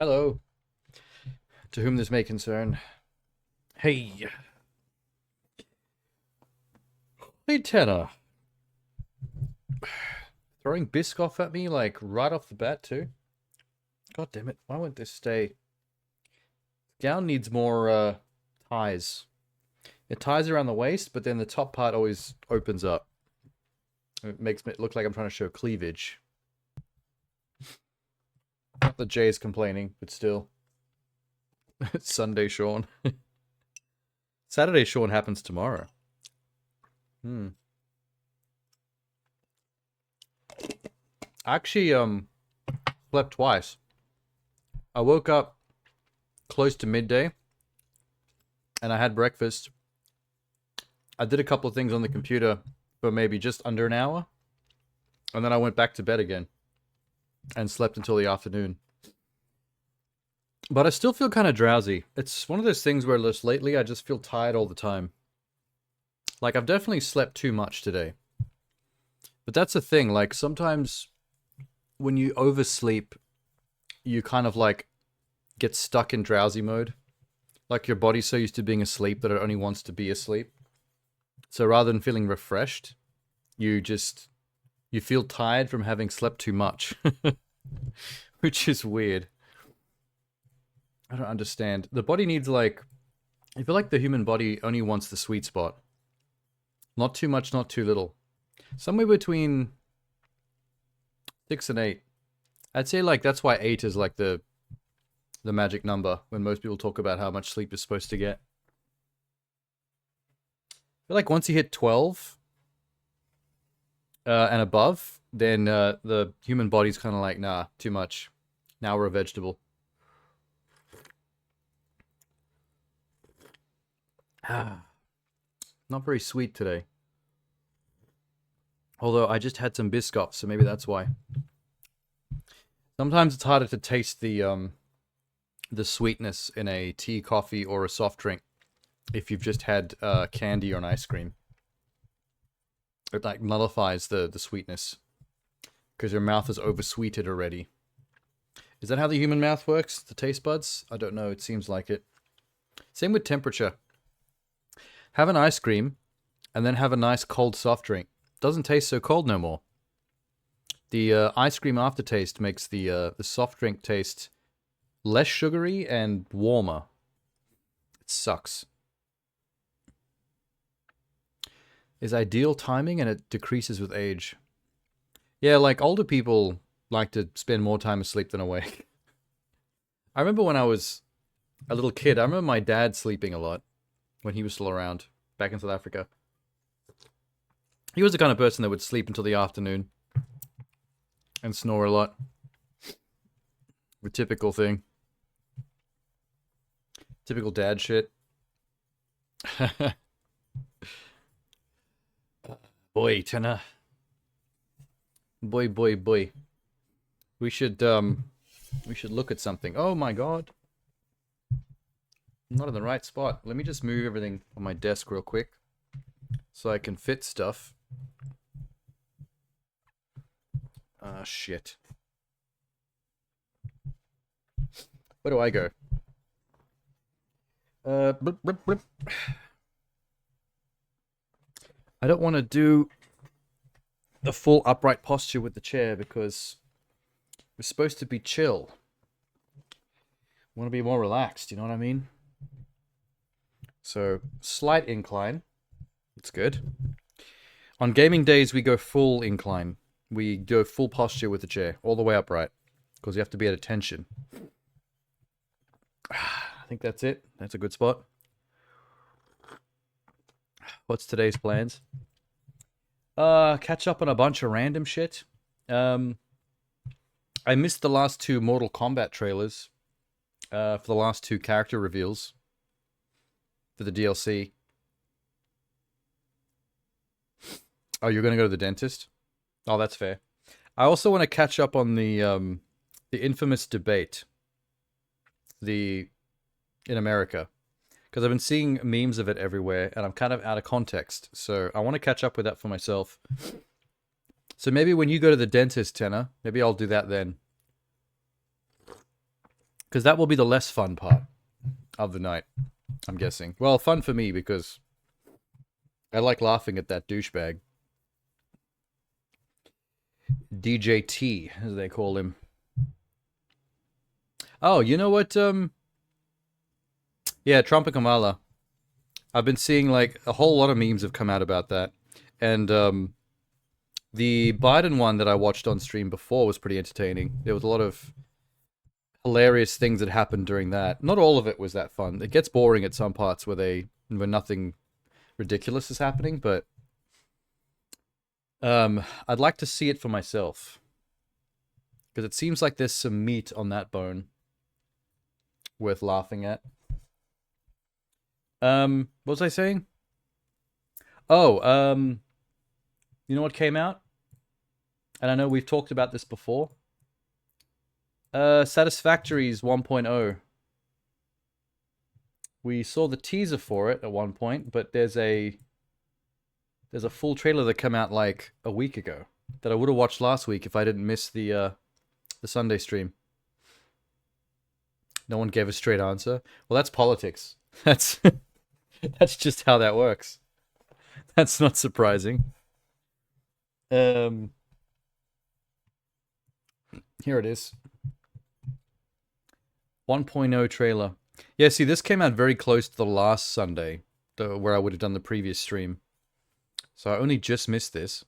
Hello, to whom this may concern. Hey, hey, Tenor. Throwing Biscoff at me, like, right off the bat, too? God damn it, why won't this stay? Gown needs more, ties. It ties around the waist, but then the top part always opens up. It makes it look like I'm trying to show cleavage. Not that Jay is complaining, but still. It's Sunday Sean. Saturday Sean happens tomorrow. I actually, slept twice. I woke up close to midday, and I had breakfast. I did a couple of things on the computer for maybe just under an hour, and then I went back to bed again and slept until the afternoon. But I still feel kind of drowsy. It's one of those things where just lately I just feel tired all the time. Like, I've definitely slept too much today. But that's the thing, like, sometimes when you oversleep, you kind of, like, get stuck in drowsy mode. Like, your body's so used to being asleep that it only wants to be asleep. So rather than feeling refreshed, you feel tired from having slept too much. Which is weird. I don't understand. The body needs, like... I feel like the human body only wants the sweet spot. Not too much, not too little. Somewhere between 6 and 8. I'd say, like, that's why 8 is, like, the magic number when most people talk about how much sleep you're supposed to get. I feel like once you hit 12 and above, then the human body's kind of like, nah, too much. Now we're a vegetable. Not very sweet today. Although I just had some Biscoff, so maybe that's why. Sometimes it's harder to taste the sweetness in a tea, coffee, or a soft drink if you've just had candy or an ice cream. It like nullifies the sweetness because your mouth is oversweeted already. Is that how the human mouth works? The taste buds? I don't know. It seems like it. Same with temperature. Have an ice cream and then have a nice cold soft drink. Doesn't taste so cold no more. The ice cream aftertaste makes the soft drink taste less sugary and warmer. It sucks. Is ideal timing and it decreases with age. Yeah, like older people like to spend more time asleep than awake. I remember when I was a little kid, I remember my dad sleeping a lot when he was still around back in South Africa. He was the kind of person that would sleep until the afternoon and snore a lot. The typical thing. Typical dad shit. Boy, Tenor. Boy, boy, boy. We should look at something. Oh my god. I'm not in the right spot. Let me just move everything on my desk real quick so I can fit stuff. Ah, shit. Where do I go? Blip, blip, blip. I don't want to do the full upright posture with the chair because we're supposed to be chill. Want to be more relaxed, you know what I mean? So, slight incline. It's good. On gaming days, we go full incline. We go full posture with the chair, all the way upright, because you have to be at attention. I think that's it. That's a good spot. What's today's plans? Catch up on a bunch of random shit. I missed the last two Mortal Kombat trailers for the last two character reveals for the DLC. Oh, you're gonna go to the dentist? Oh, that's fair. I also want to catch up on the infamous debate in America, because I've been seeing memes of it everywhere, and I'm kind of out of context. So I want to catch up with that for myself. So maybe when you go to the dentist, Tenor, maybe I'll do that then. Because that will be the less fun part of the night, I'm guessing. Well, fun for me because I like laughing at that douchebag. DJT, as they call him. Oh, you know what? Yeah, Trump and Kamala. I've been seeing like a whole lot of memes have come out about that. And the Biden one that I watched on stream before was pretty entertaining. There was a lot of hilarious things that happened during that. Not all of it was that fun. It gets boring at some parts where nothing ridiculous is happening, but I'd like to see it for myself. Because it seems like there's some meat on that bone worth laughing at. What was I saying? Oh, you know what came out? And I know we've talked about this before. Satisfactories 1.0. We saw the teaser for it at one point, but there's a full trailer that came out like a week ago that I would have watched last week if I didn't miss the Sunday stream. No one gave a straight answer. Well, that's politics. That's that's just how that works. That's not surprising. Here it is. 1.0 trailer. Yeah, see, this came out very close to the last Sunday, where I would have done the previous stream. So I only just missed this.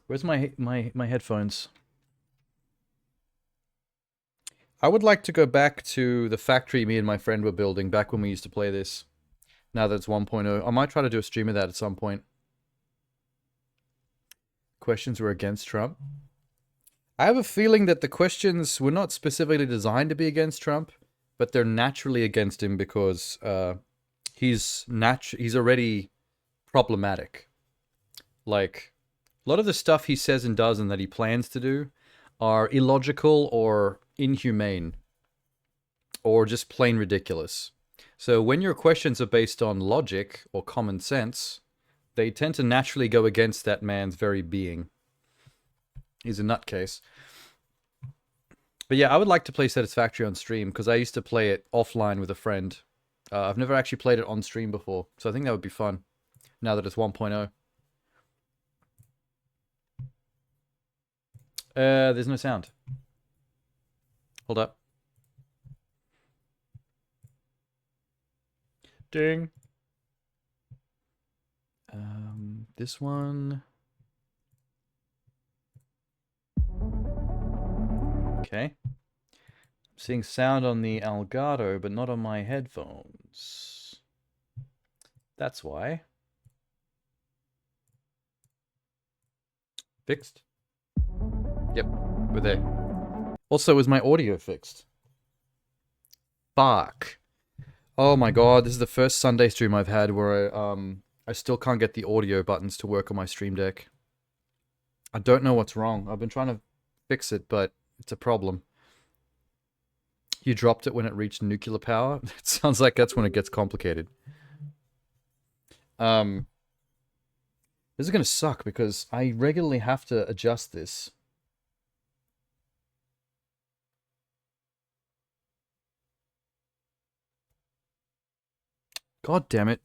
Where's my headphones? I would like to go back to the factory me and my friend were building back when we used to play this. Now that it's 1.0. I might try to do a stream of that at some point. Questions were against Trump. I have a feeling that the questions were not specifically designed to be against Trump, but they're naturally against him because he's already problematic. Like, a lot of the stuff he says and does and that he plans to do are illogical or inhumane or just plain ridiculous. So when your questions are based on logic or common sense, they tend to naturally go against that man's very being. He's a nutcase. But yeah, I would like to play Satisfactory on stream because I used to play it offline with a friend. I've never actually played it on stream before, so I think that would be fun now that it's 1.0. There's no sound. Hold up. Ding. This one. Okay. I'm seeing sound on the Elgato, but not on my headphones. That's why. Fixed? Yep, we're there. Also, is my audio fixed? Fuck. Oh my god, this is the first Sunday stream I've had where I still can't get the audio buttons to work on my Stream Deck. I don't know what's wrong. I've been trying to fix it, but it's a problem. You dropped it when it reached nuclear power? It sounds like that's when it gets complicated. This is gonna suck because I regularly have to adjust this. God damn it.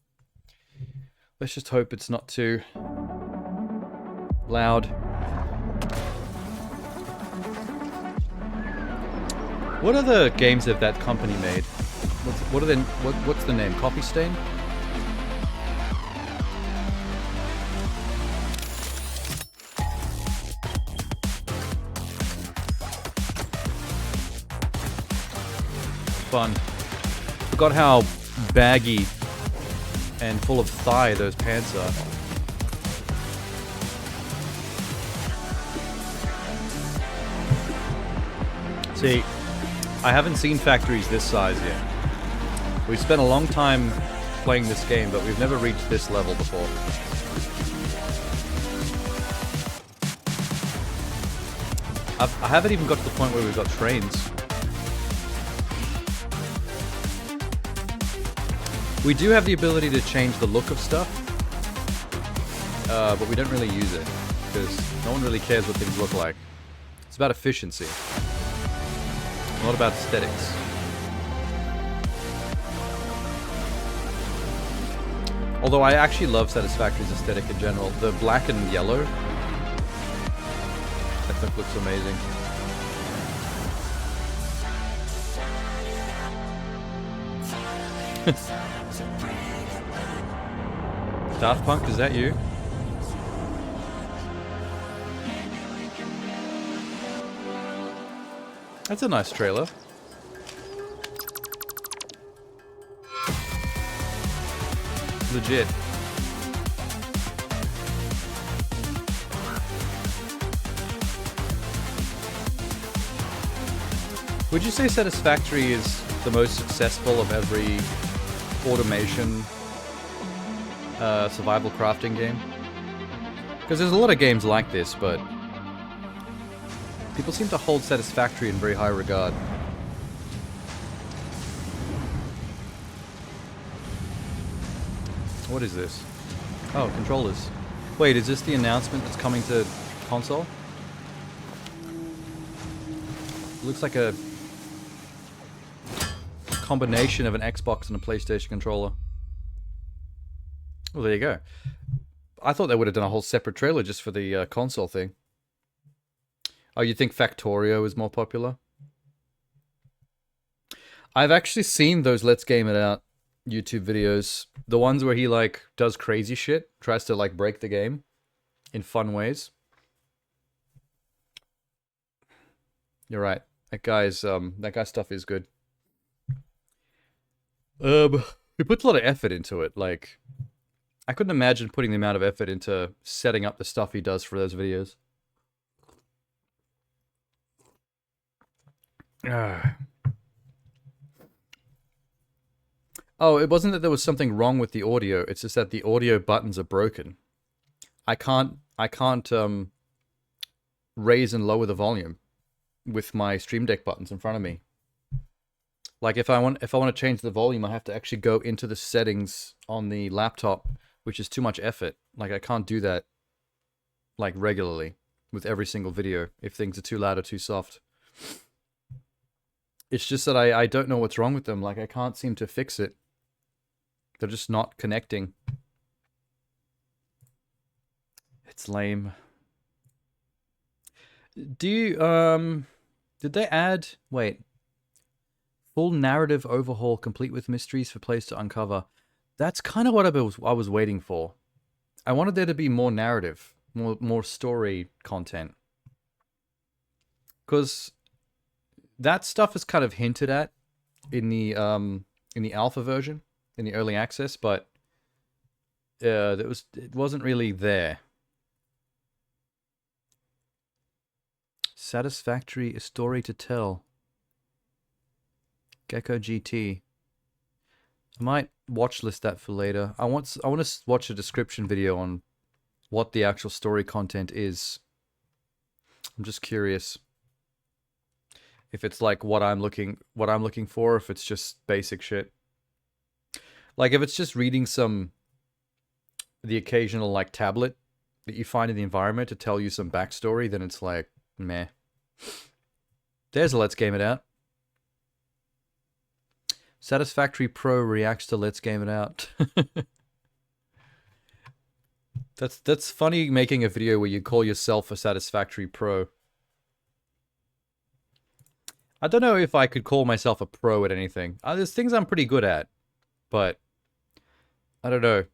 Let's just hope it's not too loud. What other games have that company made? What's the name? Coffee Stain? Fun. Forgot how baggy and full of thigh those pants are. See, I haven't seen factories this size yet. We've spent a long time playing this game, but we've never reached this level before. I haven't even got to the point where we've got trains. We do have the ability to change the look of stuff, but we don't really use it, because no one really cares what things look like. It's about efficiency. Not about aesthetics. Although I actually love Satisfactory's aesthetic in general. The black and yellow, I think looks amazing. Daft Punk, is that you? That's a nice trailer. Legit. Would you say Satisfactory is the most successful of every automation survival crafting game? Because there's a lot of games like this, but people seem to hold Satisfactory in very high regard. What is this? Oh, controllers. Wait, is this the announcement that's coming to console? Looks like a combination of an Xbox and a PlayStation controller. Well, there you go. I thought they would have done a whole separate trailer just for the console thing. Oh, you think Factorio is more popular? I've actually seen those Let's Game It Out YouTube videos. The ones where he, like, does crazy shit. Tries to, like, break the game in fun ways. You're right. That guy's stuff is good. He puts a lot of effort into it. Like, I couldn't imagine putting the amount of effort into setting up the stuff he does for those videos. Oh, it wasn't that there was something wrong with the audio. It's just that the audio buttons are broken. I can't raise and lower the volume with my Stream Deck buttons in front of me. Like if I want to change the volume, I have to actually go into the settings on the laptop, which is too much effort. Like I can't do that like regularly with every single video if things are too loud or too soft. It's just that I don't know what's wrong with them. Like I can't seem to fix it. They're just not connecting. It's lame. Do you, did they add, wait. Full narrative overhaul complete with mysteries for players to uncover. That's kind of what I was waiting for. I wanted there to be more narrative, more story content. Because that stuff is kind of hinted at in the alpha version, in the early access, but it wasn't really there. Satisfactory, a story to tell. Gecko GT. I might watchlist that for later. I want to watch a description video on what the actual story content is. I'm just curious if it's like what I'm looking for, if it's just basic shit. Like if it's just reading the occasional like tablet that you find in the environment to tell you some backstory, then it's like meh. There's a Let's Game It Out. Satisfactory Pro reacts to Let's Game It Out. That's funny, making a video where you call yourself a Satisfactory Pro. I don't know if I could call myself a pro at anything. There's things I'm pretty good at, but I don't know.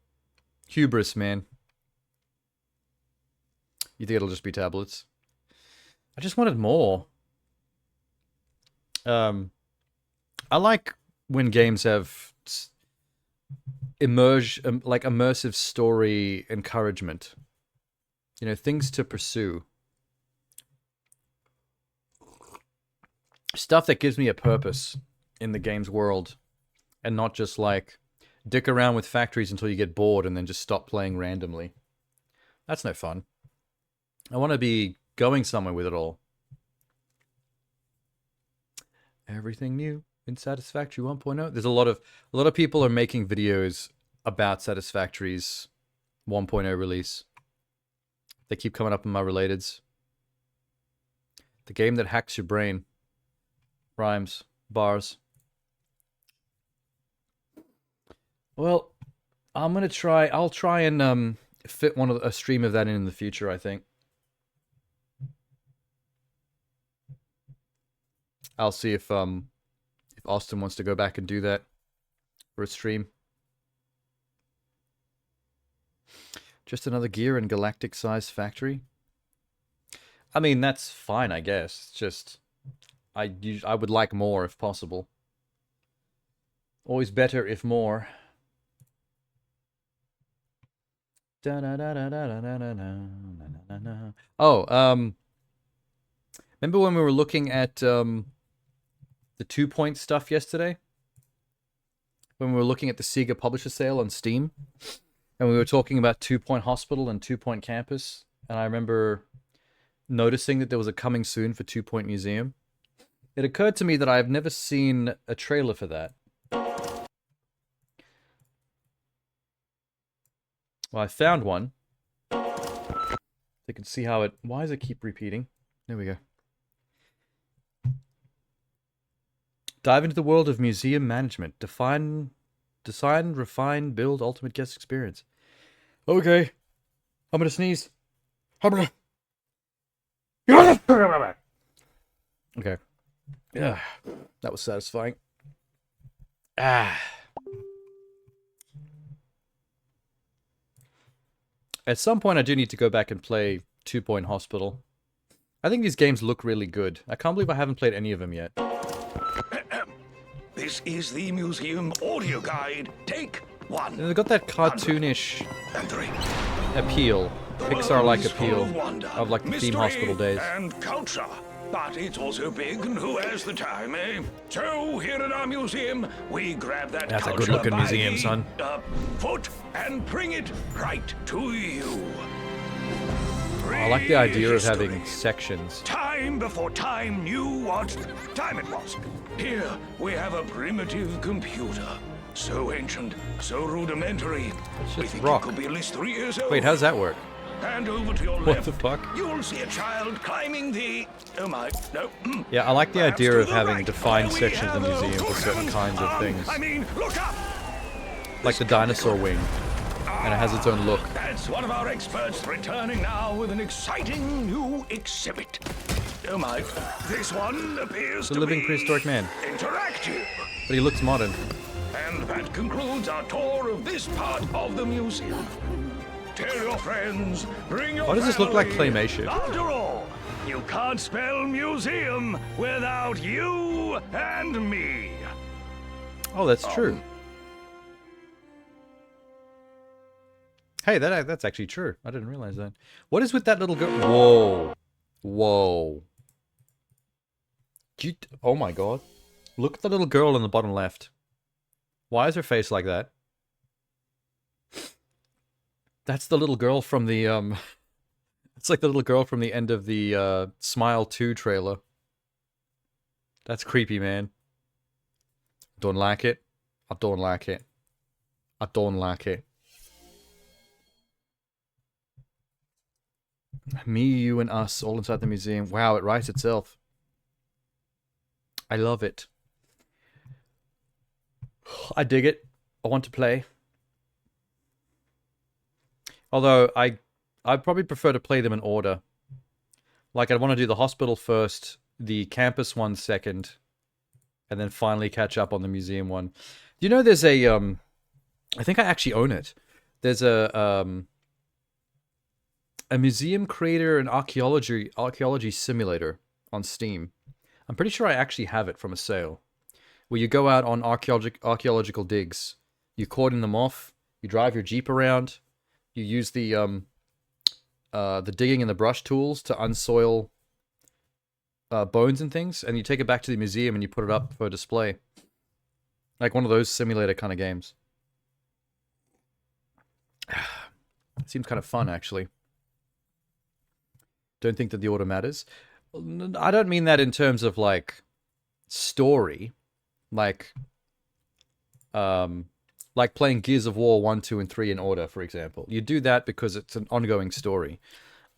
Hubris, man. You think it'll just be tablets? I just wanted more. I like when games have immersive story encouragement. You know, things to pursue. Stuff that gives me a purpose in the game's world. And not just like dick around with factories until you get bored and then just stop playing randomly. That's no fun. I want to be going somewhere with it all. Everything new in Satisfactory 1.0. There's a lot of people are making videos about Satisfactory's 1.0 release. They keep coming up in my relateds. The game that hacks your brain. Rhymes. Bars. Well, I'll try and fit a stream of that in the future, I think. I'll see if Austin wants to go back and do that for a stream. Just another gear and galactic size factory. I mean, that's fine, I guess. It's just I would like more if possible. Always better if more. Oh, remember when we were looking at the 2-point stuff yesterday? When we were looking at the Sega Publisher Sale on Steam? And we were talking about 2-Point Hospital and 2-Point Campus. And I remember noticing that there was a coming soon for 2-Point Museum. It occurred to me that I've never seen a trailer for that. Well, I found one. You can see how it... Why does it keep repeating? There we go. Dive into the world of museum management. Design, refine, build ultimate guest experience. Okay. I'm gonna sneeze. Okay. Yeah, that was satisfying. At some point, I do need to go back and play 2-Point Hospital. I think these games look really good. I can't believe I haven't played any of them yet. This is the museum audio guide. Take 1. And they've got that cartoonish appeal, Pixar-like appeal of like the Theme Hospital days. And culture. But it's also big, and who has the time, eh? So, here at our museum, we grab that That's a culture good-looking by museum, the, son. Foot and bring it right to you. I like the idea of having sections. Time before time knew what time it was. Here, we have a primitive computer. So ancient, so rudimentary. It's We just think rock. it could be at least 3 years old. Wait, how's that work? And over to your What left, the fuck? you'll see a child climbing the... Oh my, no. Yeah, I like the Perhaps idea to of the having right, defined where we sections in the have museum for certain kinds of things. I mean, look up! Like the dinosaur wing. And it has its own look. That's one of our experts returning now with an exciting new exhibit. Oh my, this one appears The to living be prehistoric man. interactive. But he looks modern. And that concludes our tour of this part of the museum. Tell your friends, bring your Why does this look like family. claymation? After all, you can't spell museum without you and me. Oh, that's true. Hey, that's actually true. I didn't realize that. What is with that little girl? Whoa. Whoa. Oh my god. Look at the little girl in the bottom left. Why is her face like that? That's the little girl from the, It's like the little girl from the end of the, Smile 2 trailer. That's creepy, man. Don't like it. I don't like it. I don't like it. Me, you, and us, all inside the museum. Wow, it writes itself. I love it. I dig it. I want to play. Although, I'd probably prefer to play them in order. Like, I'd want to do the hospital first, the campus one second, and then finally catch up on the museum one. You know, there's a, I think I actually own it. There's a museum creator and archaeology simulator on Steam. I'm pretty sure I actually have it from a sale. Where you go out on archaeological digs. You cordon them off. You drive your Jeep around. You use the digging and the brush tools to unsoil bones and things. And you take it back to the museum and you put it up for display. Like one of those simulator kind of games. It seems kind of fun, actually. Don't think that the order matters. I don't mean that in terms of, like, story. Like playing Gears of War 1, 2, and 3 in order, for example. You do that because it's an ongoing story.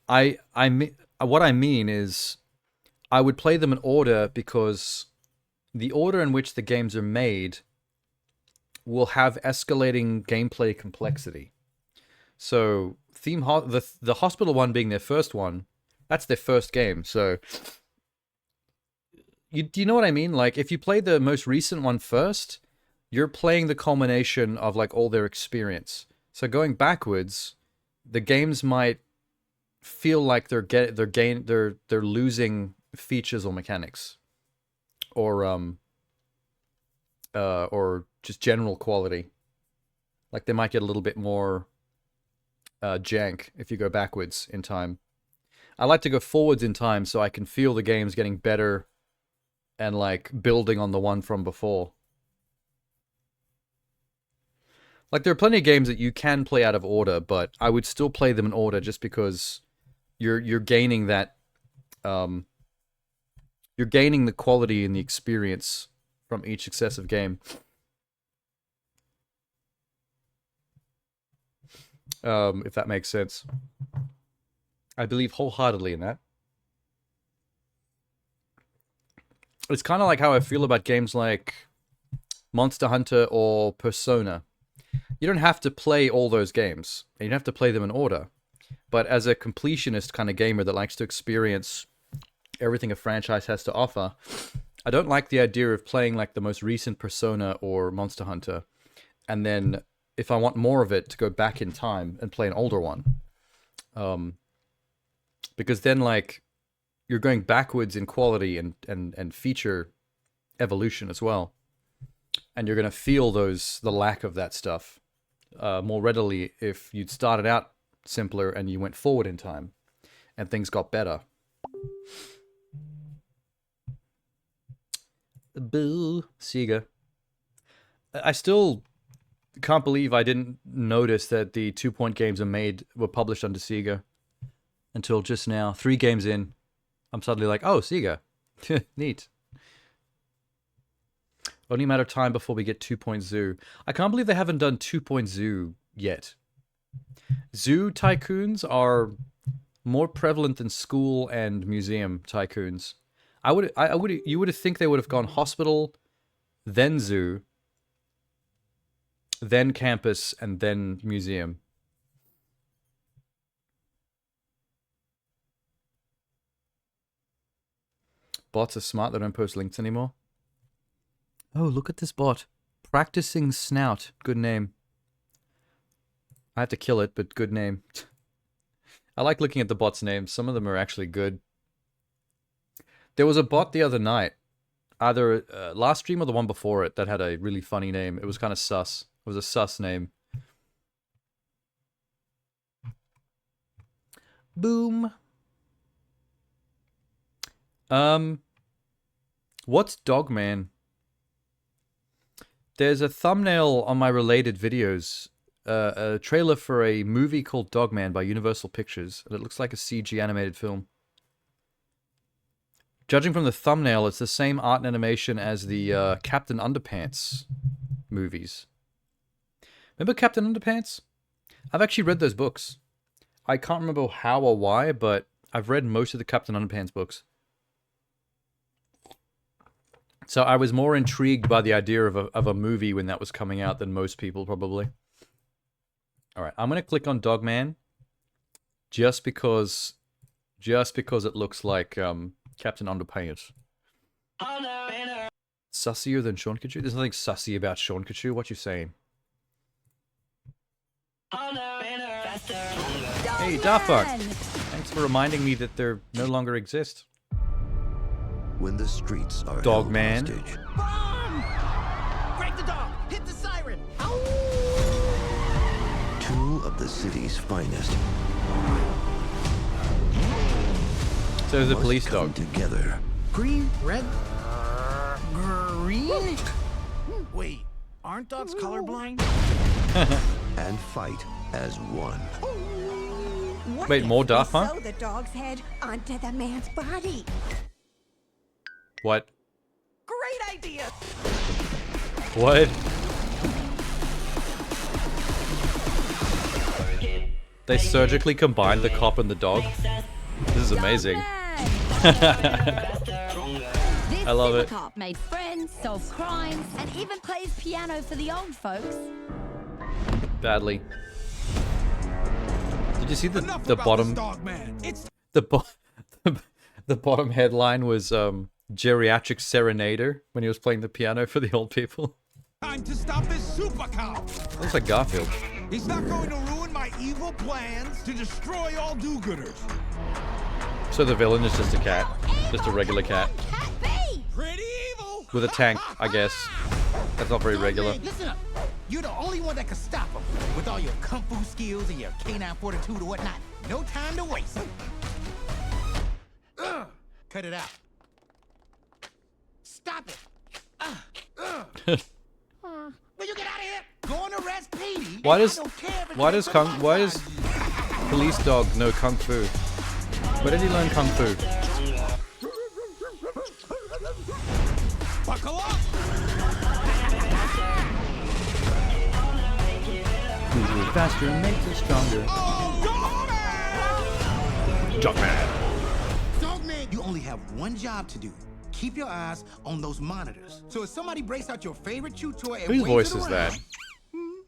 What I mean is, I would play them in order because the order in which the games are made will have escalating gameplay complexity. So the hospital one being their first one, that's their first game. So do you know what I mean? Like, if you play the most recent one first, you're playing the culmination of like all their experience. So going backwards, the games might feel like they're losing features or mechanics, or just general quality. Like they might get a little bit more jank if you go backwards in time. I like to go forwards in time so I can feel the games getting better and like building on the one from before. Like, there are plenty of games that you can play out of order, but I would still play them in order just because you're gaining that you're gaining the quality and the experience from each successive game. If that makes sense. I believe wholeheartedly in that. It's kind of like how I feel about games like Monster Hunter or Persona. You don't have to play all those games. You don't have to play them in order. But as a completionist kind of gamer that likes to experience everything a franchise has to offer, I don't like the idea of playing like the most recent Persona or Monster Hunter, and then if I want more of it, to go back in time and play an older one. Because then like you're going backwards in quality and feature evolution as well. And you're going to feel the lack of that stuff more readily if you'd started out simpler and you went forward in time and things got better. Boo, Sega. I still can't believe I didn't notice that the 2 Point games were published under Sega until just now. 3 games in, I'm suddenly like, oh, Sega. Neat. Only a matter of time before we get 2 Point Zoo. I can't believe they haven't done 2 Point Zoo yet. Zoo tycoons are more prevalent than school and museum tycoons. You would think they would have gone hospital, then zoo, then campus, and then museum. Bots are smart, they don't post links anymore. Oh, look at this bot. Practicing Snout. Good name. I have to kill it, but good name. I like looking at the bot's names. Some of them are actually good. There was a bot the other night, either last stream or the one before it, that had a really funny name. It was kind of sus. It was a sus name. Boom. What's Dogman? There's a thumbnail on my related videos, a trailer for a movie called Dogman by Universal Pictures, and it looks like a CG animated film. Judging from the thumbnail, it's the same art and animation as the Captain Underpants movies. Remember Captain Underpants? I've actually read those books. I can't remember how or why, but I've read most of the Captain Underpants books. So I was more intrigued by the idea of a movie when that was coming out than most people, probably. Alright, I'm going to click on Dogman just because it looks like Captain Underpants. Sussier than Seankichu? There's nothing sussy about Seankichu. What you saying? Hey, Daft Punk! Thanks for reminding me that they no longer exist. When the streets are Dogman. Bomb! Break the dog! Hit the siren! Ow! 2 of the city's finest So there's a must police come dog. together Green, red, green? Wait, aren't dogs colorblind? and fight as one. What Wait, if more we Daft Punk? sew the dog's head onto the man's body? What? Great idea! What? They surgically combined the cop and the dog? This is amazing. I love it. Cop made friends, solved crimes, and even plays piano for the old folks. Badly. Did you see the bottom? The bottom headline was geriatric serenader when he was playing the piano for the old people. Time to stop this super cop. Looks like Garfield. He's not going to ruin my evil plans to destroy all do-gooders. So the villain is just a cat, just a regular cat Pretty evil. with a tank, I guess. That's not very regular. Listen up. You're the only one that can stop him with all your kung fu skills and your canine fortitude or whatnot. No time to waste. Cut it out. Stop it. Will you get out of here? Go and arrest Petey. Why does police dog know kung fu? Where did he learn kung fu? Buckle up. Faster and makes us stronger. Dogman. Dogman, you only have one job to do. Keep your eyes on those monitors. So if somebody breaks out your favorite chew toy and Whose waves voice it is around, that?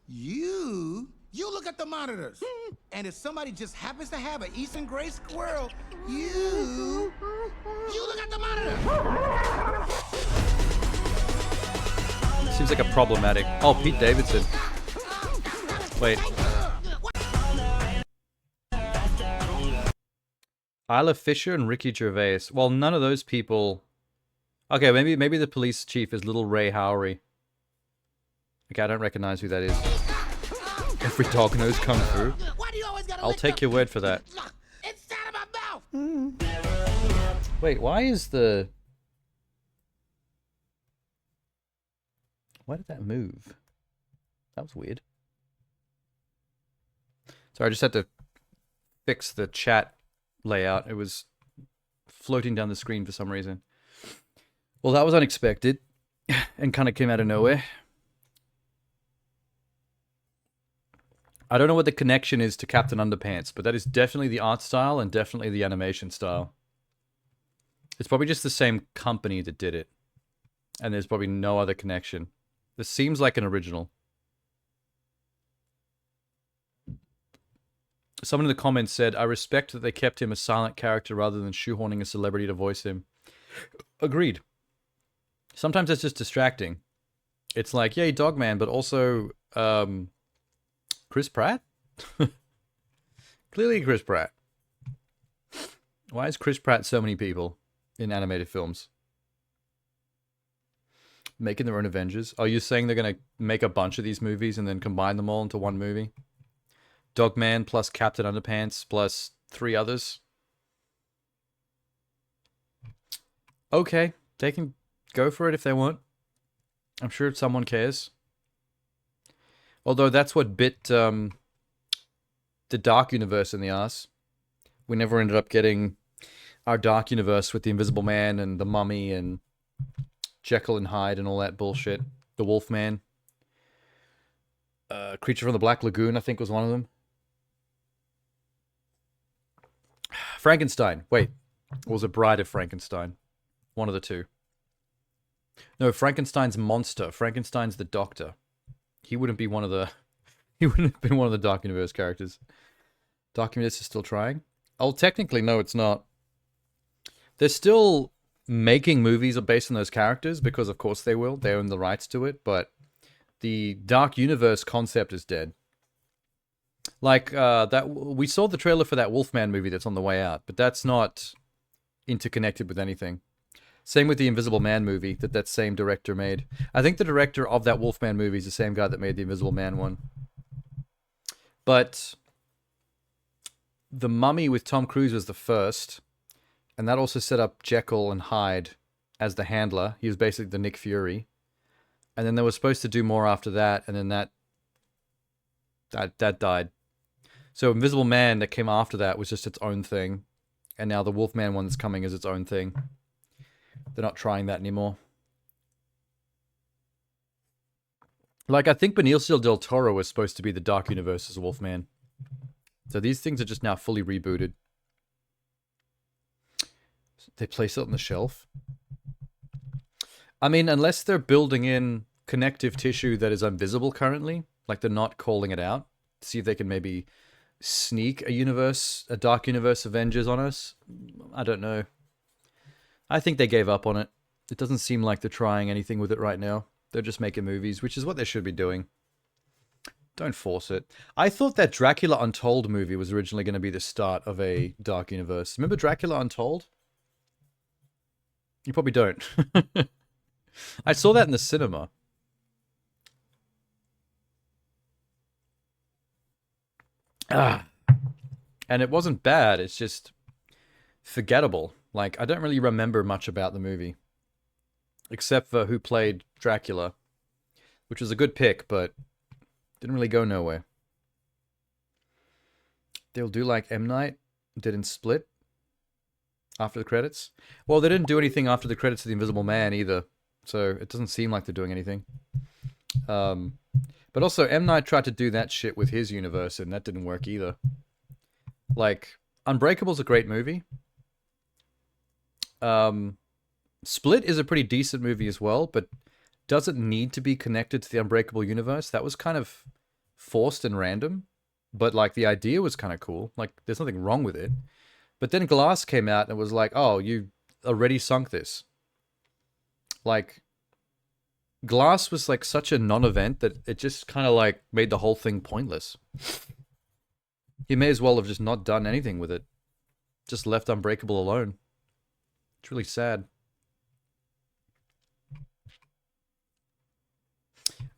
You look at the monitors. And if somebody just happens to have an Eastern gray squirrel, you look at the monitor. Seems like a problematic. Oh, Pete Davidson. Wait. Isla Fisher and Ricky Gervais. Well, none of those people. Okay, maybe the police chief is Little Ray Howery. Okay, I don't recognize who that is. Every dog knows kung fu. I'll take your word for that. Inside of my mouth. Wait, why is the... Why did that move? That was weird. Sorry, I just had to fix the chat layout. It was floating down the screen for some reason. Well, that was unexpected and kind of came out of nowhere. I don't know what the connection is to Captain Underpants, but that is definitely the art style and definitely the animation style. It's probably just the same company that did it. And there's probably no other connection. This seems like an original. Someone in the comments said, I respect that they kept him a silent character rather than shoehorning a celebrity to voice him. Agreed. Sometimes it's just distracting. It's like, yay, Dogman, but also, Chris Pratt? Clearly Chris Pratt. Why is Chris Pratt so many people in animated films? Making their own Avengers? Are you saying they're going to make a bunch of these movies and then combine them all into one movie? Dogman plus Captain Underpants plus 3 others? Okay, they can go for it if they want. I'm sure someone cares. Although that's what bit the Dark Universe in the ass. We never ended up getting our Dark Universe with the Invisible Man and the Mummy and Jekyll and Hyde and all that bullshit. The Wolfman. Creature from the Black Lagoon, I think, was one of them. Frankenstein. Wait. Or was it Bride of Frankenstein? One of the two. No, Frankenstein's monster. Frankenstein's the doctor. He wouldn't be one of the... He wouldn't have been one of the Dark Universe characters. Dark Universe is still trying? Oh, technically, no, it's not. They're still making movies based on those characters, because of course they will. They own the rights to it, but the Dark Universe concept is dead. Like, that we saw the trailer for that Wolfman movie that's on the way out, but that's not interconnected with anything. Same with the Invisible Man movie that same director made. I think the director of that Wolfman movie is the same guy that made the Invisible Man one. But The Mummy with Tom Cruise was the first, and that also set up Jekyll and Hyde as the handler. He was basically the Nick Fury. And then they were supposed to do more after that, and then that died. So Invisible Man that came after that was just its own thing. And now the Wolfman one that's coming is its own thing. They're not trying that anymore. Like, I think Benicio del Toro was supposed to be the Dark Universe's Wolfman. So these things are just now fully rebooted. They place it on the shelf. I mean, unless they're building in connective tissue that is invisible currently, like they're not calling it out, see if they can maybe sneak a Dark Universe Avengers on us. I don't know. I think they gave up on it. It doesn't seem like they're trying anything with it right now. They're just making movies, which is what they should be doing. Don't force it. I thought that Dracula Untold movie was originally going to be the start of a Dark Universe. Remember Dracula Untold? You probably don't. I saw that in the cinema. And it wasn't bad. It's just forgettable. Like, I don't really remember much about the movie. Except for who played Dracula. Which was a good pick, but didn't really go nowhere. They'll do like M. Night did in Split. After the credits. Well, they didn't do anything after the credits of The Invisible Man either. So it doesn't seem like they're doing anything. But also, M. Night tried to do that shit with his universe, and that didn't work either. Like, Unbreakable's a great movie. Split is a pretty decent movie as well, but doesn't need to be connected to the Unbreakable universe. That was kind of forced and random, but like the idea was kind of cool. Like, there's nothing wrong with it. But then Glass came out and was like, oh, you already sunk this. Like, Glass was like such a non-event that it just kind of like made the whole thing pointless. He may as well have just not done anything with it. Just left Unbreakable alone. It's really sad.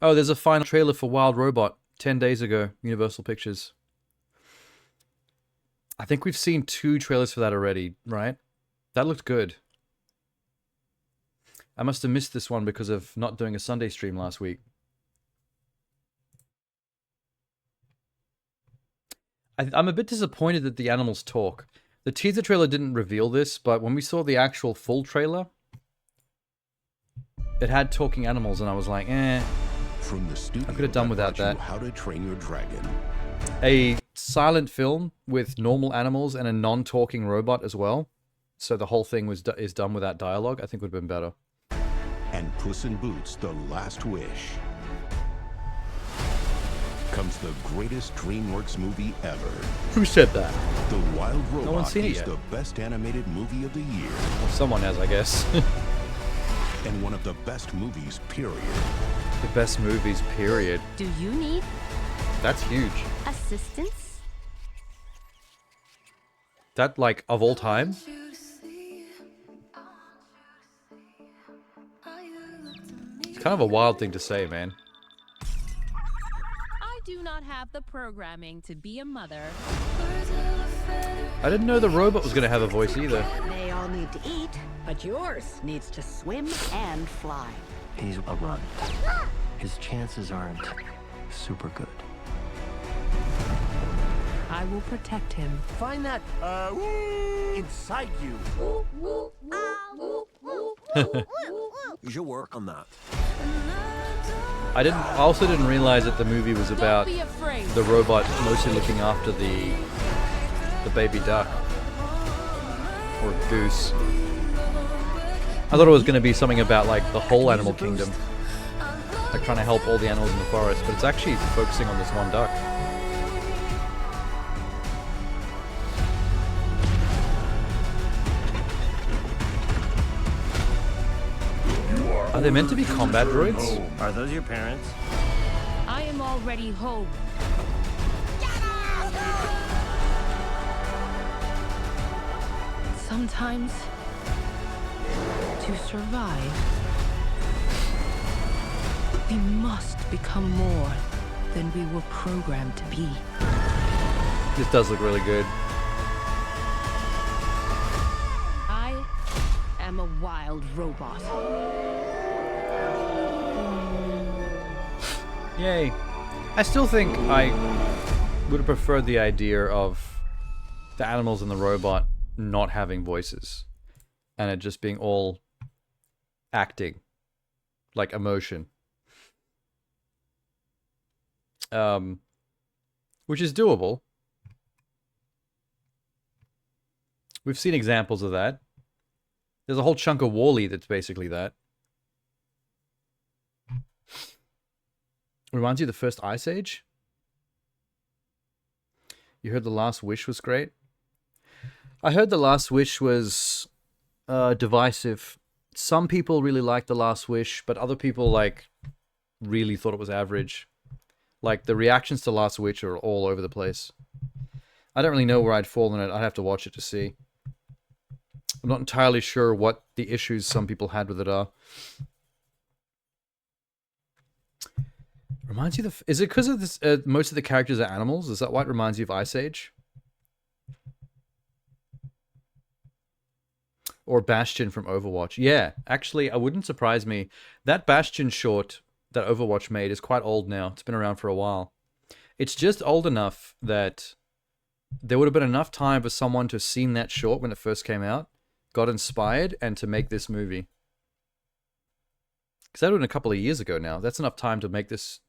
Oh, there's a final trailer for Wild Robot 10 days ago, Universal Pictures. I think we've seen 2 trailers for that already, right? That looked good. I must have missed this one because of not doing a Sunday stream last week. I'm a bit disappointed that the animals talk. The teaser trailer didn't reveal this, but when we saw the actual full trailer, it had talking animals, and I was like, eh. From the studio I could have done without brought you that. How to Train Your Dragon. A silent film with normal animals and a non-talking robot as well. So the whole thing is done without dialogue. I think would have been better. And Puss in Boots: The Last Wish. Comes the greatest DreamWorks movie ever. Who said that? The Wild Robot one's seen it is yet. the best animated movie of the year. Well, someone has, I guess. And one of the best movies, period. The best movies, period. Do you need That's huge. assistance? That, like, of all time? It's kind of a wild thing to say, man. I do not have the programming to be a mother. I didn't know the robot was going to have a voice either. They all need to eat, but yours needs to swim and fly. He's a runt. His chances aren't super good. I will protect him. Find that inside you. You should work on that. I also didn't realize that the movie was about Don't be afraid. the robot mostly looking after the baby duck. Or goose. I thought it was going to be something about, like, the whole animal kingdom. Like, trying to help all the animals in the forest, but it's actually focusing on this one duck. Are they meant to be combat droids? Are those your parents? I am already home. Sometimes, to survive, we must become more than we were programmed to be. This does look really good. I am a wild robot. Yay. I still think I would have preferred the idea of the animals and the robot not having voices. And it just being all acting. Like emotion. Which is doable. We've seen examples of that. There's a whole chunk of Wall-E that's basically that. Reminds you of the first Ice Age? You heard The Last Wish was great? I heard The Last Wish was divisive. Some people really liked The Last Wish, but other people like really thought it was average. Like the reactions to Last Wish are all over the place. I don't really know where I'd fall in it. I'd have to watch it to see. I'm not entirely sure what the issues some people had with it are. Reminds you of... Is it because of this? Most of the characters are animals? Is that why it reminds you of Ice Age? Or Bastion from Overwatch? Yeah, actually, it wouldn't surprise me. That Bastion short that Overwatch made is quite old now. It's been around for a while. It's just old enough that there would have been enough time for someone to have seen that short when it first came out, got inspired, and to make this movie. Because that would have been a couple of years ago now. That's enough time to make this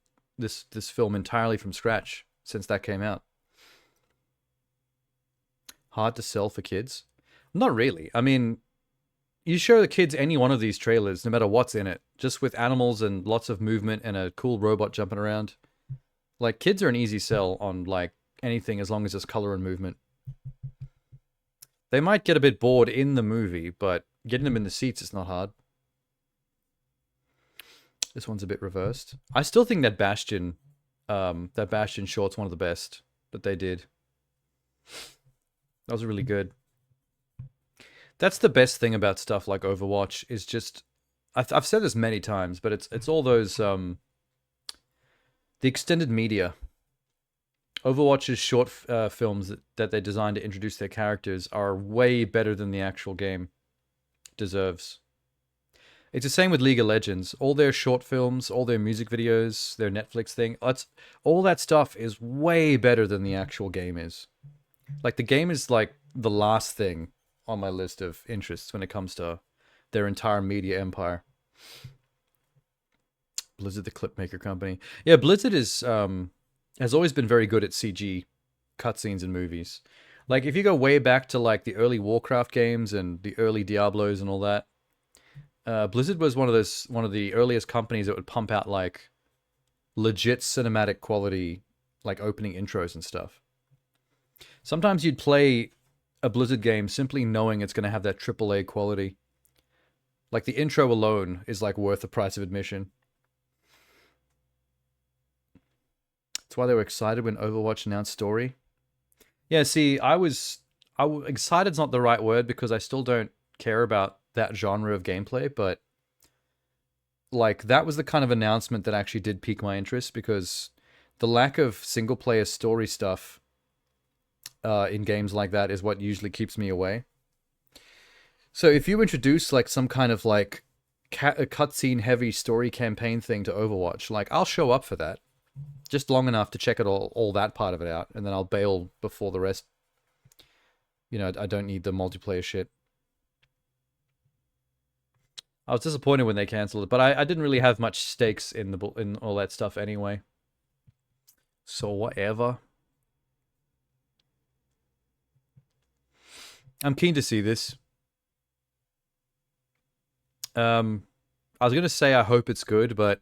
film entirely from scratch since that came out. Hard to sell for kids? Not really. I mean, you show the kids any one of these trailers, no matter what's in it, just with animals and lots of movement and a cool robot jumping around. Like, kids are an easy sell on, like, anything as long as there's color and movement. They might get a bit bored in the movie, but getting them in the seats is not hard. This one's a bit reversed. I still think that Bastion short's one of the best that they did. That was really good. That's the best thing about stuff like Overwatch is just... I've said this many times, but it's all those... the extended media. Overwatch's short films that they designed to introduce their characters are way better than the actual game deserves. It's the same with League of Legends. All their short films, all their music videos, their Netflix thing, all that stuff is way better than the actual game is. Like, the game is like the last thing on my list of interests when it comes to their entire media empire. Blizzard, the clipmaker company. Yeah, Blizzard is has always been very good at CG cutscenes in movies. Like, if you go way back to like the early Warcraft games and the early Diablos and all that, Blizzard was one of the earliest companies that would pump out like legit cinematic quality, like opening intros and stuff. Sometimes you'd play a Blizzard game simply knowing it's going to have that AAA quality. Like, the intro alone is like worth the price of admission. That's why they were excited when Overwatch announced story. Yeah, see, excited's not the right word because I still don't care about that genre of gameplay, but like, that was the kind of announcement that actually did pique my interest, because the lack of single player story stuff in games like that is what usually keeps me away. So if you introduce like some kind of like a cutscene heavy story campaign thing to Overwatch, like, I'll show up for that. Just long enough to check it all that part of it out, and then I'll bail before the rest. You know, I don't need the multiplayer shit. I was disappointed when they cancelled it, but I didn't really have much stakes in all that stuff anyway. So whatever. I'm keen to see this. I was going to say I hope it's good, but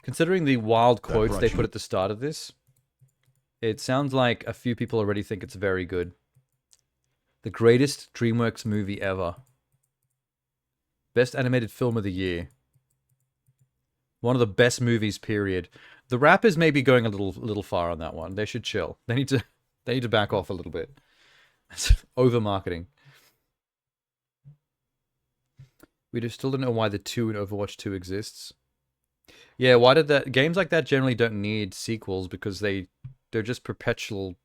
considering the wild quotes they put at the start of this, it sounds like a few people already think it's very good. The greatest DreamWorks movie ever. Best animated film of the year. One of the best movies, period. The rappers may be going a little far on that one. They should chill. They need to back off a little bit. It's over marketing. We just still don't know why the 2 in Overwatch 2 exists. Yeah, why did that... Games like that generally don't need sequels because they're just perpetual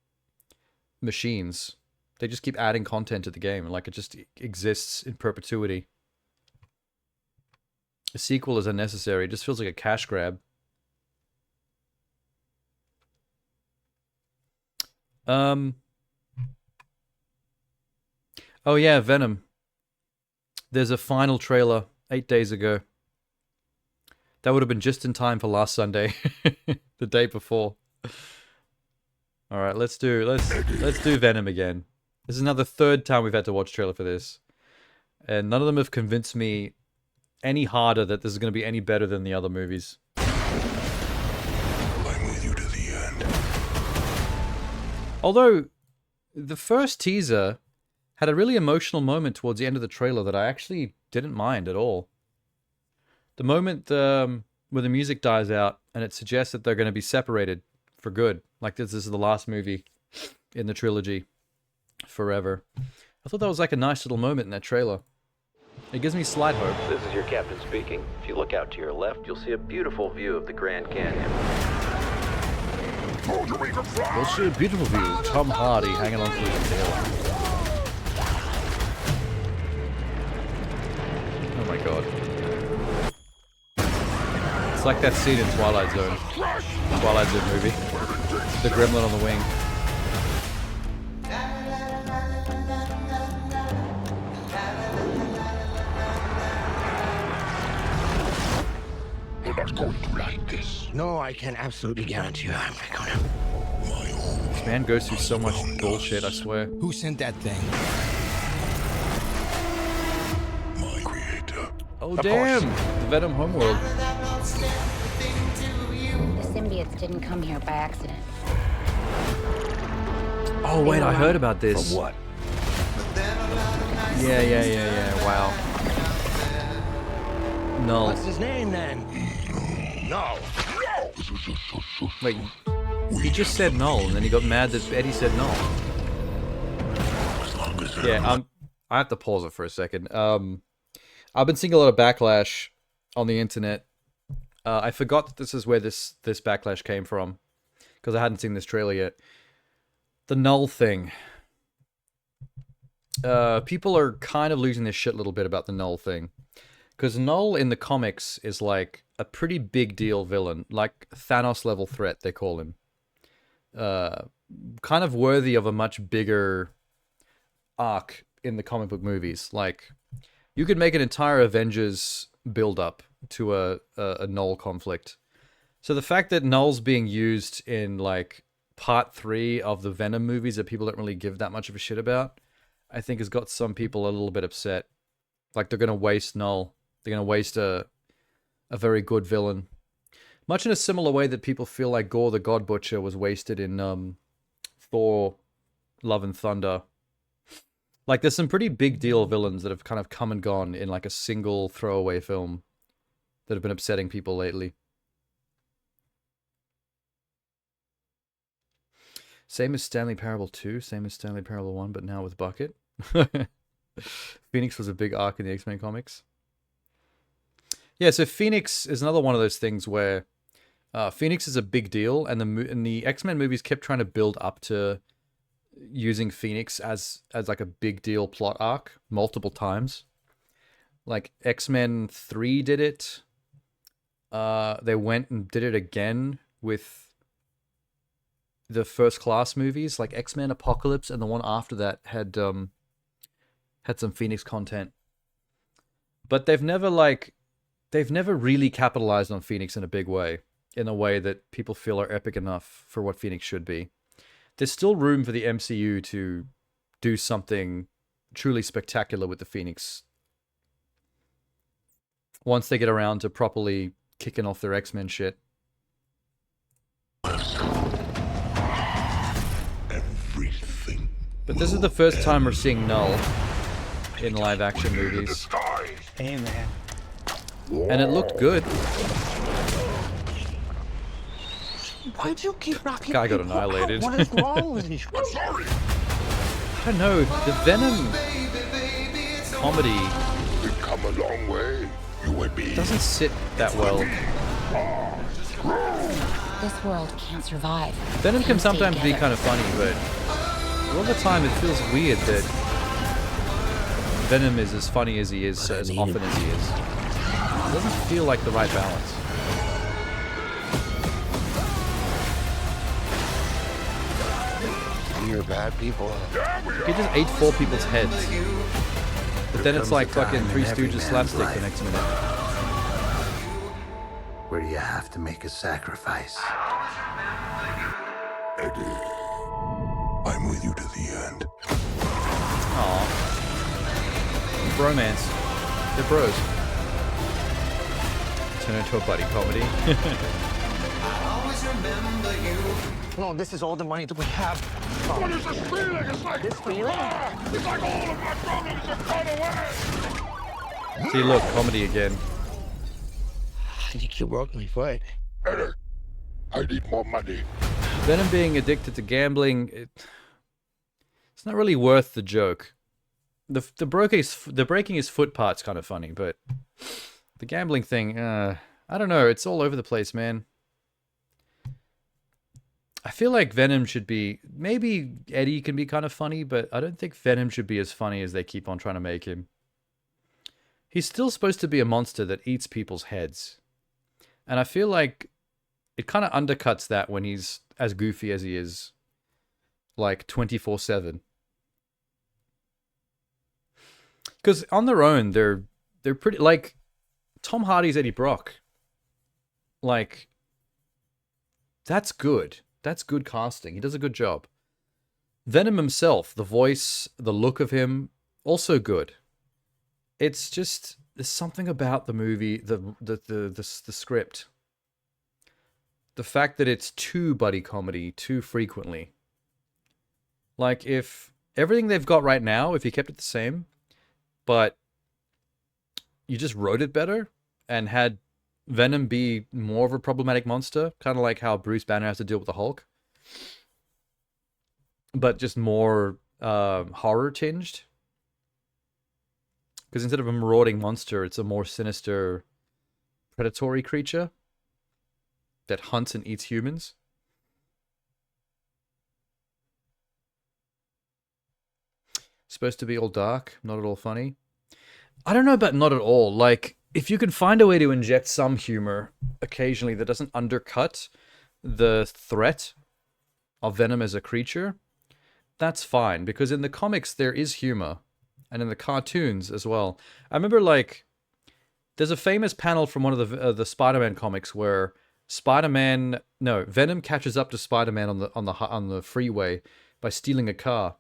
machines. They just keep adding content to the game. Like, it just exists in perpetuity. A sequel is unnecessary. It just feels like a cash grab. Oh yeah, Venom. There's a final trailer 8 days ago. That would have been just in time for last Sunday, the day before. All right, let's do Venom again. This is another third time we've had to watch trailer for this, and none of them have convinced me any harder that this is going to be any better than the other movies. Although, the first teaser had a really emotional moment towards the end of the trailer that I actually didn't mind at all. The moment where the music dies out and it suggests that they're going to be separated for good. Like this is the last movie in the trilogy forever. I thought that was like a nice little moment in that trailer. It gives me slight hope. This is your captain speaking. If you look out to your left, you'll see a beautiful view of the Grand Canyon. We'll see a beautiful view. Tom Hardy hanging on to his tail. Oh my god. It's like that scene in Twilight Zone. Twilight Zone movie. The gremlin on the wing. You're not going to like this. No, I can absolutely guarantee you I'm not gonna. This man goes through so much bullshit, I swear. Who sent that thing? My creator. Oh damn! The Venom homeworld. The symbiotes didn't come here by accident. Oh wait, I heard about this. From what? Yeah. Wow. Null. What's his name then? No. Wait, he just said null, and then he got mad that Eddie said null. Yeah, I have to pause it for a second. I've been seeing a lot of backlash on the internet. I forgot that this is where this backlash came from, because I hadn't seen this trailer yet. The null thing. People are kind of losing their shit a little bit about the null thing. Because Null in the comics is like a pretty big deal villain, like Thanos level threat, they call him. Kind of worthy of a much bigger arc in the comic book movies. Like, you could make an entire Avengers build-up to a Null conflict. So the fact that Null's being used in, like, part 3 of the Venom movies that people don't really give that much of a shit about, I think has got some people a little bit upset. Like, they're going to waste Null. They're going to waste a very good villain. Much in a similar way that people feel like Gore the God Butcher was wasted in Thor, Love and Thunder. Like, there's some pretty big deal villains that have kind of come and gone in like a single throwaway film that have been upsetting people lately. Same as Stanley Parable 2, same as Stanley Parable 1, but now with Bucket. Phoenix was a big arc in the X-Men comics. Yeah, so Phoenix is another one of those things where Phoenix is a big deal, and the X-Men movies kept trying to build up to using Phoenix as like a big deal plot arc multiple times. Like X-Men 3 did it. They went and did it again with the First Class movies, like X-Men Apocalypse, and the one after that had some Phoenix content. But they've never really capitalized on Phoenix in a big way, in a way that people feel are epic enough for what Phoenix should be. There's still room for the MCU to do something truly spectacular with the Phoenix once they get around to properly kicking off their X-Men shit. Everything. But this is the first time we're seeing Null in live-action movies. Hey, man. And it looked good. Why do you keep knocking Guy got people annihilated. out? What is wrong with you? I'm sorry. I don't know, the Venom comedy We've come a long way. You and me. doesn't sit that well. This world can't survive. Venom can sometimes be kind of funny, but a lot of the time it feels weird that Venom is as funny as he is, as often as he is. It doesn't feel like the right balance. You're bad people. He just ate 4 people's heads. But then it's like fucking Three Stooges slapstick the next minute. Where you have to make a sacrifice. Eddie, I'm with you to the end. Aww. Bromance. They're bros. Turn into a buddy comedy. No, this is all the money that we have. What is this feeling? It's like This feeling? It's like all of my problems have gone away. See, look, comedy again. I think you broke my foot. Eddie, I need more money. Venom being addicted to gambling, it's not really worth the joke. The breaking his foot part's kind of funny, but the gambling thing, I don't know. It's all over the place, man. I feel like Venom should be... Maybe Eddie can be kind of funny, but I don't think Venom should be as funny as they keep on trying to make him. He's still supposed to be a monster that eats people's heads. And I feel like it kind of undercuts that when he's as goofy as he is. Like, 24/7. Because on their own, they're pretty... Like, Tom Hardy's Eddie Brock. Like, that's good. That's good casting. He does a good job. Venom himself, the voice, the look of him, also good. It's just, there's something about the movie, the script. The fact that it's too buddy comedy too frequently. Like, if everything they've got right now, if you kept it the same, but you just wrote it better and had Venom be more of a problematic monster, kind of like how Bruce Banner has to deal with the Hulk, but just more horror tinged. Because instead of a marauding monster, it's a more sinister, predatory creature that hunts and eats humans. Supposed to be all dark, not at all funny. I don't know about not at all. Like, if you can find a way to inject some humor occasionally that doesn't undercut the threat of Venom as a creature, that's fine. Because in the comics, there is humor. And in the cartoons as well. I remember, like, there's a famous panel from one of the Spider-Man comics where Venom catches up to Spider-Man on the freeway by stealing a car.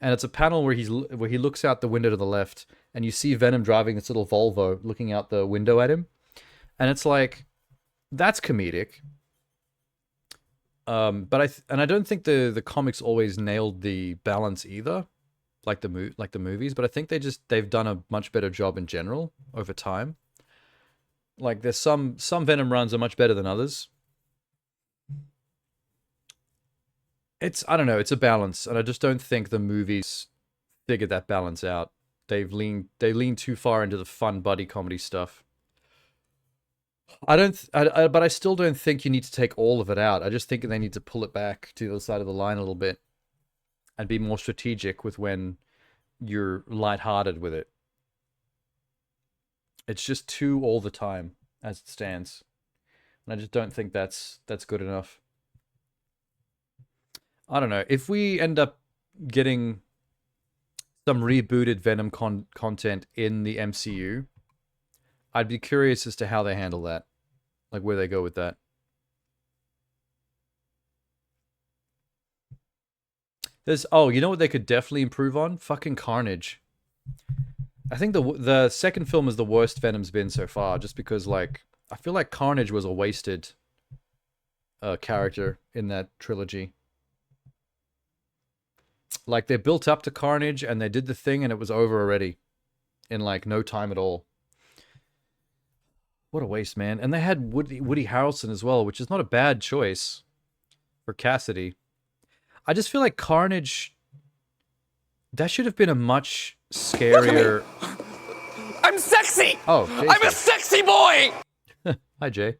And it's a panel where he looks out the window to the left, and you see Venom driving this little Volvo looking out the window at him. And it's like, that's comedic. But I don't think the comics always nailed the balance either, like the movies. But I think they've done a much better job in general over time. Like, there's some Venom runs are much better than others. I don't know, it's a balance, and I just don't think the movies figured that balance out. They lean too far into the fun buddy comedy stuff. But I still don't think you need to take all of it out. I just think they need to pull it back to the other side of the line a little bit and be more strategic with when you're lighthearted with it. It's just too all the time as it stands. And I just don't think that's good enough. I don't know. If we end up getting some rebooted Venom content in the MCU, I'd be curious as to how they handle that. Like, where they go with that. You know what they could definitely improve on? Fucking Carnage. I think the second film is the worst Venom's been so far, just because, like, I feel like Carnage was a wasted character in that trilogy. Like, they built up to Carnage, and they did the thing, and it was over already. In, like, no time at all. What a waste, man. And they had Woody Harrelson as well, which is not a bad choice for Cassidy. I just feel like Carnage... That should have been a much scarier... I'm sexy! Oh, Jason. I'm a sexy boy! Hi, Jay.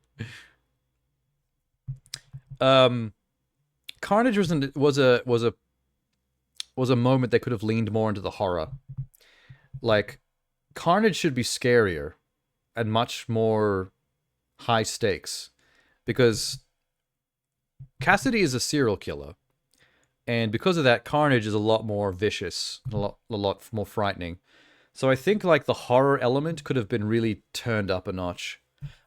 Carnage was a moment they could have leaned more into the horror. Like, Carnage should be scarier and much more high stakes, because Cassidy is a serial killer, and because of that, Carnage is a lot more vicious, a lot more frightening. So I think, like, the horror element could have been really turned up a notch.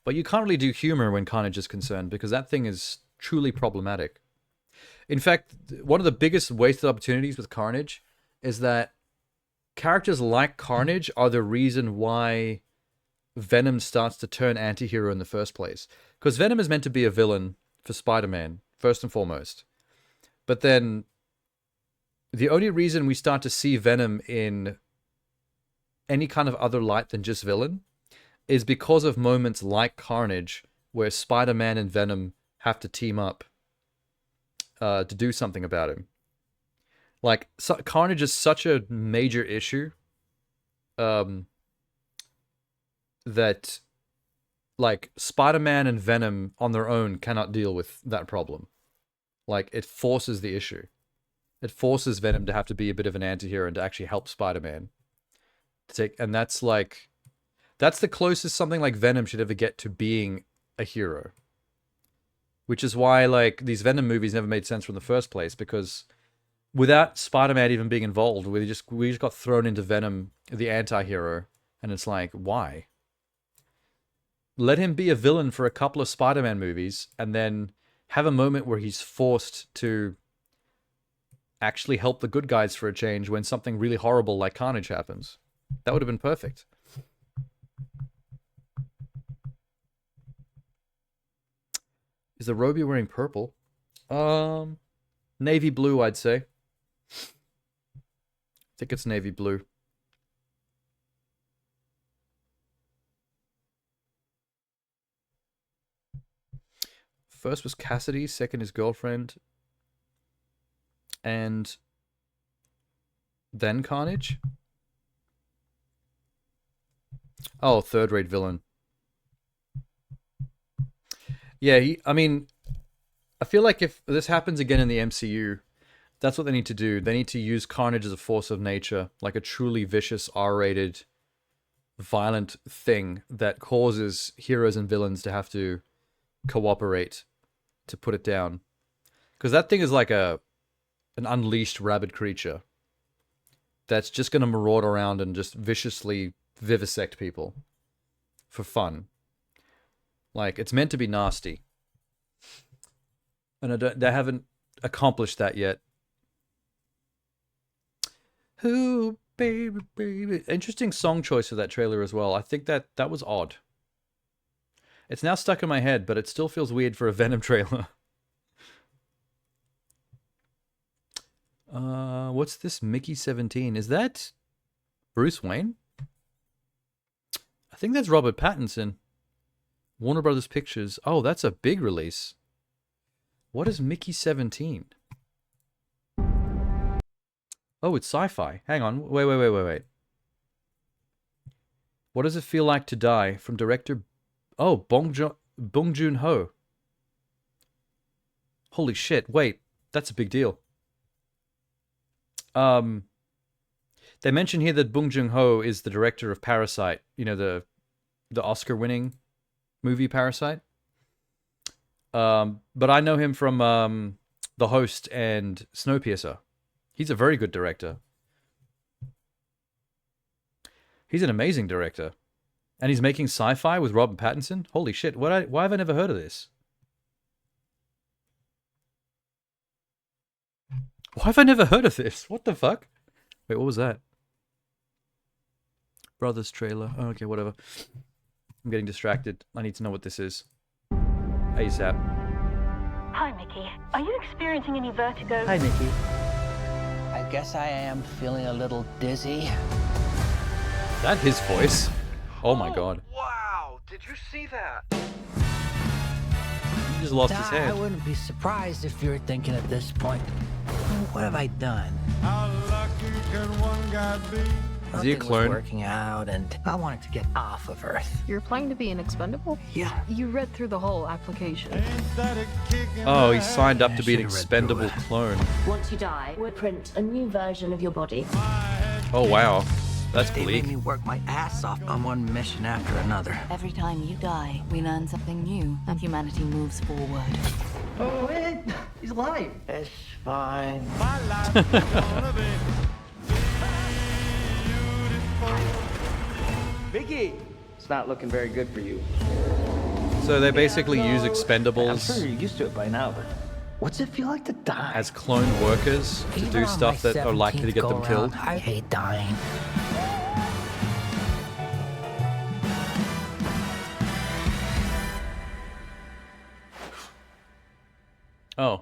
But you can't really do humor when Carnage is concerned, because that thing is truly problematic. In fact, one of the biggest wasted opportunities with Carnage is that characters like Carnage are the reason why Venom starts to turn anti-hero in the first place. Because Venom is meant to be a villain for Spider-Man, first and foremost. But then the only reason we start to see Venom in any kind of other light than just villain is because of moments like Carnage, where Spider-Man and Venom have to team up to do something about him. Like, Carnage is such a major issue that, like, Spider-Man and Venom on their own cannot deal with that problem. Like, it forces the issue. It forces Venom to have to be a bit of an anti-hero and to actually help Spider-Man. And that's like... That's the closest something like Venom should ever get to being a hero. Which is why, like, these Venom movies never made sense from the first place, because without Spider-Man even being involved, we just got thrown into Venom, the anti-hero, and it's like, why? Let him be a villain for a couple of Spider-Man movies, and then have a moment where he's forced to actually help the good guys for a change when something really horrible like Carnage happens. That would have been perfect. Is the Roby wearing purple? Navy blue, I'd say. I think it's navy blue. First was Cassidy, second his girlfriend, and then Carnage? Oh, third-rate villain. Yeah, I mean, I feel like if this happens again in the MCU, that's what they need to do. They need to use Carnage as a force of nature, like a truly vicious, R-rated, violent thing that causes heroes and villains to have to cooperate to put it down. Because that thing is like an unleashed rabid creature that's just going to maraud around and just viciously vivisect people for fun. Like, it's meant to be nasty. And they haven't accomplished that yet. Ooh, baby, baby. Interesting song choice for that trailer as well. I think that was odd. It's now stuck in my head, but it still feels weird for a Venom trailer. What's this Mickey 17? Is that Bruce Wayne? I think that's Robert Pattinson. Warner Brothers Pictures. Oh, that's a big release. What is Mickey 17? Oh, it's sci-fi. Hang on. Wait. What does it feel like to die? From director... Oh, Bong Joon-ho. Holy shit. Wait. That's a big deal. They mention here that Bong Joon-ho is the director of Parasite. You know, the Oscar-winning movie Parasite. But I know him from The Host and Snowpiercer. He's a very good director. He's an amazing director. And he's making sci-fi with Robert Pattinson? Holy shit, why have I never heard of this? Why have I never heard of this? What the fuck? Wait, what was that? Brothers trailer. Oh, okay, whatever. I'm getting distracted. I need to know what this is. ASAP. Hi, Mickey. Are you experiencing any vertigo? Hi, Mickey. I guess I am feeling a little dizzy. Is that his voice? Oh my god. Wow, did you see that? He just lost his head. I wouldn't be surprised if you're thinking at this point, what have I done? How lucky can one guy be? Is he a clone? Working out, and I wanted to get off of Earth. You're applying to be an expendable? Yeah. You read through the whole application. Oh, he signed up to be an expendable clone. Once you die, we'll print a new version of your body. Oh wow, that's They bleak. made me work my ass off on one mission after another. Every time you die, we learn something new, and humanity moves forward. Oh, wait, he's alive. It's fine. Mickey, it's not looking very good for you. So they basically use expendables. I'm sure you're used to it by now, but what's it feel like to die? As clone workers to Even do on stuff my that are likely to get them 17th killed. go-around, I hate dying. Oh.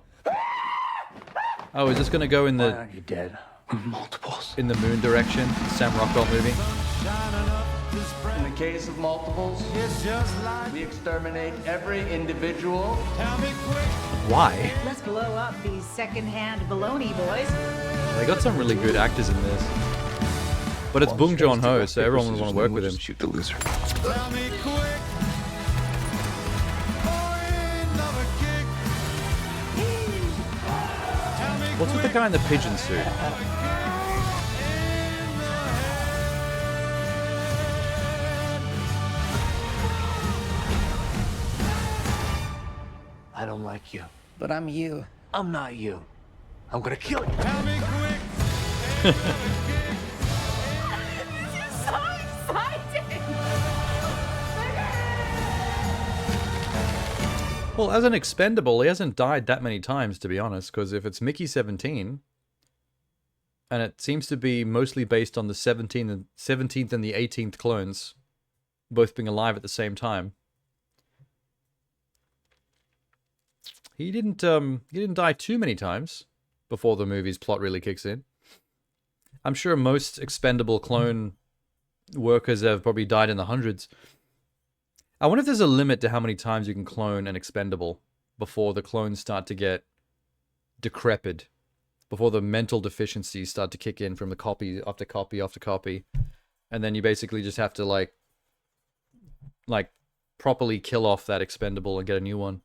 Oh, is this gonna go in Why the... aren't you dead? Multiples. In the moon direction? Sam Rockwell movie? In the case of multiples, we exterminate every individual. Why? Let's blow up these second-hand baloney boys. They got some really good actors in this. But it's Bong Joon-ho, so everyone would want to work with him. Shoot the loser. What's with the guy in the pigeon suit? I don't like you. But I'm you. I'm not you. I'm gonna kill you. This is so exciting! Well, as an expendable, he hasn't died that many times, to be honest, because if it's Mickey 17, and it seems to be mostly based on the 17th and the 18th clones, both being alive at the same time, he didn't die too many times before the movie's plot really kicks in. I'm sure most expendable clone workers have probably died in the hundreds. I wonder if there's a limit to how many times you can clone an expendable before the clones start to get decrepit, before the mental deficiencies start to kick in from the copy after copy after copy, and then you basically just have to like properly kill off that expendable and get a new one.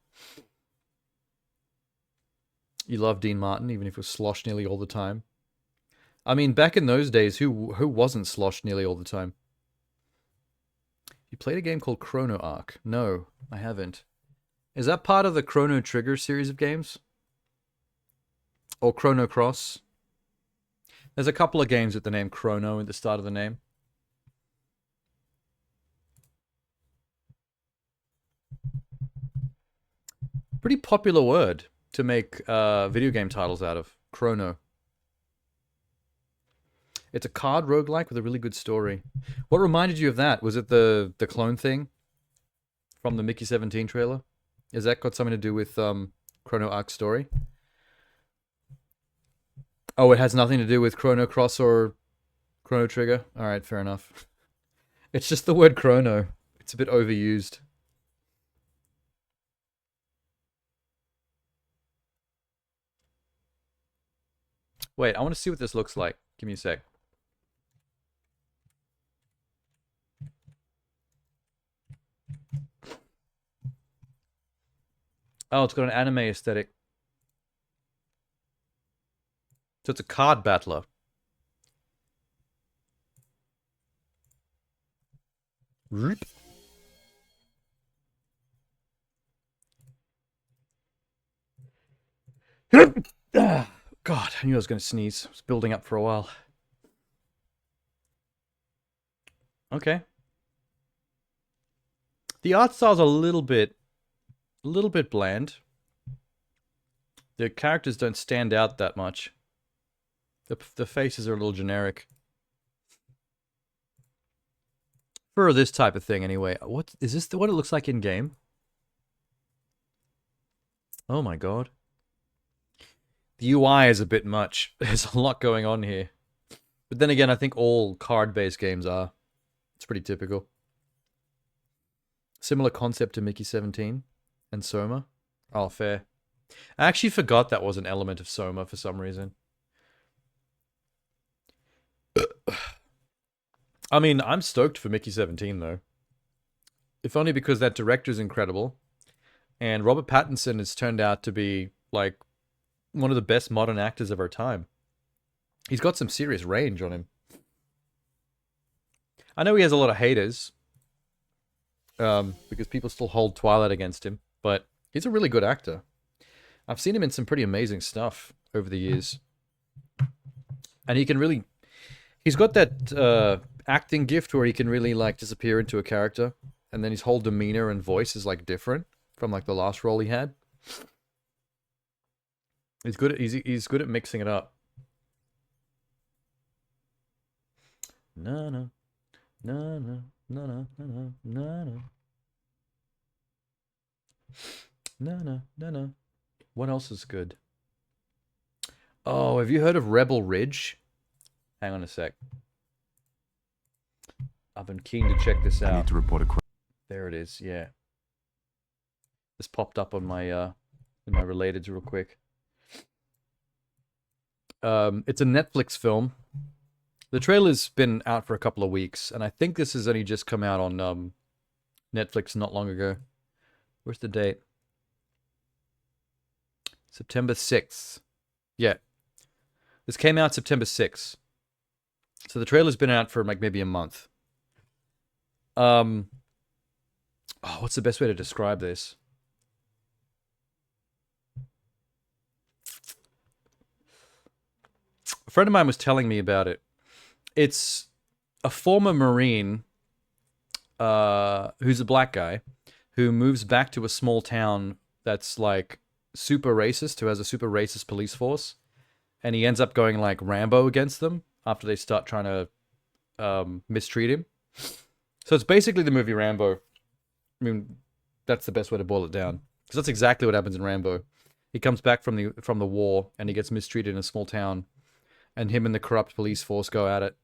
You love Dean Martin, even if it was slosh nearly all the time. I mean, back in those days, who wasn't slosh nearly all the time? You played a game called Chrono Arc? No, I haven't. Is that part of the Chrono Trigger series of games? Or Chrono Cross? There's a couple of games with the name Chrono at the start of the name. Pretty popular word to make video game titles out of. Chrono. It's a card roguelike with a really good story. What reminded you of that? Was it the clone thing from the Mickey 17 trailer? Is that got something to do with Chrono Arc's story? Oh, it has nothing to do with Chrono Cross or Chrono Trigger? Alright, fair enough. It's just the word chrono. It's a bit overused. Wait, I want to see what this looks like. Give me a sec. Oh, it's got an anime aesthetic. So it's a card battler. Rip. God, I knew I was going to sneeze. It was building up for a while. Okay. The art style's a little bit bland. The characters don't stand out that much. The faces are a little generic. For this type of thing, anyway. What is this? What it looks like in game? Oh my god. The UI is a bit much. There's a lot going on here. But then again, I think all card-based games are. It's pretty typical. Similar concept to Mickey 17 and Soma. Oh, fair. I actually forgot that was an element of Soma for some reason. I mean, I'm stoked for Mickey 17, though. If only because that director's incredible. And Robert Pattinson has turned out to be, like, one of the best modern actors of our time. He's got some serious range on him. I know he has a lot of haters. Because people still hold Twilight against him. But he's a really good actor. I've seen him in some pretty amazing stuff over the years. And he can really... He's got that acting gift where he can really, like, disappear into a character. And then his whole demeanor and voice is, like, different from, like, the last role he had. He's good at mixing it up. No, no. No, no. No, no. No, no. No, no. No, no. No, no. What else is good? Oh, have you heard of Rebel Ridge? Hang on a sec. I've been keen to check this out. I need to report a crime. There it is, yeah. This popped up on my in my relateds real quick. It's a Netflix film. The trailer's been out for a couple of weeks, and I think this has only just come out on Netflix not long ago. Where's the date? September 6th. Yeah. This came out September 6th. So the trailer's been out for like maybe a month. Oh, what's the best way to describe this? A friend of mine was telling me about it. It's a former Marine who's a black guy who moves back to a small town that's like super racist, who has a super racist police force. And he ends up going like Rambo against them after they start trying to mistreat him. So it's basically the movie Rambo. I mean, that's the best way to boil it down. Because that's exactly what happens in Rambo. He comes back from the war and he gets mistreated in a small town. And him and the corrupt police force go at it.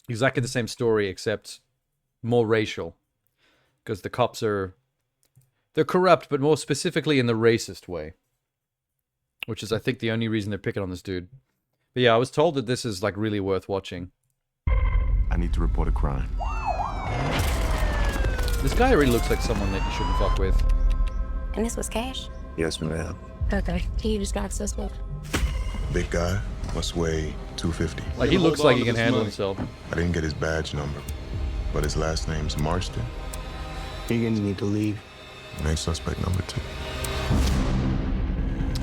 Exactly the same story, except more racial. Because the cops they're corrupt, but more specifically in the racist way. Which is, I think, the only reason they're picking on this dude. But yeah, I was told that this is, like, really worth watching. I need to report a crime. This guy really looks like someone that you shouldn't fuck with. And this was cash? Yes, ma'am. Okay. Can you describe suspect? Big guy, must weigh 250. Like, he looks like he can handle himself. I didn't get his badge number, but his last name's Marston. You're gonna need to leave. Main suspect number 2.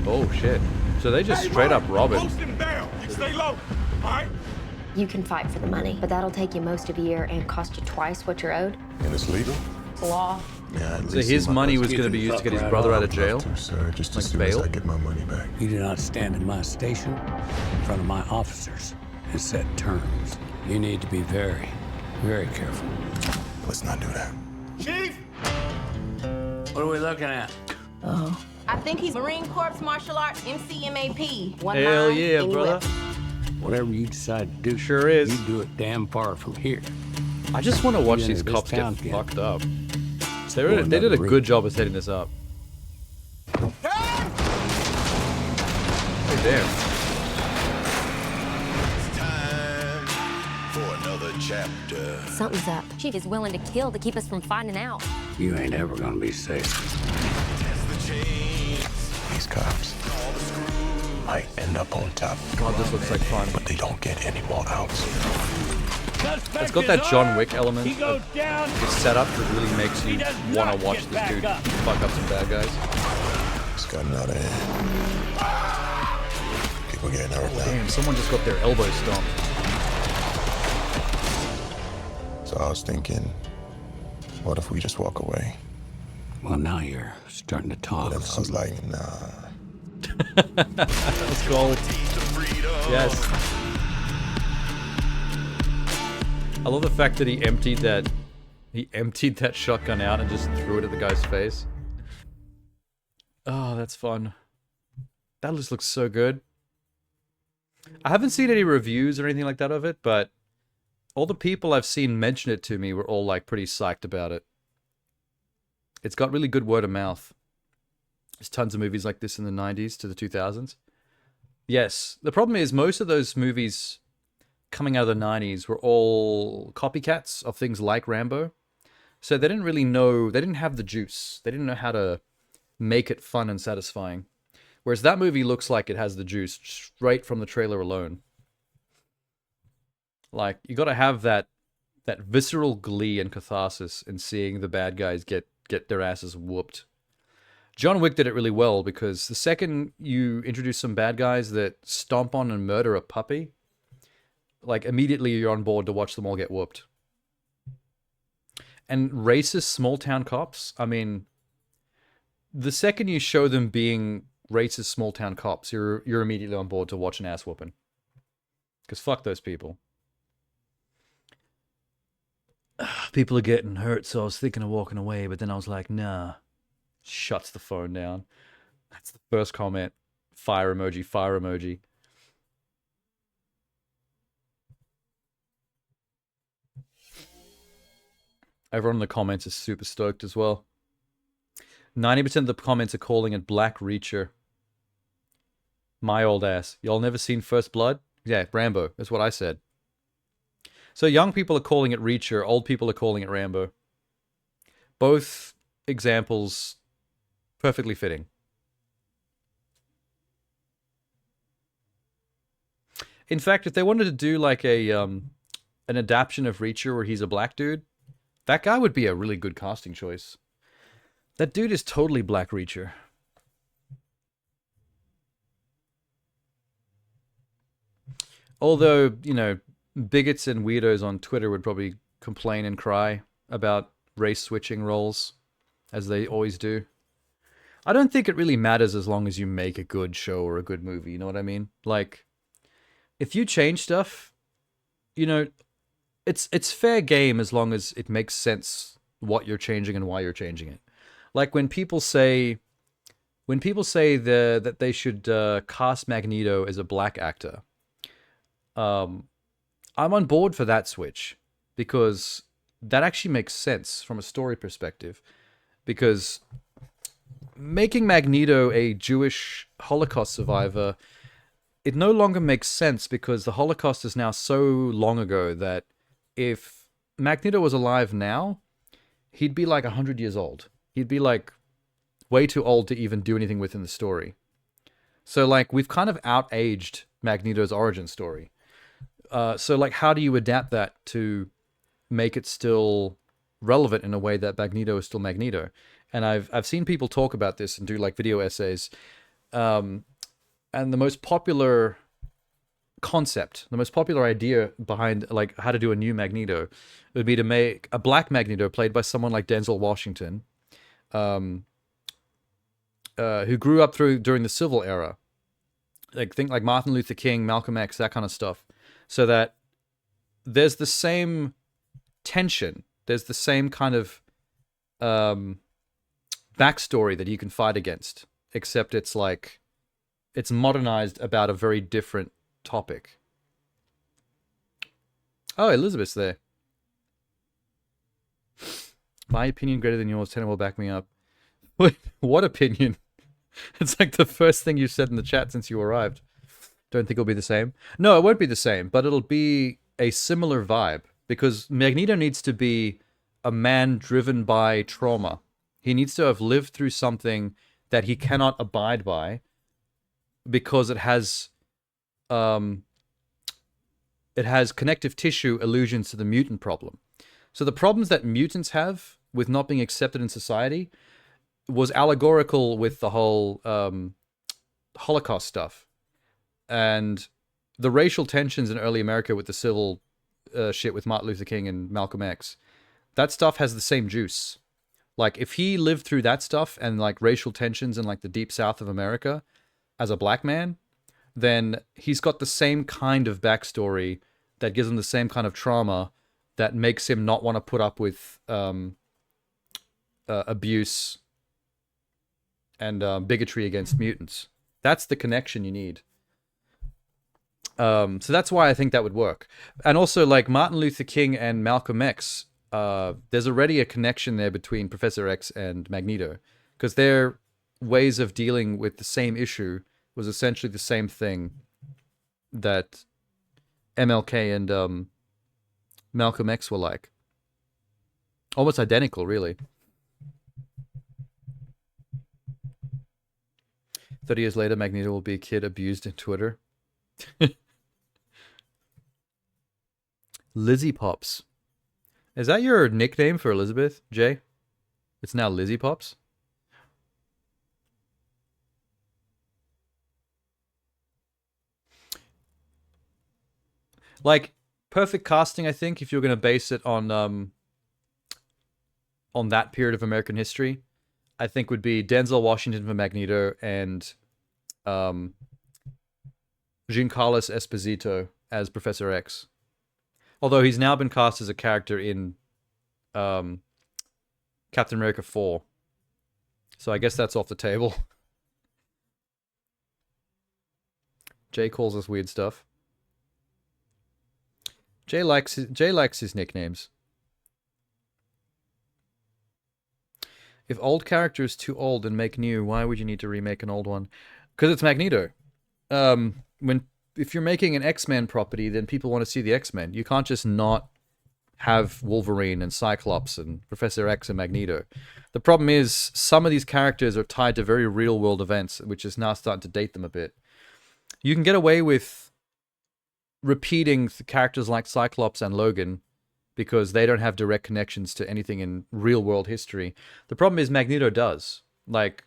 Oh, shit. So they just straight up rob him. Stay low, all right? You can fight for the money, but that'll take you most of a year and cost you twice what you're owed. And it's legal? It's law. Yeah, so his money was going to be used to get his brother out of jail? Sir, just like as soon bail? as I get my money back. You do not stand in my station in front of my officers and set terms. You need to be very, very careful. Let's not do that. Chief! What are we looking at? Oh. I think he's Marine Corps Martial Arts MCMAP. One Hell line, yeah, any brother. weapon. Whatever you decide to do, Sure is. You do it damn far from here. I just want to watch Even these if this cops get town can't- fucked up. They did a good job of setting this up. Hey, damn. It's time for another chapter. Something's up. Chief is willing to kill to keep us from finding out. You ain't ever gonna be safe. These cops might end up on top. God, this looks like fun. But they don't get any more outs. It's got that John Wick element. The setup that really makes you want to watch this dude fuck up some bad guys. It's gotten out of hand. People getting hurt now. Damn, someone just got their elbow stomped. So I was thinking, what if we just walk away? Well, now you're starting to talk. I was like, nah. Let's go. Yes. I love the fact that he emptied that shotgun out and just threw it at the guy's face. Oh, that's fun. That just looks so good. I haven't seen any reviews or anything like that of it, but all the people I've seen mention it to me were all like pretty psyched about it. It's got really good word of mouth. There's tons of movies like this in the 90s to the 2000s. Yes, the problem is most of those movies coming out of the 90s were all copycats of things like Rambo. So they didn't really know, they didn't have the juice. They didn't know how to make it fun and satisfying. Whereas that movie looks like it has the juice straight from the trailer alone. Like, you gotta have that visceral glee and catharsis in seeing the bad guys get their asses whooped. John Wick did it really well because the second you introduce some bad guys that stomp on and murder a puppy, like immediately you're on board to watch them all get whooped. And racist small town cops, I mean, the second you show them being racist small town cops, you're immediately on board to watch an ass whooping. Because fuck those people. People are getting hurt, so I was thinking of walking away, but then I was like, nah. Shuts the phone down. That's the first comment. Fire emoji, fire emoji. Everyone in the comments is super stoked as well. 90% of the comments are calling it Black Reacher. My old ass. Y'all never seen First Blood? Yeah, Rambo. That's what I said. So young people are calling it Reacher. Old people are calling it Rambo. Both examples perfectly fitting. In fact, if they wanted to do like a an adaptation of Reacher where he's a black dude, that guy would be a really good casting choice. That dude is totally Black Reacher. Although, you know, bigots and weirdos on Twitter would probably complain and cry about race switching roles, as they always do. I don't think it really matters as long as you make a good show or a good movie, you know what I mean? Like, if you change stuff, you know, it's fair game as long as it makes sense what you're changing and why you're changing it. Like when people say that they should cast Magneto as a black actor, I'm on board for that switch because that actually makes sense from a story perspective. Because making Magneto a Jewish Holocaust survivor, it no longer makes sense because the Holocaust is now so long ago that if Magneto was alive now, he'd be like 100 years old. He'd be like way too old to even do anything within the story. So like we've kind of outaged Magneto's origin story. So like how do you adapt that to make it still relevant in a way that Magneto is still Magneto? And I've seen people talk about this and do like video essays. And the most popular concept, the most popular idea behind like how to do a new Magneto would be to make a black Magneto played by someone like Denzel Washington, who grew up during the Civil era, like think like Martin Luther King, Malcolm X, that kind of stuff, so that there's the same tension, there's the same kind of backstory that you can fight against, except it's like it's modernized about a very different topic. Oh, Elizabeth's there. My opinion greater than yours. Tanner will back me up. Wait, what opinion? It's like the first thing you said in the chat since you arrived. Don't think it'll be the same? No, it won't be the same, but it'll be a similar vibe because Magneto needs to be a man driven by trauma. He needs to have lived through something that he cannot abide by because it has connective tissue allusions to the mutant problem. So the problems that mutants have with not being accepted in society was allegorical with the whole Holocaust stuff. And the racial tensions in early America with the civil shit with Martin Luther King and Malcolm X, that stuff has the same juice. Like, if he lived through that stuff and, like, racial tensions in, like, the deep south of America as a black man, then he's got the same kind of backstory that gives him the same kind of trauma that makes him not want to put up with abuse and bigotry against mutants. That's the connection you need. So that's why I think that would work. And also, like, Martin Luther King and Malcolm X, there's already a connection there between Professor X and Magneto, because their ways of dealing with the same issue was essentially the same thing that MLK and Malcolm X were like. Almost identical, really. 30 years later, Magneto will be a kid abused in Twitter. Lizzie Pops. Is that your nickname for Elizabeth, Jay? It's now Lizzie Pops? Like, perfect casting, I think, if you're going to base it on that period of American history, I think would be Denzel Washington for Magneto and Giancarlo Esposito as Professor X. Although he's now been cast as a character in Captain America 4. So I guess that's off the table. Jay calls us weird stuff. Jay likes his nicknames. If old character is too old and make new, why would you need to remake an old one? Because it's Magneto. If you're making an X-Men property, then people want to see the X-Men. You can't just not have Wolverine and Cyclops and Professor X and Magneto. The problem is some of these characters are tied to very real-world events, which is now starting to date them a bit. You can get away with repeating characters like Cyclops and Logan because they don't have direct connections to anything in real-world history. The problem is Magneto does. Like,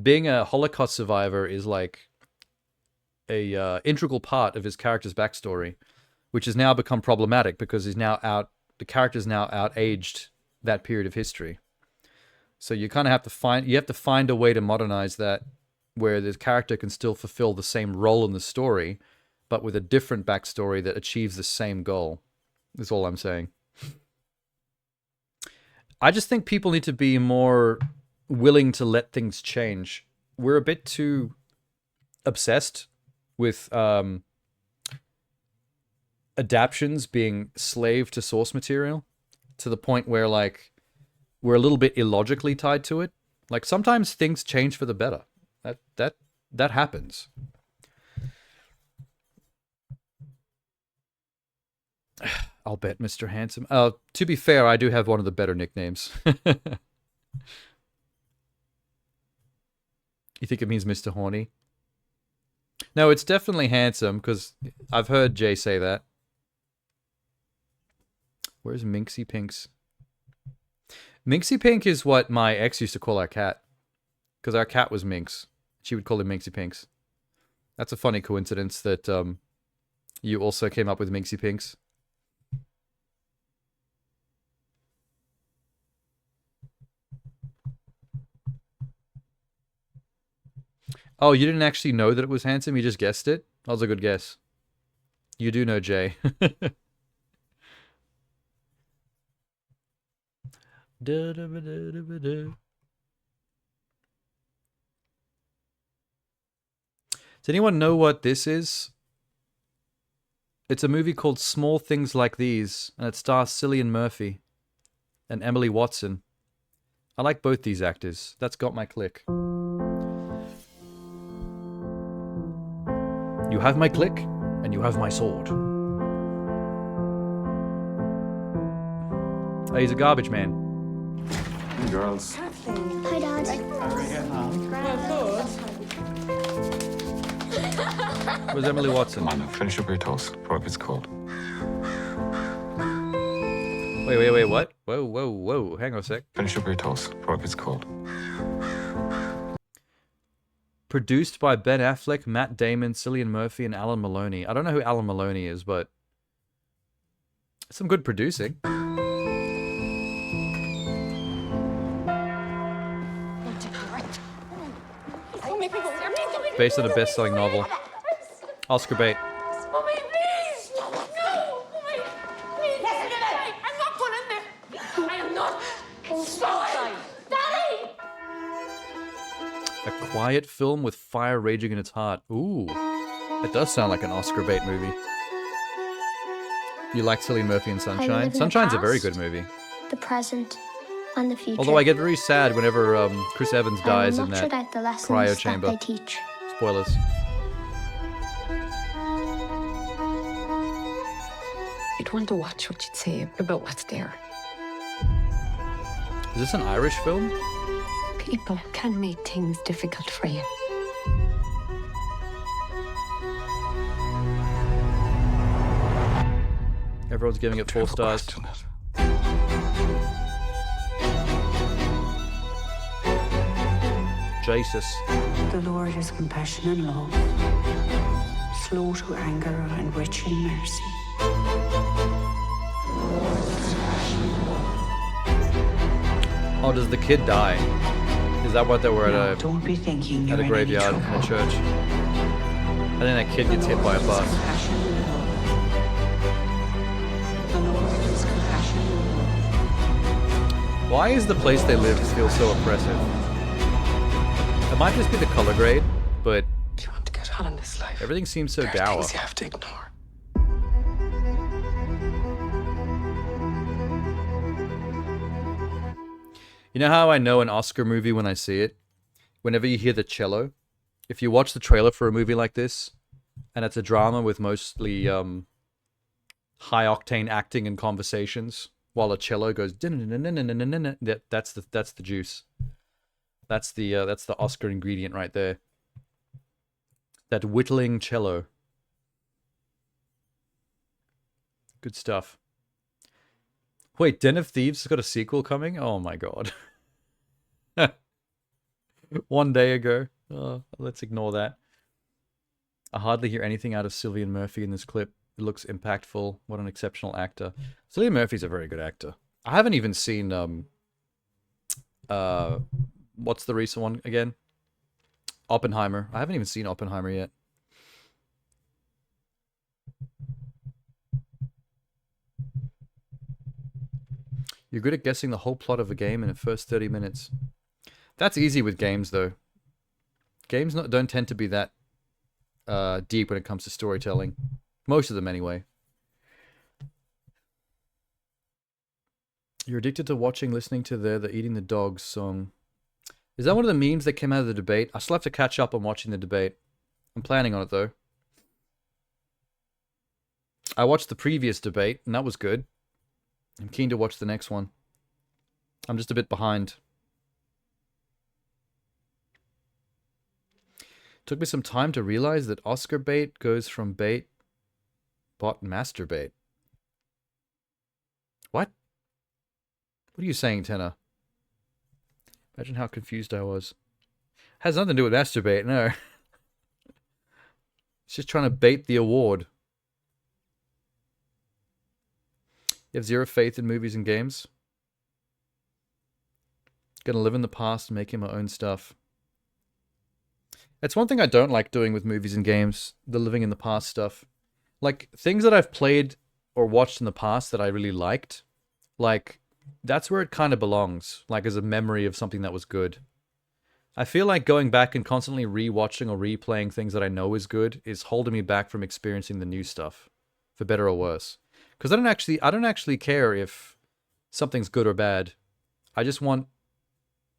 being a Holocaust survivor is like a integral part of his character's backstory, which has now become problematic because the character's now out-aged that period of history. So you kind of have to find a way to modernize that where the character can still fulfill the same role in the story, but with a different backstory that achieves the same goal. That's all I'm saying. I just think people need to be more willing to let things change. We're a bit too obsessed with adaptions being slave to source material to the point where, like, we're a little bit illogically tied to it. Like, sometimes things change for the better. That happens. I'll bet, Mr. Handsome. To be fair, I do have one of the better nicknames. You think it means Mr. Horny? No, it's definitely Handsome, because I've heard Jay say that. Where's Minxie Pinks? Minxie Pink is what my ex used to call our cat. Because our cat was Minx. She would call him Minxie Pinks. That's a funny coincidence that you also came up with Minxie Pinks. Oh, you didn't actually know that it was Handsome? You just guessed it? That was a good guess. You do know Jay. Does anyone know what this is? It's a movie called Small Things Like These, and it stars Cillian Murphy and Emily Watson. I like both these actors. That's got my click. You have my click, and you have my sword. Oh, he's a garbage man. Hey, girls. Hi, Dad. Where's Emily Watson? Come on, finish up your toast before it gets cold. Wait, what? Whoa. Hang on a sec. Finish up your toast before it gets cold. Produced by Ben Affleck, Matt Damon, Cillian Murphy, and Alan Maloney. I don't know who Alan Maloney is, but some good producing. Based on a best-selling novel. Oscar bait. Mommy, please! No! Mommy! Please! Listen to me! I'm not going in there! I am not sorry! Daddy! A quiet film with fire raging in its heart. Ooh. That does sound like an Oscar bait movie. You like Cillian Murphy and Sunshine? Sonshine's a very good movie. The present and the future. Although I get very sad whenever Chris Evans dies in that out the lessons cryo chamber. That they teach. Spoilers. You'd want to watch what you'd say about what's there. Is this an Irish film? People can make things difficult for you. Everyone's giving it 4 stars. Jesus. The Lord is compassion and love, slow to anger and rich in mercy. Oh, does the kid die? Is that what they were No, at don't be thinking a you're in graveyard any in a church? I think that kid gets hit by a bus. compassion and love. The Lord is compassion and love. Why is the place they live feel so oppressive? It might just be the color grade, but Do you want to get fell in this life. Everything seems so There are dour. things you have to ignore. You know how I know an Oscar movie when I see it? Whenever you hear the cello. If you watch the trailer for a movie like this, and it's a drama with mostly high-octane acting and conversations, while a cello goes that's the juice. That's the Oscar ingredient right there. That whittling cello. Good stuff. Wait, Den of Thieves has got a sequel coming? Oh my god. 1 day ago. Oh, let's ignore that. I hardly hear anything out of Cillian Murphy in this clip. It looks impactful. What an exceptional actor. Cillian Murphy's a very good actor. I haven't even seen what's the recent one again? Oppenheimer. I haven't even seen Oppenheimer yet. You're good at guessing the whole plot of a game in the first 30 minutes. That's easy with games, though. Games don't tend to be that deep when it comes to storytelling. Most of them, anyway. You're addicted to watching, listening to the Eating the Dogs song. Is that one of the memes that came out of the debate? I still have to catch up on watching the debate. I'm planning on it, though. I watched the previous debate, and that was good. I'm keen to watch the next one. I'm just a bit behind. Took me some time to realize that Oscar bait goes from bait, bot, masturbate. What? What are you saying, Tenor? Imagine how confused I was. Has nothing to do with masturbate, no. It's just trying to bait the award. You have zero faith in movies and games? Gonna live in the past, making my own stuff. That's one thing I don't like doing with movies and games, the living in the past stuff. Like, things that I've played or watched in the past that I really liked, like, that's where it kind of belongs, like as a memory of something that was good. I feel like going back and constantly re-watching or replaying things that I know is good is holding me back from experiencing the new stuff, for better or worse. Because I don't actually care if something's good or bad. I just want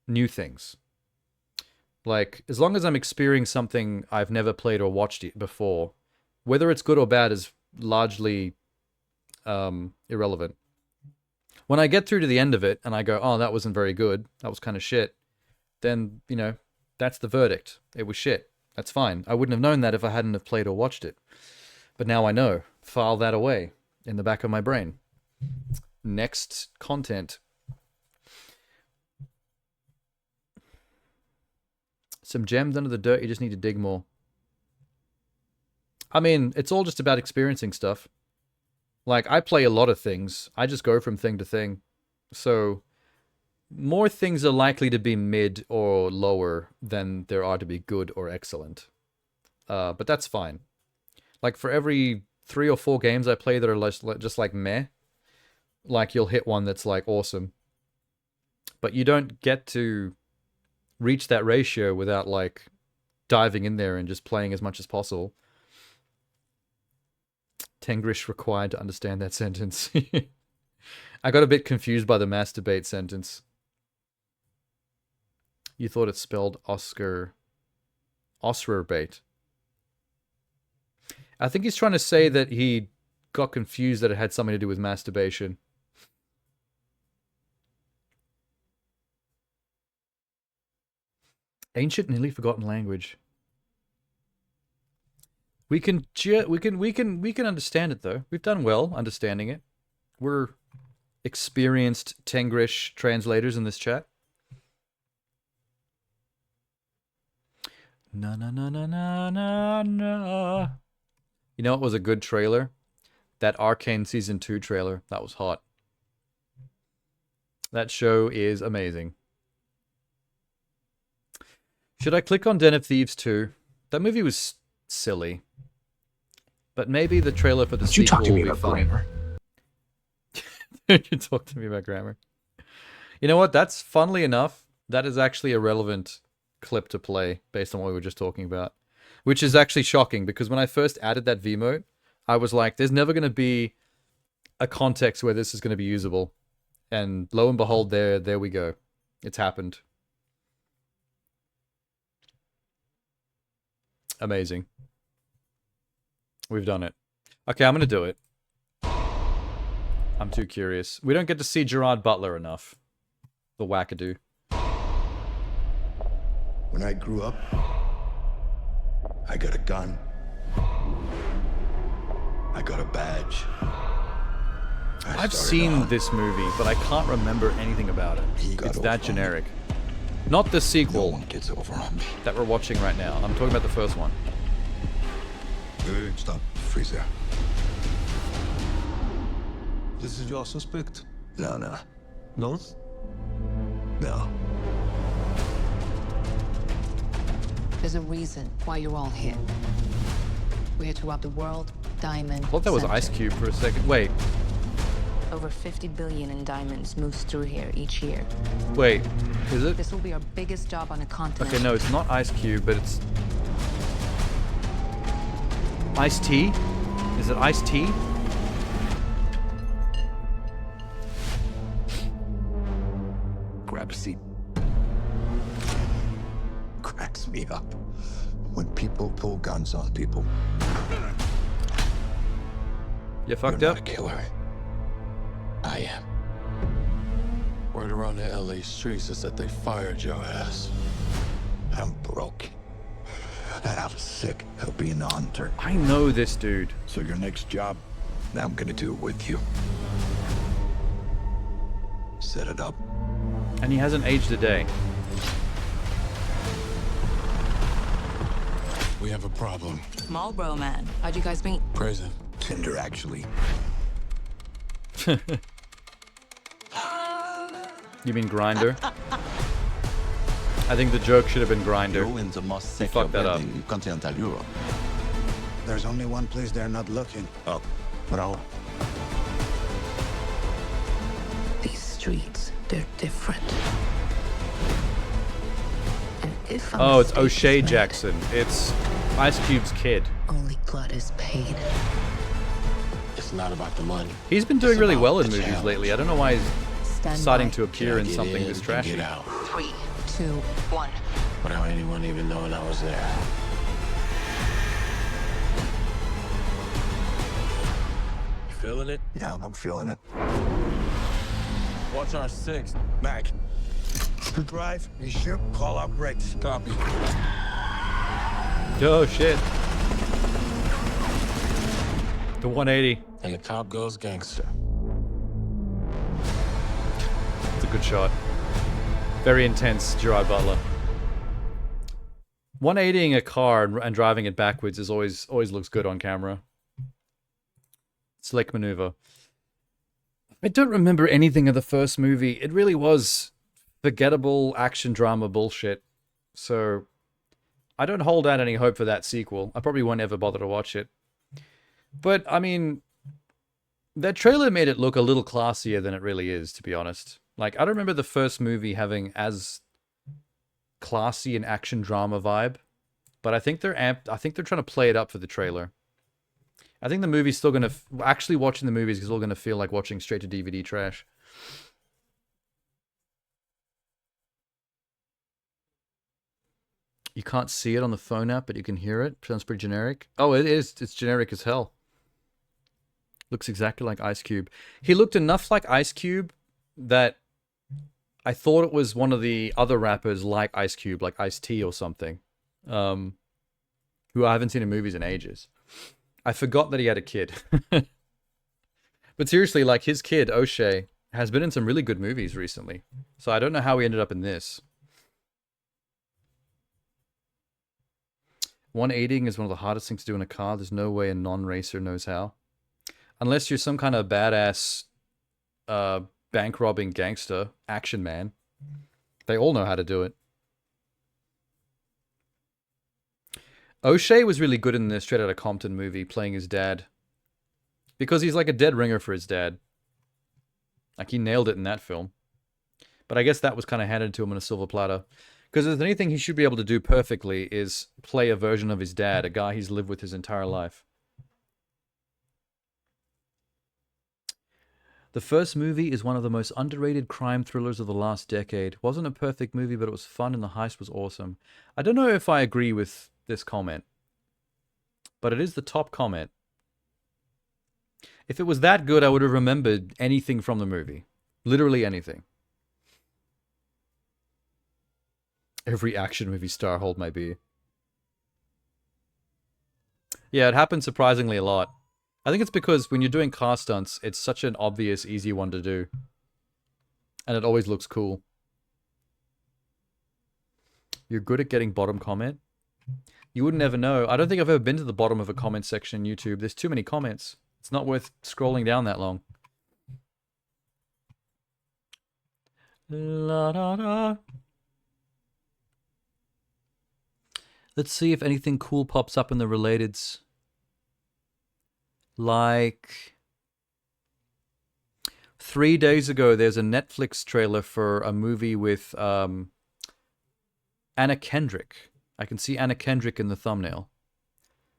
new things. Like, as long as I'm experiencing something I've never played or watched it before, whether it's good or bad is largely irrelevant. When I get through to the end of it and I go, oh, that wasn't very good, that was kind of shit, then, you know, that's the verdict. It was shit. That's fine. I wouldn't have known that if I hadn't have played or watched it. But now I know. File that away in the back of my brain. Next content. Some gems under the dirt, you just need to dig more. I mean, it's all just about experiencing stuff. Like, I play a lot of things. I just go from thing to thing. So, more things are likely to be mid or lower than there are to be good or excellent. But that's fine. Like, for every 3 or 4 games I play that are just like meh, like, you'll hit one that's like awesome. But you don't get to reach that ratio without like diving in there and just playing as much as possible. Tengrish required to understand that sentence. I got a bit confused by the masturbate sentence. You thought it spelled Oscar bait. I think he's trying to say that he got confused that it had something to do with masturbation. Ancient, nearly forgotten language. We can understand it though. We've done well understanding it. We're experienced Tengrish translators in this chat. Na na na na na na na. You know what was a good trailer? That Arcane Season 2 trailer. That was hot. That show is amazing. Should I click on Den of Thieves 2? That movie was silly. But maybe the trailer for the sequel will be funny. You talk to me about grammar. You know what? That's, funnily enough, that is actually a relevant clip to play based on what we were just talking about. Which is actually shocking, because when I first added that V-mode, I was like, there's never going to be a context where this is going to be usable. And lo and behold, there we go. It's happened. Amazing. We've done it. Okay, I'm going to do it. I'm too curious. We don't get to see Gerard Butler enough. The wackadoo. When I grew up, I got a gun. I got a badge. I've seen this movie, but I can't remember anything about it. It's that generic. Not the sequel that we're watching right now. I'm talking about the first one. Wait, stop. Freeze there. This is your suspect? No, no. No? No. There's a reason why you're all here. We're here to rob the world, diamond. I thought that was center. Ice Cube for a second. Wait. Over 50 billion in diamonds moves through here each year. Wait. Is it? This will be our biggest job on the continent. Okay, no, it's not Ice Cube, but it's... Ice-T? Is it Ice-T? Grab a seat. Cracks me up when people pull guns on people. You fucked You're up? not a killer. I am. Word around the LA streets is that they fired your ass. I'm broke. And I'm sick of being a hunter. I know this dude. So your next job, I'm gonna do it with you. Set it up. And he hasn't aged a day. We have a problem. Marlboro Man. How'd you guys meet? Prison. Tinder, actually. You mean Grinder? I think the joke should have been Grinder. You're in the most You secure fucked that up. building in continental Europe. There's only one place they're not looking. Up. Bravo. These streets, they're different. And if I'm Oh, it's mistaken, O'Shea Jackson. It's Ice Cube's kid. only blood is paid. It's not about the money. He's been doing It's really about well in the movies challenge. lately. I don't know why he's Stand starting by. to appear in Get something in this and trashy. Get out. 3, 2, 1. Without anyone even knowing I was there. You feeling it? Yeah, I'm feeling it. Watch our 6. Mac. Drive. You sure? Call out brakes. Copy. Oh, shit. The 180. And the cop goes gangster. It's a good shot. Very intense, Gerard Butler. 180ing a car and driving it backwards is always looks good on camera. Slick maneuver. I don't remember anything of the first movie. It really was forgettable action drama bullshit. So I don't hold out any hope for that sequel. I probably won't ever bother to watch it. But I mean, that trailer made it look a little classier than it really is, to be honest. Like, I don't remember the first movie having as classy an action drama vibe, but I think they're amped. I think they're trying to play it up for the trailer. I think the movie's still gonna actually watching the movie is still gonna feel like watching straight to DVD trash. You can't see it on the phone app, but you can hear it. Sounds pretty generic. Oh, it is. It's generic as hell. Looks exactly like Ice Cube. He looked enough like Ice Cube that I thought it was one of the other rappers like Ice Cube, like Ice-T or something, who I haven't seen in movies in ages. I forgot that he had a kid. But seriously, like, his kid, O'Shea, has been in some really good movies recently. So I don't know how he ended up in this. 180ing is one of the hardest things to do in a car. There's no way a non-racer knows how. Unless you're some kind of badass bank robbing gangster action man. They all know how to do it. O'Shea was really good in the Straight Outta Compton movie, playing his dad. Because he's like a dead ringer for his dad. Like, he nailed it in that film. But I guess that was kind of handed to him on a silver platter. Because if there's anything he should be able to do perfectly is play a version of his dad, a guy he's lived with his entire life. The first movie is one of the most underrated crime thrillers of the last decade. Wasn't a perfect movie, but it was fun and the heist was awesome. I don't know if I agree with this comment, but it is the top comment. If it was that good, I would have remembered anything from the movie. Literally anything. Every action movie star hold my beer. Yeah, it happens surprisingly a lot. I think it's because when you're doing car stunts, it's such an obvious, easy one to do. And it always looks cool. You're good at getting bottom comment? You would never know. I don't think I've ever been to the bottom of a comment section on YouTube. There's too many comments. It's not worth scrolling down that long. La da da. Let's see if anything cool pops up in the relateds. Like 3 days ago, there's a Netflix trailer for a movie with Anna Kendrick. I can see Anna Kendrick in the thumbnail.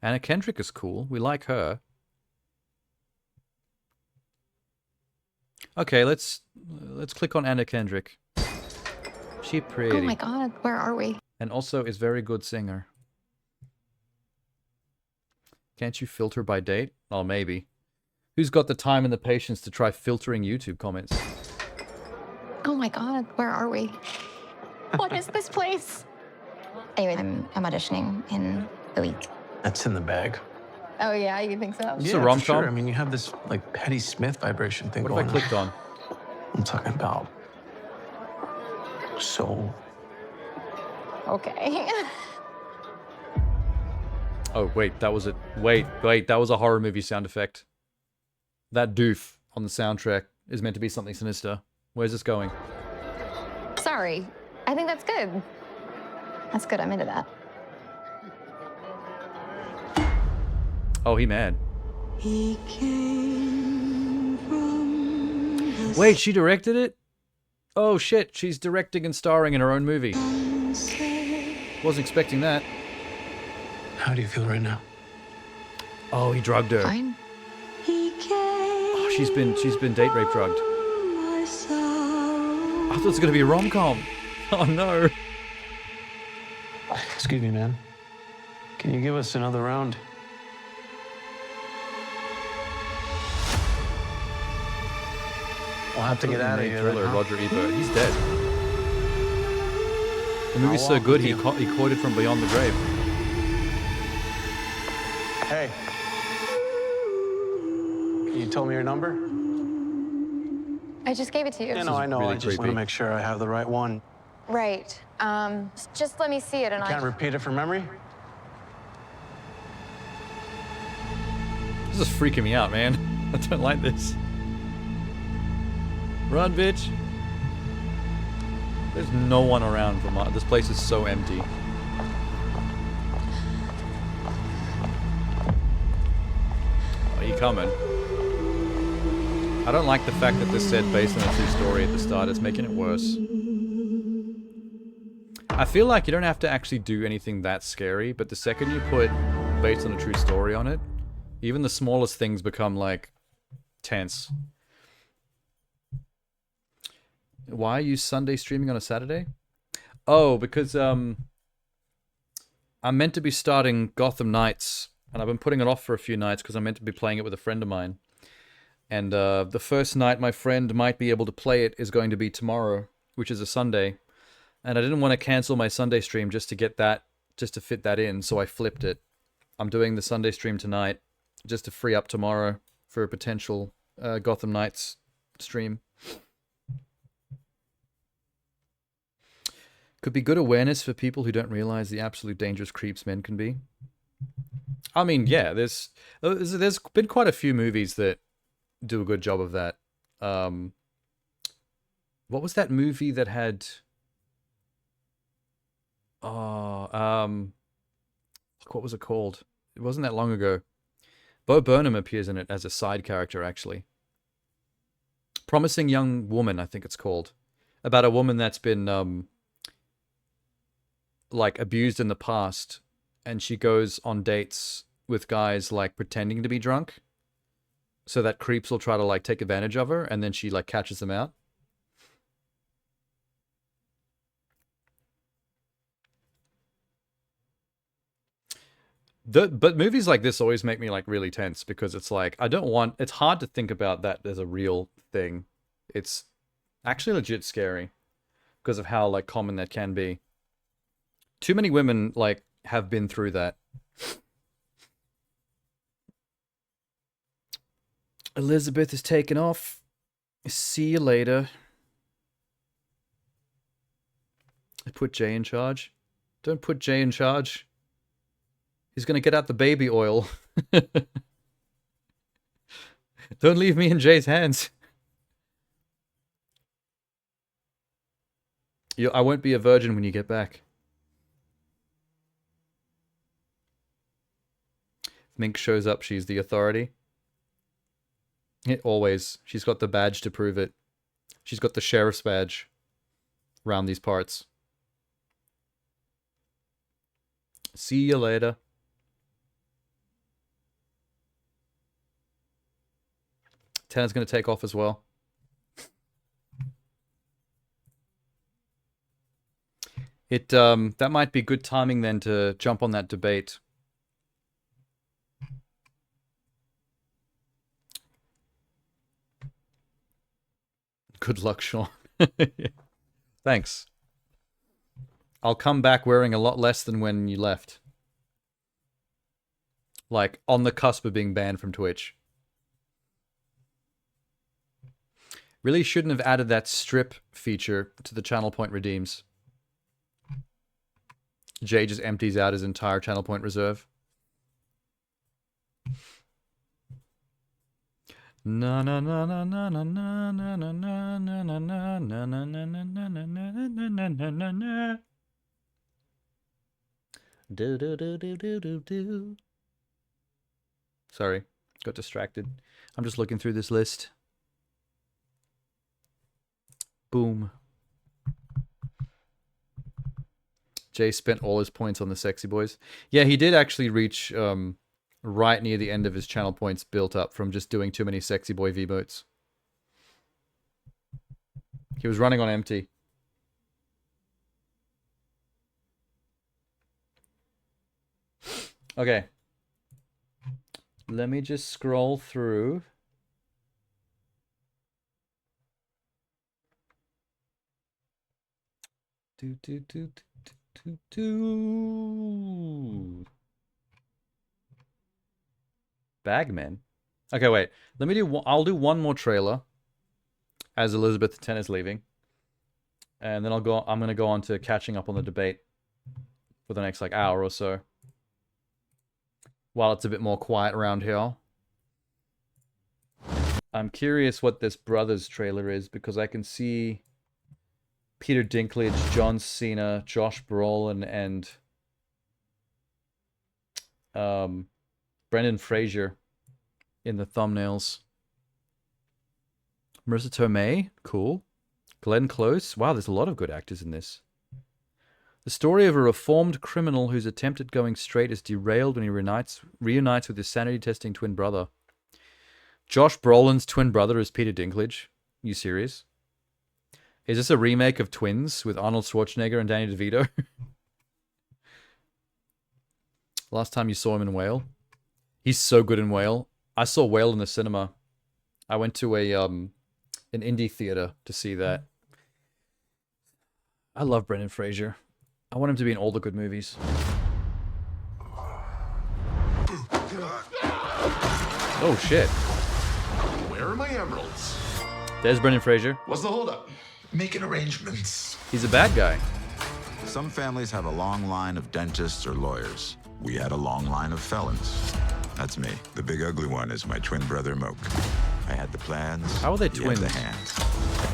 Anna Kendrick is cool. We like her. Okay, let's click on Anna Kendrick. She pretty. Oh my god, where are we? And also is very good singer. Can't you filter by date? Oh, maybe. Who's got the time and the patience to try filtering YouTube comments? Oh my god, where are we? What is this place? Anyway, I'm auditioning in a week. That's in the bag. Oh yeah, you think so? Is this a rom-com? Sure. I mean, you have this like Patty Smith vibration thing What going have I clicked on? I'm talking about soul. Okay. Oh, wait, that was a... Wait, that was a horror movie sound effect. That doof on the soundtrack is meant to be something sinister. Where's this going? Sorry. I think that's good. That's good, I'm into that. Oh, he mad. Wait, she directed it? Oh shit, she's directing and starring in her own movie. Wasn't expecting that. How do you feel right now? Oh, he drugged her. Fine. Oh, she's been date rape drugged. I thought it was gonna be a rom-com. Oh no. Excuse me, man. Can you give us another round? I'll have to get out of here. Thriller, Roger Ebert. He's dead. The movie's so good, he quoted from Beyond the Grave. Hey. You told me your number? I just gave it to you. Yeah, no, I know. Really I just want to make sure I have the right one. Right. Just let me see it and Can't repeat it from memory? This is freaking me out, man. I don't like this. Run, bitch. There's no one around for this place is so empty. Are you coming? I don't like the fact that this said based on a true story at the start. It's making it worse. I feel like you don't have to actually do anything that scary, but the second you put based on a true story on it, even the smallest things become like tense. Why are you Sunday streaming on a Saturday? Oh, because I'm meant to be starting Gotham Knights, and I've been putting it off for a few nights because I'm meant to be playing it with a friend of mine. And the first night my friend might be able to play it is going to be tomorrow, which is a Sunday. And I didn't want to cancel my Sunday stream just to get that, just to fit that in, so I flipped it. I'm doing the Sunday stream tonight just to free up tomorrow for a potential Gotham Knights stream. Could be good awareness for people who don't realize the absolute dangerous creeps men can be. I mean, yeah, there's been quite a few movies that do a good job of that. What was that movie that had... what was it called? It wasn't that long ago. Bo Burnham appears in it as a side character, actually. Promising Young Woman, I think it's called. About a woman that's been like abused in the past, and she goes on dates with guys like pretending to be drunk, so that creeps will try to like take advantage of her, and then she like catches them out. But movies like this always make me like really tense, because it's like it's hard to think about that as a real thing. It's actually legit scary because of how like common that can be. Too many women like have been through that. Elizabeth is taken off. See you later. I put Jay in charge. Don't put Jay in charge. He's gonna get out the baby oil. Don't leave me in Jay's hands. I won't be a virgin when you get back. Mink shows up, she's the authority. Always. She's got the badge to prove it. She's got the sheriff's badge around these parts. See you later. Tana's going to take off as well. That might be good timing then to jump on that debate. Good luck, Sean. Thanks. I'll come back wearing a lot less than when you left. Like, on the cusp of being banned from Twitch. Really shouldn't have added that strip feature to the channel point redeems. Jay just empties out his entire channel point reserve. Na na na na na na na na na na na na na na na na na na na na. Do do do do do do do. Sorry, got distracted. I'm just looking through this list. Boom. Jay spent all his points on the sexy boys. Yeah, he did actually reach right near the end of his channel points built up from just doing too many sexy boy V-boats. He was running on empty. Okay. Let me just scroll through. Bagman. Okay, wait. Let me do. I'll do one more trailer as Elizabeth Ten is leaving, and then I'll go. I'm gonna go on to catching up on the debate for the next like hour or so, while it's a bit more quiet around here. I'm curious what this Brothers trailer is, because I can see Peter Dinklage, John Cena, Josh Brolin, and Brendan Fraser in the thumbnails. Marissa Tomei, cool. Glenn Close, wow, there's a lot of good actors in this. The story of a reformed criminal whose attempt at going straight is derailed when he reunites with his sanity-testing twin brother. Josh Brolin's twin brother is Peter Dinklage. You serious? Is this a remake of Twins with Arnold Schwarzenegger and Danny DeVito? Last time you saw him in Whale? He's so good in Whale. I saw Whale in the cinema. I went to an indie theater to see that. I love Brendan Fraser. I want him to be in all the good movies. Oh shit. Where are my emeralds? There's Brendan Fraser. What's the holdup? Making arrangements. He's a bad guy. Some families have a long line of dentists or lawyers. We had a long line of felons. That's me. The big ugly one is my twin brother, Moke. I had the plans. How are they twins? The hands.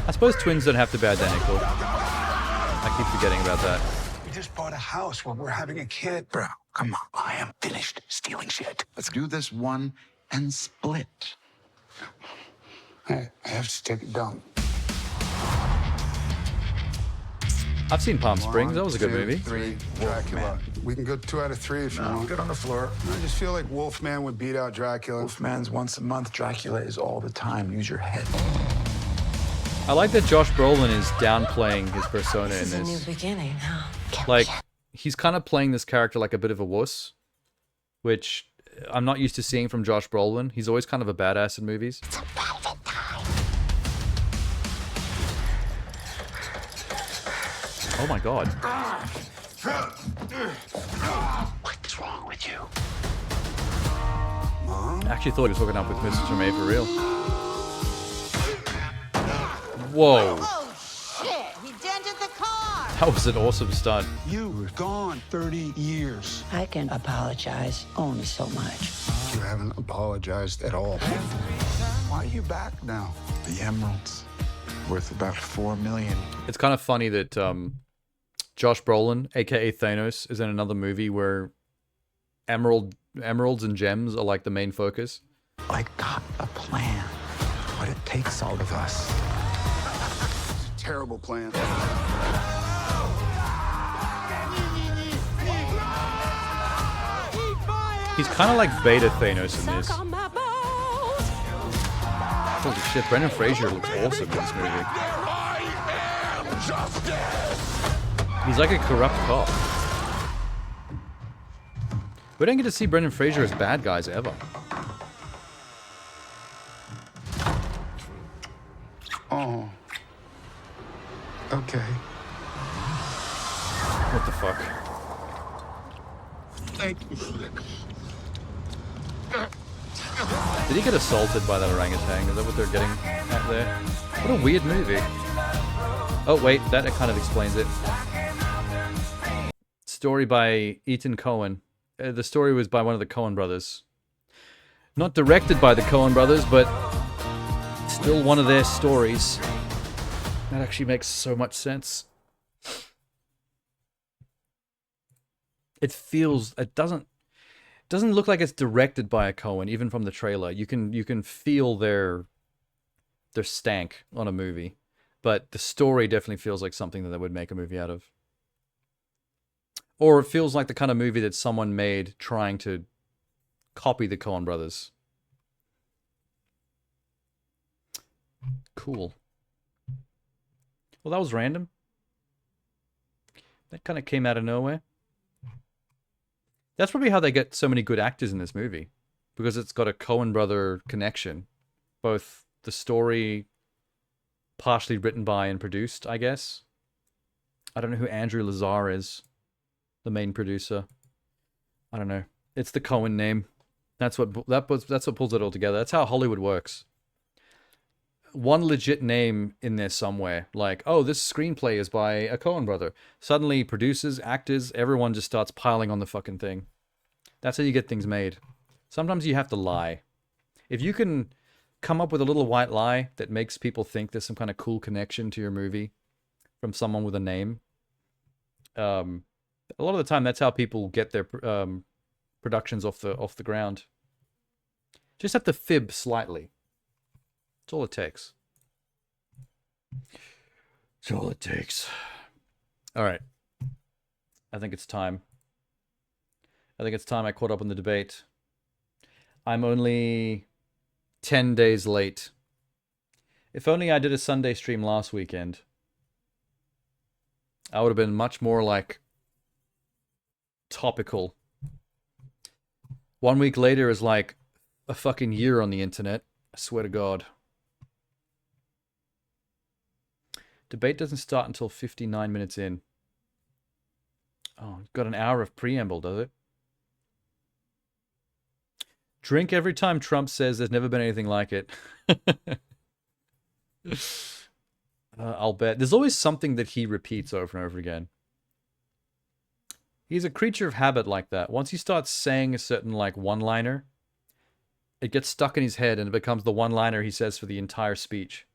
I suppose twins don't have to be identical. I keep forgetting about that. We just bought a house where we're having a kid. Bro, come on. I am finished stealing shit. Let's do this one and split. I have to take it down. I've seen Palm Springs. That was a good 2, movie. 3, Dracula. We can go 2 out of 3 if you want. Get on the floor. I just feel like Wolfman would beat out Dracula. Wolfman's once a month. Dracula is all the time. Use your head. I like that Josh Brolin is downplaying his persona in This is a new this. beginning, huh? Like, he's kind of playing this character like a bit of a wuss, which I'm not used to seeing from Josh Brolin. He's always kind of a badass in movies. Oh my god. What's wrong with you? I actually thought he was hooking up with Mr. Tremaine for real. Whoa. Oh, shit! He dented the car! That was an awesome stunt. You were gone 30 years. I can apologize only so much. You haven't apologized at all. Why are you back now? The emeralds. Worth about $4 million. It's kind of funny that Josh Brolin, aka Thanos, is in another movie where emeralds and gems are like the main focus. I got a plan. What it takes out of us. Terrible plan. He's kind of like Beta Thanos in this. Holy shit, Brendan Fraser looks awesome in this movie. He's like a corrupt cop. We don't get to see Brendan Fraser as bad guys ever. Oh. Okay. What the fuck? Thank you. Did he get assaulted by that orangutan? Is that what they're getting at there? What a weird movie. Oh wait, that kind of explains it. Story by Ethan Coen. The story was by one of the Coen brothers. Not directed by the Coen brothers, but still one of their stories. That actually makes so much sense. It doesn't look like it's directed by a Coen, even from the trailer. You can feel their stank on a movie, but the story definitely feels like something that they would make a movie out of. Or it feels like the kind of movie that someone made trying to copy the Coen brothers. Cool. Well, that was random. That kind of came out of nowhere. That's probably how they get so many good actors in this movie. Because it's got a Coen brother connection. Both the story partially written by and produced, I guess. I don't know who Andrew Lazar is. The main producer. I don't know. It's the Coen name. That's what pulls it all together. That's how Hollywood works. One legit name in there somewhere. Like, oh, this screenplay is by a Coen brother. Suddenly, producers, actors, everyone just starts piling on the fucking thing. That's how you get things made. Sometimes you have to lie. If you can come up with a little white lie that makes people think there's some kind of cool connection to your movie from someone with a name, a lot of the time that's how people get their productions off the ground. Just have to fib slightly. That's all it takes. That's all it takes. All right. I think it's time. I caught up on the debate. I'm only 10 days late. If only I did a Sunday stream last weekend, I would have been much more like topical. 1 week later is like a fucking year on the internet. I swear to God. Debate doesn't start until 59 minutes in. Oh, it's got an hour of preamble, does it? Drink every time Trump says there's never been anything like it. I'll bet. There's always something that he repeats over and over again. He's a creature of habit like that. Once he starts saying a certain, like, one-liner, it gets stuck in his head and it becomes the one-liner he says for the entire speech.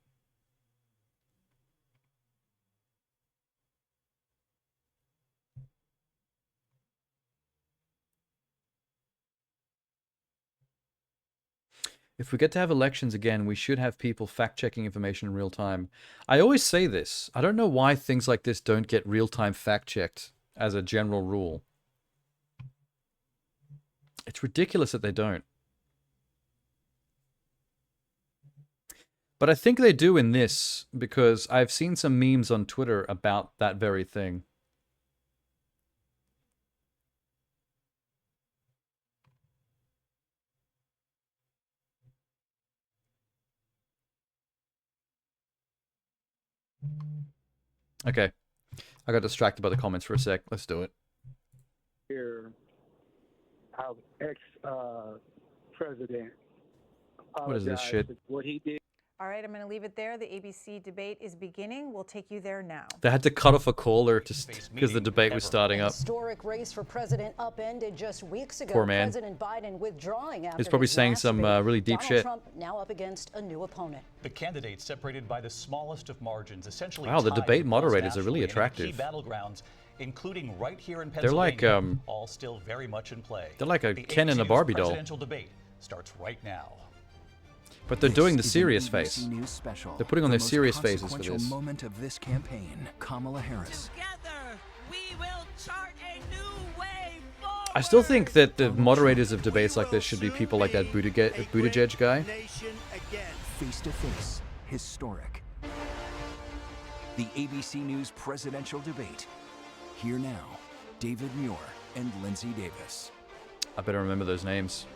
If we get to have elections again, we should have people fact-checking information in real time. I always say this. I don't know why things like this don't get real-time fact-checked as a general rule. It's ridiculous that they don't. But I think they do in this, because I've seen some memes on Twitter about that very thing. Okay. I got distracted by the comments for a sec. Let's do it. Here, our ex-president. What is this shit? What he did. All right, I'm going to leave it there. The ABC debate is beginning. We'll take you there now. They had to cut off a caller because the debate was starting up. Historic race for president upended just weeks ago. Poor man. President Biden withdrawing after He's probably saying some really deep Donald shit. Trump now up against a new opponent. The candidates separated by the smallest of margins, essentially. Wow, the tied debate for moderators are really nationally, and in attractive. Key battlegrounds, including right here in They're like, Pennsylvania, all still very much in play. They're like a The Ken and a ABC's Barbie doll. Presidential debate starts right now. But they're doing the This is serious an face. ABC News special. They're putting on The their most serious faces for consequential this. moment of this campaign, Kamala Harris. I still think that the moderators of debates like this should be people like that Buttigieg guy. Face to face, historic. The ABC News presidential debate. Here now, David Muir and Lindsay Davis. I better remember those names.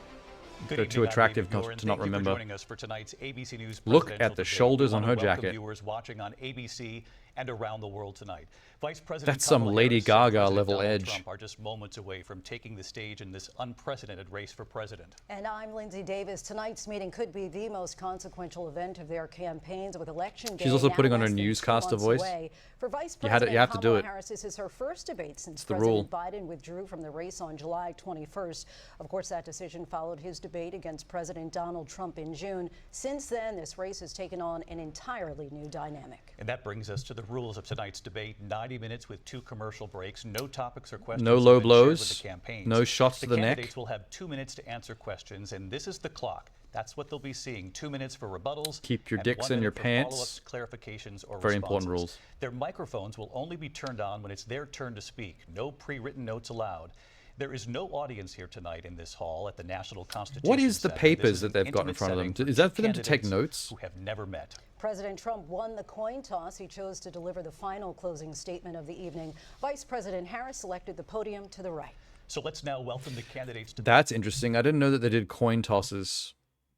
Good They're evening, too I'm attractive David Muir, to and not thank you for remember. joining us for tonight's ABC News Look presidential at the debate. shoulders We on wanna her welcome jacket. Viewers watching on ABC and around the world tonight. Vice President That's some Kamala Lady Harris and Gaga President level Donald edge. Trump are just moments away from taking the stage in this unprecedented race for president. And I'm Lindsay Davis. Tonight's meeting could be the most consequential event of their campaigns, with election day She's also now putting on her less than 2 newscaster months voice. away. For Vice You President have to do Kamala it. Harris, this is her first debate since the President rule. Biden withdrew from the race on July 21st. Of course, that decision followed his debate against President Donald Trump in June. Since then, this race has taken on an entirely new dynamic. And that brings us to the rules of tonight's debate. 90 minutes with 2 commercial breaks. No topics or questions. No low have been shared blows, with the campaigns. no shots to the neck. Candidates will have 2 minutes to answer questions, and this is the clock. That's what they'll be seeing. 2 minutes for rebuttals. Keep your and dicks 1 in your minute for pants. follow-ups, clarifications, or Very responses. important rules. Their microphones will only be turned on when it's their turn to speak. No pre-written notes allowed. There is no audience here tonight in this hall at the National Constitution What is the Center. This papers is that an they've got in intimate front of them? setting Is that for them to two take candidates notes? who have never met. President Trump won the coin toss. He chose to deliver the final closing statement of the evening. Vice President Harris selected the podium to the right. So let's now welcome the candidates to That's interesting. I didn't know that they did coin tosses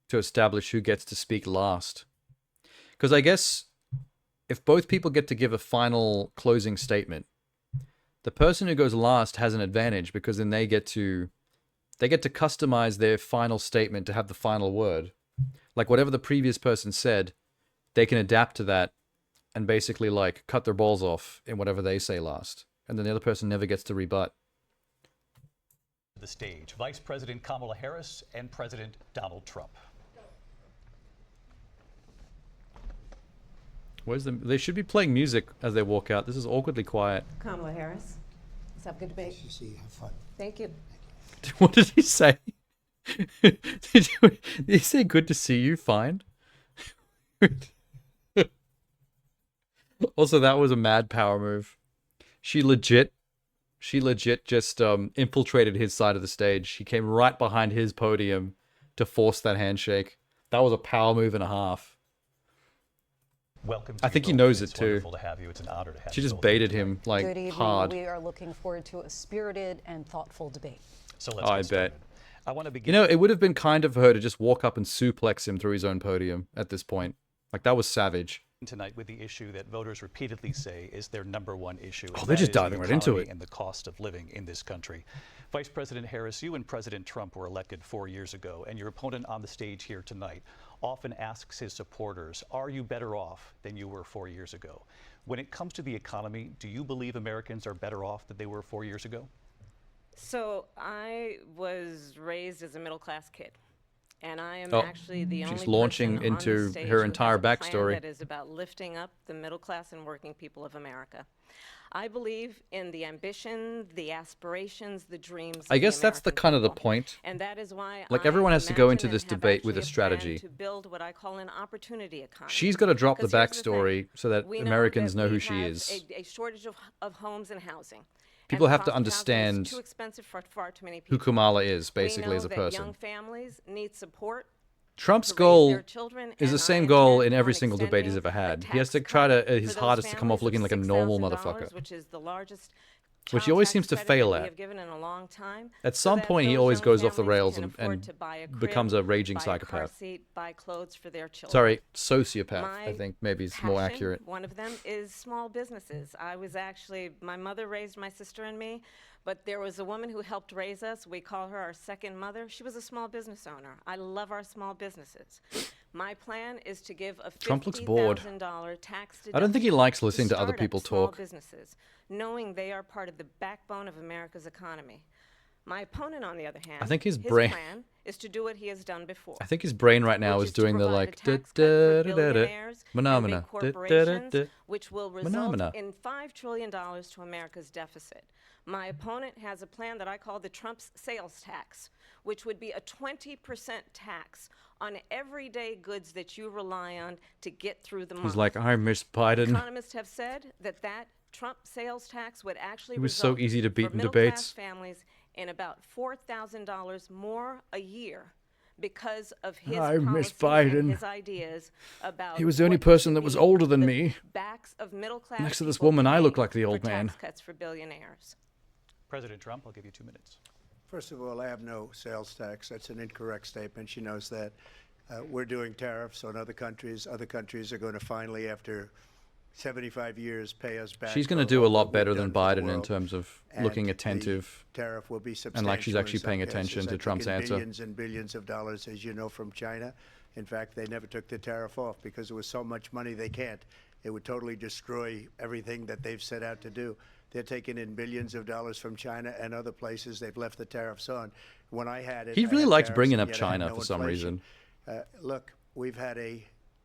to establish who gets to speak last. Because I guess if both people get to give a final closing statement, the person who goes last has an advantage, because then they get to customize their final statement to have the final word. Like whatever the previous person said, they can adapt to that and basically like cut their balls off in whatever they say last. And then the other person never gets to rebut. the stage. Vice President Kamala Harris and President Donald Trump. Where's the? They should be playing music as they walk out. This is awkwardly quiet. Kamala Harris. Let's have a good debate. Have fun. Thank you. What did he say? Did he say good to see you? Fine. Also, that was a mad power move. She legit just infiltrated his side of the stage. She came right behind his podium to force that handshake. That was a power move and a half. Welcome. I think he knows it too. Wonderful to have you. It's an honor to have She you just both baited here him tonight. like Good evening. hard. We are looking forward to a spirited and thoughtful debate. So let's I get started. bet. I want to begin. You know, it would have been kind of her to just walk up and suplex him through his own podium at this point. Like, that was savage. Tonight with the issue that voters repeatedly say is their #1 issue. Oh, and they're that just is the diving right into economy it. And the cost of living in this country. Vice President Harris, you and President Trump were elected 4 years ago, and your opponent on the stage here tonight often asks his supporters, are you better off than you were 4 years ago? When it comes to the economy, do you believe Americans are better off than they were 4 years ago? So I was raised as a middle-class kid. And I am Oh, actually the only she's launching person on into the stage her who entire has a plan backstory. that is about lifting up the middle class and working people of America. I believe in the ambition, the aspirations, the dreams. I guess that's the kind of the point. And that is why Like, I everyone has to go into imagine this and have debate with a actually plan strategy. to build what I call an opportunity economy. She's got to drop the 'Cause here's thing. backstory so that We Americans know that who we she have is. A shortage of homes and housing. People And have the to cost of housing is understand too expensive for far too many who people. Kamala is, We basically, know as a that person. young families need support. Trump's to raise goal their children, is the and same I goal intend in every on single debate he's extending ever a had. He has tax to try cut to his for hardest those to come off families looking of like a normal $6,000, motherfucker, which is the largest which he child always tax seems to credit fail that we at. have given in a long time, At so some that point, he those always young goes off the families rails can and, afford to buy a crib, becomes a raging buy a car psychopath. seat, buy clothes for their children. Sorry, sociopath, I My think maybe is more passion, accurate. One of them is small businesses. My mother raised my sister and me, but there was a woman who helped raise us. We call her our second mother. She was a small business owner. I love our small businesses. My plan is to give a Trump looks bored. $50,000 tax deduction. I don't think he likes listening to other start-up people small talk. businesses, knowing they are part of the backbone of America's economy. My opponent, on the other hand, I think his brain- plan is to do what he has done before. I think his brain right now which is doing to the provide like a tax cut for billionaires and phenomena big corporations, which will result in $5 trillion to America's deficit. My opponent has a plan that I call the Trump's sales tax, which would be a 20% tax on everyday goods that you rely on to get through the month. He's like, I miss Biden. Economists have said that Trump sales tax would actually He was so result easy to beat for in middle-class debates. families in about $4,000 more a year because of his I miss policies and Biden. his ideas about He was the only what person should that was be older than the me. backs of middle-class Next to this people woman, I look paying like the old for man. tax cuts for billionaires. President Trump, I'll give you 2 minutes. First of all, I have no sales tax. That's an incorrect statement. She knows that. We're doing tariffs on other countries. Other countries are going to finally, after 75 years, pay us back. She's going to for do a all lot we've better done than for the Biden in world. terms of And looking the attentive tariff will be and like she's substantial in actually some paying cases. attention I to think Trump's in answer. billions and billions of dollars, as you know, from China. In fact, they never took the tariff off because there was so much money they can't. It would totally destroy everything that they've set out to do. They're taking in billions of dollars from China and other places. They've left the tariffs on. When I had it, He I really had likes tariffs bringing and up yet I had China no for some inflation. reason. Look, we've had a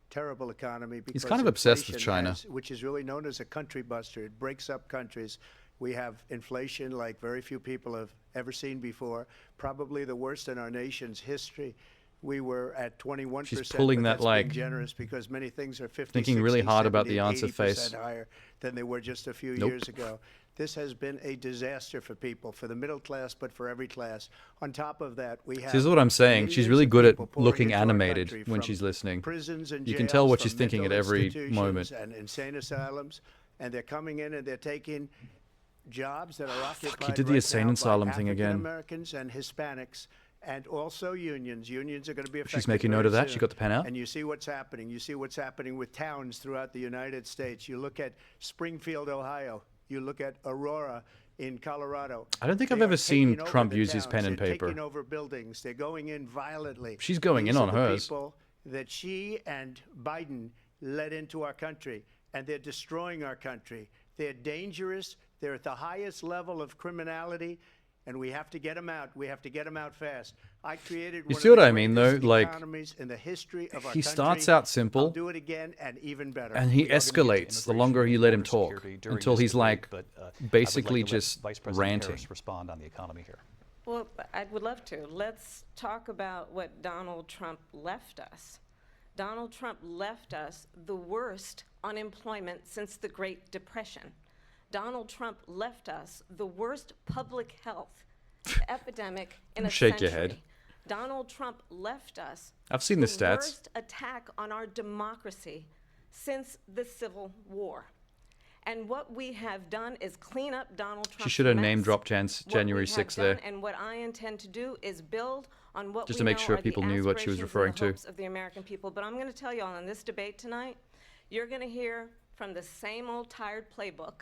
terrible economy because He's kind of obsessed with inflation China. which is really known as a country buster. It breaks up countries. We have inflation like very few people have ever seen before, probably the worst in our nation's history. We were at 21%. She's pulling but that, that's like, being generous because many things are 50, thinking 60, really hard about 70, the answer 80% face. higher than they were just a few Nope. years ago. This has been a disaster for people, for the middle class, but for every class. On top of that, we have. See, this is what I'm saying. She's millions really of good at people pouring looking into our animated country when from she's listening. prisons and You can tell jails, what she's from thinking at mental every institutions moment. and insane asylums, and they're coming in and they're taking jobs that are occupied did the right insane now asylum by thing again. African Americans and Hispanics, and also unions. Unions are going to be affected. She's making note very of that. soon. She got the pen out. And you see what's happening. You see what's happening with towns throughout the United States. You look at Springfield, Ohio. You look at Aurora in Colorado. I don't think I've They ever are seen taking over Trump the use his towns. pen and They're paper. taking over buildings. They're going in violently. She's going These in are on the hers. people that she and Biden led into our country, and they're destroying our country. They're dangerous. They're at the highest level of criminality, and we have to get them out. We have to get them out fast. I created You one see of what the I mean, greatest though? Like, economies in the history of our he country. starts out simple, I'll do it again and even better. and he escalates the longer you let him talk until he's like basically just Vice President ranting. Harris respond on the economy here. Well, I would love to. Let's talk about what Donald Trump left us. Donald Trump left us the worst unemployment since the Great Depression. Donald Trump left us the worst public health epidemic in a Shake century. your head. Donald Trump left us I've seen the stats. worst attack on our democracy since the Civil War. And what we have done is clean up Donald Trump's She should have mess. name dropped What January we have 6th done there. And what I intend to do is build on what Just we to make know sure are the people knew what she was aspirations and referring the to. hopes of the American people. But I'm going to tell you all in this debate tonight, you're going to hear from the same old tired playbook,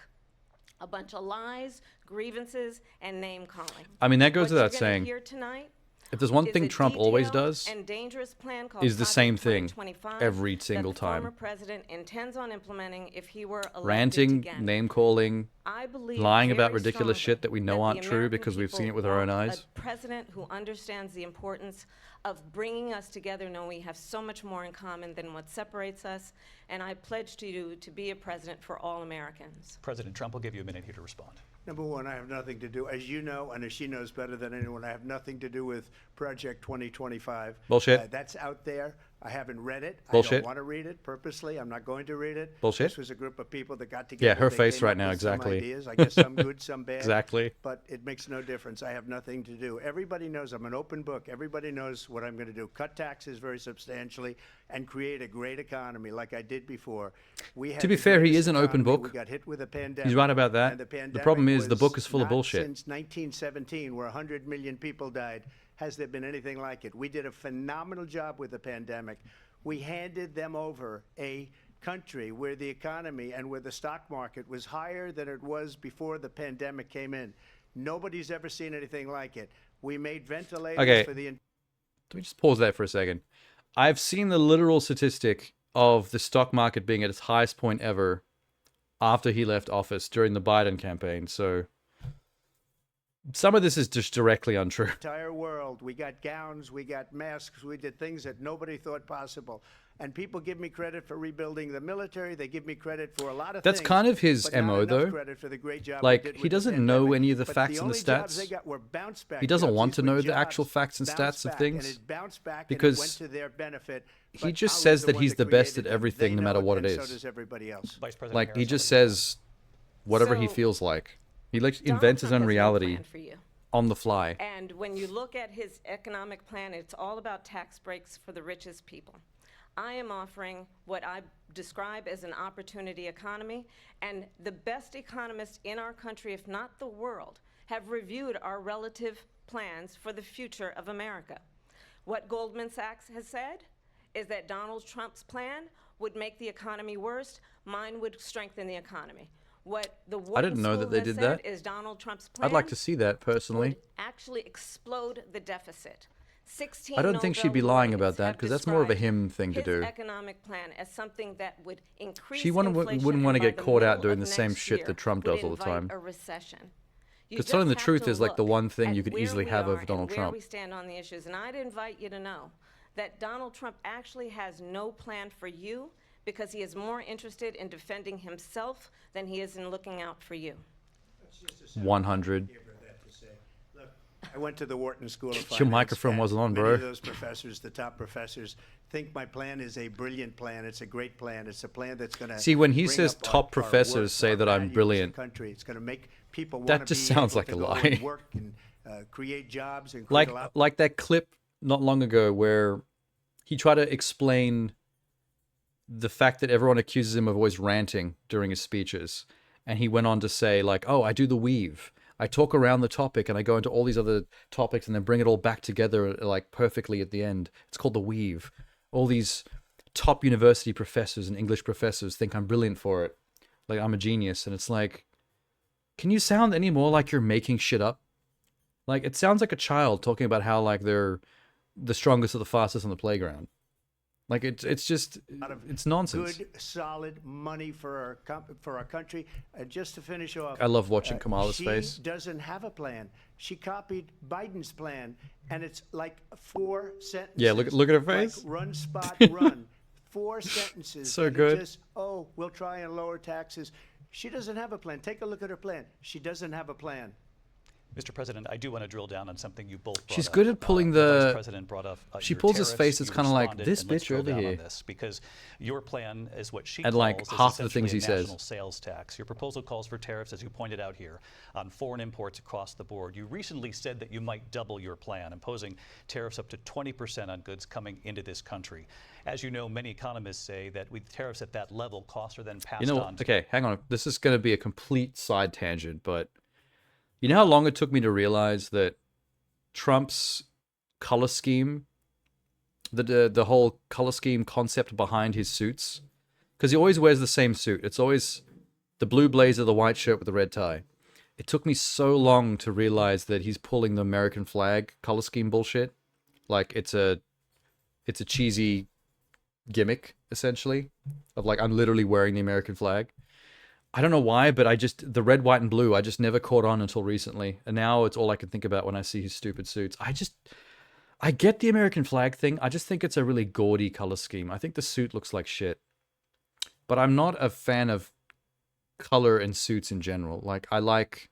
a bunch of lies, grievances, and name calling. I mean, that goes What without you're gonna saying. hear tonight If there's one is thing a Trump always detailed does, and dangerous plan called is the same thing 2025 every single that the former time. president intends on implementing if he were elected Ranting, again. name calling, I believe lying about very ridiculous strongly shit that we know that aren't the true American because we've seen it people with our own want eyes. A president who understands the importance of bringing us together, knowing we have so much more in common than what separates us. And I pledge to you to be a president for all Americans. President Trump will give you a minute here to respond. Number one, I have nothing to do, as you know, and as she knows better than anyone, I have nothing to do with Project 2025. Bullshit. That's out there. I haven't read it. I Bullshit. don't want to read it purposely. I'm not going to read it. Bullshit. This was a group of people that got together. Yeah, her They face came right up now, with some exactly. ideas. I guess some good, some bad. Exactly. But it makes no difference. I have nothing to do. Everybody knows I'm an open book. Everybody knows what I'm going to do. Cut taxes very substantially and create a great economy like I did before. We had To be the fair, he greatest is an open economy. book. We got hit with a pandemic. He's right about that. And the The pandemic problem is the was book is full of not bullshit. Since 1917, where 100 million people died, has there been anything like it? We did a phenomenal job with the pandemic. We handed them over a country where the economy and where the stock market was higher than it was before the pandemic came in. Nobody's ever seen anything like it. We made ventilators Okay. for the... Let me just pause there for a second. I've seen the literal statistic of the stock market being at its highest point ever after he left office during the Biden campaign. So some of this is just directly untrue. entire world. We got gowns, we got masks, we did things that nobody thought possible. And people give me credit for rebuilding the military. They give me credit for a lot of That's things. kind of his but not MO, enough though. credit for the great job Like, we did he with the doesn't know pandemic. any of the But facts and the only jobs stats. they got were bounce back He doesn't jobs. want to These were know the jobs actual facts and bounced stats of back, things, and it bounced back because and it went to their benefit. he But just I was says the that one he's the best created at them. everything, They no know matter what and it so is. does everybody else. Vice President Like, he Harris, just says whatever he So, feels like. He like Donald invents his Trump own has no reality plan for you. on the fly. And when you look at his economic plan, it's all about tax breaks for the richest people. I am offering what I describe as an opportunity economy, and the best economists in our country, if not the world, have reviewed our relative plans for the future of America. What Goldman Sachs has said is that Donald Trump's plan would make the economy worse, mine would strengthen the economy. What the I didn't Wharton know School that they has did said that. is Donald Trump's plan I'd like to see that personally. would actually explode the deficit. 16 I don't think she'd be Nobel lying laureates about that have because that's more of a described him thing to his do. economic plan as something that would increase She wouldn't inflation want to and get by the caught out middle doing of the same next shit year that Trump would does all the invite time. a recession. You Because just telling the have truth to is like the look one thing at you could where easily we have are over Donald and Trump. where we stand on the issues. And I'd invite you to know that Donald Trump actually has no plan for you because he is more interested in defending himself than he is in looking out for you. 100. I went to the Wharton School of Finance. Your microphone and wasn't on, many bro. of those professors, the top professors, think my plan is a brilliant plan. It's a great plan. It's a plan that's going to See, when he says top professors say that I'm brilliant, country. It's going to make people want that just sounds like a lie. Work and create jobs and create a lot. Like that clip not long ago where he tried to explain the fact that everyone accuses him of always ranting during his speeches, and he went on to say like, "Oh, I do the weave. I talk around the topic and I go into all these other topics and then bring it all back together like perfectly at the end. It's called the weave." All these top university professors and English professors think I'm brilliant for it. Like I'm a genius. And it's like, can you sound any more like you're making shit up? Like it sounds like a child talking about how like they're the strongest or the fastest on the playground. Like it's just it's nonsense. Good, solid money for our country. Just to finish off, I love watching Kamala's face. She doesn't have a plan. She copied Biden's plan, and it's like 4 sentences. Yeah, look at her face. Like run, spot, run. 4 sentences. So and good. Just, oh, we'll try and lower taxes. She doesn't have a plan. Take a look at her plan. She doesn't have a plan. Mr. President, I do want to drill down on something you both brought She's up. good at pulling the Vice the. President brought up. She your pulls his tariffs, face. It's you kind of like responded, this and let's bitch drill over down on here. this, because your plan is what she And, calls like, is half the things essentially he a says. national sales tax. Your proposal calls for tariffs, as you pointed out here, on foreign imports across the board. You recently said that you might double your plan, imposing tariffs up to 20% on goods coming into this country. As you know, many economists say that with tariffs at that level, costs are then passed You know, on. okay, hang on. This is going to be a complete side tangent, but you know how long it took me to realize that Trump's color scheme, the whole color scheme concept behind his suits, because he always wears the same suit. It's always the blue blazer, the white shirt with the red tie. It took me so long to realize that he's pulling the American flag color scheme bullshit. Like it's a cheesy gimmick, essentially, of like, I'm literally wearing the American flag. I don't know why, but the red, white, and blue, I just never caught on until recently. And now it's all I can think about when I see his stupid suits. I get the American flag thing. I just think it's a really gaudy color scheme. I think the suit looks like shit. But I'm not a fan of color in suits in general. Like, I like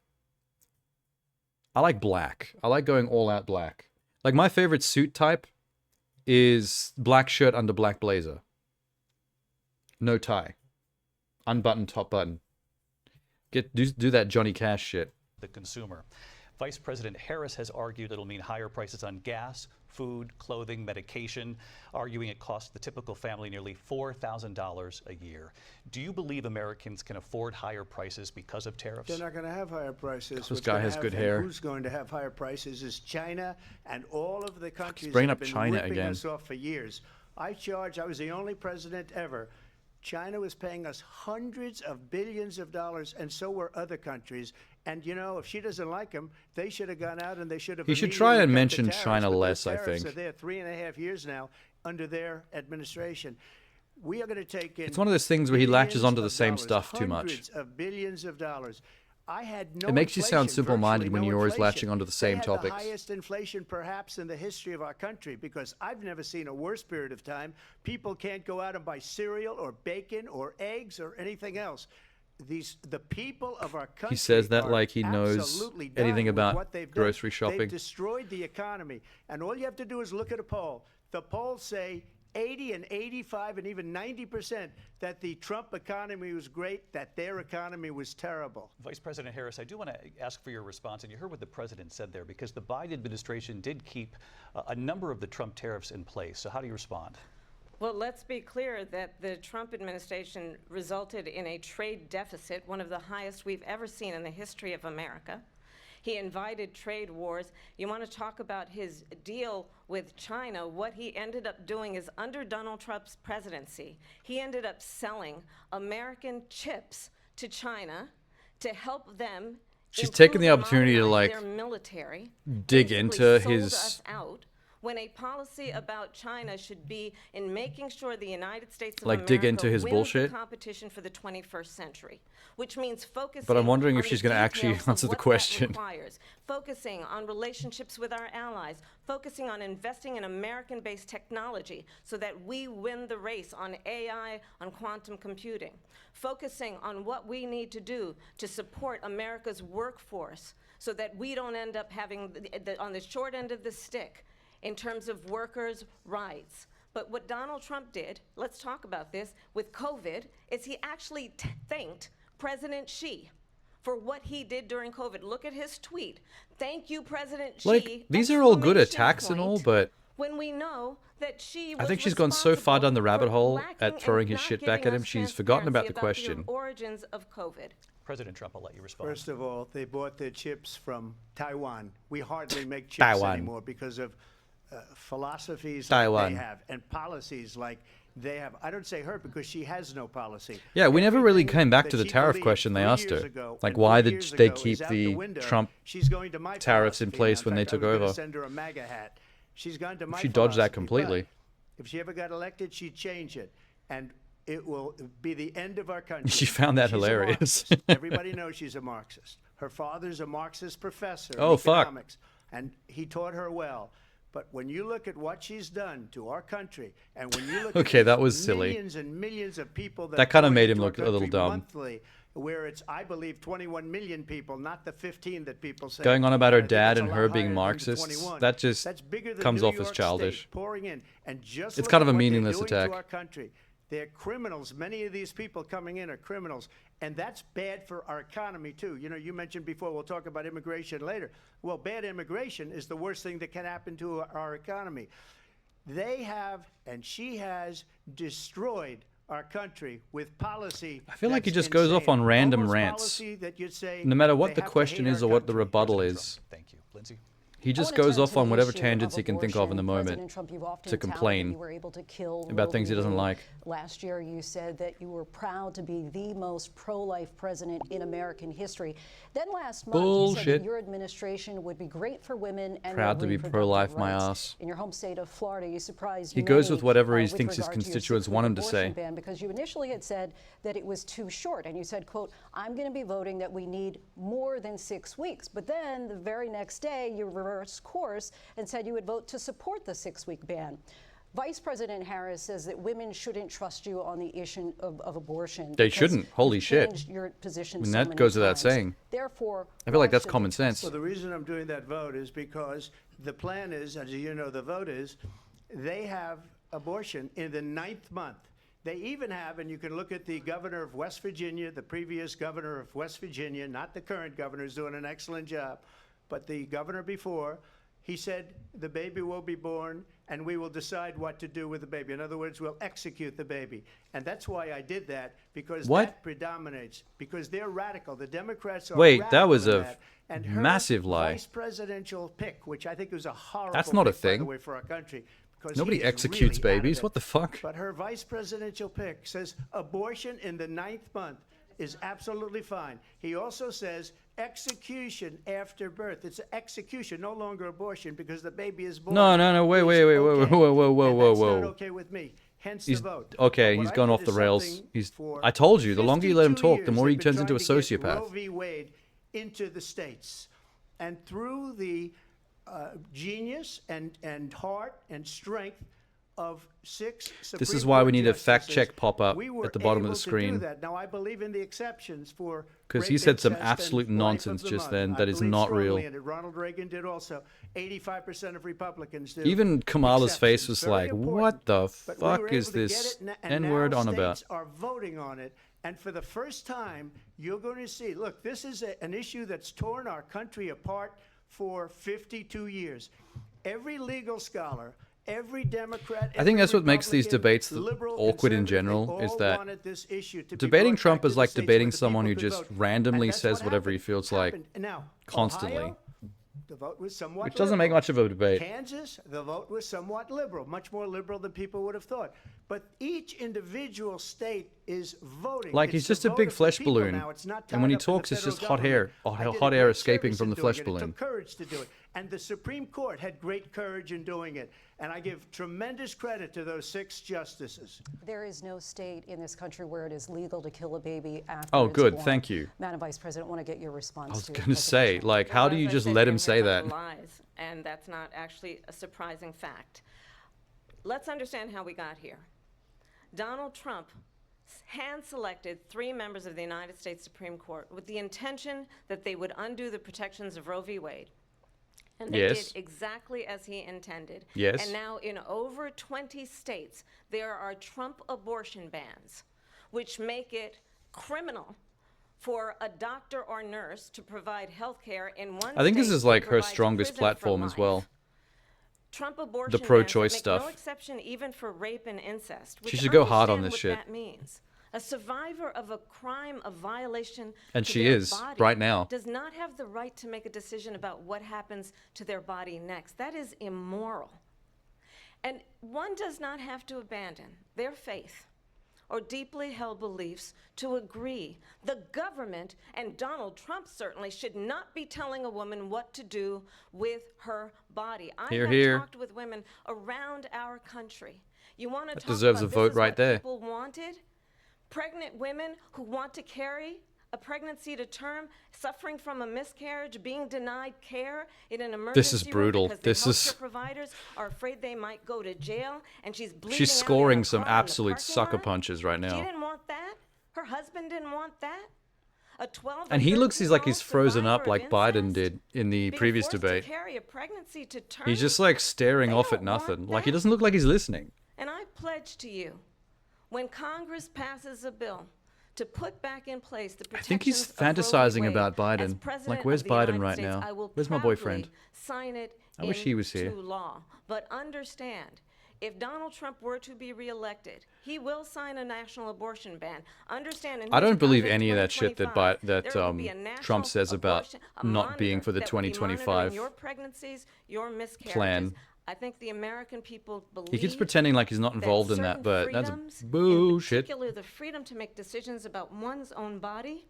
black. I like going all out black. Like, my favorite suit type is black shirt under black blazer. No tie. Unbuttoned top button. Do that Johnny Cash shit. The consumer. Vice President Harris has argued it'll mean higher prices on gas, food, clothing, medication, arguing it costs the typical family nearly $4,000 a year. Do you believe Americans can afford higher prices because of tariffs? They're not going to have higher prices. This guy has good hair. Who's going to have higher prices is China and all of the countries bringing that up have been China ripping again. us off for years. I was the only president ever. China was paying us hundreds of billions of dollars, and so were other countries. And, you know, if she doesn't like them, they should have gone out and they should have. He should try and immediately cut mention the tariffs, China but less, those I tariffs think. are there 3.5 years now under their administration. We are going to take in. It's one of those things where he latches billions onto the of same dollars, stuff too much. Hundreds of billions of dollars. I had no It makes you sound inflation, simple-minded virtually when no you're always inflation. latching onto the same They had topics. the highest inflation perhaps in the history of our country, because I've never seen a worse period of time. People can't go out and buy cereal or bacon or eggs or anything else. The people of our country He says that are like he knows absolutely dying anything with about what they've done. grocery shopping. They've destroyed the economy, and all you have to do is look at a poll. The polls say 80 and 85 and even 90% that the Trump economy was great, that their economy was terrible. Vice President Harris, I do want to ask for your response, and you heard what the president said there, because the Biden administration did keep a number of the Trump tariffs in place. So how do you respond? Well, let's be clear that the Trump administration resulted in a trade deficit, one of the highest we've ever seen in the history of America. He invited trade wars. You want to talk about his deal with China? What he ended up doing is, under Donald Trump's presidency, he ended up selling American chips to China to help them. She's taken the opportunity to modernize like their military, dig basically into sold his us out, when a policy about China should be in making sure the United States of Like, America dig into his wins bullshit? the competition for the 21st century, which means focusing. But I'm wondering if on she's the going to actually details of answer the what that question. requires, focusing on relationships with our allies, focusing on investing in American-based technology so that we win the race on AI, on quantum computing, focusing on what we need to do to support America's workforce so that we don't end up having on the short end of the stick in terms of workers' rights. But what Donald Trump did, let's talk about this, with COVID, is he actually thanked President Xi for what he did during COVID. Look at his tweet. Thank you, President Xi. Like, these are all good exclamation attacks and all, point, but when we know that Xi I was think she's gone so far down the rabbit hole lacking at throwing and his not shit back giving at him, us she's forgotten about the transparency question. the origins of COVID. President Trump, I'll let you respond. First of all, they bought their chips from Taiwan. We hardly make chips Taiwan. anymore because of philosophies Taiwan. like they have and policies like they have. I don't say her because she has no policy. Yeah, we never really Everything came back that to the she tariff believed question they 3 asked years her. ago Like, and why 3 did years they ago keep is out the window. Trump She's going to my tariffs in philosophy. place when In they fact, took I was gonna over? send her a MAGA hat. She's gone to my She dodged that philosophy, completely. but if she ever got elected, she'd change it. And it will be the end of our country. She found that She's a hilarious. Marxist. Everybody knows she's a Marxist. Her father's a Marxist professor Oh, in fuck. economics, and he taught her well. But when you look at what she's done to our country, and when you look Okay, at that was silly. millions and millions of people That kinda pour made him into our look a little country dumb. monthly, where it's, I believe, 21 million people, not the 15 that people say. Going on about her I think dad it's a and lot her being higher than the Marxist, 21. that just That's bigger than comes New off as York childish. State pouring in, and just It's look kind at of a what they're meaningless doing attack. to our country. They're criminals. Many of these people coming in are criminals, and that's bad for our economy too. You know, you mentioned before, we'll talk about immigration later. Well, bad immigration is the worst thing that can happen to our economy. They have, and she has, destroyed our country with policy. I feel like he that's just goes off insane. on random Almost rants. policy that you'd say No matter they what the have to question hate is our or what the country. rebuttal is, Thank you. Lindsay? He just goes off on whatever tangents he can think of in the moment to complain about things he doesn't like. Last year, you said that you were proud to be the most pro-life president in American history. Then last month, you said that your administration would be great for women and proud to be pro-life, my ass. In your home state of Florida, you surprised He many, goes with whatever he with thinks his regard to your constituents want him to say. ban, because you initially had said that it was too short, and you said, quote, I'm going to be voting that we need more than 6 weeks. But then the very next day, you reversed course and said you would vote to support the 6-week ban. Vice President Harris says that women shouldn't trust you on the issue of abortion. They shouldn't. Holy shit. Your position I mean, so that many goes without times. saying. Therefore, I feel like that's common sense. Well, the reason I'm doing that vote is because the plan is, as you know, the vote is, they have abortion in the 9th month. They even have, and you can look at the governor of West Virginia, the previous governor of West Virginia, not the current governor, who's doing an excellent job, but the governor before, he said the baby will be born and we will decide what to do with the baby. In other words, we'll execute the baby. And that's why I did that, because that predominates, because they're radical. The Democrats are Wait, radical that was in a that. And her massive lie. vice presidential pick, which I think was a horrible That's not a pick, by the thing. way, for our country. Nobody he is executes really out of babies. it. What the fuck? But her vice presidential pick says abortion in the 9th month is absolutely fine. He also says execution after birth. It's execution, no longer abortion, because the baby is born. No, wait, whoa. That's not okay with me. Hence the vote. Okay, What he's I gone did off the is rails. something I told you, the longer you let him 52 talk, the more he years they've turns been into a trying to get Roe sociopath. v. Wade into the states. And through the genius and heart and strength of 6 Supreme This is why we Court need a fact justices, check pop up we were at the bottom of able the to do screen. that. Now, I believe in the exceptions for Because he rape, said some incest, absolute and life of nonsense the just month. then that I is believe not strongly real. in it. Ronald Reagan did also. 85% of Republicans do. Even Kamala's face Exceptions. was Very like, important. what the But we were fuck is able to get this it, and N-word now on about? states are voting on it. And for the first time, you're going to see, look, this is an issue that's torn our country apart for 52 years. Every legal scholar, every Democrat, I think that's what makes these Republican, debates liberal, awkward in conservative, general, they is all that wanted this issue to be debating brought Trump back is to the like states debating where the someone who people could just vote. randomly And that's says what whatever he feels like happened. Now, constantly. Ohio, the vote was somewhat Which doesn't make liberal. much of a debate. Kansas, the vote was somewhat liberal, much more liberal than people would have thought. But each individual state is voting. Like, It's he's the just a vote big of the flesh people balloon. now. It's not And when he tied up in the talks, it's federal just hot air. government. I did Hot a air great escaping service from in the doing flesh it. It balloon. took courage to do it. And the Supreme Court had great courage in doing it. And I give tremendous credit to those 6 justices. There is no state in this country where it is legal to kill a baby after Oh, it's good. born. Thank you. Madam Vice President, I want to get your response I was to going to say, like, how do you just let him say that? Lies, and that's not actually a surprising fact. Let's understand how we got here. Donald Trump hand-selected 3 members of the United States Supreme Court with the intention that they would undo the protections of Roe v. Wade. And they Yes. did exactly as he intended. Yes. And now in over 20 states, there are Trump abortion bans, which make it criminal for a doctor or nurse to provide health care in one I think this state is that like her provides strongest prison for platform as life. well. Trump abortion The bans pro-choice make stuff. No exception even for rape and incest. She which should go hard on understand this what shit. That means. A survivor of a crime of violation And to she their is, body right now. does not have the right to make a decision about what happens to their body next. That is immoral. And one does not have to abandon their faith or deeply held beliefs to agree. The government, and Donald Trump certainly, should not be telling a woman what to do with her body. I Hear, have hear. talked with women around our country. You want to That talk deserves about a this vote is right what there. people wanted? Pregnant women who want to carry a pregnancy to term, suffering from a miscarriage, being denied care in an emergency This is brutal. room because This the is- healthcare providers are afraid they might go to jail, and she's bleeding She's out in scoring her some car in the absolute parking sucker lot. punches right She now. didn't want that. Her husband didn't want that. A 12 And he looks like 13-year-old he's frozen up survivor like of Biden incest did in the being previous forced debate. To carry a pregnancy to term. He's just like staring They off don't at nothing. want Like he that. doesn't look like he's listening. And I pledge to you, when Congress passes a bill to put back in place the I think he's protections of Roe v. fantasizing Wade, about as Biden. President Like, where's of the Biden United right States, now? I will Where's my proudly boyfriend? sign it I wish he was here. into law. But understand, If Donald Trump were to be reelected, he will sign a national abortion ban. Understand? I don't believe any of that shit that Trump says about not being for the 2025 your pregnancies, your miscarriages. plan. I think the American people believe He keeps pretending like he's not involved in that, but that's bullshit. In particular, the freedom to make decisions about one's own body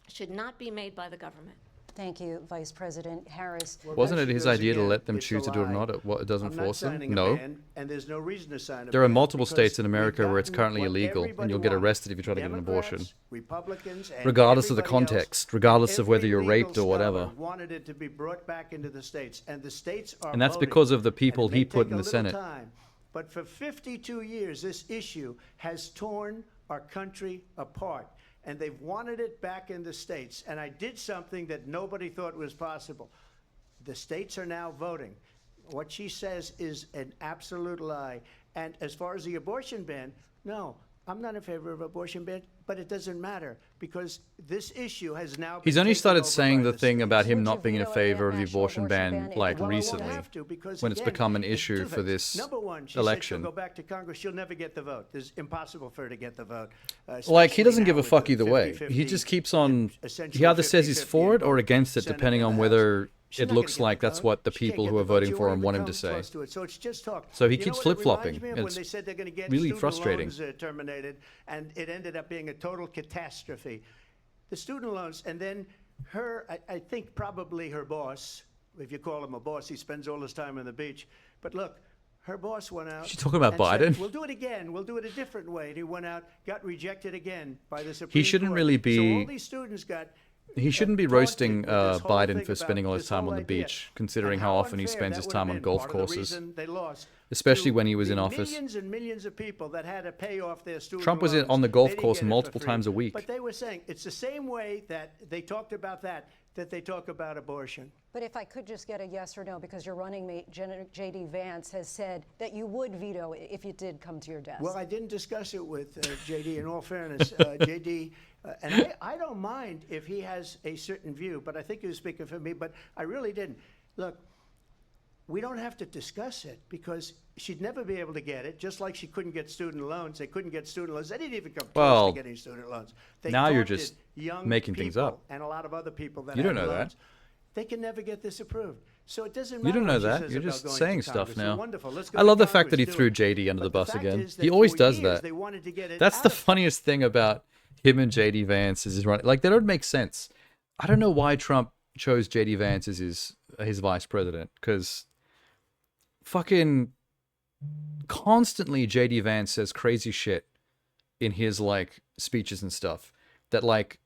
should not be made by the government. Thank you, Vice President Harris. Wasn't it his idea to let them choose to do it or not? It doesn't force them? No. And there's no reason to sign a There are ban multiple because states in we've America where it's gotten currently what illegal, and everybody you'll get wanted. arrested if you try to get an abortion. Democrats, Republicans, and Regardless of the everybody else, context, regardless of whether you're every raped legal or whatever. scholar wanted it to be brought back into the states, and the states are And that's voting. because of the people And it may he put take in a the little Senate. time, but for 52 years, this issue has torn our country apart. And they've wanted it back in the states. And I did something that nobody thought was possible. The states are now voting. What she says is an absolute lie. And as far as the abortion ban, no, I'm not in favor of abortion ban, but it doesn't matter because this issue has now been He's only taken started over saying by the the thing states. about him Would not you being in veto a favor of the national abortion ban, like Well, I won't recently, have to because, when it's again, become an it's issue two for things. this Number one, she election. said she'll go back to Congress. She'll never get the vote. It's impossible for her to get the vote. Like, he especially doesn't now give a with fuck the either way. 50-50, He just keeps on, essentially he either says he's 50-50 for it in or both against it, Senate depending and on the whether She's it not looks gonna like get the that's vote. what the She can't people get who are the vote. voting She for won't him even want him to come say. close to it. So it's just talk. So he You know keeps what it reminds flip-flopping, me of? and When it's they said they're going to get really student frustrating. loans terminated, and it ended up being a total catastrophe. The student loans, and then her, I think probably her boss, if you call him a boss, he spends all his time on the beach. But look, her boss went out. She talking about and said, Biden? we'll do it again. We'll do it a different way. And he went out, got rejected again by the Supreme He shouldn't Court. really So be. all these students got. He shouldn't be taunted roasting with this whole Biden thing for about spending all his this time whole on the idea. beach, considering And how often he unfair spends that his would have time on been. golf Part of the courses, reason they lost especially to when he was in the office. Millions and millions of people that had to pay off their student Trump was loans. on the golf They didn't course get it for multiple free. times a week. But they were saying it's the same way that they talked about that they talk about abortion. But if I could just get a yes or no, because your running mate, J.D. Vance, has said that you would veto it if it did come to your desk. Well, I didn't discuss it with J.D. In all fairness, J.D. And I don't mind if he has a certain view, but I think he was speaking for me. But I really didn't. Look, we don't have to discuss it because she'd never be able to get it, just like she couldn't get student loans. They couldn't get student loans. They didn't even come close Well, to getting student loans. They now you're taunted just young making things people up. and a lot of other people that You don't have know that. loans. They can never get this approved. So it doesn't matter. You don't know what she that. says You're about just going saying to stuff Congress. now. Wonderful. Let's go I to love the fact that he Congress, do threw it. JD under the But bus fact again. is that He always for does years that. they wanted to get it That's out the of- funniest thing about him and JD Vance is his running. Like, they don't make sense. I don't know why Trump chose JD Vance as his vice president, because fucking constantly JD Vance says crazy shit in his like speeches and stuff that like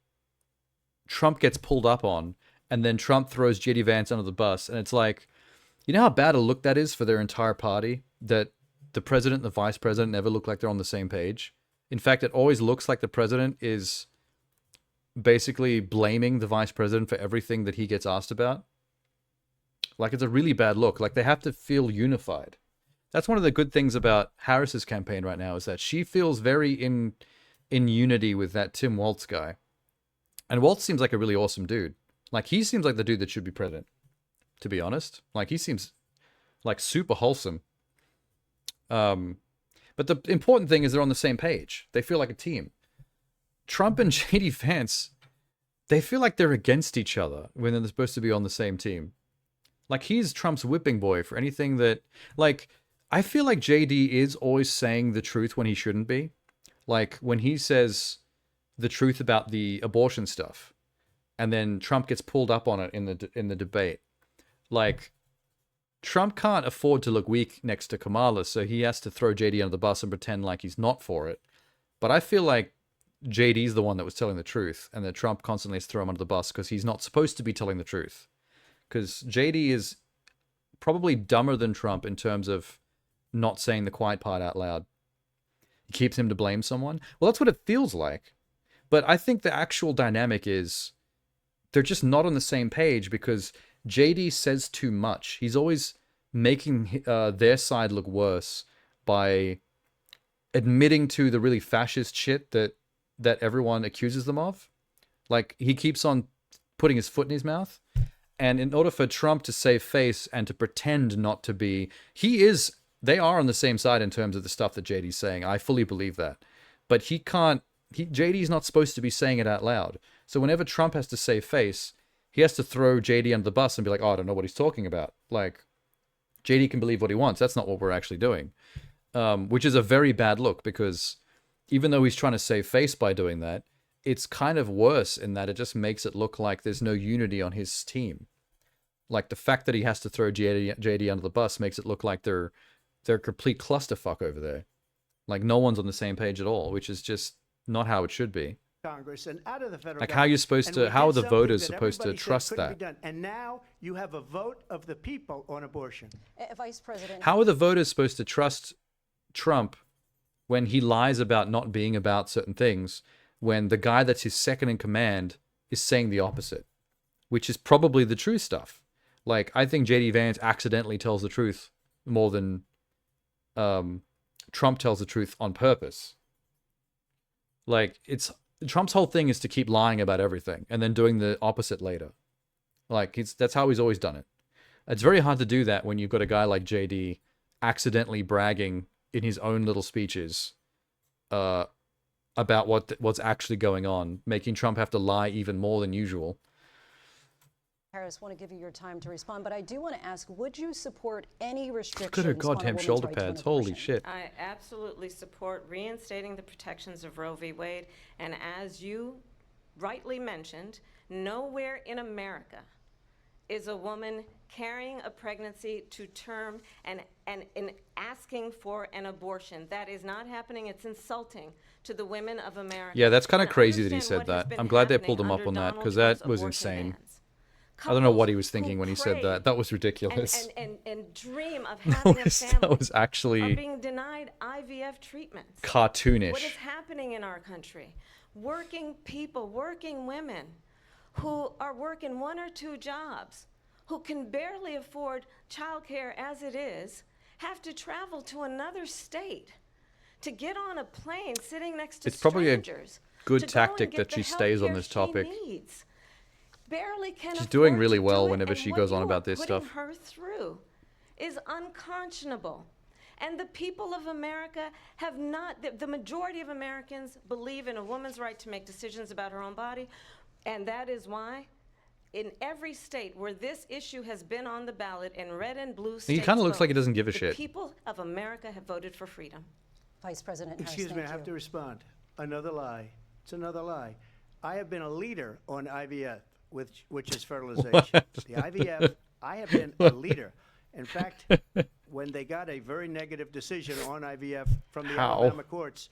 Trump gets pulled up on, and then Trump throws JD Vance under the bus, and it's like, you know how bad a look that is for their entire party, that the president and the vice president never look like they're on the same page. In fact, it always looks like the president is basically blaming the vice president for everything that he gets asked about. Like, it's a really bad look. Like, they have to feel unified. That's one of the good things about Harris's campaign right now, is that she feels very in unity with that Tim Walz guy. And Walz seems like a really awesome dude. Like, he seems like the dude that should be president, to be honest. Like, he seems like super wholesome. But the important thing is they're on the same page. They feel like a team. Trump and JD Vance, they feel like they're against each other when they're supposed to be on the same team. Like, he's Trump's whipping boy for anything that... Like, I feel like JD is always saying the truth when he shouldn't be. Like, when he says the truth about the abortion stuff, and then Trump gets pulled up on it in the debate. Like, Trump can't afford to look weak next to Kamala, so he has to throw JD under the bus and pretend like he's not for it. But I feel like JD's the one that was telling the truth, and that Trump constantly has to throw him under the bus because he's not supposed to be telling the truth. Because JD is probably dumber than Trump in terms of not saying the quiet part out loud. It keeps him to blame someone. Well, that's what it feels like. But I think the actual dynamic is they're just not on the same page because JD says too much. He's always making their side look worse by admitting to the really fascist shit that everyone accuses them of. Like, he keeps on putting his foot in his mouth. And in order for Trump to save face and to pretend not to be, he is they are on the same side in terms of the stuff that JD's saying. I fully believe that. But he can't, JD's not supposed to be saying it out loud. So whenever Trump has to save face, he has to throw JD under the bus and be like, oh, I don't know what he's talking about. Like, JD can believe what he wants. That's not what we're actually doing. Which is a very bad look, because even though he's trying to save face by doing that, it's kind of worse in that it just makes it look like there's no unity on his team. Like, the fact that he has to throw JD under the bus makes it look like they're a complete clusterfuck over there. Like, no one's on the same page at all, which is just not how it should be. Congress and out of the federal Like, how are you supposed to, how are the voters supposed to trust that? And now you have a vote of the people on abortion. Vice President. How are the voters supposed to trust Trump when he lies about not being about certain things, when the guy that's his second in command is saying the opposite, which is probably the true stuff? Like, I think JD Vance accidentally tells the truth more than Trump tells the truth on purpose. Like, Trump's whole thing is to keep lying about everything and then doing the opposite later. Like, that's how he's always done it. It's very hard to do that when you've got a guy like JD accidentally bragging in his own little speeches about what's actually going on, making Trump have to lie even more than usual. Harris, want to give you your time to respond, but I do want to ask, would you support any restrictions Look at her on a goddamn woman's shoulder right to an pads. Holy abortion? shit. I absolutely support reinstating the protections of Roe v. Wade. And as you rightly mentioned, nowhere in America is a woman carrying a pregnancy to term and asking for an abortion. That is not happening. It's insulting to the women of America. Yeah, that's kind of And crazy that he understand said what has that. been I'm glad they happening pulled him up under on that, Donald because that Trump's was abortion insane. bans. I don't know what he was Couples thinking who when he said that. That was ridiculous. and dream of having a family that was actually are being denied IVF treatments. cartoonish. What is happening in our country? Working people, working women who are working 1 or 2 jobs, who can barely afford childcare as it is, have to travel to another state to get on a plane sitting next to It's probably a strangers good to go and tactic get that the she stays on healthcare this she topic. needs. Barely can She's afford doing really to well do it, whenever and she what goes you on are about this putting stuff. her through is unconscionable. And the people of America have not, the majority of Americans believe in a woman's right to make decisions about her own body. And that is why in every state where this issue has been on the ballot in red and blue states, He kind of looks like he doesn't give a the shit. people of America have voted for freedom. Vice President Harris, Excuse me, I thank have you. to respond. Another lie. It's another lie. I have been a leader on IVF, which is fertilization. The IVF, I have been a leader. In fact, when they got a very negative decision on IVF from the Alabama courts,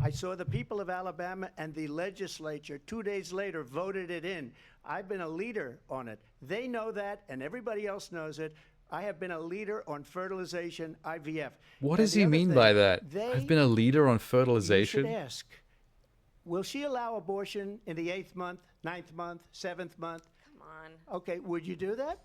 I saw the people of Alabama and the legislature 2 days later voted it in. I've been a leader on it. They know that, and everybody else knows it. I have been a leader on fertilization, IVF. What And does the he other mean thing, by that? they- I've been a leader on You fertilization. should ask. Will she allow abortion in the 8th month, 9th month, 7th month? Come on. Okay, would you do that?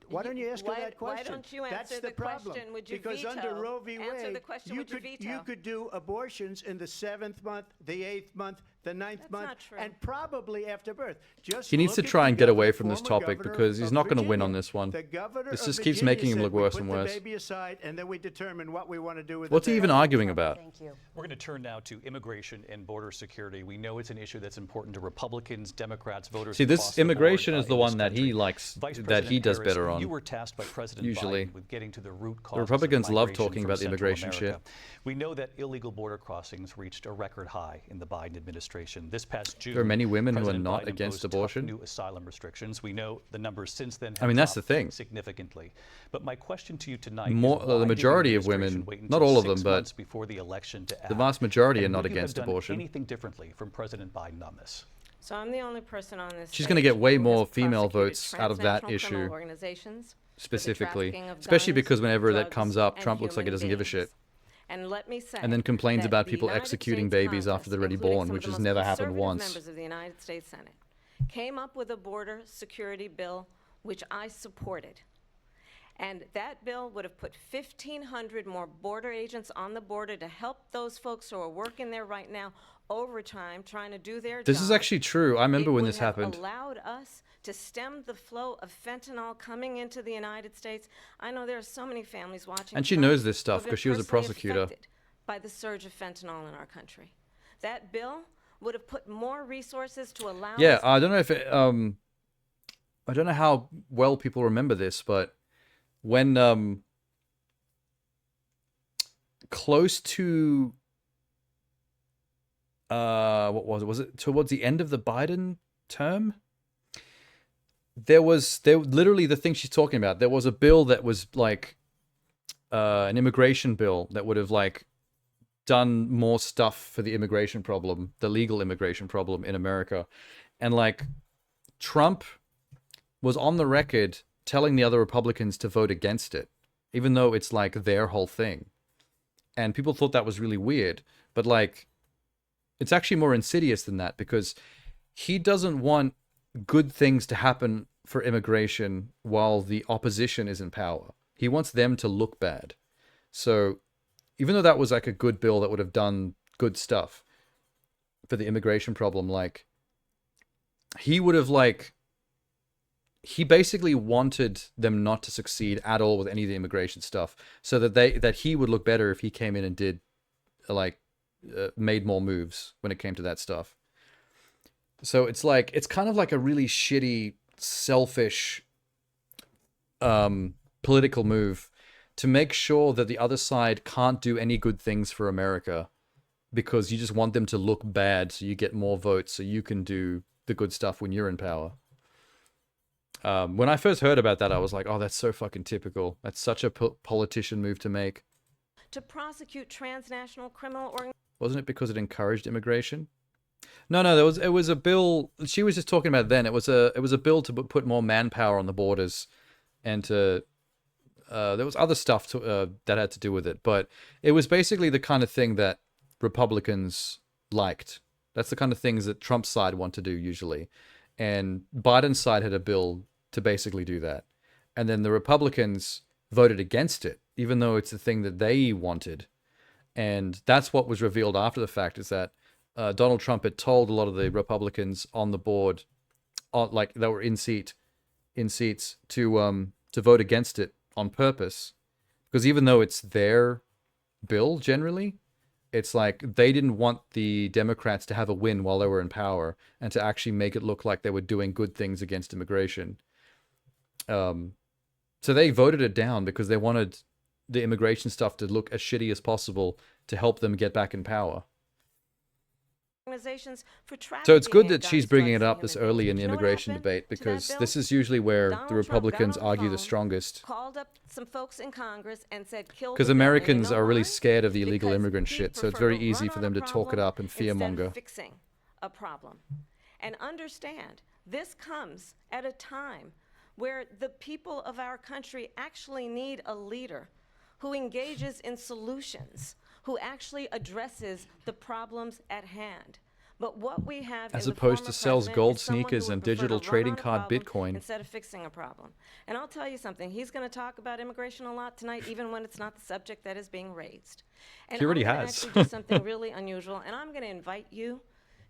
Why don't you ask her that question? Why don't you That's answer the the problem. question? Would you Because veto? under Roe v. Wade, Answer the question. Would you veto? you could do abortions in the 7th month, the 8th month, the 9th That's month, not true. and probably after birth. Just He needs to look at try the and get away governor, from this former topic, governor because he's of not going to win Virginia. on this one. The governor This of just keeps Virginia making him said, look "We worse put and the worse. baby aside, and then we determine what we want to do with What's the he even baby." arguing about? Thank you. We're going to turn now to immigration and border security. We know it's an issue that's important to Republicans, Democrats, voters. See, across this the board, immigration is the in this one that he country. likes, Vice that he President does Harris, better on. You were tasked by President Usually. Biden with getting to the root cause. The Republicans love talking about the immigration shit. We know that illegal border crossings reached a record high in the Biden administration. This past June, There are many women who are President not Biden against imposed tough abortion. new asylum restrictions. We know the numbers since then have I mean, that's dropped the thing. significantly. But my question to you tonight More, is the why majority did of the women, administration wait not until all of 6 them, but months before the election to the act? vast majority are And not would you have against done abortion. anything differently from President Biden on this? So I'm the only person on this She's going to stage get way who more has female prosecuted votes out of that transnational criminal issue organizations for the specifically, trafficking of especially guns, because whenever that drugs, comes up, and Trump looks like he human doesn't give a beings. shit. And let me say And then complains that about the people United executing States babies after they're already Congress, born, including which some has of the most never happened conservative once. members of the United States Senate came up with a border security bill, which I supported. And that bill would have put 1,500 more border agents on the border to help those folks who are working there right now, overtime trying to do their job. This is actually true. I remember when this happened. It would have allowed us to stem the flow of fentanyl coming into the United States. I know there are so many families watching. And she tonight knows this who stuff have been because she was a personally prosecutor. affected by the surge of fentanyl in our country. That bill would have put more resources to allow. Yeah, us I don't know if it, I don't know how well people remember this, but when close to what was it? Was it towards the end of the Biden term? There literally the thing she's talking about. There was a bill that was like an immigration bill that would have like done more stuff for the immigration problem, the legal immigration problem in America. And like Trump was on the record telling the other Republicans to vote against it, even though it's like their whole thing. And people thought that was really weird, but like it's actually more insidious than that, because he doesn't want good things to happen for immigration while the opposition is in power. He wants them to look bad. So even though that was like a good bill that would have done good stuff for the immigration problem, like he would have like, he basically wanted them not to succeed at all with any of the immigration stuff, so that he would look better if he came in and did like made more moves when it came to that stuff. So it's like, it's kind of like a really shitty, selfish political move to make sure that the other side can't do any good things for America, because you just want them to look bad so you get more votes so you can do the good stuff when you're in power. When I first heard about that, I was like, oh, that's so fucking typical. That's such a politician move to make. to prosecute transnational criminal organizations. Wasn't it because it encouraged immigration? No, it was a bill. She was just talking about then. It was a bill to put more manpower on the borders, and to there was other stuff that had to do with it. But it was basically the kind of thing that Republicans liked. That's the kind of things that Trump's side want to do usually, and Biden's side had a bill to basically do that, and then the Republicans voted against it, even though it's the thing that they wanted. And that's what was revealed after the fact, is that Donald Trump had told a lot of the Republicans on the board, like that were in seats, to vote against it on purpose, because even though it's their bill generally, it's like they didn't want the Democrats to have a win while they were in power and to actually make it look like they were doing good things against immigration. So they voted it down because they wanted the immigration stuff to look as shitty as possible to help them get back in power. So it's good that she's bringing it up this early in the immigration debate, because this is usually where the Republicans argue the strongest. Called up some folks in Congress and said, kill because Americans are really scared of the illegal immigrant shit, so it's very easy for them to talk it up and fearmonger. Fixing a problem. And understand, this comes at a time where the people of our country actually need a leader who engages in solutions, who actually addresses the problems at hand. But what we have as in the opposed former to sells president gold is someone sneakers who would and prefer digital to run trading on a card problem Bitcoin. instead of fixing a problem. And I'll tell you something, he's going to talk about immigration a lot tonight, even when it's not the subject that is being raised. And He already I'm gonna has. actually do something really unusual, and I'm going to invite you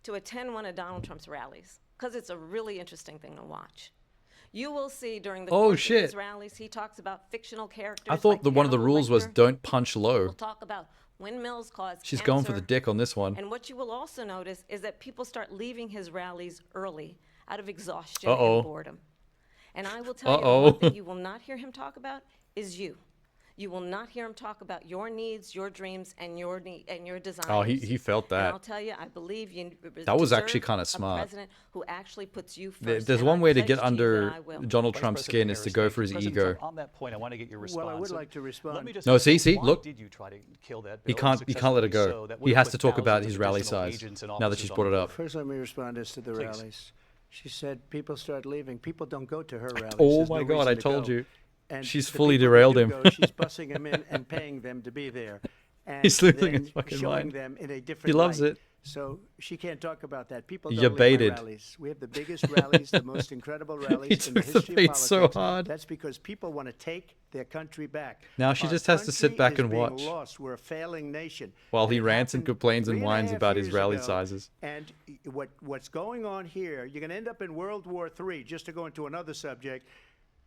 to attend one of Donald Trump's rallies, because it's a really interesting thing to watch. You will see during the course of his rallies, he talks about fictional characters. I thought like one of the Hannibal rules was Lecter. don't punch low. We'll talk about windmills cause She's going for the cancer. dick on this one. And what you will also notice is that people start leaving his rallies early out of exhaustion Uh-oh. and boredom. And I will tell you, the Uh-oh. one thing you will not hear him talk about is you. You will not hear him talk about your needs, your dreams, and your desires. Oh, he felt And that. I'll tell you, I believe you That was deserve actually kinda a smart. president who actually puts you first. There's and one I way to pledge get you under that I will. Donald Vice Trump's President skin is to Harris, go thank for you. his President ego. Trump, on that point, I want to get your response. Well, I would like to respond. Let me just No, ask you, see, why look. did you try to kill that He bill can't let it successfully go. so that He would has put to talk about thousands his of rally additional size agents and now that officers she's on brought it the up. First, let me respond as to the Please. rallies. She said people start leaving. People don't go to her rallies. Oh There's my no God, reason I to told go. you. And She's the fully people that derailed do him. go, she's bussing them in and paying them to be there. And He's losing then his fucking showing mind. them in a different He loves light. it. So she can't talk about that. People You don't leave my baited. rallies. We have the biggest rallies, the most incredible rallies in the took the history of bait politics. so hard. That's because people want to take their country back. Now she Our just has to sit country back is and being watch. Lost. We're a failing nation. While And he it rants and happened complains and 3.5 whines about his years rally ago. sizes. And what's going on here, you're going to end up in World War III, just to go into another subject.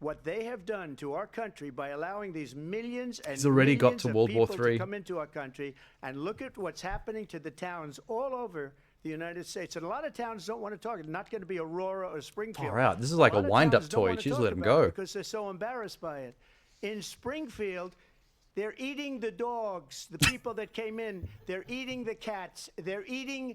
What they have done to our country by allowing these millions and He's already got millions to of World War people III. to come into our country, and look at what's happening to the towns all over the United States. And a lot of towns don't want to talk. It's not going to be Aurora or Springfield. Far out. This is like a lot of wind-up towns don't toy. want to Just talk let him about it go. because they're so embarrassed by it. In Springfield, they're eating the dogs, the people that came in. They're eating the cats. They're eating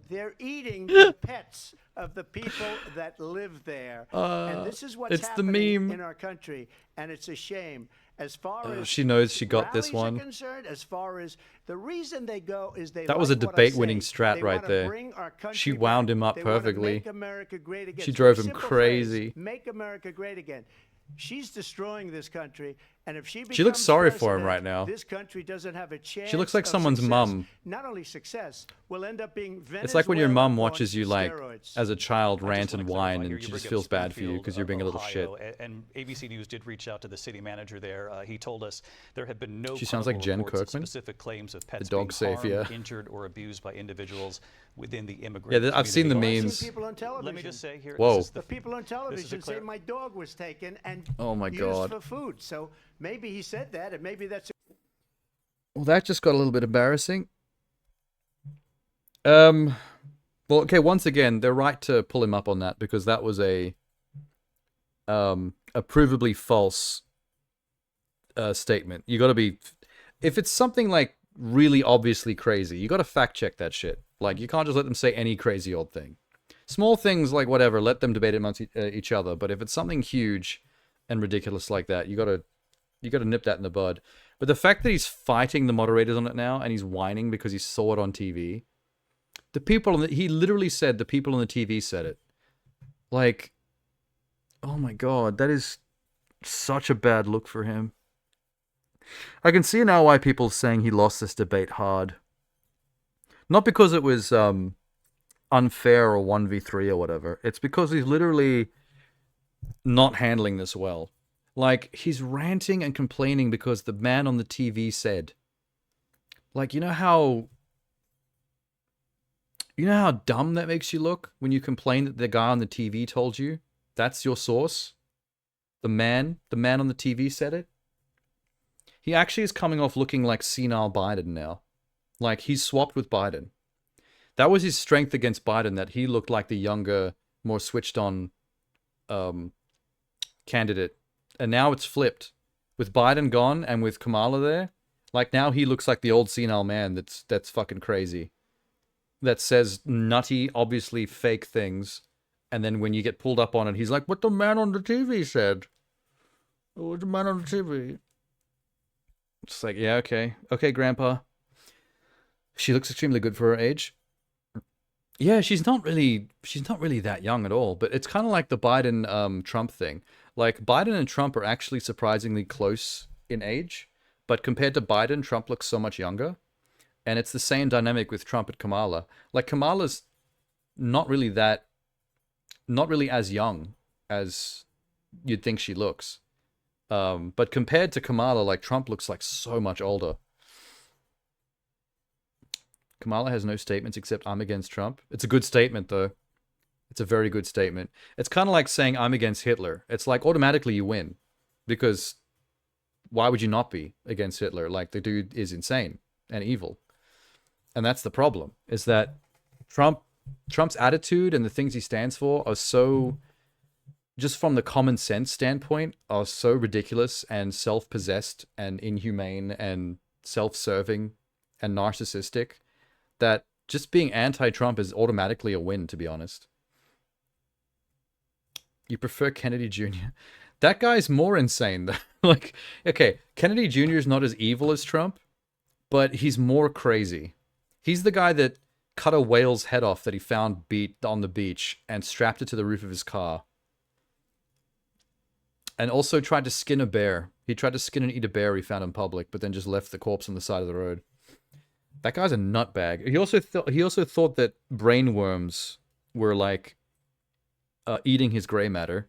the pets of the people that live there. And this is what's it's the happening meme. in our country, and it's a shame. As far as She knows she got this rallies are one. concerned, as far as the reason they go is they That was a like what I debate-winning say. strat They right wanna there. bring our country She wound back. him up They wanna perfectly. make America great again. She It's a very drove him simple crazy. phrase, make America great again. She's destroying this country, and if she She looks becomes sorry for him president, right now. this country doesn't have a chance. She looks like of someone's success. mum. Not only success, will end up being Venezuela. It's like when your mum on watches you, like, steroids. as a child, I rant just and wanna clarify whine, here, and you she bring just up feels bad for you Springfield, because you're being a little shit. Ohio, and ABC News did reach out to the city manager there. He told us there have been no She sounds like credible Jen reports of Kirkman. specific claims of pets The being dog safe, harmed, yeah. injured, or abused by individuals within the immigrant Yeah, I've seen the community. memes. People on television. Let me just say here. Whoa. This is The people on television say clear- my dog was taken and Oh my used God. for food. So maybe he said that, and maybe that's. Well, that just got a little bit embarrassing. Well, okay, once again, they're right to pull him up on that because that was a provably false statement. You got to be, if it's something like really obviously crazy, you got to fact check that shit. Like, you can't just let them say any crazy old thing. Small things like whatever, let them debate it amongst each other. But if it's something huge and ridiculous like that, you gotta nip that in the bud. But the fact that he's fighting the moderators on it now and he's whining because he saw it on TV. The people he literally said the people on the TV said it. Like, oh my God, that is such a bad look for him. I can see now why people are saying he lost this debate hard. Not because it was unfair or 1v3 or whatever. It's because he's literally not handling this well. Like, he's ranting and complaining because the man on the TV said. Like, you know how dumb that makes you look when you complain that the guy on the TV told you? That's your source? The man on the TV said it? He actually is coming off looking like senile Biden now. Like, he's swapped with Biden. That was his strength against Biden, that he looked like the younger, more switched on candidate. And now it's flipped. With Biden gone and with Kamala there, like, now he looks like the old senile man that's fucking crazy. That says nutty, obviously fake things. And then when you get pulled up on it, he's like, what the man on the TV said. What the man on the TV. It's like, yeah, okay. Okay, Grandpa. She looks extremely good for her age. Yeah, she's not really that young at all. But it's kind of like the Biden Trump thing. Like, Biden and Trump are actually surprisingly close in age. But compared to Biden, Trump looks so much younger. And it's the same dynamic with Trump and Kamala. Like, Kamala's not really as young as you'd think she looks. But compared to Kamala, like, Trump looks like so much older. Kamala has no statements except I'm against Trump. It's a good statement, though. It's a very good statement. It's kind of like saying I'm against Hitler. It's like automatically you win. Because why would you not be against Hitler? Like, the dude is insane and evil. And that's the problem, is that Trump's attitude and the things he stands for are so, just from the common sense standpoint, are so ridiculous and self-possessed and inhumane and self-serving and narcissistic that just being anti-Trump is automatically a win, to be honest. You prefer Kennedy Jr.? That guy's more insane, though. Like, okay, Kennedy Jr. is not as evil as Trump, but he's more crazy. He's the guy that cut a whale's head off that he found beat on the beach and strapped it to the roof of his car. And also tried to skin a bear. He tried to skin and eat a bear he found in public, but then just left the corpse on the side of the road. That guy's a nutbag. He also thought that brain worms were like eating his gray matter.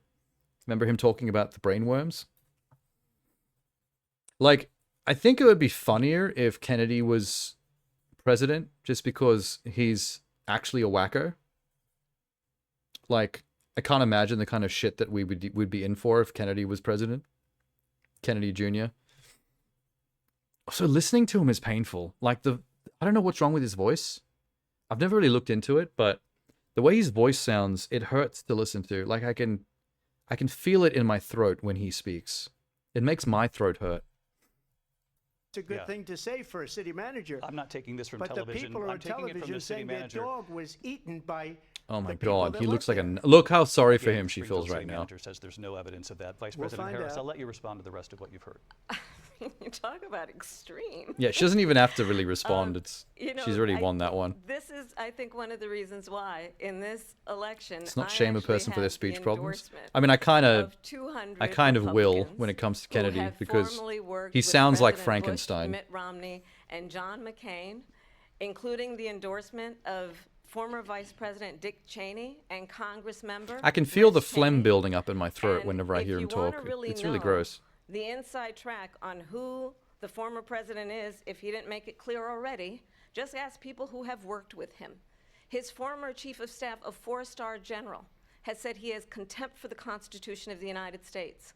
Remember him talking about the brain worms? Like, I think it would be funnier if Kennedy was president, just because he's actually a wacko. Like, I can't imagine the kind of shit that we would be in for if Kennedy was president. Kennedy Jr. So listening to him is painful. Like, I don't know what's wrong with his voice. I've never really looked into it, but the way his voice sounds, it hurts to listen to. Like, I can feel it in my throat when he speaks. It makes my throat hurt. It's a good thing to say for a city manager. I'm not taking this from but television. The people I'm on taking it from television the city saying manager. their dog was eaten by. Oh my the people God, that he work looks like there. look how sorry for Again, him she Springfield feels right city now. manager says there's no evidence of that. Vice We'll President find Harris, out. I'll let you respond to the rest of what you've heard. You talk about extreme. Yeah, she doesn't even have to really respond. She's already won that one. This is, I think, one of the reasons why in this election. Let's not I shame a actually person for their have speech the problems. endorsement I mean, I kind of 200 will when it comes to who Kennedy, have because formerly worked he with sounds like President Bush, Frankenstein. Mitt Romney, and John McCain, including the endorsement of former Vice President Dick Cheney and Congress member. I can feel the Liz phlegm Cheney. building up in my throat And whenever I if hear you him talk. wanna really It's really know gross. The inside track on who the former president is, if he didn't make it clear already, just ask people who have worked with him. His former chief of staff, a 4-star general, has said he has contempt for the Constitution of the United States.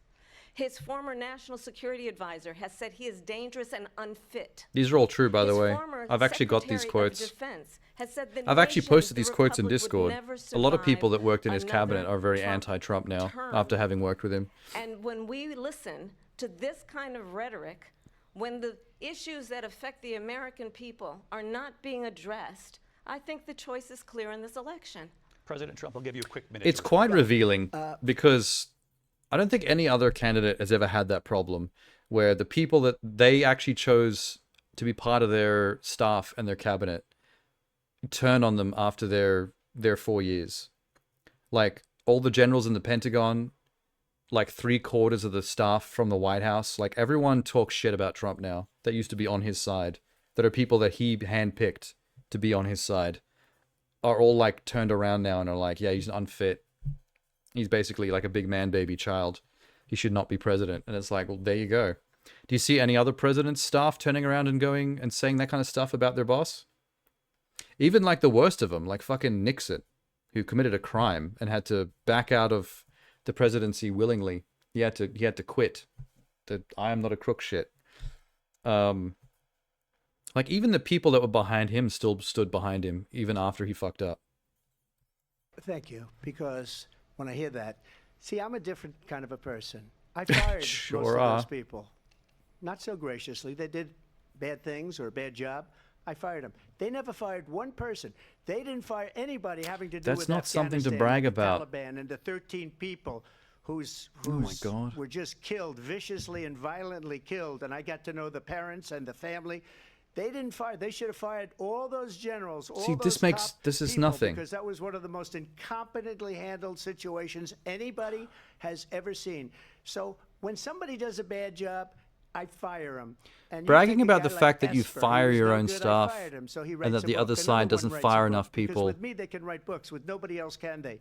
His former national security advisor has said he is dangerous and unfit. These are all true, by the His way. former I've actually got these Secretary of quotes. Defense has said the I've actually nation, posted the these quotes in republic, would Discord. never A lot of people that worked in his survive cabinet are very another anti-Trump now, term. after having worked with him. And when we listen to this kind of rhetoric, when the issues that affect the American people are not being addressed, I think the choice is clear in this election. President Trump, I'll give you a quick minute. It's quite revealing, because I don't think any other candidate has ever had that problem, where the people that they actually chose to be part of their staff and their cabinet turn on them after their 4 years. Like, all the generals in the Pentagon, like 3/4 of the staff from the White House, like, everyone talks shit about Trump now that used to be on his side, that are people that he handpicked to be on his side, are all like turned around now and are like, yeah, he's unfit. He's basically like a big man baby child. He should not be president. And it's like, well, there you go. Do you see any other president's staff turning around and going and saying that kind of stuff about their boss? Even like the worst of them, like fucking Nixon, who committed a crime and had to back out of the presidency willingly. He had to quit. The I am not a crook shit. Like, even the people that were behind him still stood behind him, even after he fucked up. Thank you, because when I hear that, see, I'm a different kind of a person. I fired Sure most of are. those people. Not so graciously. They did bad things or a bad job. I fired them. They never fired one person. They didn't fire anybody having to do That's with not something to Afghanistan brag and the about. Taliban and the 13 people who's Oh my God. were just killed, viciously and violently killed. And I got to know the parents and the family. They didn't fire. They should have fired all those generals. All See, those this is people, nothing. because that was one of the most incompetently handled situations anybody has ever seen. So when somebody does a bad job, I fire them. And you Bragging take a about guy the like fact that you Esper, fire who was your no own good, I stuff, fired him. So he and writes that a the book. other Another side one doesn't writes a fire book, enough because people. with me, they can write books. With nobody else can they?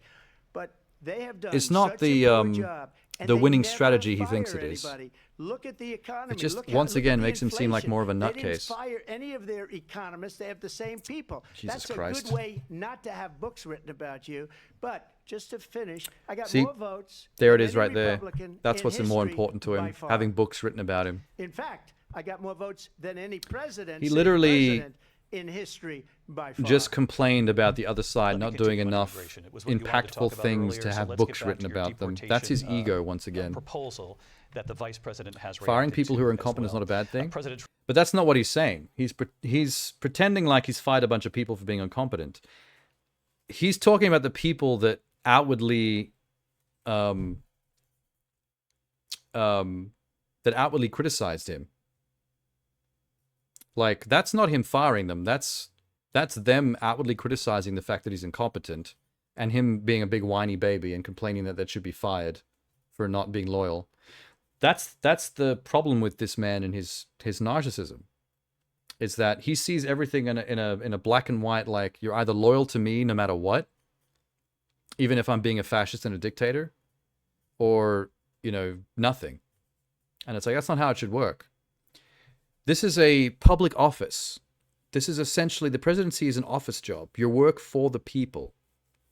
But they have done It's not such the, a poor job, and the they winning never strategy he fire thinks it is. anybody. Look at the economy. It just, Look once look at again, the makes him seem like inflation. more of a They didn't nutcase. fire any of their economists. They have the same people. Jesus That's a Christ. good way not to have books written about you. But just to finish, I got See, more votes. there it than is any right there. Republican That's in what's more history important to by him, far. having books written about him. In fact, I got more votes than any president. He sitting literally president in history by far. just complained about the other side not doing enough It was what you wanted to talk impactful about things earlier, to so have let's books get back written to your about them. That's his deportation, ego once again. proposal that the vice president has Firing reacted people to who are as incompetent is well. not a bad thing. President Trump But that's not what he's saying. He's pretending like he's fired a bunch of people for being incompetent. He's talking about the people that outwardly criticized him. Like, that's not him firing them. That's them outwardly criticizing the fact that he's incompetent, and him being a big whiny baby and complaining that they should be fired for not being loyal. That's the problem with this man and his narcissism. is that he sees everything in a black and white, like you're either loyal to me no matter what, even if I'm being a fascist and a dictator, or, you know, nothing. And it's like, that's not how it should work. This is a public office. This is essentially, the presidency is an office job. You work for the people,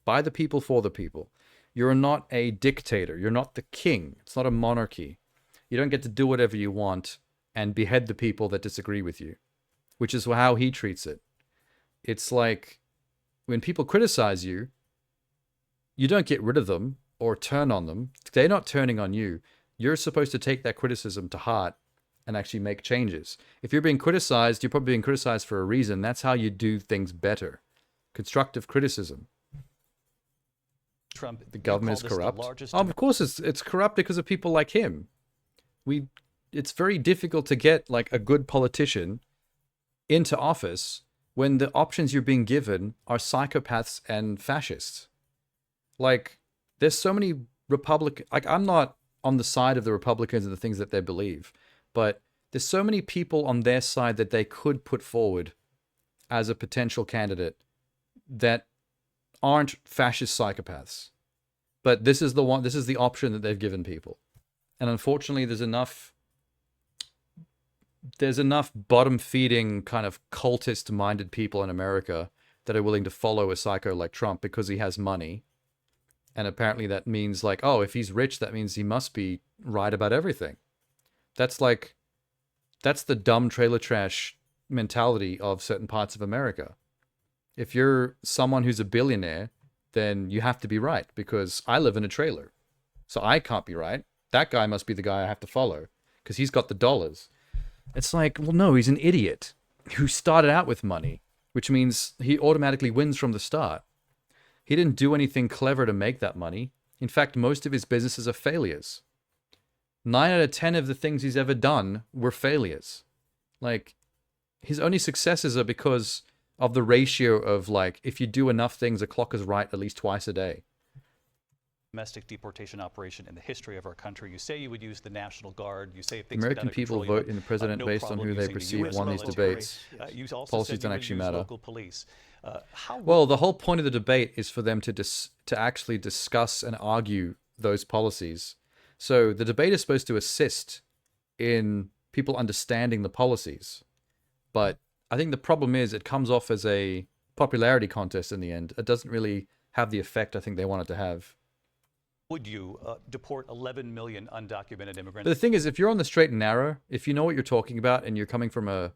by the people, for the people. You're not a dictator. You're not the king. It's not a monarchy. You don't get to do whatever you want and behead the people that disagree with you, which is how he treats it. It's like when people criticize you, you don't get rid of them or turn on them. They're not turning on you. You're supposed to take that criticism to heart and actually make changes. If you're being criticized, you're probably being criticized for a reason. That's how you do things better. Constructive criticism. Trump, the government is corrupt. Of course it's corrupt because of people like him. It's very difficult to get like a good politician into office when the options you're being given are psychopaths and fascists. Like, there's so many like, I'm not on the side of the Republicans and the things that they believe, but there's so many people on their side that they could put forward as a potential candidate that aren't fascist psychopaths. But this is the option that they've given people. And unfortunately, there's enough bottom-feeding kind of cultist-minded people in America that are willing to follow a psycho like Trump because he has money. And apparently that means like, oh, if he's rich, that means he must be right about everything. That's the dumb trailer trash mentality of certain parts of America. If you're someone who's a billionaire, then you have to be right because I live in a trailer. So I can't be right. That guy must be the guy I have to follow because he's got the dollars. It's like, well, no, he's an idiot who started out with money, which means he automatically wins from the start. He didn't do anything clever to make that money. In fact, most of his businesses are failures. 9 out of 10 of the things he's ever done were failures. Like, his only successes are because of the ratio of, like, if you do enough things, a clock is right at least twice a day. Domestic deportation operation in the history of our country. You say you would use the National Guard. You say if things American people vote in the president no based on who they perceive won these debates. You also Policies said don't you would actually use matter. local police. Well, the whole point of the debate is for them to actually discuss and argue those policies. So the debate is supposed to assist in people understanding the policies. But I think the problem is it comes off as a popularity contest in the end. It doesn't really have the effect I think they want it to have. Would you deport 11 million undocumented immigrants? But the thing is, if you're on the straight and narrow, if you know what you're talking about and you're coming from a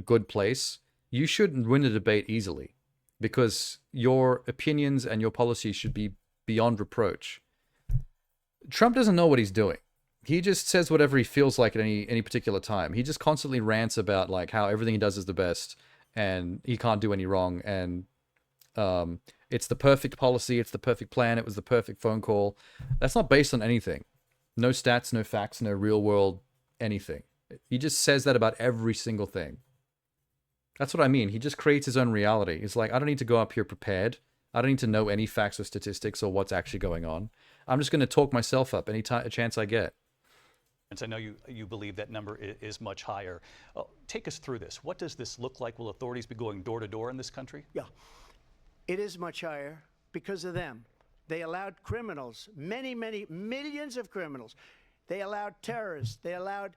good place, you shouldn't win a debate easily because your opinions and your policies should be beyond reproach. Trump doesn't know what he's doing. He just says whatever he feels like at any particular time. He just constantly rants about like how everything he does is the best and he can't do any wrong and it's the perfect policy, it's the perfect plan, it was the perfect phone call. That's not based on anything. No stats, no facts, no real world anything. He just says that about every single thing. That's what I mean. He just creates his own reality. It's like, I don't need to go up here prepared. I don't need to know any facts or statistics or what's actually going on. I'm just going to talk myself up any chance I get. I know you believe that number is much higher. Take us through this. What does this look like? Will authorities be going door to door in this country? Yeah. It is much higher because of them. They allowed criminals, many millions of criminals. They allowed terrorists. They allowed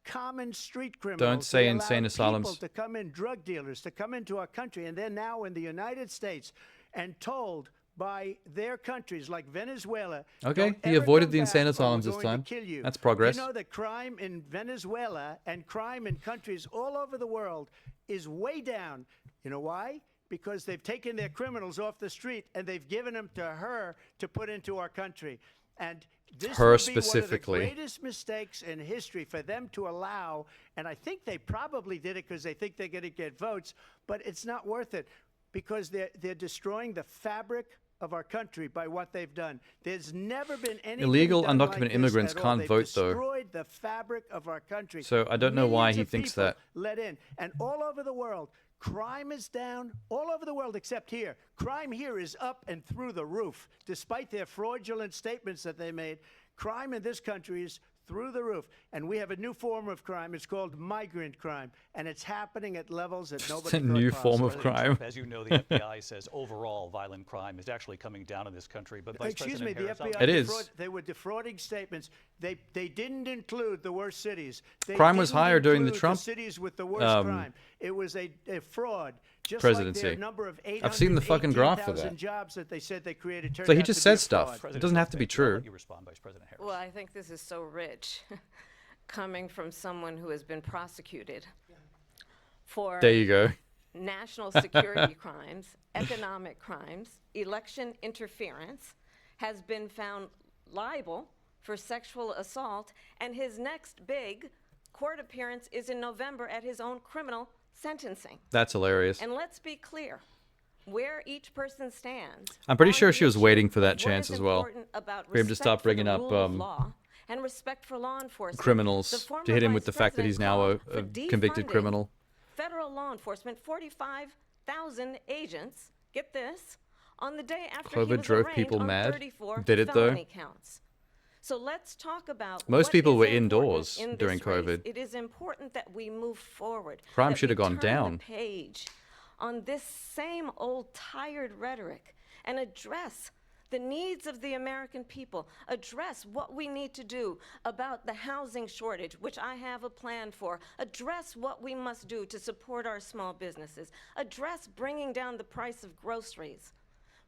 common street criminals. Don't say they insane asylums. People to come in, drug dealers to come into our country, and they're now in the United States and told by their countries like Venezuela. Okay, he avoided the insane asylums this time. That's progress. You know that crime in Venezuela and crime in countries all over the world is way down. You know why? Because they've taken their criminals off the street and they've given them to her to put into our country. And this her will be specifically. one of the greatest mistakes in history for them to allow. And I think they probably did it because they think they're going to get votes, but it's not worth it because they're destroying the fabric of our country by what they've done. There's never been any illegal undocumented immigrants can't vote though. Destroyed the fabric of our country. So I don't know why he thinks that. Let in, and all over the world. Crime is down all over the world except here. Crime here is up and through the roof. Despite their fraudulent statements that they made, crime in this country is through the roof. And we have a new form of crime. It's called migrant crime, and it's happening at levels that nobody a thought new possible. form of crime. As you know, the FBI says overall violent crime is actually coming down in this country. But Vice Excuse me, President the Harris, FBI, It is. they were defrauding statements. They didn't include the worst cities. They Crime was didn't higher during the include Trump, cities with the worst crime. It was a fraud. Just presidency. Like their number of I've seen the fucking graph for 818,000 that. jobs that they said they created. So he turned just out to be says a stuff. fraud. It doesn't have to be true. you respond, Vice President Harris. Well, I think this is so rich, coming from someone who has been prosecuted for There you go. national security crimes, economic crimes, election interference, has been found liable for sexual assault, and his next big court appearance is in November at his own criminal sentencing. That's hilarious. And let's be clear, where each person stands. I'm pretty on sure the she was issue waiting for of that what chance is as well. important about For him to respect stop for bringing the up rule of law and respect for law enforcement. The criminals, former to hit him with vice the fact that he's now a president called for convicted defunding criminal. Federal law enforcement, 45,000 agents. Get this, on the day after he COVID was drove arraigned people on mad. 34 Did it though? felony counts. So let's talk about Most what people is were important indoors in this during race. COVID. It is important that we move forward. Crime that should have we gone turn down. the page on this same old tired rhetoric and address the needs of the American people, address what we need to do about the housing shortage, which I have a plan for, address what we must do to support our small businesses, address bringing down the price of groceries.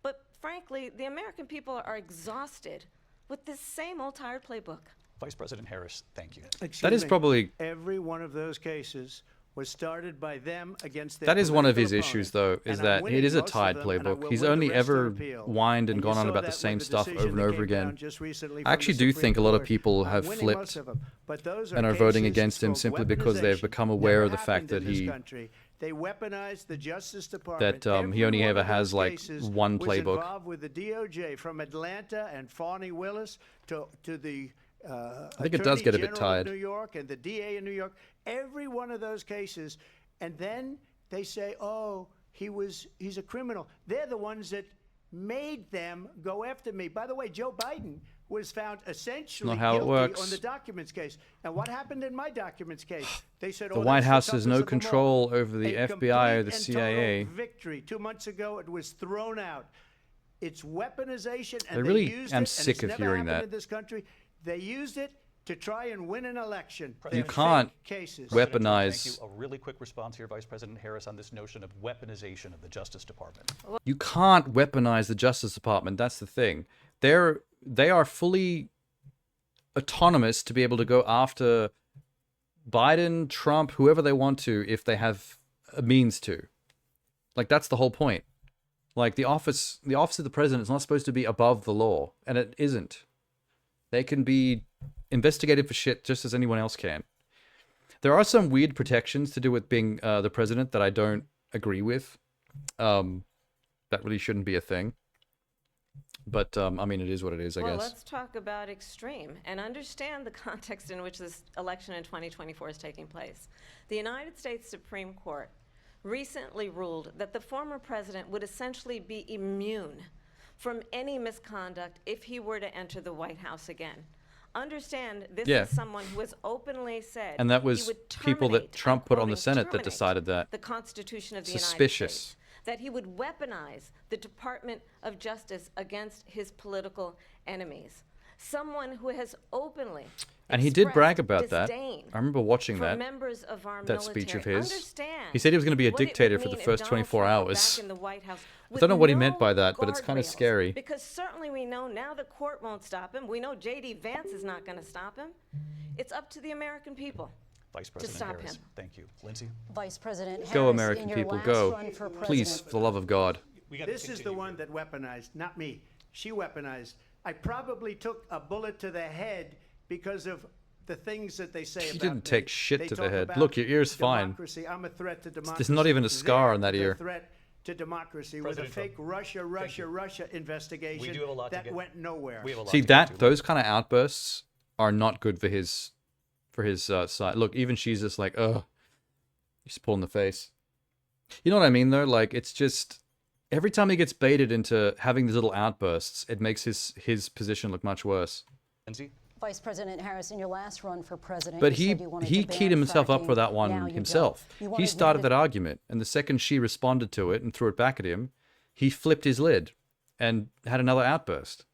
But frankly, the American people are exhausted with this same old tired playbook. Vice President Harris, thank you. That is probably every one of those cases was started by them against their that is one of his political issues, opponent. though, is And I'm that winning it is a most of tied them, and I playbook. will He's win the only rest ever on appeal. whined and And you gone on saw about that the with same the stuff decision over and that over came down again. just recently I from actually the do Supreme think a lot of Court. people I'm have winning flipped most of them, but those and are cases, voting it's against him called simply because they've weaponization. become aware Never of the fact happened that in this he country. They weaponized the Justice Department. that he only Every one ever of has those like cases one was playbook. involved with the DOJ, from Atlanta and Fani Willis to the I think it does Attorney get a bit General of tired. New York and the DA in New York. Every one of those cases, and then they say, "Oh, he's a criminal." They're the ones that made them go after me. By the way, Joe Biden was found essentially Not how it guilty works. on the documents case. And what happened in my documents case? They said, The "Oh, White that's House the has toughest no of them all." control over the A FBI or the complete and total CIA. victory. 2 months ago, it was thrown out. It's weaponization, and I they really used am it, sick and of it's never hearing happened that. in this country. They used it to try and win an election. You They're can't fake cases. weaponize. Thank you. A really quick response here, Vice President Harris, on this notion of weaponization of the Justice Department. You can't weaponize the Justice Department. That's the thing. They are fully autonomous to be able to go after Biden, Trump, whoever they want to, if they have a means to. Like, that's the whole point. Like, the office of the president is not supposed to be above the law, and it isn't. They can be investigated for shit just as anyone else can. There are some weird protections to do with being the president that I don't agree with. That really shouldn't be a thing. But, I mean, it is what it is, I Well, guess. let's talk about extreme and understand the context in which this election in 2024 is taking place. The United States Supreme Court recently ruled that the former president would essentially be immune from any misconduct if he were to enter the White House again. Understand, this Yeah. is someone who has openly said And that he was would people that terminate, Trump I'm put on the quoting, Senate that terminate decided that. the Constitution of the Suspicious. United States, that he would weaponize the Department of Justice against his political enemies. Someone who has openly And he did brag expressed about that. disdain I remember watching for that. members of our That speech of military. his. Understand He said he was going to be a what it would dictator for the mean if first Donald 24 Trump were hours. back in the White House I with don't know what he no meant by that, but it's kind of guardrails. scary. Because certainly we know now the court won't stop him. We know J.D. Vance is not going to stop him. It's up to the American people Vice to President stop Harris, him. thank you. Lindsay? Vice President Harris, Go, in American your people, last go. run for Please, president- for the love of God. This is the one that weaponized, not me. She weaponized. I probably took a bullet to the head because of the things that they say She about didn't me. take shit They to the talk head. about Look, your ear's fine. democracy. I'm a threat to democracy. There's not even a scar on that They're ear. the threat to democracy President with a fake Trump. Russia investigation We do have a lot to that get- went nowhere. We have a lot See, to get to. those kind of outbursts are not good for his side. Look, even she's just like, ugh. He's pulling the face. You know what I mean, though? Like, it's just every time he gets baited into having these little outbursts, it makes his position look much worse. Lindsay? Vice President Harris, in your last run for president, But you said you wanted he to ban keyed himself up fracking. for that Now one you himself. don't. You want He to started admit that argument, and the second she responded to it and threw it back at him, he flipped his lid and had another outburst.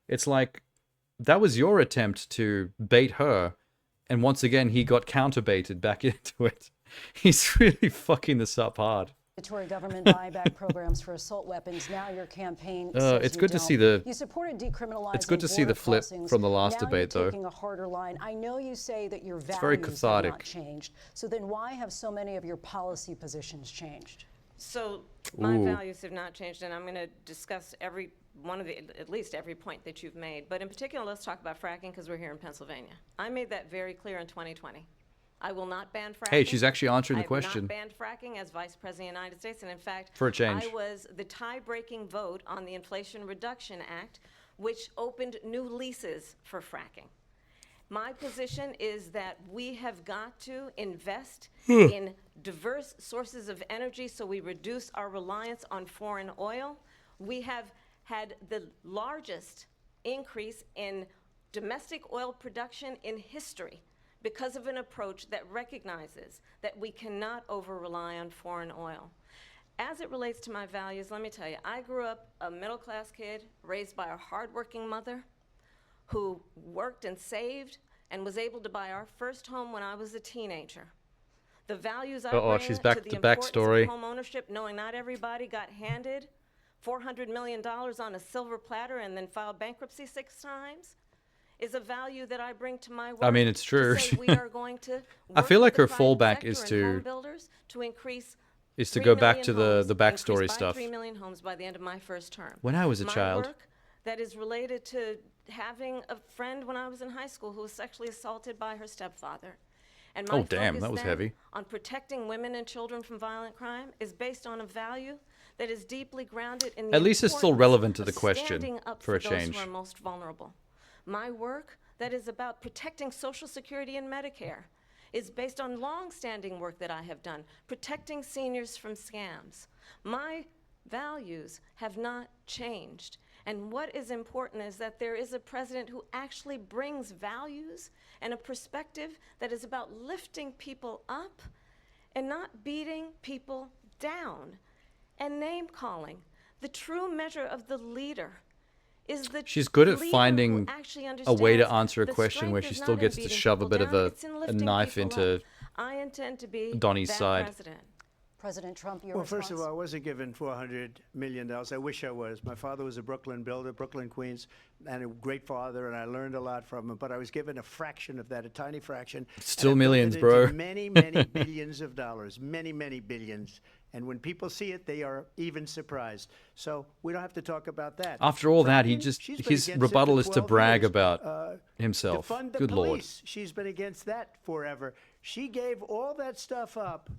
It's like, that was your attempt to bait her, and once again he got counterbaited back into it. He's really fucking this up hard. mandatory government buyback programs for assault weapons. Now your campaign says It's you good to don't. see the. You supported decriminalizing It's good to see the border flip crossings. from the last Now debate, you're though. taking a harder line. I know you say that your values very have cathartic. not changed. So then why have so many of your policy positions changed? So my Ooh. values have not changed, and I'm going to discuss every one of the, at least every point that you've made. But in particular, let's talk about fracking because we're here in Pennsylvania. I made that very clear in 2020. I will not ban fracking. Hey, she's actually answering the I have question. not banned fracking as Vice President of the United States, and in fact, For a change. I was the tie-breaking vote on the Inflation Reduction Act, which opened new leases for fracking. My position is that we have got to invest in diverse sources of energy so we reduce our reliance on foreign oil. We have had the largest increase in domestic oil production in history because of an approach that recognizes that we cannot over-rely on foreign oil. As it relates to my values, let me tell you, I grew up a middle-class kid raised by a hardworking mother who worked and saved and was able to buy our first home when I was a teenager. The values I bring she's back to to the the importance backstory. of home ownership, knowing not everybody got handed $400 million on a silver platter and then filed bankruptcy 6 times, is a value that I bring to my work. I mean, it's true. To say we are going to I work feel like with the her private fallback sector is and to- home builders to increase is to 3 go back million to the homes, backstory increase by stuff. 3 million homes by the end of my first term. When I was a My child. work that is related to having a friend when I was in high school who was sexually assaulted by her stepfather. And my Oh, damn, focus that was then heavy. on protecting women and children from violent crime is based on a value that is deeply grounded in the At least it's still importance relevant to of the question standing up for a those change. who are most vulnerable. My work that is about protecting Social Security and Medicare is based on long-standing work that I have done, protecting seniors from scams. My values have not changed. And what is important is that there is a president who actually brings values and a perspective that is about lifting people up and not beating people down and name-calling. The true measure of the leader is the She's good at leader who finding actually a way to understands answer a the question where strength she is still not in gets to beating shove a people bit of down, a it's in a lifting knife people into up. I intend to be Donnie's that side. president. President Trump, your Well, response? first of all, I wasn't given $400 million. I wish I was. My father was a Brooklyn builder, Brooklyn, Queens, and a great father, and I learned a lot from him. But I was given a fraction of that, a tiny fraction. Still and I built millions, it bro. into many, many billions of dollars. Many, many billions. And when people see it, they are even surprised. So we don't have to talk about that. After all that, he Fracking, just she's been his against it for rebuttal is to 12 brag years. about himself. Defund the Good lord. police. She's been against that forever. She gave all that stuff up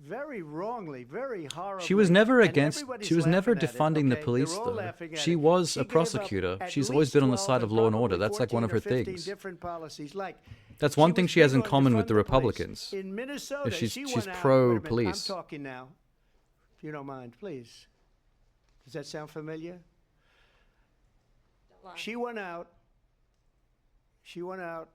very wrongly, very horribly. She was never and against. everybody's She was never laughing at it, defunding the okay? police, They're all though. laughing at She it. was She a gave up prosecutor. at She's always been on the least side 12 of law and order. probably That's like one of her 14 or 15 things. different policies. Like That's one thing was she has big in on common with defund the the police. Republicans. In Minnesota, She's she she's went out- pro wait a minute, police. I'm talking now. If you don't mind, please. Does that sound familiar? She went out. She went out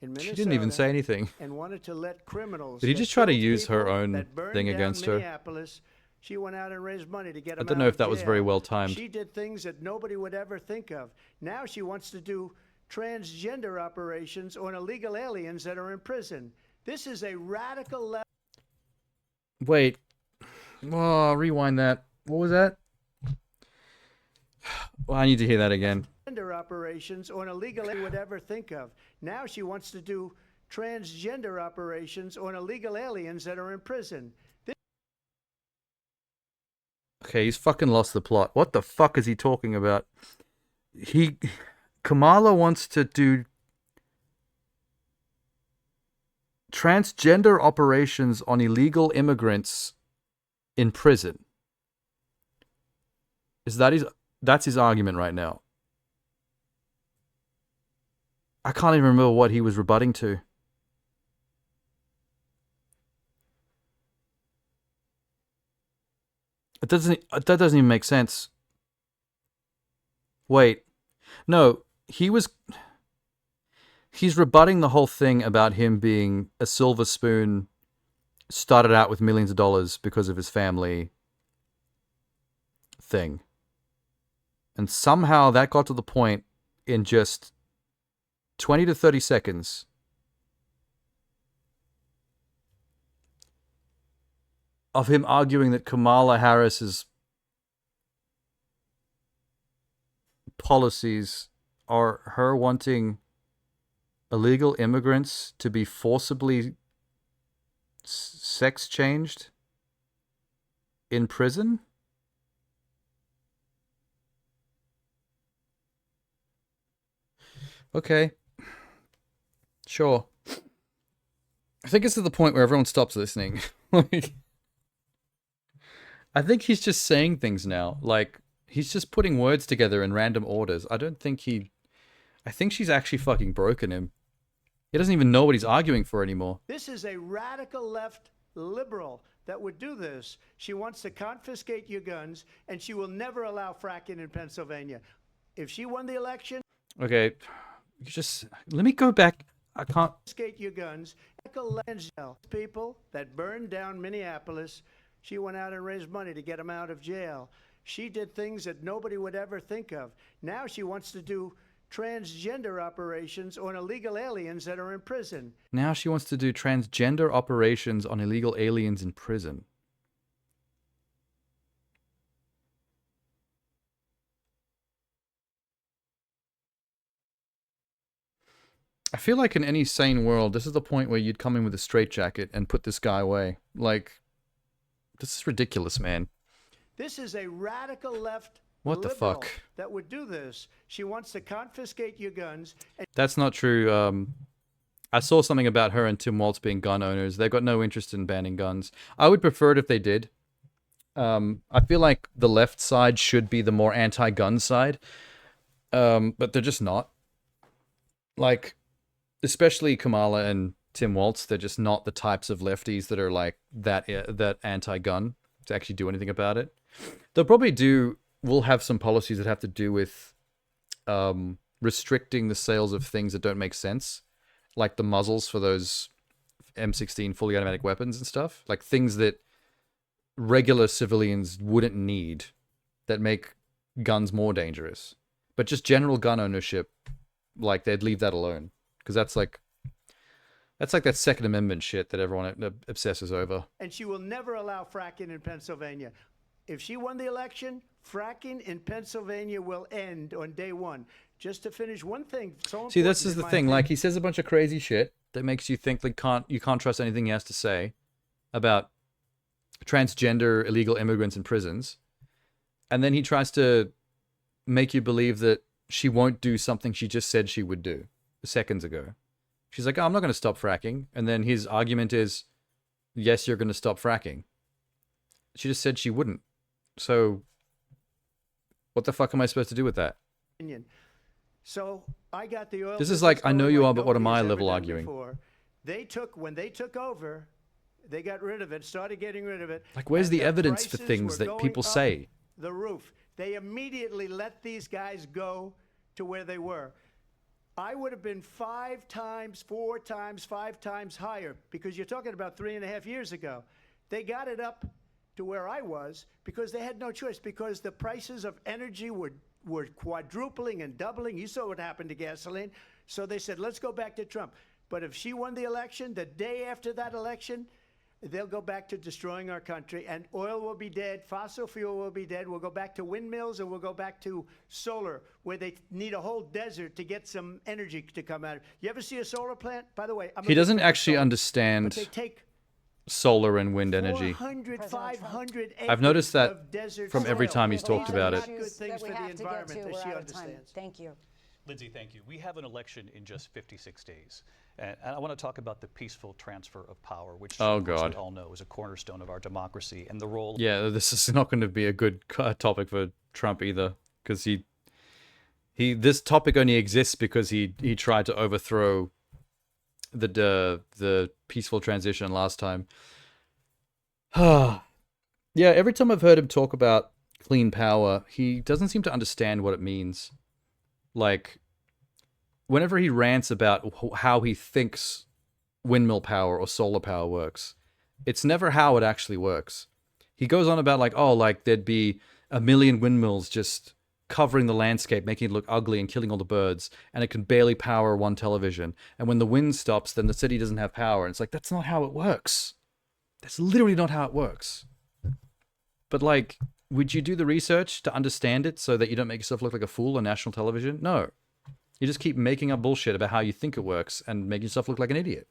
in Minnesota. She didn't even say anything. And wanted to let criminals. Did he that just try to killed use her people, own that burned thing down against her? Minneapolis. She went out and raised money to get I him don't out know if of that was jail. very well timed. She did things that nobody would ever think of. Now she wants to do transgender operations on illegal aliens that are in prison. This is a radical level. Wait. Oh, rewind that. What was that? Well, I need to hear that again. Transgender operations on illegal aliens would ever think of. Now she wants to do transgender operations on illegal aliens that are in prison. Okay, he's fucking lost the plot. What the fuck is he talking about? Kamala wants to do transgender operations on illegal immigrants in prison. That's his argument right now. I can't even remember what he was rebutting to. That doesn't even make sense. Wait. No, he was he's rebutting the whole thing about him being a silver spoon, started out with millions of dollars because of his family thing. And somehow that got to the point in just 20 to 30 seconds of him arguing that Kamala Harris's policies are her wanting illegal immigrants to be forcibly sex changed in prison? Okay. Sure. I think it's to the point where everyone stops listening. Like, I think he's just saying things now. Like, he's just putting words together in random orders. I think she's actually fucking broken him. He doesn't even know what he's arguing for anymore. This is a radical left liberal that would do this. She wants to confiscate your guns, and she will never allow fracking in Pennsylvania. If she won the election... Okay, just let me go back. I can't... Confiscate your guns. People that burned down Minneapolis, she went out and raised money to get them out of jail. She did things that nobody would ever think of. Now she wants to do transgender operations on illegal aliens that are in prison. Now she wants to do transgender operations on illegal aliens in prison. I feel like in any sane world, this is the point where you'd come in with a straitjacket and put this guy away. Like, this is ridiculous, man. This is a radical left What the liberal fuck? that would do this. She wants to confiscate your guns. And That's not true. I saw something about her and Tim Walz being gun owners. They've got no interest in banning guns. I would prefer it if they did. I feel like the left side should be the more anti-gun side. But they're just not. Like, especially Kamala and Tim Walz, they're just not the types of lefties that are like that anti-gun to actually do anything about it. They'll probably we'll have some policies that have to do with restricting the sales of things that don't make sense, like the muzzles for those M16 fully automatic weapons and stuff, like things that regular civilians wouldn't need that make guns more dangerous. But just general gun ownership, like they'd leave that alone, because that's like that Second Amendment shit that everyone obsesses over. And she will never allow fracking in Pennsylvania. If she won the election, fracking in Pennsylvania will end on day one. Just to finish one thing. See, this is the thing. Like, he says a bunch of crazy shit that makes you think that you can't trust anything he has to say about transgender illegal immigrants in prisons. And then he tries to make you believe that she won't do something she just said she would do seconds ago. She's like, oh, I'm not going to stop fracking. And then his argument is, yes, you're going to stop fracking. She just said she wouldn't. So what the fuck am I supposed to do with that? So I got the oil. This is like, I know you are, but what am I level arguing? When they took over, they got rid of it, started getting rid of it. Like, where's the evidence for things that people say? The roof. They immediately let these guys go to where they were. I would have been 5 times, 4 times, 5 times higher, because you're talking about 3.5 years ago. They got it up to where I was because they had no choice, because the prices of energy were quadrupling and doubling. You saw what happened to gasoline. So they said, let's go back to Trump. But if she won the election, the day after that election, they'll go back to destroying our country, and oil will be dead, fossil fuel will be dead. We'll go back to windmills, and we'll go back to solar, where they need a whole desert to get some energy to come out. You ever see a solar plant? By the way, he doesn't actually understand solar and wind energy. 500 I've noticed that from soil. every time he's talked about it. Good things for the environment that she understands. Thank you. Lindsay, thank you. We have an election in just 56 days. And I want to talk about the peaceful transfer of power, which oh, of course, God. we all know is a cornerstone of our democracy, and the role... Yeah, this is not going to be a good topic for Trump either, because this topic only exists because he tried to overthrow the peaceful transition last time. Yeah, every time I've heard him talk about clean power, he doesn't seem to understand what it means. Like, whenever he rants about how he thinks windmill power or solar power works, it's never how it actually works. He goes on about like, oh, like there'd be a million windmills just covering the landscape, making it look ugly and killing all the birds, and it can barely power one television. And when the wind stops, then the city doesn't have power. And it's like, that's not how it works. That's literally not how it works. But like, would you do the research to understand it so that you don't make yourself look like a fool on national television? No. You just keep making up bullshit about how you think it works and make yourself look like an idiot.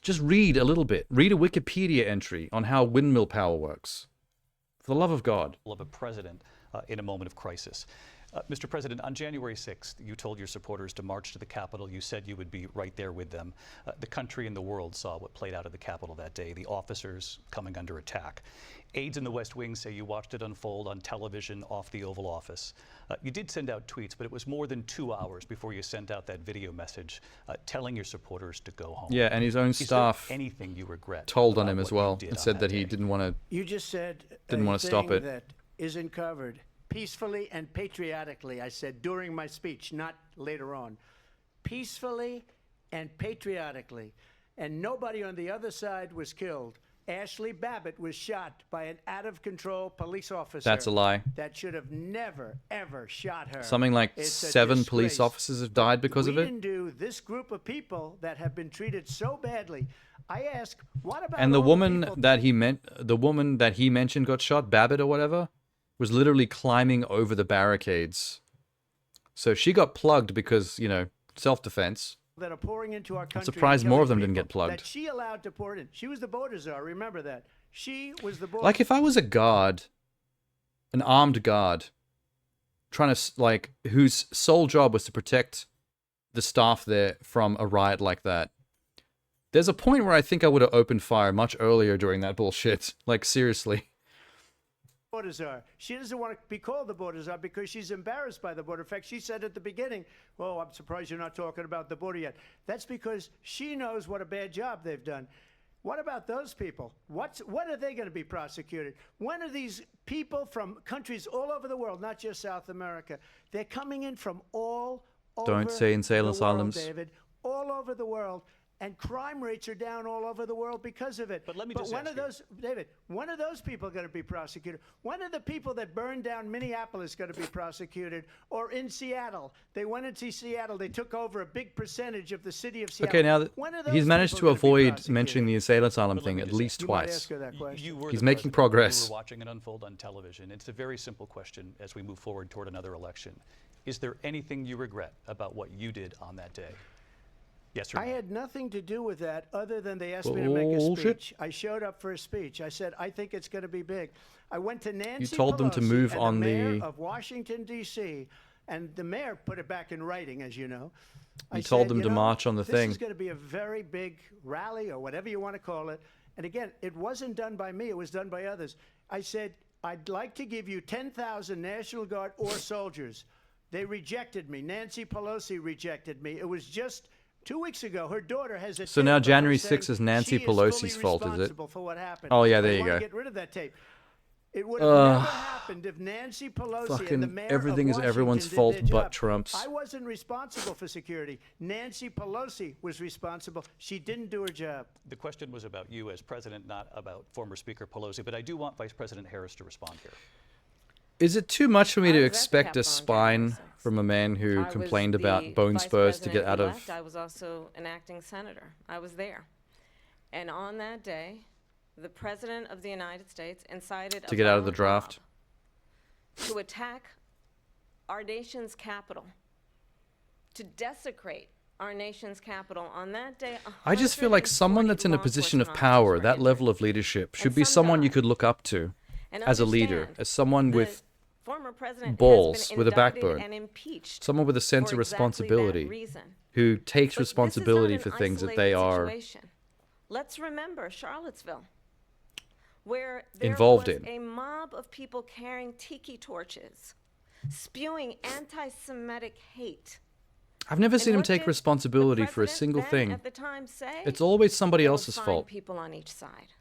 Just read a little bit. Read a Wikipedia entry on how windmill power works. For the love of God. Of a president in a moment of crisis. Mr. President, on January 6th, you told your supporters to march to the Capitol. You said you would be right there with them. The country and the world saw what played out at the Capitol that day, the officers coming under attack. Aides in the West Wing say you watched it unfold on television off the Oval Office. You did send out tweets, but it was more than 2 hours before you sent out that video message telling your supporters to go home. Yeah, and his own staff anything you regret told on him as well and said that he didn't want to. You just said didn't want to stop it. That isn't covered peacefully and patriotically. I said during my speech, not later on. Peacefully and patriotically, and nobody on the other side was killed. Ashley Babbitt was shot by an out-of-control police officer. That's a lie. That should have never, ever shot her. Something like 7 police officers have died because of it. We didn't do this group of people that have been treated so badly. I ask, what about And the all woman people that he mentioned got shot, Babbitt or whatever, was literally climbing over the barricades. So she got plugged because, you know, self-defense. that are pouring into our country? I'm surprised more of them didn't get plugged. That she allowed to pour it in. She was the border czar. Remember that. She was the border. Like if I was a guard, an armed guard, trying to like whose sole job was to protect the staff there from a riot like that. There's a point where I think I would have opened fire much earlier during that bullshit. Like seriously. Border czar. She doesn't want to be called the border czar because she's embarrassed by the border. In fact, she said at the beginning, "Well, I'm surprised you're not talking about the border yet." That's because she knows what a bad job they've done. What about those people? When are they going to be prosecuted? When are these people from countries all over the world, not just South America? They're coming in from all over Don't say insane the asylums. world, David, all over the world. And crime rates are down all over the world because of it. But let me just when ask are those, David, when are those people going to be prosecuted? When are the people that burned down Minneapolis going to be prosecuted? Or in Seattle? They went into Seattle. They took over a big percentage of the city of Seattle. Okay, now When are those he's managed people to gonna be avoid prosecuted? mentioning the insane asylum thing at least twice. He's making progress. You were watching it unfold on television. It's a very simple question as we move forward toward another election. Is there anything you regret about what you did on that day? Yes or no? I had nothing to do with that other than they asked me to make a Bullshit. speech. I showed up for a speech. I said, I think it's going to be big. I went to Nancy You told them to Pelosi move and on the mayor the- of Washington, D.C., and the mayor put it back in writing, as you know. You told them to march on the this thing. This is going to be a very big rally or whatever you want to call it. And again, it wasn't done by me. It was done by others. I said, I'd like to give you 10,000 National Guard or soldiers. They rejected me. Nancy Pelosi rejected me. It was just 2 weeks ago. Her daughter has a So tape now of her January saying 6th is Nancy she Pelosi's fully fault, is it? responsible for what happened. Oh, yeah, there They you wanna go. Get rid of that tape. It would have never happened if Nancy Pelosi and the Fucking mayor everything of is Washington everyone's did fault their but job. Trump's. I wasn't responsible for security. Nancy Pelosi was responsible. She didn't do her job. The question was about you as president, not about former Speaker Pelosi, but I do want Vice President Harris to respond here. Is it too much for me to expect a spine from a man who complained about bone spurs to get out of? I was also an acting senator. I was there. And on that day, the President of the United States incited To get out of the draft? to attack our nation's capital, to desecrate our nation's capital. On that day, I just feel like someone that's in a position of power, that level of leadership, should be someone you could look up to as a leader, as someone with former president balls, has been with a indicted backbone, and impeached someone with a sense for of exactly that responsibility, reason. who takes But responsibility this is for not an things that they isolated are situation. Let's remember Charlottesville, where there Involved was in. a mob of people carrying tiki torches, spewing anti-Semitic hate. I've never And seen him what take did responsibility the for a president single then thing. at the time say? It's always somebody There were else's fine fault. people on each side.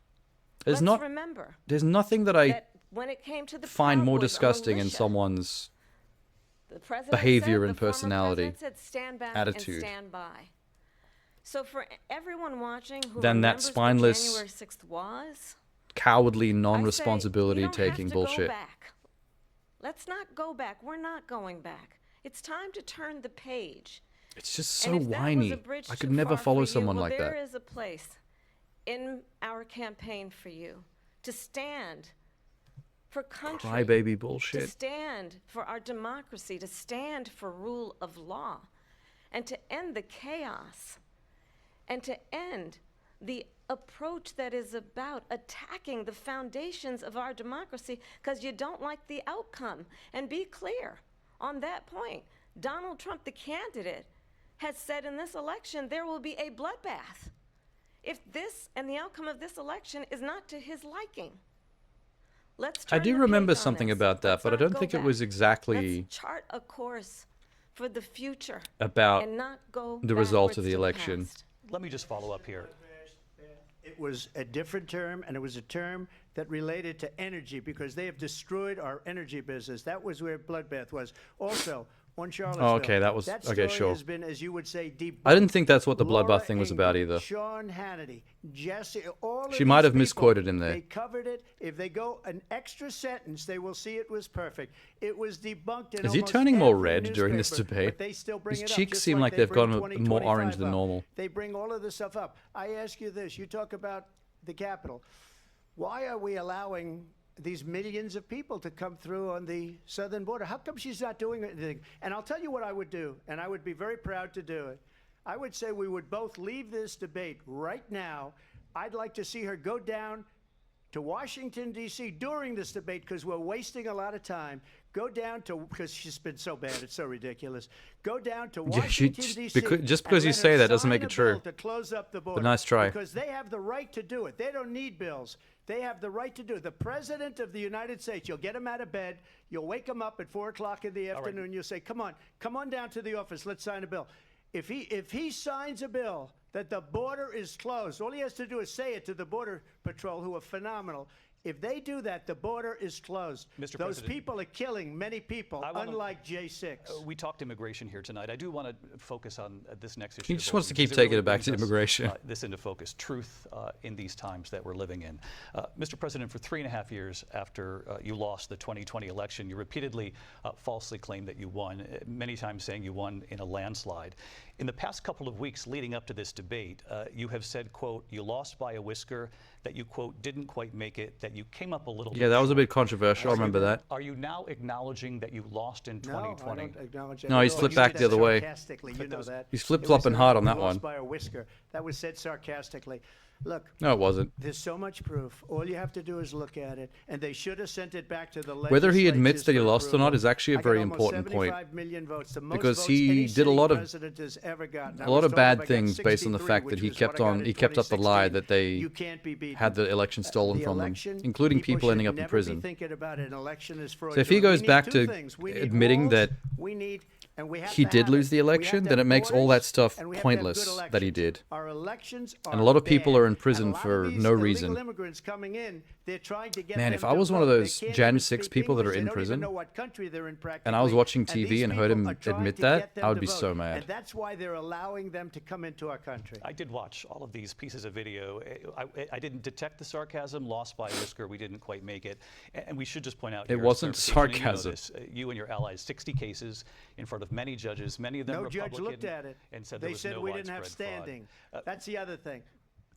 There's Let's not remember there's nothing that I that when it came to the find more Proud Boys, a disgusting in militia, someone's The president behavior said, and the former personality, president said, stand back attitude. and stand by. So for everyone watching who Then that remembers spineless, what January 6th was, cowardly, I say, non-responsibility you don't taking have to bullshit. Go back. Let's not go back. We're not going back. It's time to turn the page. It's just so And if that was whiny. a bridge I could too never far follow for you, someone well, like there that. is a place in our campaign for you to stand for country, Crybaby to bullshit. stand for our democracy, to stand for rule of law, and to end the chaos, and to end the approach that is about attacking the foundations of our democracy because you don't like the outcome. And be clear on that point. Donald Trump, the candidate, has said in this election there will be a bloodbath if this and the outcome of this election is not to his liking. Let's I turn do the remember page on something this. about that, Let's but I not don't go think it back. was exactly Let's chart a course for the future about and not go the result backwards of the to election. past. Let me just follow up here. It was a different term, and it was a term that related to energy because they have destroyed our energy business. That was where bloodbath was. Also, on Charlottesville. Oh, okay, that was- that okay, story sure. has been, as you would say, debunked. I didn't think that's what the Laura bloodbath thing was about Ingalls, either. Sean Hannity, Jesse, all of She might these have people, misquoted him there. They covered it. If they go an extra sentence, they will see it was perfect. It was debunked in Is he almost turning more every red during this newspaper, debate? but they still bring His it up, cheeks just seem like they they've bring gone 20, more orange 25 than up. normal. They bring all of this stuff up. I ask you this. You talk about the Capitol. Why are we allowing these millions of people to come through on the southern border? How come she's not doing anything? And I'll tell you what I would do, and I would be very proud to do it. I would say we would both leave this debate right now. I'd like to see her go down to Washington, D.C. during this debate because we're wasting a lot of time. Go down to, because she's been so bad, it's so ridiculous. Go down to Yeah, Washington, D.C. just because you say that doesn't make it true. To close up the border. But nice try. Because they have the right to do it. They don't need bills. They have the right to do it. The President of the United States, you'll get him out of bed, you'll wake him up at 4 o'clock in the afternoon, you'll say, come on down to the office, let's sign a bill. If he signs a bill that the border is closed, all he has to do is say it to the Border Patrol, who are phenomenal. If they do that, the border is closed. Mr. Those President, people are killing many people, unlike J6. We talked immigration here tonight. I do want to focus on this next issue. He of just wants to voting, keep because taking really it back to brings us, immigration. this into focus, truth in these times that we're living in. Mr. President, for 3.5 years after you lost the 2020 election, you repeatedly falsely claimed that you won, many times saying you won in a landslide. In the past couple of weeks leading up to this debate, you have said, quote, you lost by a whisker, that you, quote, didn't quite make it, that you came up a little bit Yeah, that was a short. bit controversial. I remember that. Are you now acknowledging that you lost in 2020? No, I don't acknowledge that. No, he's flipped back the other way. Sarcastically, you know that. He's flip-flopping hard on that one. Lost by a whisker. That was said sarcastically. Look. No, it wasn't. There's so much proof. All you have to do is look at it, and they should have sent it back to the legislatures. Whether he admits that he for lost or not approval. is actually a I got very almost important point. 75 million votes, the most Because votes he any did a sitting lot of president has ever gotten. I a lot was of told bad I got things based on the 63, fact which that he was kept what I got on in he kept up the lie 2016. that they You can't be beaten. had the election stolen The from them, election, including people should ending up in never be prison. thinking about an election as So if fraudulent. he goes We need back two to things. We need admitting walls, that we need, and we have he to did have lose it. the We have election, to then have it makes all borders, that stuff and we have to have good pointless that he elections. did. Our elections And a are lot of people bad. are in prison And a lot for of these no illegal reason. immigrants coming in, they're trying to get Man, them if I to was one of vote. They those can't Jan even 6 speak people that are English. in They don't prison, even know what country they're in and I was practically. watching And TV these and heard people him are trying admit to that, get them I would to be vote. so mad. And that's why they're allowing them to come into our country. I did watch all of these pieces of video. I didn't detect the sarcasm, lost by a whisker, we didn't quite make it. And we should just point out It here, wasn't as clarification, sarcasm. You know this, you and your allies, 60 cases in front of many judges, many of them No Republican. judge looked at it. And said They there was said no we didn't have widespread fraud. standing. That's the other thing.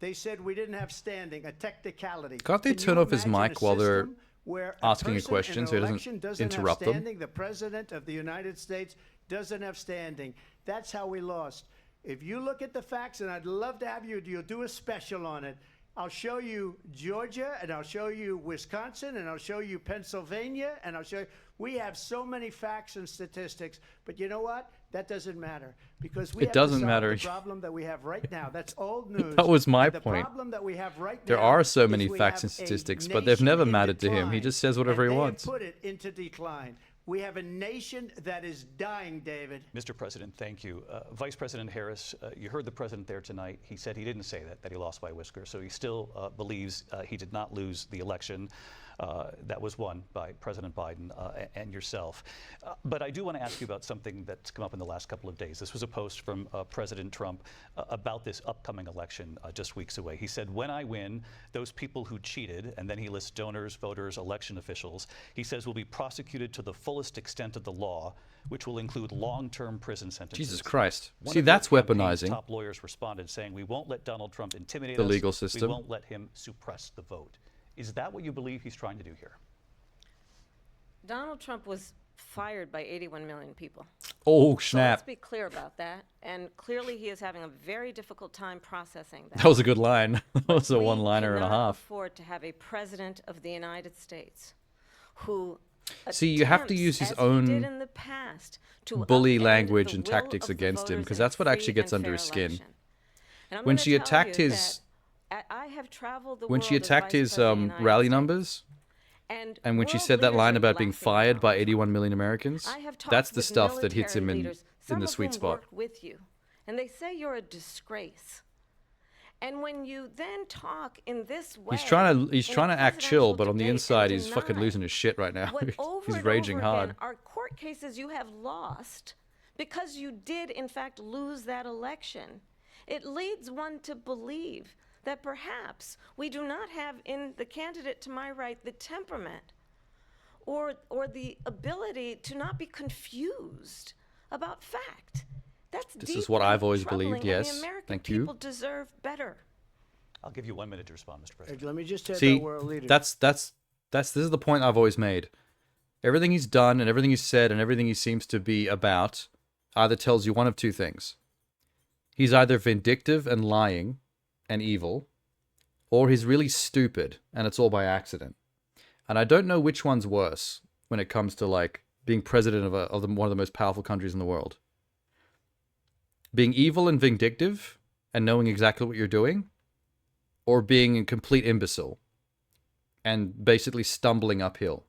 They said we didn't have standing, a technicality. Can't they Can turn you off his imagine mic while they're system where asking a person question in so he an doesn't election interrupt have them? standing? The President of the United States doesn't have standing. That's how we lost. If you look at the facts, and I'd love to have you'll do a special on it. I'll show you Georgia, and I'll show you Wisconsin, and I'll show you Pennsylvania, and I'll show you. We have so many facts and statistics, but you know what? That doesn't matter because we It have doesn't to solve matter. the problem that we have right now. That's old news. That was my And the point. problem that we have right There now are so is many we facts have and a statistics, but they've nation never in mattered to him. He decline, just says whatever and he they wants. have put it into decline. We have a nation that is dying, David. Mr. President, thank you. Vice President Harris, you heard the president there tonight. He said he didn't say that he lost by a whisker, so he still believes he did not lose the election. That was won by President Biden and yourself. But I do want to ask you about something that's come up in the last couple of days. This was a post from President Trump about this upcoming election just weeks away. He said, when I win, those people who cheated, and then he lists donors, voters, election officials, he says will be prosecuted to the fullest extent of the law, which will include long-term prison sentences. Jesus Christ. One See, of your that's campaign's weaponizing top lawyers responded saying, we won't let Donald Trump intimidate the us. legal system. We won't let him suppress the vote. Is that what you believe he's trying to do here? Donald Trump was fired by 81 million people. Oh, So let's snap. be clear about that. And clearly he is having a very difficult time processing that. That was a good line. That was a one-liner and a We cannot half. afford to have a president of the United States who See, you have to use his attempts, as he did own in the past, to bully upend language the and will tactics of the against him, voters because in a that's what actually free gets and under his fair skin. election. And I'm When gonna she tell attacked you his that I have traveled the when world she as attacked Vice his President of the United rally States. numbers, and when she world said that leaders line are about being laughing fired at by Donald 81 million Americans, I have talked that's the with stuff that hits him military in leaders, some the of sweet whom spot. work with you, and they say you're a disgrace. And when you then talk in this way, He's trying to in a act chill, presidential but on the debate inside and he's fucking deny losing his shit right now. what over He's and raging over hard. again are court cases you have lost because you did in fact lose that election. It leads one to believe that perhaps we do not have in the candidate to my right the temperament or the ability to not be confused about fact. That's This is what I've always believed, troubling, and yes. the American Thank you. people deserve better. I'll give you 1 minute to respond, Mr. President. Let me just tell See, about world leaders. this is the point I've always made. Everything he's done and everything he's said and everything he seems to be about either tells you one of two things. He's either vindictive and lying and evil, or he's really stupid and it's all by accident. And I don't know which one's worse when it comes to like being president of one of the most powerful countries in the world. Being evil and vindictive and knowing exactly what you're doing, or being a complete imbecile and basically stumbling uphill.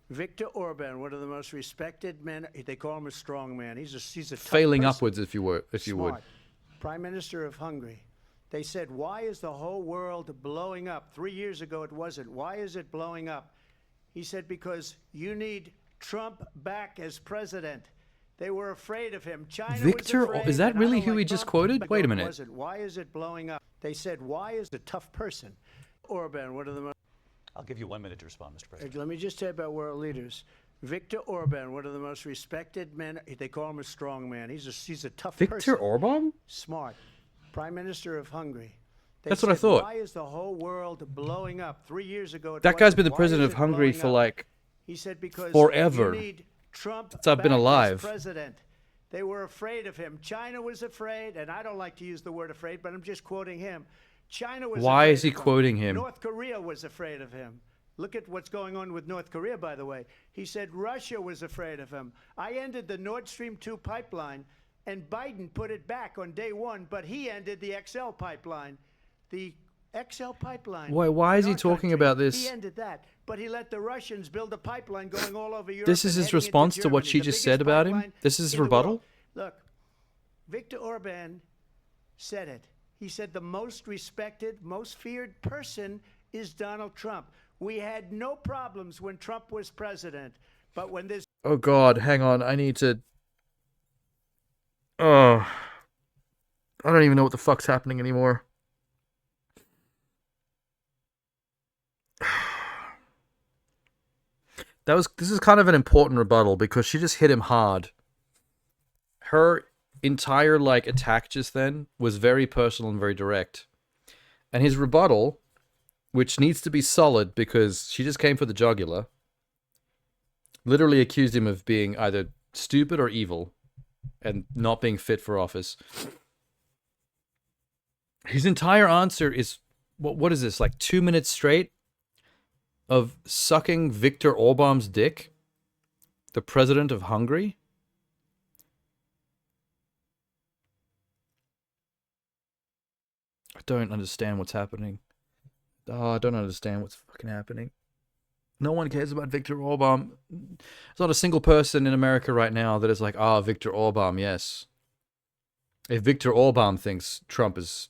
Viktor Orban, one of the most respected men. They call him a strong man. He's a tough Failing person. upwards, if you would. Smart. Prime Minister of Hungary. They said, why is the whole world blowing up? 3 years ago it wasn't. Why is it blowing up? He said, because you need Trump back as president. They were afraid of him. China Victor, was afraid, is that and I really don't who like he just Trump, quoted? but Wait a it minute. wasn't. Why is it blowing up? They said, why is a tough person? Orban, one of the most... I'll give you 1 minute to respond, Mr. President. Let me just tell you about world leaders. Viktor Orban, one of the most respected men. They call him a strong man. He's a tough person. Victor Orban? Smart. Prime Minister of Hungary. They That's what I said, thought. Why is the whole world blowing up? 3 years ago, it That guy's wasn't. been the Why president is of it Hungary blowing for up? like He said because forever. You need Trump Since I've been back as alive. president. They were afraid of him. China was afraid, and I don't like to use the word afraid, but I'm just quoting him. China was Why afraid is he of quoting him? North Korea was afraid of him. Look at what's going on with North Korea, by the way. He said Russia was afraid of him. I ended the Nord Stream 2 pipeline, and Biden put it back on day one, but he ended the XL pipeline. The XL pipeline. Why is he talking about this? He ended that, but he let the Russians build a pipeline going all over Europe. This is and his heading into response to what Germany, she the just biggest said about him? pipeline This is his in the rebuttal? world. Look, Viktor Orban said it. He said the most respected, most feared person is Donald Trump. We had no problems when Trump was president, but when this... Oh God, hang on. I need to... Oh. I don't even know what the fuck's happening anymore. This is kind of an important rebuttal because she just hit him hard. Her entire attack just then was very personal and very direct. And his rebuttal, which needs to be solid because she just came for the jugular, literally accused him of being either stupid or evil and not being fit for office. His entire answer is, what is this, 2 minutes straight of sucking Viktor Orban's dick, the president of Hungary? I don't understand what's happening. Oh, I don't understand what's fucking happening. No one cares about Viktor Orban. There's not a single person in America right now that is like, Viktor Orban, yes. If Viktor Orban thinks Trump is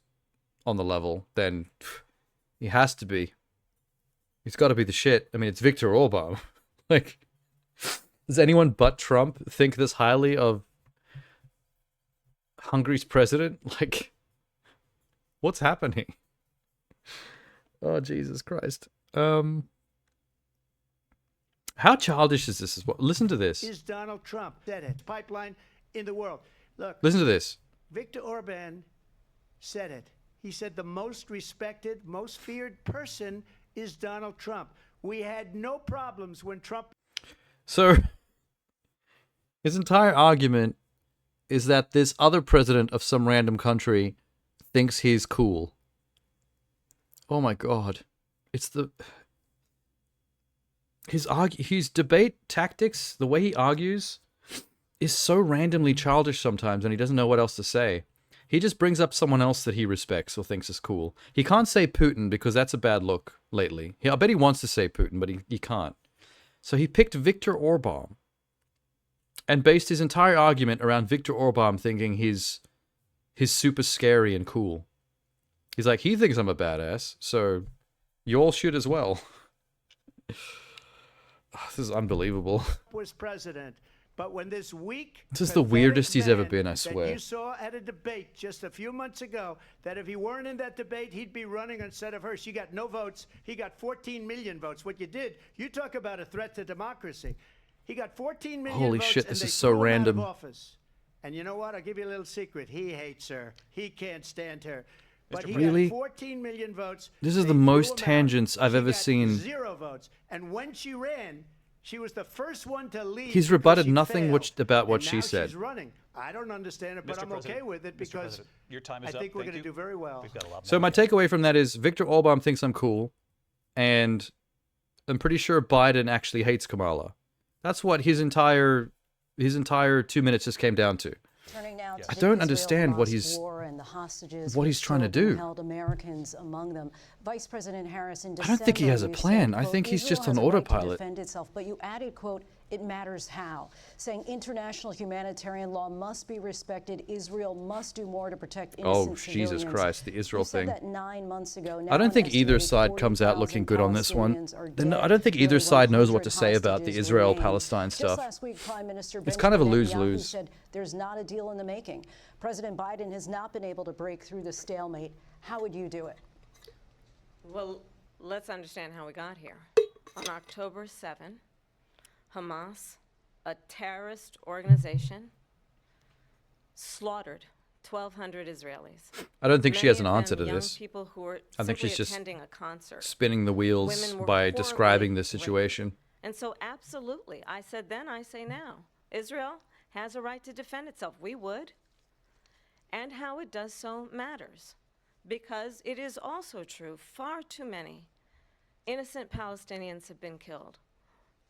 on the level, then he has to be. He's got to be the shit. I mean, it's Viktor Orban. Like, does anyone but Trump think this highly of Hungary's president? Like, what's happening? Oh, Jesus Christ. How childish is this as well? Listen to this. Is Donald Trump said it? Pipeline in the world. Look. Listen to this. Viktor Orban said it. He said the most respected, most feared person is Donald Trump. We had no problems when Trump. So, his entire argument is that this other president of some random country thinks he's cool. Oh my God. It's the... His debate tactics, the way he argues, is so randomly childish sometimes, and he doesn't know what else to say. He just brings up someone else that he respects or thinks is cool. He can't say Putin because that's a bad look lately. I bet he wants to say Putin, but he can't. So he picked Viktor Orban and based his entire argument around Viktor Orban thinking he's super scary and cool. He's like, he thinks I'm a badass, so you all should as well. This is unbelievable. Was president, but when this weak, this is the weirdest he's ever been, I that swear. you saw at a debate just a few months ago, that if he weren't in that debate, he'd be running instead of her. She got no votes. He got 14 million votes. What you did, you talk about a threat to democracy. He got 14 million Holy votes. shit, and this they is so threw him out of random. office. And you know what? I'll give you a little secret. He hates her. He can't stand her. But he Really? got 14 million votes. This is They the threw most him out. tangents I've She ever got seen. 0 votes. And when she ran, she was the first one to leave. He's because rebutted she nothing failed. about what And she now said. She's running. I don't understand it, but Mr. I'm okay President, with it Mr. because President, your time is I up. think we're Thank going to you. do very well. We've got a lot So my takeaway from that is Viktor Orban thinks I'm cool, and I'm pretty sure Biden actually hates Kamala. That's what his entire 2 minutes just came down to. Turning now to I the don't understand what Israel-Hamas war and the hostages what he's trying to still being do. held, Americans among them. Vice President Harris in I don't think he has a December, you plan. said, I quote, think he's Israel just has on a right to autopilot. defend itself, but you added, quote, it matters how, saying international humanitarian law must be respected. Israel must do more to protect innocent Oh, civilians. Jesus Christ, the Israel You said thing. that 9 months ago. I don't Now think an either estimated side comes out 40,000 looking good on this one. Palestinians are Then I dead. don't think either Nearly side knows what 100 to say about the hostages Israel-Palestine remain. stuff. Just last week, Prime Minister It's kind of a Benjamin Netanyahu lose-lose. said there's not a deal in the making. President Biden has not been able to break through the stalemate. How would you do it? Well, let's understand how we got here. On October 7, Hamas, a terrorist organization, slaughtered 1,200 Israelis. I don't think she Many has an of them answer to young this. people who were I think simply she's just attending a concert. spinning the wheels Women were by horribly describing the raped. situation. And so absolutely, I said then, I say now, Israel has a right to defend itself. We would. And how it does so matters. Because it is also true, far too many innocent Palestinians have been killed.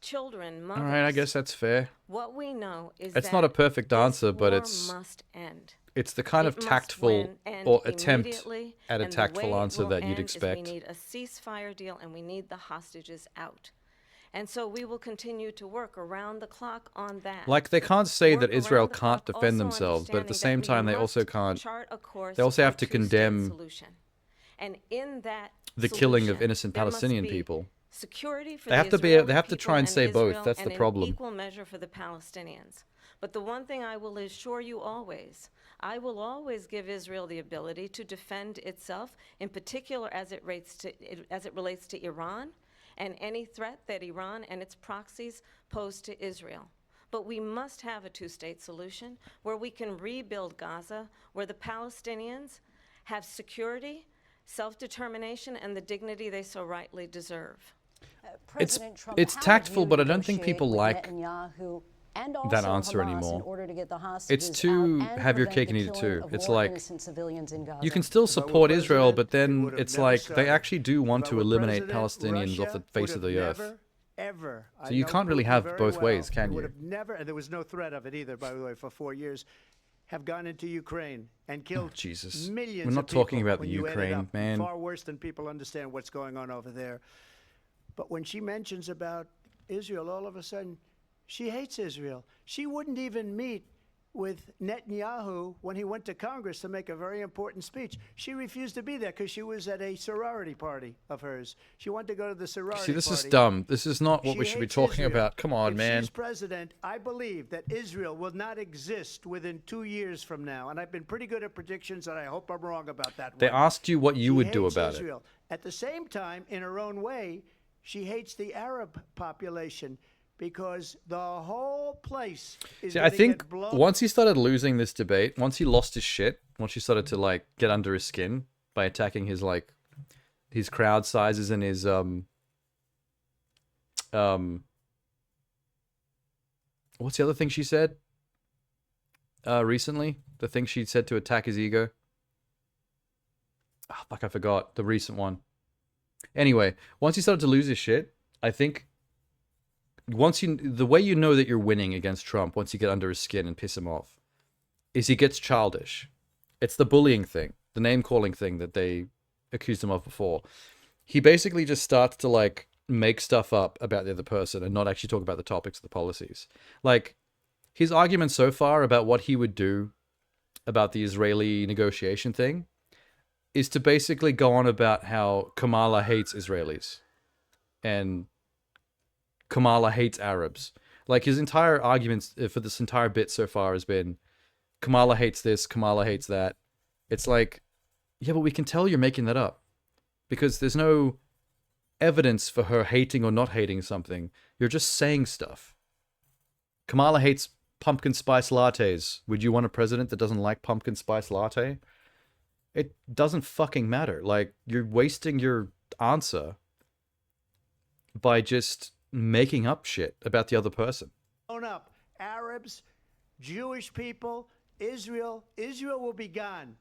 Children, mothers. All right, I guess that's fair. What we know is It's that not a perfect this answer, but war it's must end. it's the kind of It must tactful end or attempt immediately, at a and the tactful way it answer will that you'd end is expect. We need a ceasefire deal and we need the hostages out. And so we will continue to work around the clock on that. Like, they can't say that Work Israel around the can't clock, defend also themselves, but at the understanding same that we time, they also must can't. chart a course They also have for to a two-state condemn solution. And in that the killing of solution, innocent there must Palestinian be people. security for They the have to be. Israeli They have to try and people say Israel, both. That's and the in problem. equal measure for the Palestinians. But the one thing I will assure you always, I will always give Israel the ability to defend itself, in particular as it relates to Iran and any threat that Iran and its proxies pose to Israel. But we must have a two-state solution where we can rebuild Gaza, where the Palestinians have security, self-determination, and the dignity they so rightly deserve. President Trump, it's how would tactful, you but I don't think negotiate people with like Netanyahu and also that answer Hamas anymore. in order to get the hostages It's too out and have your prevent cake and the eat it killing too. of It's more like innocent civilians in Gaza? you can still If I were support Israel, president, but it then would have it's never like they started. actually do want If I to were eliminate president, Palestinians off the Russia face would of the have earth. Ever. So you can't really have both ways, can Would you? have never, and there was no threat of it either, by the way, for 4 years, have gone into Ukraine and killed Jesus. millions We're not of people talking about the when you add it Ukraine, up. man. Far worse than people understand what's going on over there. But when she mentions about Israel, all of a sudden, she hates Israel. She wouldn't even meet with Netanyahu when he went to Congress to make a very important speech. She refused to be there because she was at a sorority party of hers. She wanted to go to the sorority See, this party. is dumb. This is not what She we should be hates talking Israel. about. Come on, if man. she's president, I believe that Israel will not exist within 2 years from now. And I've been pretty good at predictions, and I hope I'm wrong about that They one. asked you what you She would do hates about Israel. At the same time, in her own way, she hates the Arab population because the whole place is See, I gonna think get blown. once he started losing this debate, once he lost his shit, once he started to like get under his skin by attacking his like his crowd sizes and his what's the other thing she said recently? The thing she said to attack his ego. Oh, fuck, I forgot the recent one. Anyway, once he started to lose his shit, I think the way you know that you're winning against Trump, once you get under his skin and piss him off, is he gets childish. It's the bullying thing, the name calling thing that they accused him of before. He basically just starts to like make stuff up about the other person and not actually talk about the topics of the policies. Like his argument so far about what he would do about the Israeli negotiation thing is to basically go on about how Kamala hates Israelis and Kamala hates Arabs. Like his entire argument for this entire bit so far has been Kamala hates this, Kamala hates that. It's like, yeah, but we can tell you're making that up because there's no evidence for her hating or not hating something. You're just saying stuff. Kamala hates pumpkin spice lattes. Would you want a president that doesn't like pumpkin spice latte? It doesn't fucking matter. Like, you're wasting your answer by just making up shit about the other person. Blown up. Arabs, Jewish people, Israel will be gone.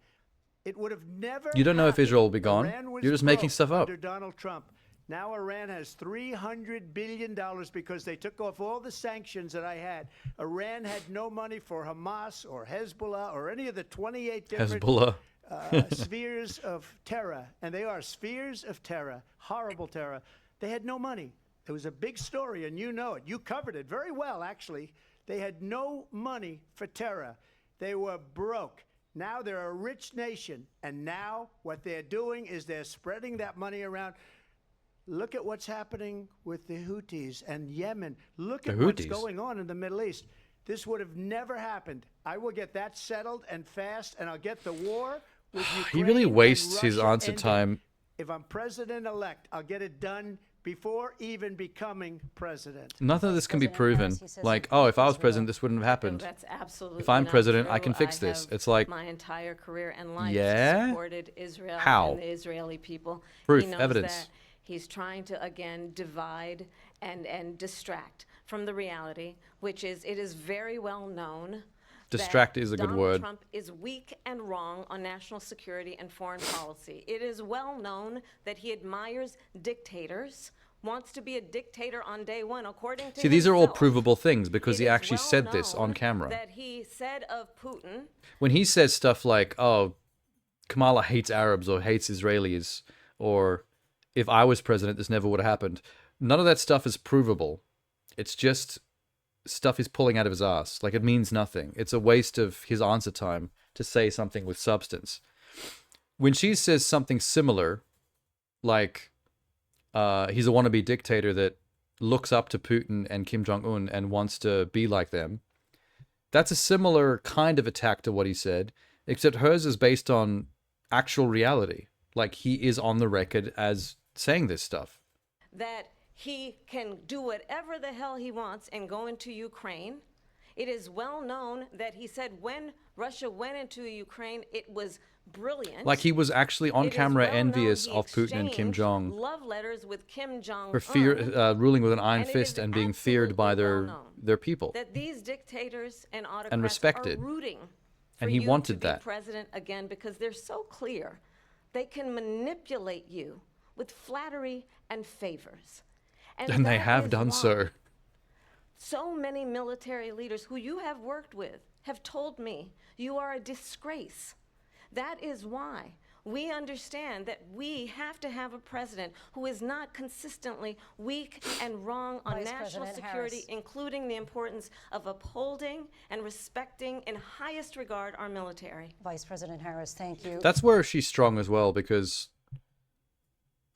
It would have never. You don't know if Israel will be gone. Iran was You're just making broke stuff up. Under Donald Trump. Now Iran has $300 billion because they took off all the sanctions that I had. Iran had no money for Hamas or Hezbollah or any of the 28 different Hezbollah. spheres of terror. And they are spheres of terror, horrible terror. They had no money. It was a big story, and you know it. You covered it very well, actually. They had no money for terror. They were broke. Now they're a rich nation, and now what they're doing is they're spreading that money around. Look at what's happening with the Houthis and Yemen. Look at what's going on in the Middle East. This would have never happened. I will get that settled and fast, and I'll get the war with Ukraine. He really wastes his Russia answer ended. time. If I'm president-elect, I'll get it done before even becoming president. Nothing of this can be proven. Like, oh, if I was president, this wouldn't have happened. That's absolutely If I'm not president, I true. can fix I this. have It's like, my entire career and life yeah? supported Israel How? and the Israeli people. Proof, He knows evidence. that he's trying to again divide and distract from the reality, which is it is very well known. Distract that is a good Donald word. Trump is weak and wrong on national security and foreign policy. It is well known that he admires dictators, wants to be a dictator on day one, according to see, these are all himself. provable things because It he is actually well said this on known camera. That he said of Putin. When he says stuff like, oh, Kamala hates Arabs or hates Israelis, or if I was president, this never would have happened. None of that stuff is provable. It's just stuff he's pulling out of his ass. Like, it means nothing. It's a waste of his answer time to say something with substance. When she says something similar, like he's a wannabe dictator that looks up to Putin and Kim Jong-un and wants to be like them, that's a similar kind of attack to what he said, except hers is based on actual reality. Like, he is on the record as saying this stuff. That he can do whatever the hell he wants and go into Ukraine. It is well known that he said when Russia went into Ukraine, it was brilliant. Like, he was actually on It is camera well known envious he of Putin and Kim exchanged Jong love letters with Kim Jong for ruling with an iron fist and being feared by their people. That these dictators and autocrats And respected. are rooting for And he you wanted to be that. president again because they're so clear. They can manipulate you with flattery and favors. And they that have is done why so. So many military leaders who you have worked with have told me you are a disgrace. That is why We understand that we have to have a president who is not consistently weak and wrong on Vice national President security, Harris. including the importance of upholding and respecting in highest regard our military. Vice President Harris, thank you. That's where she's strong as well, because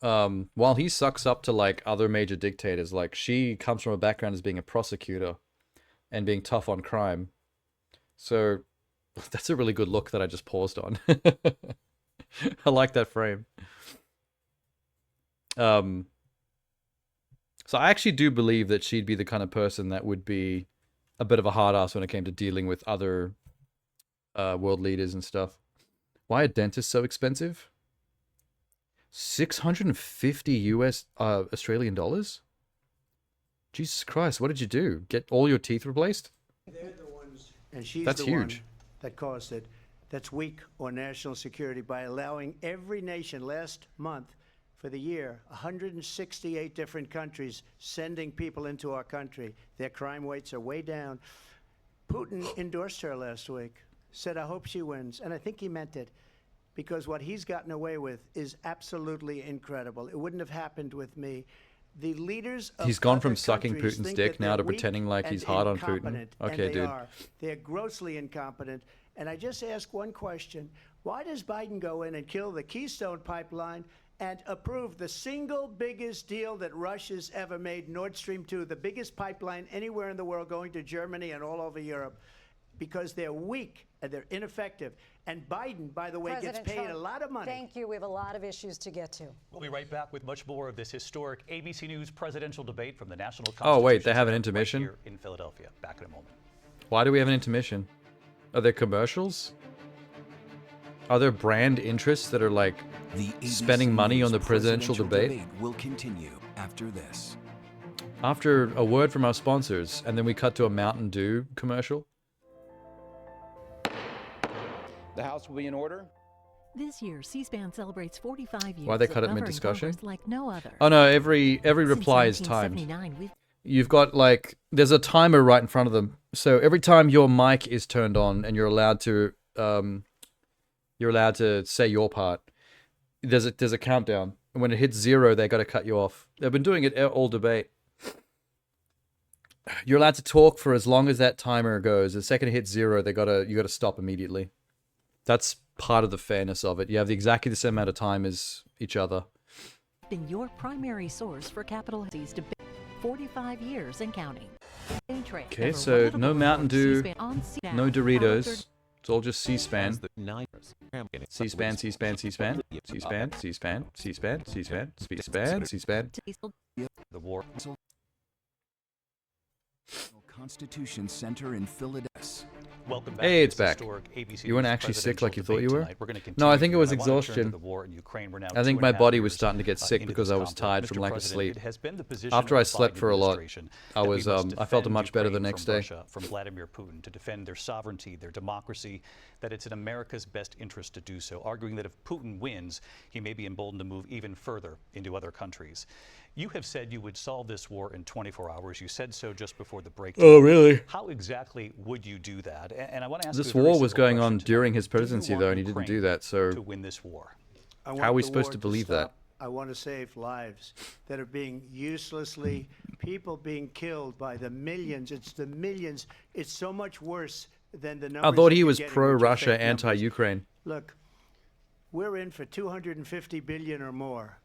while he sucks up to like other major dictators, like she comes from a background as being a prosecutor and being tough on crime. So that's a really good look that I just paused on. I like that frame. So I actually do believe that she'd be the kind of person that would be a bit of a hard ass when it came to dealing with other world leaders and stuff. Why are dentists so expensive? 650 US Australian dollars? Jesus Christ, what did you do? Get all your teeth replaced? They're the ones, and she's That's the huge. one that caused it. That's weak on national security by allowing every nation last month for the year, 168 different countries sending people into our country. Their crime rates are way down. Putin endorsed her last week, said, I hope she wins. And I think he meant it, because what he's gotten away with is absolutely incredible. It wouldn't have happened with me. The leaders of He's gone from other sucking countries Putin's think dick that now they're to weak pretending like he's and hard on Putin. incompetent, Okay, and they dude. are. They're grossly incompetent. And I just ask one question. Why does Biden go in and kill the Keystone Pipeline and approve the single biggest deal that Russia's ever made, Nord Stream 2, the biggest pipeline anywhere in the world going to Germany and all over Europe? Because they're weak and they're ineffective. And Biden, by the way, President gets paid Trump, a lot of money. Thank you. We have a lot of issues to get to. We'll be right back with much more of this historic ABC News presidential debate from the National Oh, wait, they Constitution have an Center intermission? right here in Philadelphia. Back in a moment. Why do we have an intermission? Are there commercials? Are there brand interests that are like spending money on the presidential debate? will continue after this. After a word from our sponsors, and then we cut to a Mountain Dew commercial? The House will be in order. This year, C-SPAN celebrates 45 years. Why they cut of it covering mid-discussion? Congress like no other. Oh no, every reply is Since timed. 1979, You've got like, there's a timer right in front of them. So every time your mic is turned on and you're allowed to say your part, there's a countdown. And when it hits 0, they got to cut you off. They've been doing it all debate. You're allowed to talk for as long as that timer goes. The second it hits 0, you got to stop immediately. That's part of the fairness of it. You have exactly the same amount of time as each other. been your primary source for capital cities debate 45 years and counting. Okay, so no Mountain Dew, no Doritos. It's all just C-SPAN. C-SPAN, C-SPAN, C-SPAN, C-SPAN, C-SPAN, C-SPAN, C-SPAN, C-SPAN, C-SPAN. The war. Constitution Center in Philadelphia. Welcome back. Hey, it's to this back. historic ABC You weren't News actually sick like you thought presidential you were? debate tonight. We're gonna No, I continue, think it was and I wanna turn to exhaustion. the war in Ukraine. We're now I think 2.5 my body was years, starting to get sick into because this I was conflict. tired Mr. from lack of President, sleep. it has been the position After of I the slept Biden for a lot, administration I that we was must I felt defend much better the Ukraine next from day. Russia, from Vladimir Putin, to defend their sovereignty, their democracy, that it's in America's best interest to do so, arguing that if Putin wins, he may be emboldened to move even further into other countries. You have said you would solve this war in 24 hours. You said so just before the break. Oh, really? How exactly would you do that? And I want to ask This you a very war was simple going on question during his tonight. Do you presidency, want though, and he didn't Ukraine do that. So to win this war? I want how are we the supposed war to believe that? stop. I want to save lives that are being uselessly, people being killed by the millions. It's the millions. It's so much worse than the numbers. I thought that he you're was getting, which are pro-Russia, fake numbers. anti-Ukraine. Look, we're in for 250 billion or more.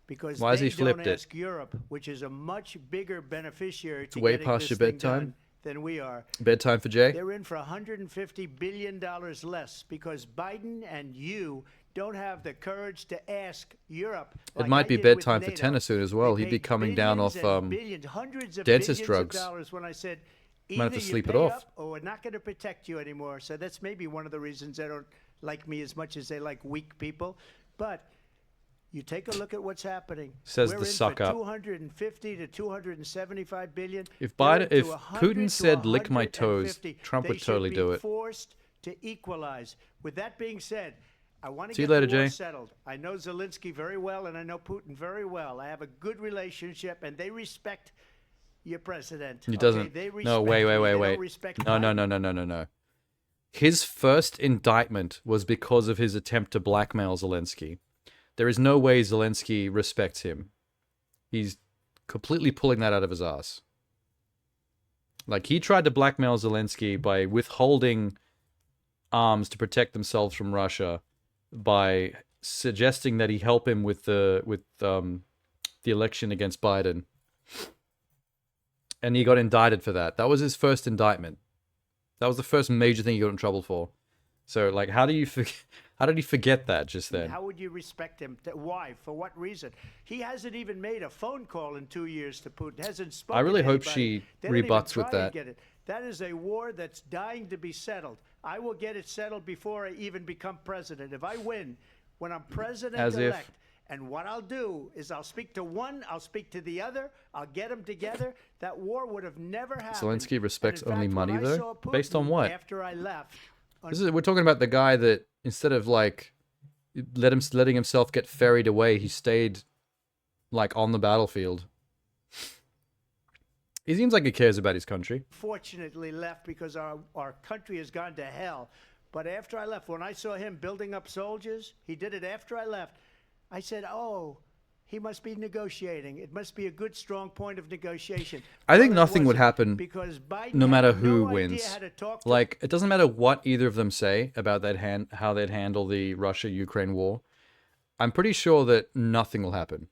Because Why has they he flipped don't it? ask Europe, which is a much bigger beneficiary to way getting past this your thing done bedtime? than we are. Bedtime for Jay? They're in for $150 billion less because Biden and you don't have the courage to ask Europe. It might be bedtime for Tennessee as well. He'd be coming down off hundreds of dentist billions drugs. of dollars when I said Might have either to you sleep it pay off. up or we're not going to protect you anymore. So that's maybe one of the reasons they don't like me as much as they like weak people. But you take a look at what's happening. Says We're the in suck for up. 250 to 275 billion. If They're Biden, up to if 100 Putin to said "lick my toes," 150. Trump They would totally should do be it. Forced to equalize. With that being said, I want to See you get later, the war Jay. settled. I know Zelensky very well, and I know Putin very well. I have a good relationship, and they respect your president. He okay? doesn't. They No, respect me. They don't wait. respect No. Biden. No. His first indictment was because of his attempt to blackmail Zelensky. There is no way Zelensky respects him. He's completely pulling that out of his ass. Like, he tried to blackmail Zelensky by withholding arms to protect themselves from Russia, by suggesting that he help him with the election against Biden. And he got indicted for that. That was his first indictment. That was the first major thing he got in trouble for. So, like, how did he forget that just then? How would you respect him? Why? For what reason? He hasn't even made a phone call in 2 years to Putin. Hasn't spoken. I really to hope anybody. she They don't even rebuts with try to that. get it. That is a war that's dying to be settled. I will get it settled before I even become president. If I win, when I'm president-elect, and what I'll do is I'll speak to one, I'll speak to the other, I'll get them together. That war would have never happened. Zelensky respects And in only fact, money, when I though? saw Putin Based on what? After I left. We're talking about the guy that, instead of, like, letting himself get ferried away, he stayed, like, on the battlefield. He seems like he cares about his country. Fortunately left because our country has gone to hell. But after I left, when I saw him building up soldiers, he did it after I left. I said, oh, he must be negotiating. It must be a good, strong point of negotiation. I think Well, it nothing would wasn't, happen because Biden no matter had who no idea wins. how to talk to Like, it doesn't matter what either of them say about how they'd handle the Russia-Ukraine war. I'm pretty sure that nothing will happen.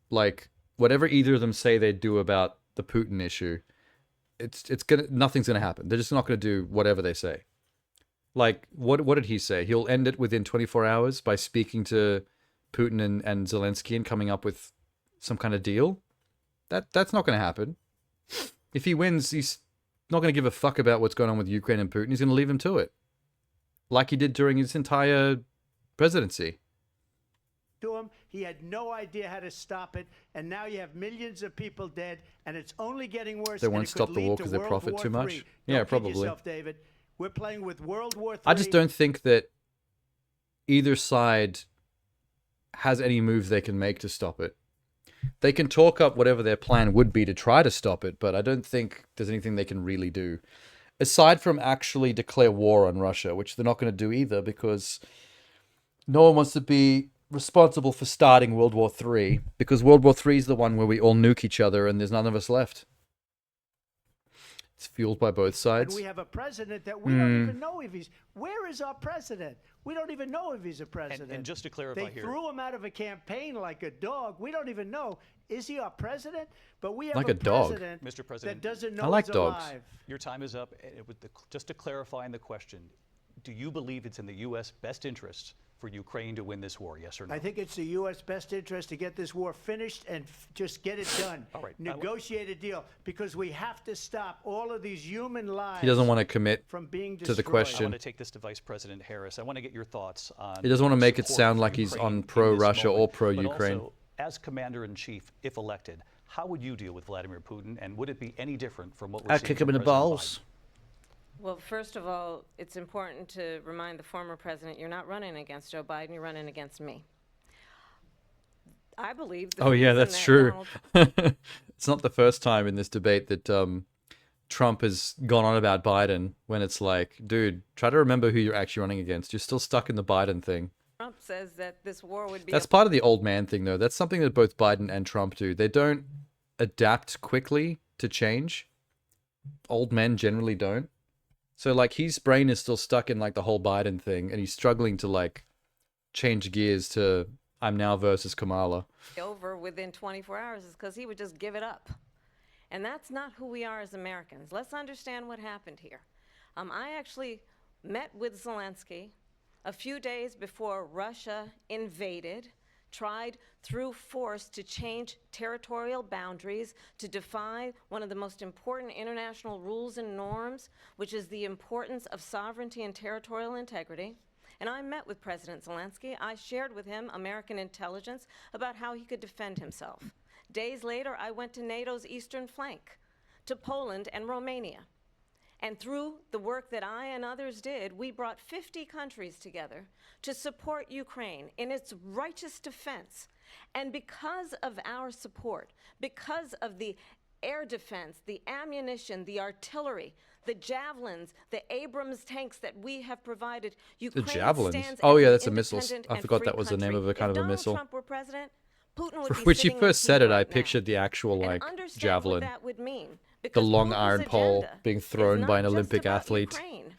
Like, whatever either of them say they'd do about the Putin issue, nothing's gonna happen. They're just not gonna do whatever they say. Like, what did he say? He'll end it within 24 hours by speaking to Putin and Zelensky and coming up with some kind of deal. That's not going to happen. If he wins, he's not going to give a fuck about what's going on with Ukraine and Putin. He's going to leave him to it, like he did during his entire presidency. to him. He had no idea how to stop it, and now you have millions of people dead, and it's only getting worse. They and won't it could stop the lead war to because they World profit War too much. III. Yeah, Don't kid probably. yourself, David. We're playing with World War III. I just don't think that either side has any move they can make to stop it. They can talk up whatever their plan would be to try to stop it, but I don't think there's anything they can really do. Aside from actually declare war on Russia, which they're not going to do either, because no one wants to be responsible for starting World War III, because World War III is the one where we all nuke each other and there's none of us left. It's fueled by both sides. And we have a president that we don't even know if he's... Where is our president? We don't even know if he's a president. And just to clarify they here... threw him out of a campaign like a dog. We don't even know. Is he our president? But we have like a dog. president Mr. President, that doesn't know I like he's dogs. alive. Your time is up. Just to clarify in the question, do you believe it's in the U.S. best interest for Ukraine to win this war, yes or no? I think it's the U.S. best interest to get this war finished and just get it done. All right. Negotiate a deal, because we have to stop all of these human lives. He doesn't want to commit from being to the destroyed. I question. want to take this to Vice President Harris. I want to get your thoughts on... He doesn't want to make it support sound for like he's Ukraine on in pro-Russia this or moment. pro-Ukraine. But also, as Commander-in-Chief, if elected, how would you deal with Vladimir Putin, and would it be any different from what we're I'd seeing kick from him in the President balls. Well, first of all, it's important to remind the former president you're not running against Joe Biden, you're running against me. I believe the Oh yeah, reason that's that true. Donald- It's not the first time in this debate that Trump has gone on about Biden, when it's like, dude, try to remember who you're actually running against. You're still stuck in the Biden thing. Trump says that this war would be That's part of the old man thing, though. That's something that both Biden and Trump do. They don't adapt quickly to change. Old men generally don't. So, like, his brain is still stuck in, like, the whole Biden thing, and he's struggling to, like, change gears to I'm now versus Kamala. over within 24 hours is because he would just give it up. And that's not who we are as Americans. Let's understand what happened here. I actually met with Zelensky a few days before Russia invaded, tried through force to change territorial boundaries, to defy one of the most important international rules and norms, which is the importance of sovereignty and territorial integrity. And I met with President Zelensky. I shared with him American intelligence about how he could defend himself. Days later, I went to NATO's eastern flank, to Poland and Romania. And through the work that I and others did, we brought 50 countries together to support Ukraine in its righteous defense. And because of our support, because of the air defense, the ammunition, the artillery, the javelins, the Abrams tanks that we have provided. Ukraine javelins? stands Oh, as yeah, an that's a missile. independent I and forgot free that was the name country. of a kind If of a Donald missile. Trump were president, Putin would For be which you sitting in first Kyiv said it, I right now. pictured the actual, And like, understand javelin. what that would mean. The Because long Putin's iron pole agenda being is thrown by an not just Olympic about athlete Ukraine. at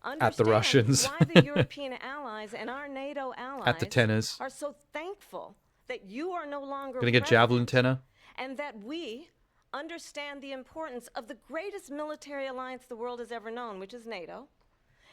the Understand Russians. why the European allies and our NATO allies At the tenors. are so thankful that you are no longer Gonna get javelin tenor? and that we understand the importance of the greatest military alliance the world has ever known, which is NATO,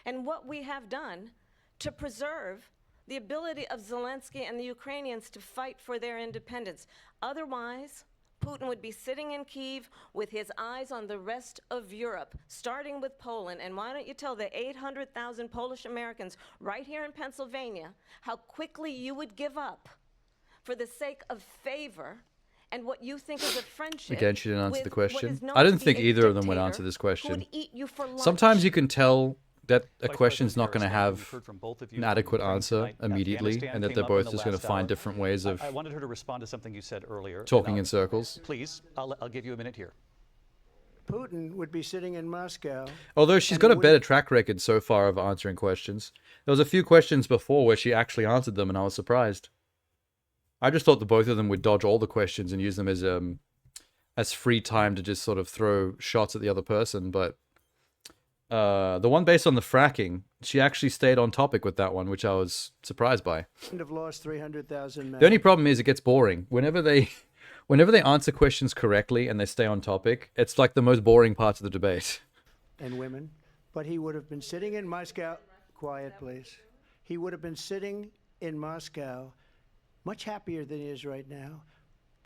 and what we have done to preserve the ability of Zelensky and the Ukrainians to fight for their independence. Otherwise, Putin would be sitting in Kyiv with his eyes on the rest of Europe, starting with Poland. And why don't you tell the 800,000 Polish Americans right here in Pennsylvania how quickly you would give up for the sake of favor and what you think is a friendship. Again, she didn't answer with the what question. is known I to didn't be think a either of them would dictator answer this who question. would eat you for lunch. Sometimes you can tell that a Vice question's not President going to Harris, we've have heard from both of you an on adequate Ukraine answer tonight. immediately, Afghanistan and that came they're up in both the just going to last find hour. different ways of I wanted her to respond to something you said earlier. talking and in circles. Please, I'll give you a minute here. Putin would be sitting in Moscow. Although she's and got a would- better track record so far of answering questions. There was a few questions before where she actually answered them, and I was surprised. I just thought the both of them would dodge all the questions and use them as free time to just sort of throw shots at the other person. But the one based on the fracking, she actually stayed on topic with that one, which I was surprised by. Have lost 300,000 men. The only problem is it gets boring. Whenever they answer questions correctly and they stay on topic, it's like the most boring parts of the debate. And women, but he would have been sitting in Moscow. Quiet, please. He would have been sitting in Moscow, much happier than he is right now.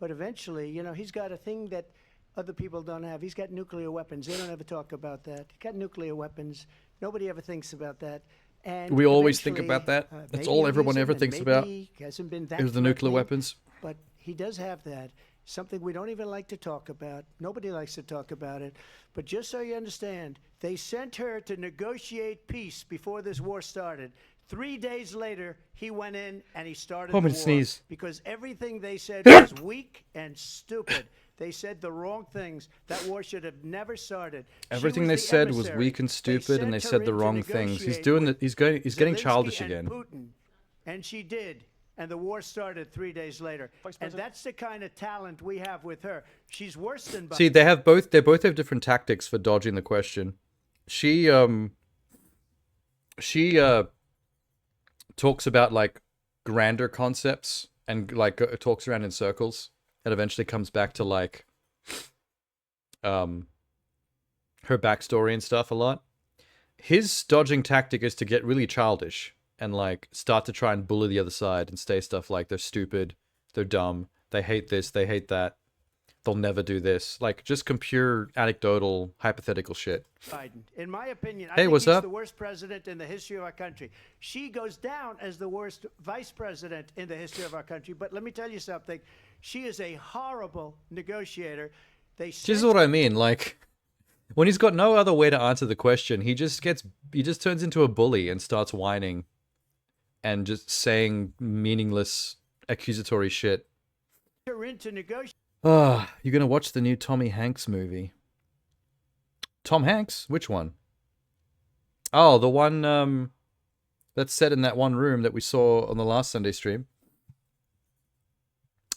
But eventually, you know, he's got a thing that other people don't have. He's got nuclear weapons. They don't ever talk about that. He's got nuclear weapons. Nobody ever thinks about that. And We always think eventually, about that. That's maybe all a everyone reason, ever and thinks maybe about. he hasn't been that It was the nuclear threatening, weapons. But he does have that. Something we don't even like to talk about. Nobody likes to talk about it. But just so you understand, they sent her to negotiate peace before this war started. 3 days later, he went in and he started Oh, I'm the gonna war. sneeze. Because everything they said was weak and stupid. They said the wrong things. That war should have never started. She Everything was they the said was emissary. weak and stupid, and they sent said her the in to wrong things. He's negotiate doing with the, he's getting Zelensky childish and again. Putin. And she did. And the war started 3 days later. And that's the kind of talent we have with her. She's worse than See, they both have different tactics for dodging the question. She talks about like grander concepts and like talks around in circles and eventually comes back to like her backstory and stuff a lot. His dodging tactic is to get really childish and like start to try and bully the other side and say stuff like they're stupid, they're dumb, they hate this, they hate that, they'll never do this. Like just pure anecdotal, hypothetical shit. Biden. In my opinion, I Hey, think what's he's up? the worst president in the history of our country. She goes down as the worst vice president in the history of our country. But let me tell you something. She is a horrible negotiator. This is what I mean. Like, when he's got no other way to answer the question, he just turns into a bully and starts whining and just saying meaningless, accusatory shit. her into negotiate. Ah, you're gonna watch the new Tommy Hanks movie? Tom Hanks? Which one? Oh, the one that's set in that one room that we saw on the last Sunday stream.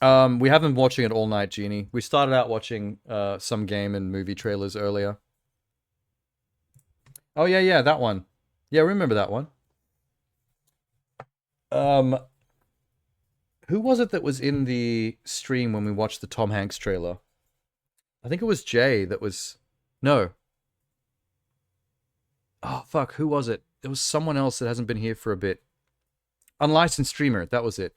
We haven't been watching it all night, Jeannie. We started out watching some game and movie trailers earlier. Oh yeah, that one. Yeah, remember that one. Who was it that was in the stream when we watched the Tom Hanks trailer? I think it was Jay that was... No. Oh, fuck, who was it? There was someone else that hasn't been here for a bit. Unlicensed Streamer, that was it.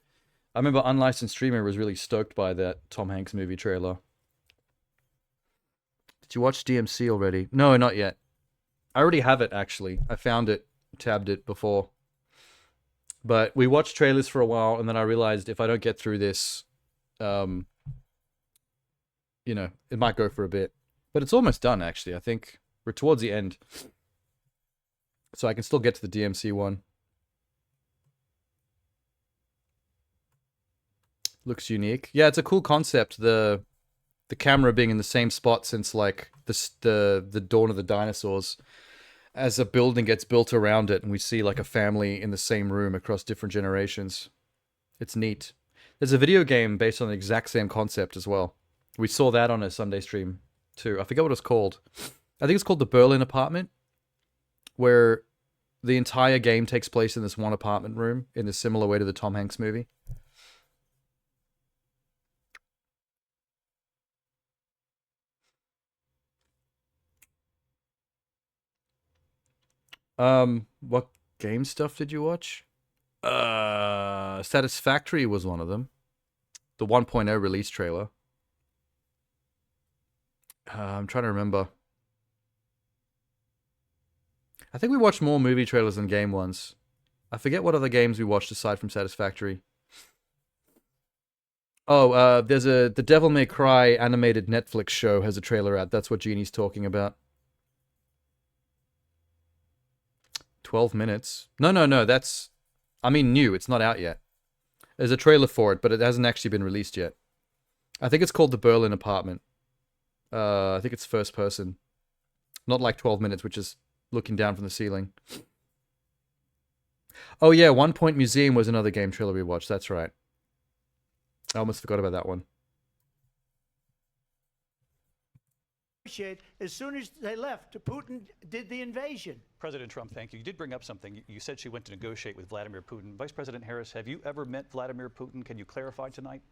I remember Unlicensed Streamer was really stoked by that Tom Hanks movie trailer. Did you watch DMC already? No, not yet. I already have it, actually. I found it, tabbed it before. But we watched trailers for a while, and then I realized if I don't get through this, you know, it might go for a bit. But it's almost done, actually. I think we're towards the end. So I can still get to the DMC one. Looks unique. Yeah, it's a cool concept. The the camera being in the same spot since like the dawn of the dinosaurs, as a building gets built around it, and we see like a family in the same room across different generations. It's neat. There's a video game based on the exact same concept as well. We saw that on a Sunday stream too. I forget what it's called. I think it's called The Berlin Apartment, where the entire game takes place in this one apartment room in a similar way to the Tom Hanks movie. What game stuff did you watch? Satisfactory was one of them. The 1.0 release trailer. I'm trying to remember. I think we watched more movie trailers than game ones. I forget what other games we watched aside from Satisfactory. Oh, there's the Devil May Cry animated Netflix show has a trailer out. That's what Jeannie's talking about. 12 minutes. No, that's... I mean new, it's not out yet. There's a trailer for it, but it hasn't actually been released yet. I think it's called The Berlin Apartment. I think it's first person. Not like 12 minutes, which is looking down from the ceiling. Oh yeah, One Point Museum was another game trailer we watched, that's right. I almost forgot about that one. As soon as they left, Putin did the invasion. President Trump, thank you. You did bring up something. You said she went to negotiate with Vladimir Putin. Vice President Harris, have you ever met Vladimir Putin? Can you clarify tonight?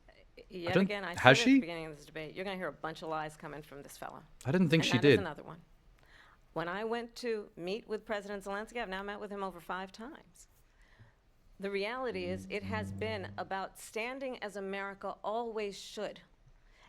Yet again, I has said she? at the beginning of this debate, you're going to hear a bunch of lies coming from this fella. I didn't think And she that is did. another one. When I went to meet with President Zelensky, I've now met with him over 5 times. The reality is, it has been about standing as America always should,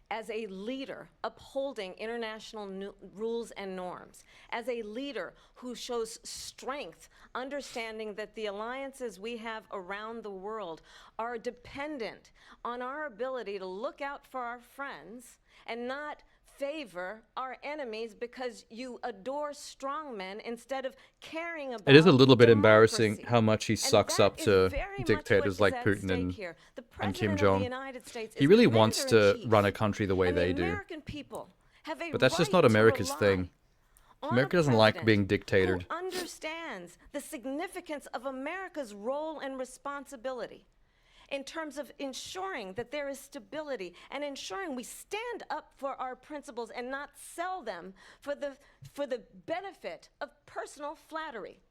as a leader upholding international rules and norms, as a leader who shows strength, understanding that the alliances we have around the world are dependent on our ability to look out for our friends and not favor our enemies because you adore strong men instead of caring about It is a little bit democracy. embarrassing how much he sucks up to dictators like Putin and Kim Jong. He really wants to run a country the way they do. But that's just not America's thing. America doesn't like being dictated. Who understands the significance of America's role and responsibility in terms of ensuring that there is stability and ensuring we stand up for our principles and not sell them for the benefit of personal flattery.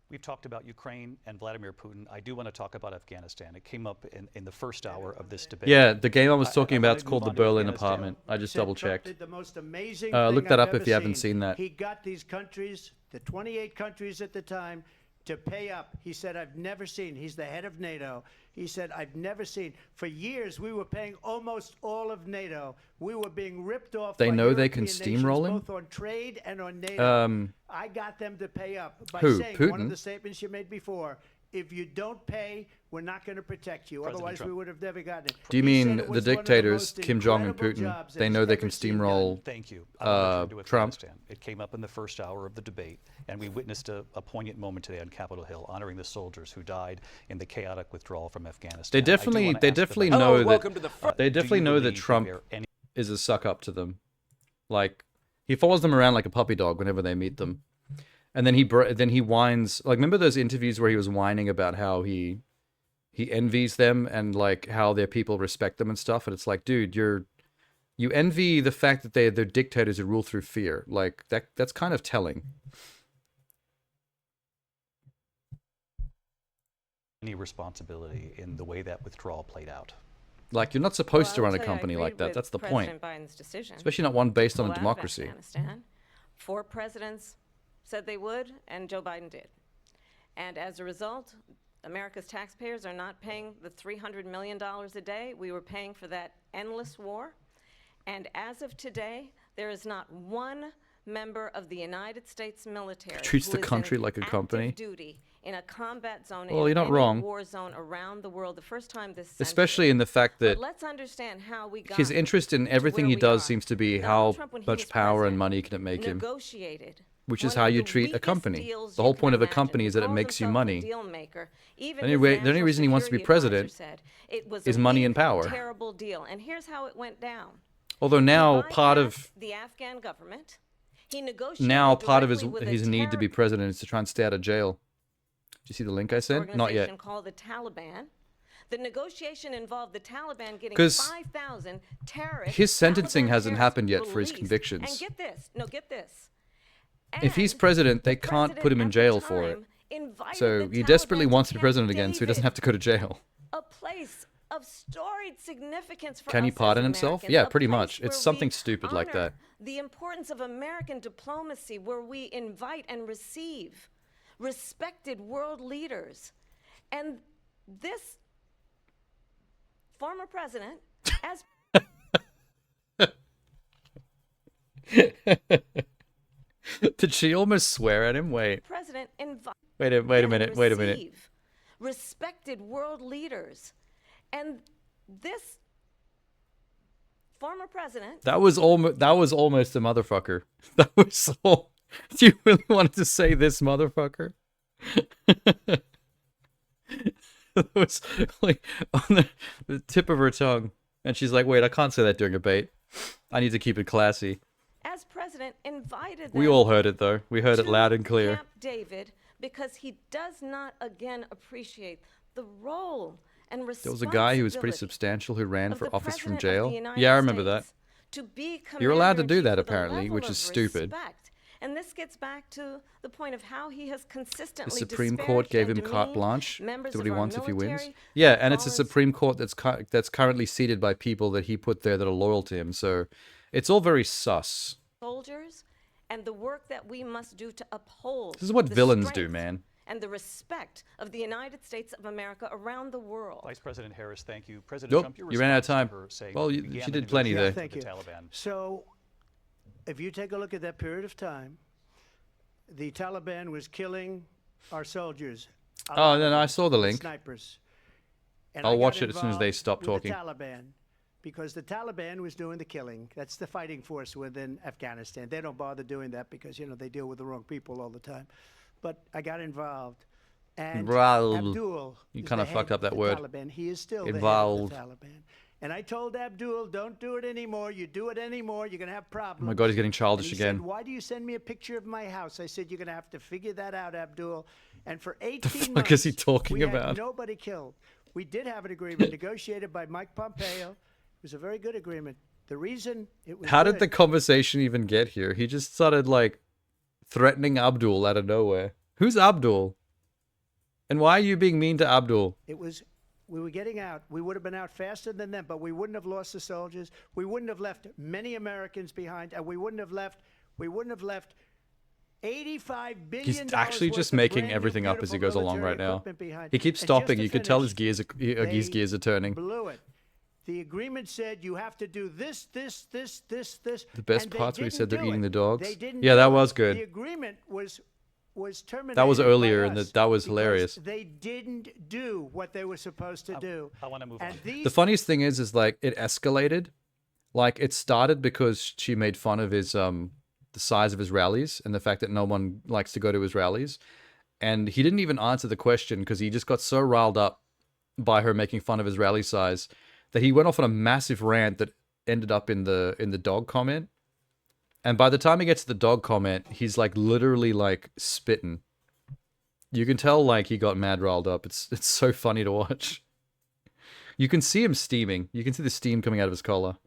We've talked about Ukraine and Vladimir Putin. I do want to talk about Afghanistan. It came up in the first hour of this debate. Yeah, the game I was talking about is called The Berlin Apartment. I just double-checked. Look that up if you haven't seen that. He got these countries, the 28 countries at the time, to pay up. He said, I've never seen, he's the head of NATO. He said, I've never seen. For years, we were paying almost all of NATO. We were being ripped off. They by know they can European steamroll nations, him? both on trade and on NATO. I got them to pay up by saying one of Putin? the statements you made before. If you don't pay, we're not going to protect you. President Otherwise, Trump. we would have never gotten it. Do you He said mean it the was one of dictators, most Kim Jong and incredible Putin, jobs that they he's know they ever can seen done. steamroll Thank you. I want to return to Trump? Afghanistan. It came up in the first hour of the debate, and we witnessed a poignant moment today on Capitol Hill, honoring the soldiers who died in the chaotic withdrawal from Afghanistan. They definitely know that they definitely know that Trump is a suck up to them. Like, he follows them around like a puppy dog whenever they meet them, and then he whines. Like, remember those interviews where he was whining about how he envies them and like how their people respect them and stuff, and it's like, dude, you envy the fact that they're dictators who rule through fear. Like that's kind of telling. Any responsibility in the way that withdrawal played out? Like, you're not supposed to run a company like that. That's the point. President Biden's decision, especially not one based on pull a out of democracy. Afghanistan. 4 presidents said they would, and Joe Biden did. And as a result, America's taxpayers are not paying the $300 million a day we were paying for that endless war. And as of today, there is not one member of the United States military Treats who the is country in like a company. active duty in a combat zone, Well, in you're not any wrong. war zone around the world, the first time this century. Especially in the fact that But let's understand how we got his interest in to everything where he we does are. seems to be Donald how Trump, when he much was power president, and money can it make him. negotiated Which is one how of you the treat a weakest company. deals The you whole can point of a imagine. company is that it Calls makes you himself a money. deal maker. Even Anyway, his the only national reason he wants to be security advisor president said it was is a money weak, and power. terrible deal. And here's how it went down. Although now He part bypassed of the Afghan government. He negotiated now part of directly with his a need to be president is to try and stay out of jail. Do you see the link I sent? Not yet. organization called the Taliban. The negotiation involved the Taliban getting 'Cause 5,000 terrorists. his sentencing Taliban hasn't terrorists happened yet for his released. convictions. And get this. No, get this. If he's president, they can't put him in jail for it. So he desperately wants to be president again, so he doesn't have to go to jail. A place of storied significance for Can he us as pardon himself? Americans, Yeah, a pretty place much. It's where something we stupid like honor that. The importance of American diplomacy, where we invite and receive respected world leaders. And this former president, as Did she almost swear at him? Wait. president, Wait a minute. Wait a minute. respected world leaders. And this former president That was almost a motherfucker. That was all. Do you really wanted to say this motherfucker? It was like on the tip of her tongue, and she's like, "Wait, I can't say that during a bait. I need to keep it classy." as president invited We them all heard it though. We heard it to loud and clear. Camp David because he does not again appreciate the role and There was a guy who was pretty responsibility substantial who ran of for the office from President of the jail. United Yeah, I remember that. States to be You're allowed to commander-in-chief do that with a apparently, level which of is stupid. respect. And this gets back to the point of how he has The consistently Supreme Court disparaged gave and him carte demeaned blanche. members Do what of he our wants if he wins. military, Yeah, and it's a fallen Supreme Court that's currently seated by people that he put there that are loyal to him. So it's all very sus. soldiers and the work that we must do to uphold This is what the villains do, strength man. and the respect of the United States of America around the world. Vice President Harris, thank you. President Nope, Trump, your you ran out of response time. to her saying Well, you she began did the plenty there. negotiations Thank with you. the Taliban. So, if you take a look at that period of time, the Taliban was killing our soldiers. Oh, no, I saw the link. Snipers. And I'll I got watch it as soon as they involved stop with talking. The Taliban, because the Taliban was doing the killing. That's the fighting force within Afghanistan. They don't bother doing that because they deal with the wrong people all the time. But I got involved. And Abdul, You is kind the of fucked head up that of the word. Taliban. He is still Involved. the head of the Taliban. And I told Abdul, don't do it anymore. You do it anymore, you're going to have problems. Oh my God, he's getting childish And he again. Said, why do you send me a picture of my house? I said, you're going to have to figure that out, Abdul. And for 18 fuck is he talking we about? had nobody killed. We did have an agreement negotiated by Mike Pompeo. It was a very good agreement. The reason it was How good, did the conversation even get here? He just started like threatening Abdul out of nowhere. Who's Abdul? And why are you being mean to Abdul? we were getting out. We would have been out faster than them, but we wouldn't have lost the soldiers. We wouldn't have left many Americans behind, and we wouldn't have left $85 billion. He's actually just worth of making brand new, everything up as he goes beautiful along right military now. equipment behind. He keeps And stopping. just You to could tell his finish, gears are turning. blew it. The agreement said you have to do this. The best and they parts where he didn't said they're do eating it. the dogs. They didn't Yeah, do that it. was good. The agreement was terminated. That was earlier, by and us that was because hilarious. They didn't do what they were supposed to do. I want to move on. The funniest thing is like it escalated. Like it started because she made fun of his the size of his rallies and the fact that no one likes to go to his rallies. And he didn't even answer the question because he just got so riled up by her making fun of his rally size that he went off on a massive rant that ended up in the dog comment. And by the time he gets to the dog comment, he's like literally like spitting. You can tell like he got mad riled up. It's so funny to watch. You can see him steaming. You can see the steam coming out of his collar.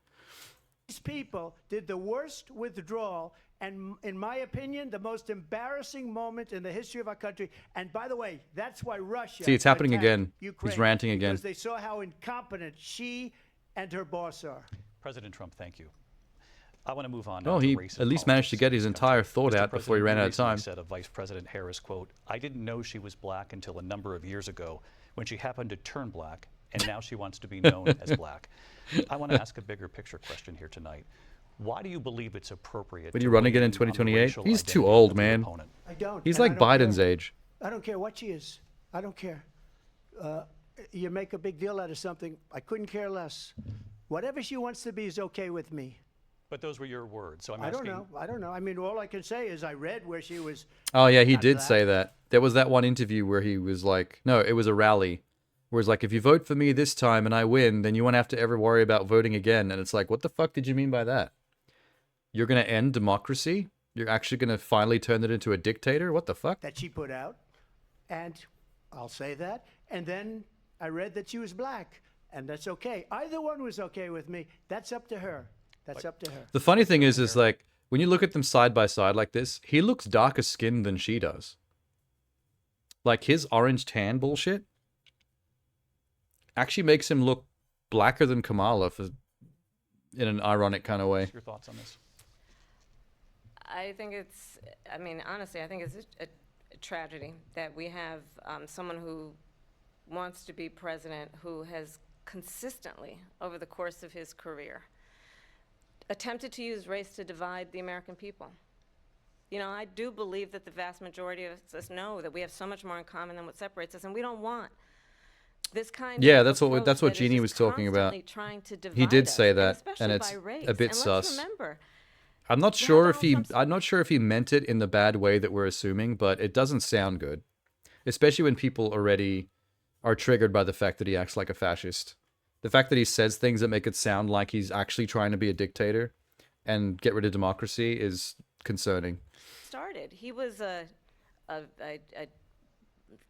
These people did the worst withdrawal and, in my opinion, the most embarrassing moment in the history of our country. And by the way, that's why Russia. See, it's happening attacked again. Ukraine, He's ranting again. because they saw how incompetent she and her boss are. President Trump, thank you. I want to move on. Oh, now to he race at least managed to get his entire thought out before he ran out of time. Said of Vice President Harris, quote, "I didn't know she was black until a number of years ago when she happened to turn black, and now she wants to be known as black." I want to ask a bigger picture question here tonight. Why do you believe it's appropriate? Would you to run again in weigh on the 2028? racial He's too identity old, of your man. opponent? I don't. He's and I like don't Biden's care. age. I don't care what she is. I don't care. You make a big deal out of something. I couldn't care less. Whatever she wants to be is okay with me. But those were your words, so I'm I asking. don't know. I don't know. I mean, all I can say is I read where she was. Oh yeah, he not did black. say that. There was that one interview where he was like, no, it was a rally Whereas, like, if you vote for me this time and I win, then you won't have to ever worry about voting again. And it's like, what the fuck did you mean by that? You're going to end democracy? You're actually going to finally turn it into a dictator? What the fuck? That she put out, and I'll say that. And then I read that she was black, and that's okay. Either one was okay with me. That's up to her. That's up to her. The funny thing is like, when you look at them side by side like this, he looks darker skinned than she does. Like, his orange tan bullshit actually makes him look blacker than Kamala in an ironic kind of way. Your thoughts on this? I think it's, I mean, honestly, I think it's a tragedy that we have someone who wants to be president who has consistently, over the course of his career, attempted to use race to divide the American people. You know, I do believe that the vast majority of us know that we have so much more in common than what separates us, and we don't want this kind Yeah, of that's what approach that is Jeannie just was talking about. constantly trying to He divide did us, say and that, especially and it's by race. a bit And sus. let's remember, I'm not sure if he meant it in the bad way that we're assuming, but it doesn't sound good. Especially when people already are triggered by the fact that he acts like a fascist. The fact that he says things that make it sound like he's actually trying to be a dictator and get rid of democracy is concerning. started. He was a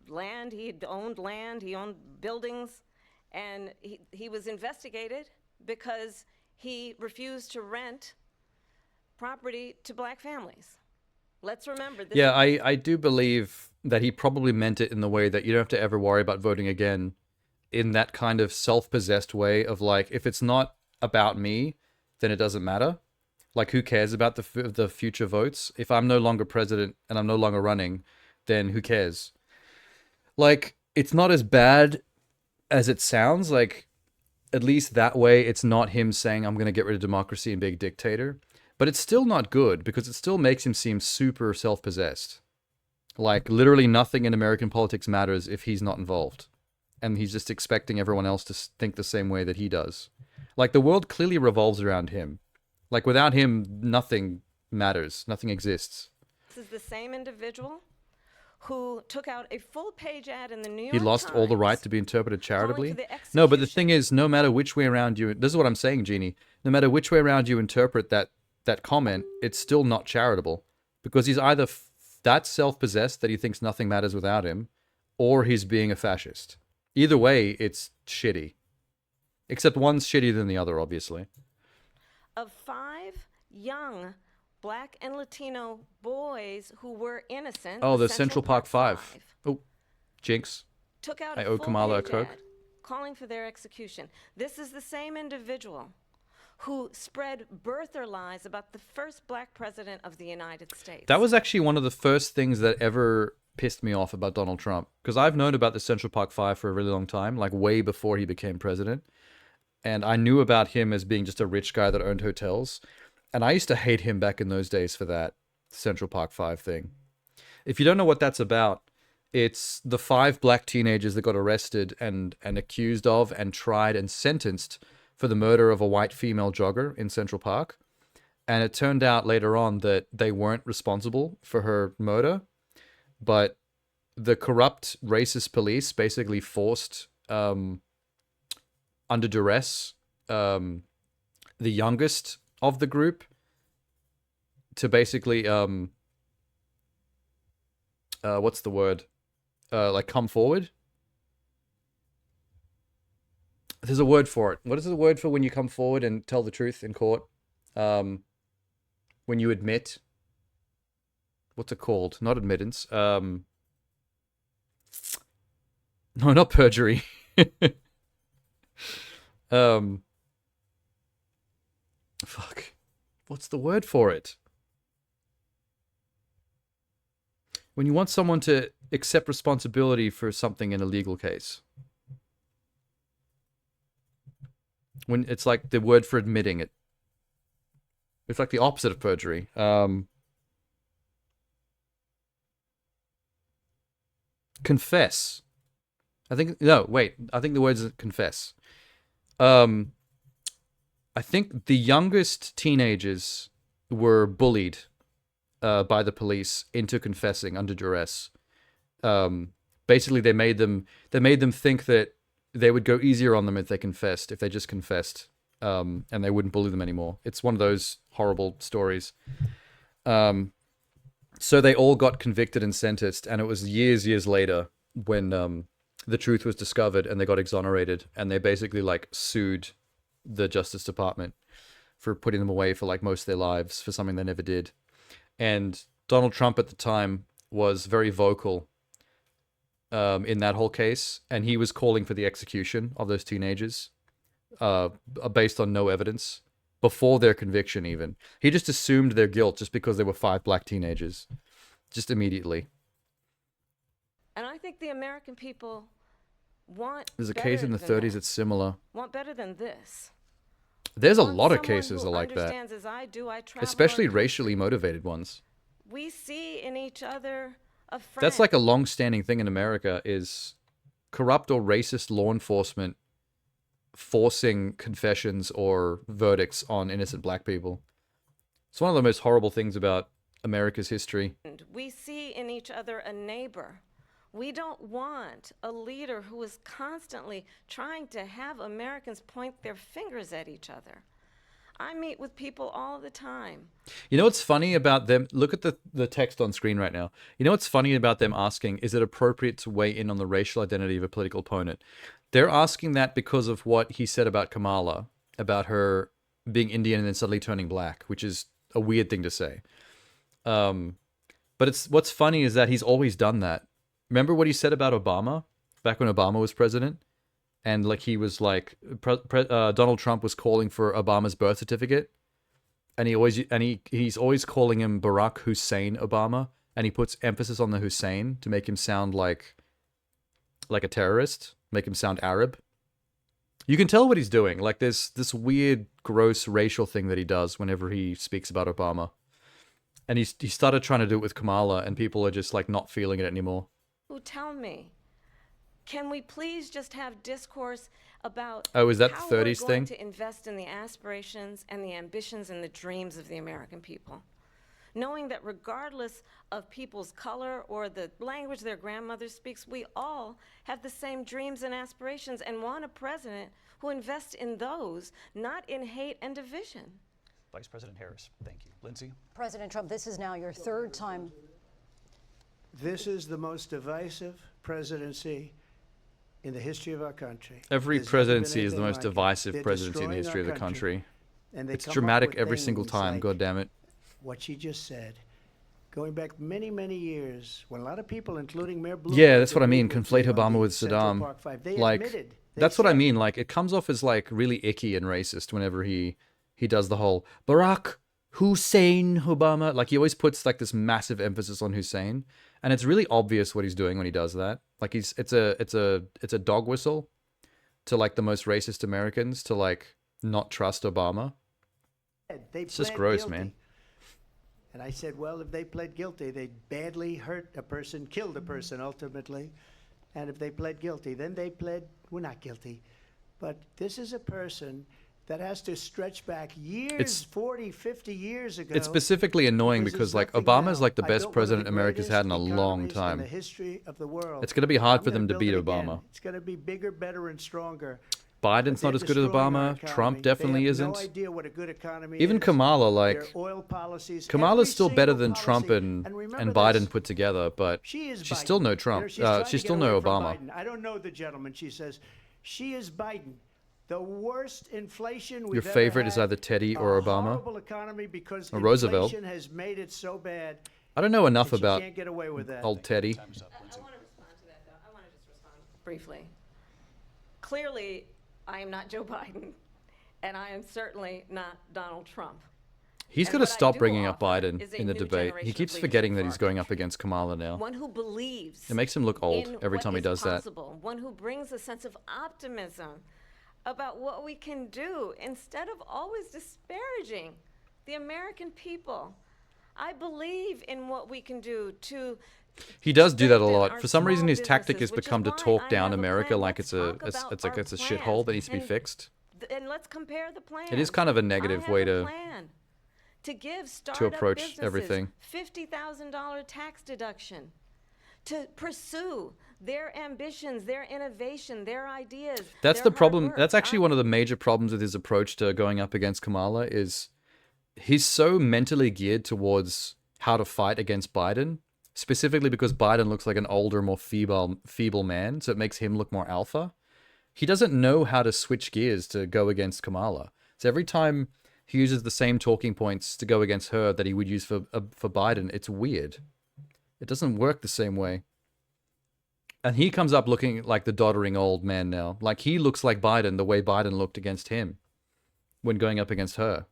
land, he owned buildings, and he was investigated because he refused to rent property to black families. Let's remember this. Yeah, I do believe that he probably meant it in the way that you don't have to ever worry about voting again, in that kind of self-possessed way of like, if it's not about me, then it doesn't matter. Like, who cares about the future votes? If I'm no longer president and I'm no longer running, then who cares? Like, it's not as bad as it sounds. Like, at least that way, it's not him saying, I'm going to get rid of democracy and be a dictator. But it's still not good, because it still makes him seem super self-possessed. Like, literally nothing in American politics matters if he's not involved. And he's just expecting everyone else to think the same way that he does. Like, the world clearly revolves around him. Like, without him, nothing matters. Nothing exists. This is the same individual who took out a full-page ad in the New York He lost Times all the right to be interpreted charitably. for the No, but the thing is, no matter which way around you... This is what I'm saying, Jeannie. No matter which way around you interpret that comment, it's still not charitable. Because he's either that self-possessed that he thinks nothing matters without him, or he's being a fascist. Either way, it's shitty. Except one's shittier than the other, obviously. of 5 young black and Latino boys who were innocent. Oh, the Central Park 5. Oh, jinx. Took out I a owe Kamala a full-page Coke. ad calling for their execution. This is the same individual who spread birther lies about the first black president of the United States. That was actually one of the first things that ever pissed me off about Donald Trump. Because I've known about the Central Park 5 for a really long time, like way before he became president. And I knew about him as being just a rich guy that owned hotels. And I used to hate him back in those days for that Central Park 5 thing. If you don't know what that's about, it's the 5 black teenagers that got arrested and accused of and tried and sentenced for the murder of a white female jogger in Central Park. And it turned out later on that they weren't responsible for her murder, but the corrupt racist police basically forced, under duress, the youngest of the group to basically, what's the word? Like, come forward? There's a word for it. What is the word for when you come forward and tell the truth in court? When you admit. What's it called? Not admittance. No, not perjury. Fuck. What's the word for it? When you want someone to accept responsibility for something in a legal case. When it's like the word for admitting it. It's like the opposite of perjury. Confess. I think the word is confess. I think the youngest teenagers were bullied by the police into confessing under duress. Basically, they made them think that they would go easier on them if they just confessed, and they wouldn't bully them anymore. It's one of those horrible stories. So they all got convicted and sentenced, and it was years later when the truth was discovered and they got exonerated, and they basically like sued the Justice Department for putting them away for like most of their lives for something they never did. And Donald Trump at the time was very vocal in that whole case, and he was calling for the execution of those teenagers based on no evidence before their conviction even. He just assumed their guilt just because they were 5 black teenagers, just immediately. And I think the American people want There's a better case in the than 30s that. that's similar. Want better than this. There's a Want lot of someone cases who like that, understands as I do. I travel especially our racially country. motivated ones. We see in each other a friend. That's like a long-standing thing in America, is corrupt or racist law enforcement forcing confessions or verdicts on innocent black people. It's one of the most horrible things about America's history. We see in each other a neighbor. We don't want a leader who is constantly trying to have Americans point their fingers at each other. I meet with people all the time. You know what's funny about them? Look at the text on screen right now. You know what's funny about them asking, is it appropriate to weigh in on the racial identity of a political opponent? They're asking that because of what he said about Kamala, about her being Indian and then suddenly turning black, which is a weird thing to say. But what's funny is that he's always done that. Remember what he said about Obama back when Obama was president? And like he was like, Donald Trump was calling for Obama's birth certificate, and he's always calling him Barack Hussein Obama, and he puts emphasis on the Hussein to make him sound like a terrorist, make him sound Arab. You can tell what he's doing. Like there's this weird, gross racial thing that he does whenever he speaks about Obama, and he started trying to do it with Kamala, and people are just like not feeling it anymore. Who tell me, can we please just have discourse about is that how the 30s we're going thing? to invest in the aspirations and the ambitions and the dreams of the American people? Knowing that regardless of people's color or the language their grandmother speaks, we all have the same dreams and aspirations and want a president who invests in those, not in hate and division. Vice President Harris, thank you. Lindsay? President Trump, this is now your 3rd time. This is the most divisive presidency in the history of our country. Every There's never been presidency is the anything most like it. divisive They're presidency in the destroying history of our the country. And they It's come up dramatic with every single things time, like god damn it. what she just said, going back many, many years, when a lot of people, including Mayor Bloomberg, Yeah, that's what I mean. agreed with Conflate you on Obama the with Central Saddam. Park Five, they Like, admitted, they that's what I said, mean. Like, it comes off as like really icky and racist whenever he does the whole Barack Hussein Obama. Like he always puts like this massive emphasis on Hussein, and it's really obvious what he's doing when he does that. Like it's a dog whistle to like the most racist Americans to like not trust Obama. It's just gross, guilty. man. And I said, well, if they pled guilty, they badly hurt a person, killed a person ultimately. And if they pled guilty, then they pled, we're not guilty. But this is a person that has to stretch back years, 40, 50 years ago. It's specifically annoying because like there's Obama's nothing like the now. I best built one of president the America's had in a greatest long economies time. in the history of the world. It's going to be hard I'm for gonna them to build beat it again. Obama. It's going to be bigger, better, and stronger. Biden's But not as they're good as destroying our Obama. economy. Trump They definitely have isn't. No idea what a good economy Even is. Kamala, Their like oil policies, Kamala's every still better single than Trump policy. and remember Biden this, put together, but she is she's Biden. still no You know, Trump. she's trying to She's get still no away from Obama. Biden. I don't know the gentleman. She says she is Biden. The worst inflation we've Your ever favorite is had, either Teddy or a Obama horrible economy because or Roosevelt. inflation has made it so bad. I don't know enough that she about can't get away with that. old Teddy. I want to respond to that, though. I want to just respond briefly. Clearly, I am not Joe Biden, and I am certainly not Donald Trump. He's And got to what I stop do bringing up offer Biden is a in the new debate. He generation keeps of forgetting leadership that he's for our going up against Kamala now. One who believes It makes him look old in every what time he is does that. possible. One who brings a sense of optimism about what we can do instead of always disparaging the American people. I believe in what we can do to He does do that a strengthen lot. our For some reason, small his tactic has businesses, which is become to why talk I down have a America plan. like Let's it's a talk about it's like our it's a plans shithole that needs to be and fixed. And let's compare the plans. It is kind of a negative way to to give startup approach businesses everything. $50,000 tax deduction, to pursue their ambitions, their innovation, their ideas. That's their the hard problem. work. That's actually one of the major problems with his approach to going up against Kamala is he's so mentally geared towards how to fight against Biden, specifically because Biden looks like an older, more feeble man, so it makes him look more alpha. He doesn't know how to switch gears to go against Kamala. So every time he uses the same talking points to go against her that he would use for Biden, it's weird. It doesn't work the same way. And he comes up looking like the doddering old man now. Like he looks like Biden the way Biden looked against him when going up against her.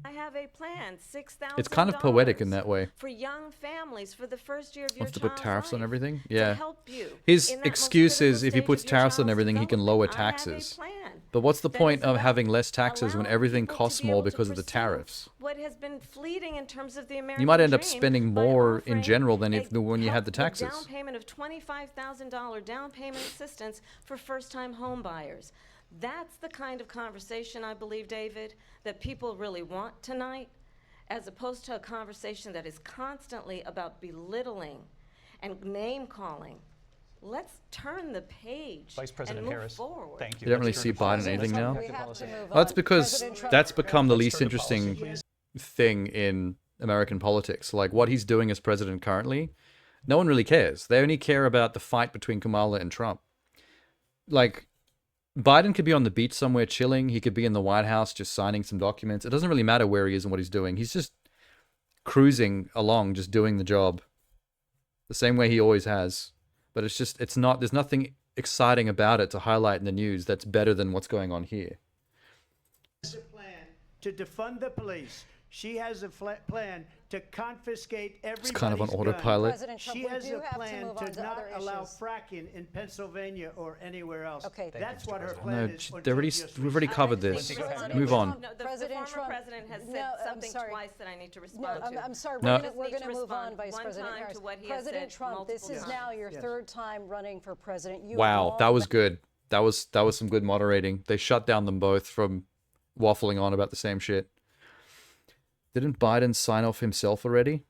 I have a plan, $6,000. It's kind of poetic in that way. For young families for the first year of your Wants to put child's tariffs on life, everything? to Yeah. help you His in that most excuse critical is if he stage puts of your tariffs on child's everything, he can development. lower I have a taxes. plan But what's the that point is of about having less taxes when allowing everything people to costs be more able to because of the pursue tariffs? what has been fleeting in terms of the American You might end up dream spending by more in offering general than if a when you had the down taxes. payment of $25,000 down payment assistance for first-time home buyers. That's the kind of conversation, I believe, David, that people really want tonight, as opposed to a conversation that is constantly about belittling and name-calling. Let's turn the page Vice President and move Harris, forward. thank you. You don't really Let's see turn to Biden policy. anything now? Back to policy. That's because that's become the Let's least turn to policy, interesting please. thing in American politics. Like what he's doing as president currently, no one really cares. They only care about the fight between Kamala and Trump. Like, Biden could be on the beach somewhere chilling. He could be in the White House just signing some documents. It doesn't really matter where he is and what he's doing. He's just cruising along, just doing the job the same way he always has. But it's just, it's not, there's nothing exciting about it to highlight in the news that's better than what's going on here. A plan to defund the police. She has a plan to confiscate everybody's It's kind of on gun. autopilot. President Trump, She we has do a have to plan move on to to not other allow issues. fracking in Pennsylvania or anywhere else. Okay. That's what her No, plan is. they until already, just we've already recently. covered this. President Move on. No, the President former Trump- president has said No, I'm something sorry. twice that I need to No, respond to. I'm sorry. No. We're Just need going to to move on, respond Vice one President time Harris. to what he has President said Trump, this multiple is now times. your Yes. third time running for president. You Wow, have that long was good. That was some good moderating. They shut down them both from waffling on about the same shit. Didn't Biden sign off himself already?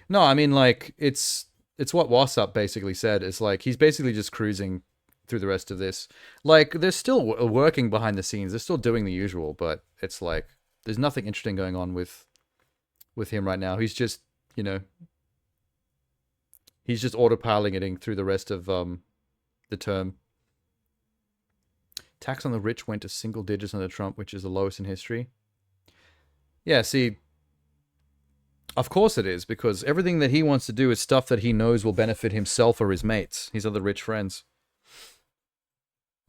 No, I mean, like, it's what WhatsApp basically said. It's like he's basically just cruising through the rest of this. Like, they're still working behind the scenes. They're still doing the usual, but it's like there's nothing interesting going on with him right now. He's just, you know, he's just autopiloting through the rest of the term. Tax on the rich went to single digits under Trump, which is the lowest in history. Yeah, see, of course it is, because everything that he wants to do is stuff that he knows will benefit himself or his mates, his other rich friends.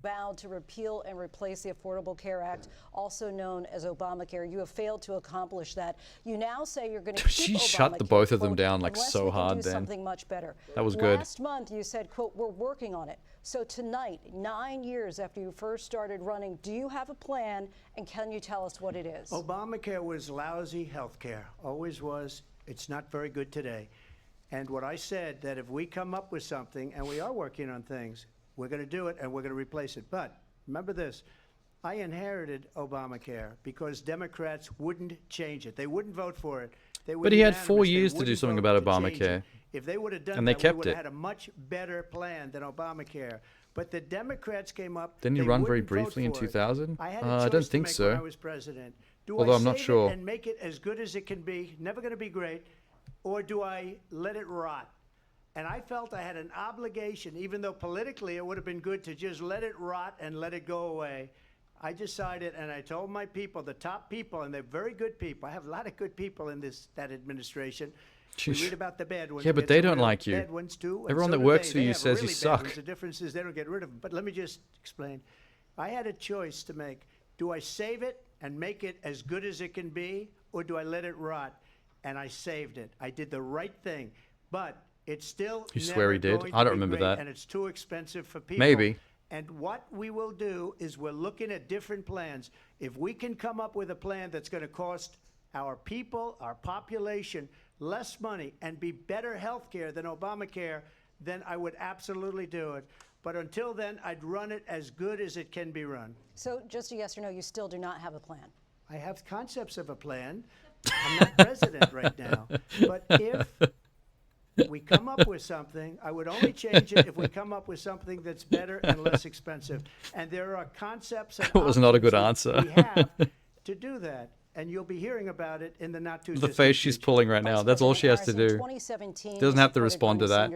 vowed to repeal and replace the Affordable Care Act, also known as Obamacare. You have failed to accomplish that. You now say you're going to keep She Obamacare, shut the both of them quote, down like unless so we can hard do then. something much better. That was good. Last month you said, quote, we're working on it. So tonight, 9 years after you first started running, do you have a plan, and can you tell us what it is? Obamacare was lousy health care, always was. It's not very good today. And what I said, that if we come up with something, and we are working on things, we're going to do it and we're going to replace it. But remember this, I inherited Obamacare because Democrats wouldn't change it. They wouldn't vote for it. They were But he had 4 unanimous. They years to do wouldn't something vote about to change it. Obamacare. If they would have done And they that, kept we would have it. had a much better plan than Obamacare. But the Democrats came up. Didn't he they run very wouldn't vote briefly in for it. 2000? I had a I choice don't to think make so. when I was president. Do Although I I'm not save sure. it and make it as good as it can be, never going to be great, or do I let it rot? And I felt I had an obligation, even though politically it would have been good to just let it rot and let it go away. I decided, and I told my people, the top people, and they're very good people. I have a lot of good people in that administration. We read about the bad ones. Yeah, We but had they some don't real like you. Bad ones too, and Everyone so that do works they. for They you have says you really bad suck. ones. The difference is they don't get rid of them. But let me just explain. I had a choice to make. Do I save it and make it as good as it can be, or do I let it rot? And I saved it. I did the right thing. But it's still You never swear he did? going I to don't be remember great, that. and it's too expensive for people. Maybe. And what we will do is we're looking at different plans. If we can come up with a plan that's going to cost our people, our population, less money and be better health care than Obamacare, then I would absolutely do it. But until then, I'd run it as good as it can be run. So just a yes or no, you still do not have a plan? I have concepts of a plan. I'm not president right now. But if we come up with something. I would only change it if we come up with something that's better and less expensive. And there are concepts and That was not a good options that answer. we have to do that. And you'll be hearing about it in the not too The distant face she's future. pulling right now. That's all she has to do. She doesn't have to respond to that.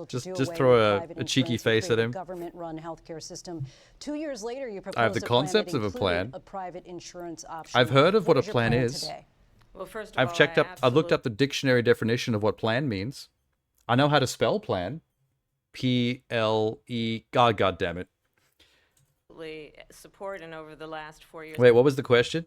Just throw a cheeky face at him. Government-run healthcare system. 2 years later, you I have the proposed concepts of a plan. a private insurance option. I've heard of what a is your plan is. today? Well, first of I've all, checked I up. I've looked up the dictionary definition of what plan means. I know how to spell plan. P-L-E. God damn it. absolutely support, and over the last 4 years. Wait, what was the question?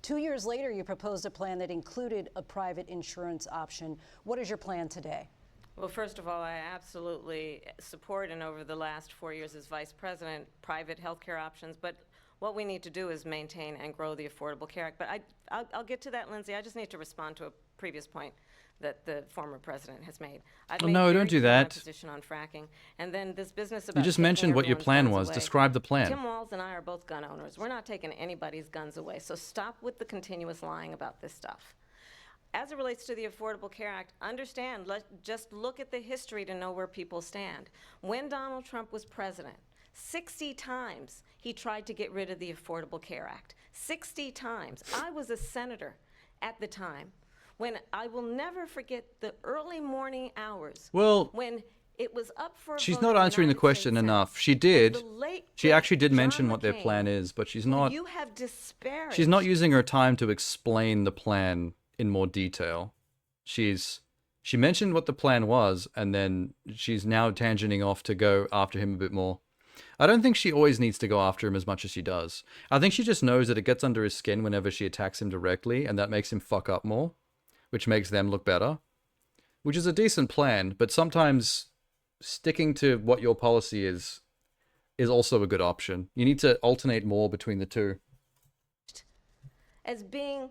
2 years later, you proposed a plan that included a private insurance option. What is your plan today? Well, first of all, I absolutely support, and over the last 4 years as vice president, private healthcare options. But what we need to do is maintain and grow the Affordable Care Act. But I'll get to that, Lindsay. I just need to respond to a previous point that the former president has made. I've made No, very don't do clear my that. position on fracking, and then this business about You just taking mentioned what your everyone's plan guns was. away. Describe the plan. Tim Walz and I are both gun owners. We're not taking anybody's guns away. So stop with the continuous lying about this stuff. As it relates to the Affordable Care Act, understand, just look at the history to know where people stand. When Donald Trump was president, 60 times he tried to get rid of the Affordable Care Act. 60 times. I was a senator at the time. When I will never forget the early morning hours. Well, when it was up for a she's vote not in the answering the United question States enough. Senate. She did. The late, She actually did John mention what their McCain, plan is, but she's who not. you have disparaged. She's not using her time to explain the plan in more detail. She mentioned what the plan was, and then she's now tangenting off to go after him a bit more. I don't think she always needs to go after him as much as she does. I think she just knows that it gets under his skin whenever she attacks him directly, and that makes him fuck up more, which makes them look better. Which is a decent plan, but sometimes sticking to what your policy is also a good option. You need to alternate more between the two. As being,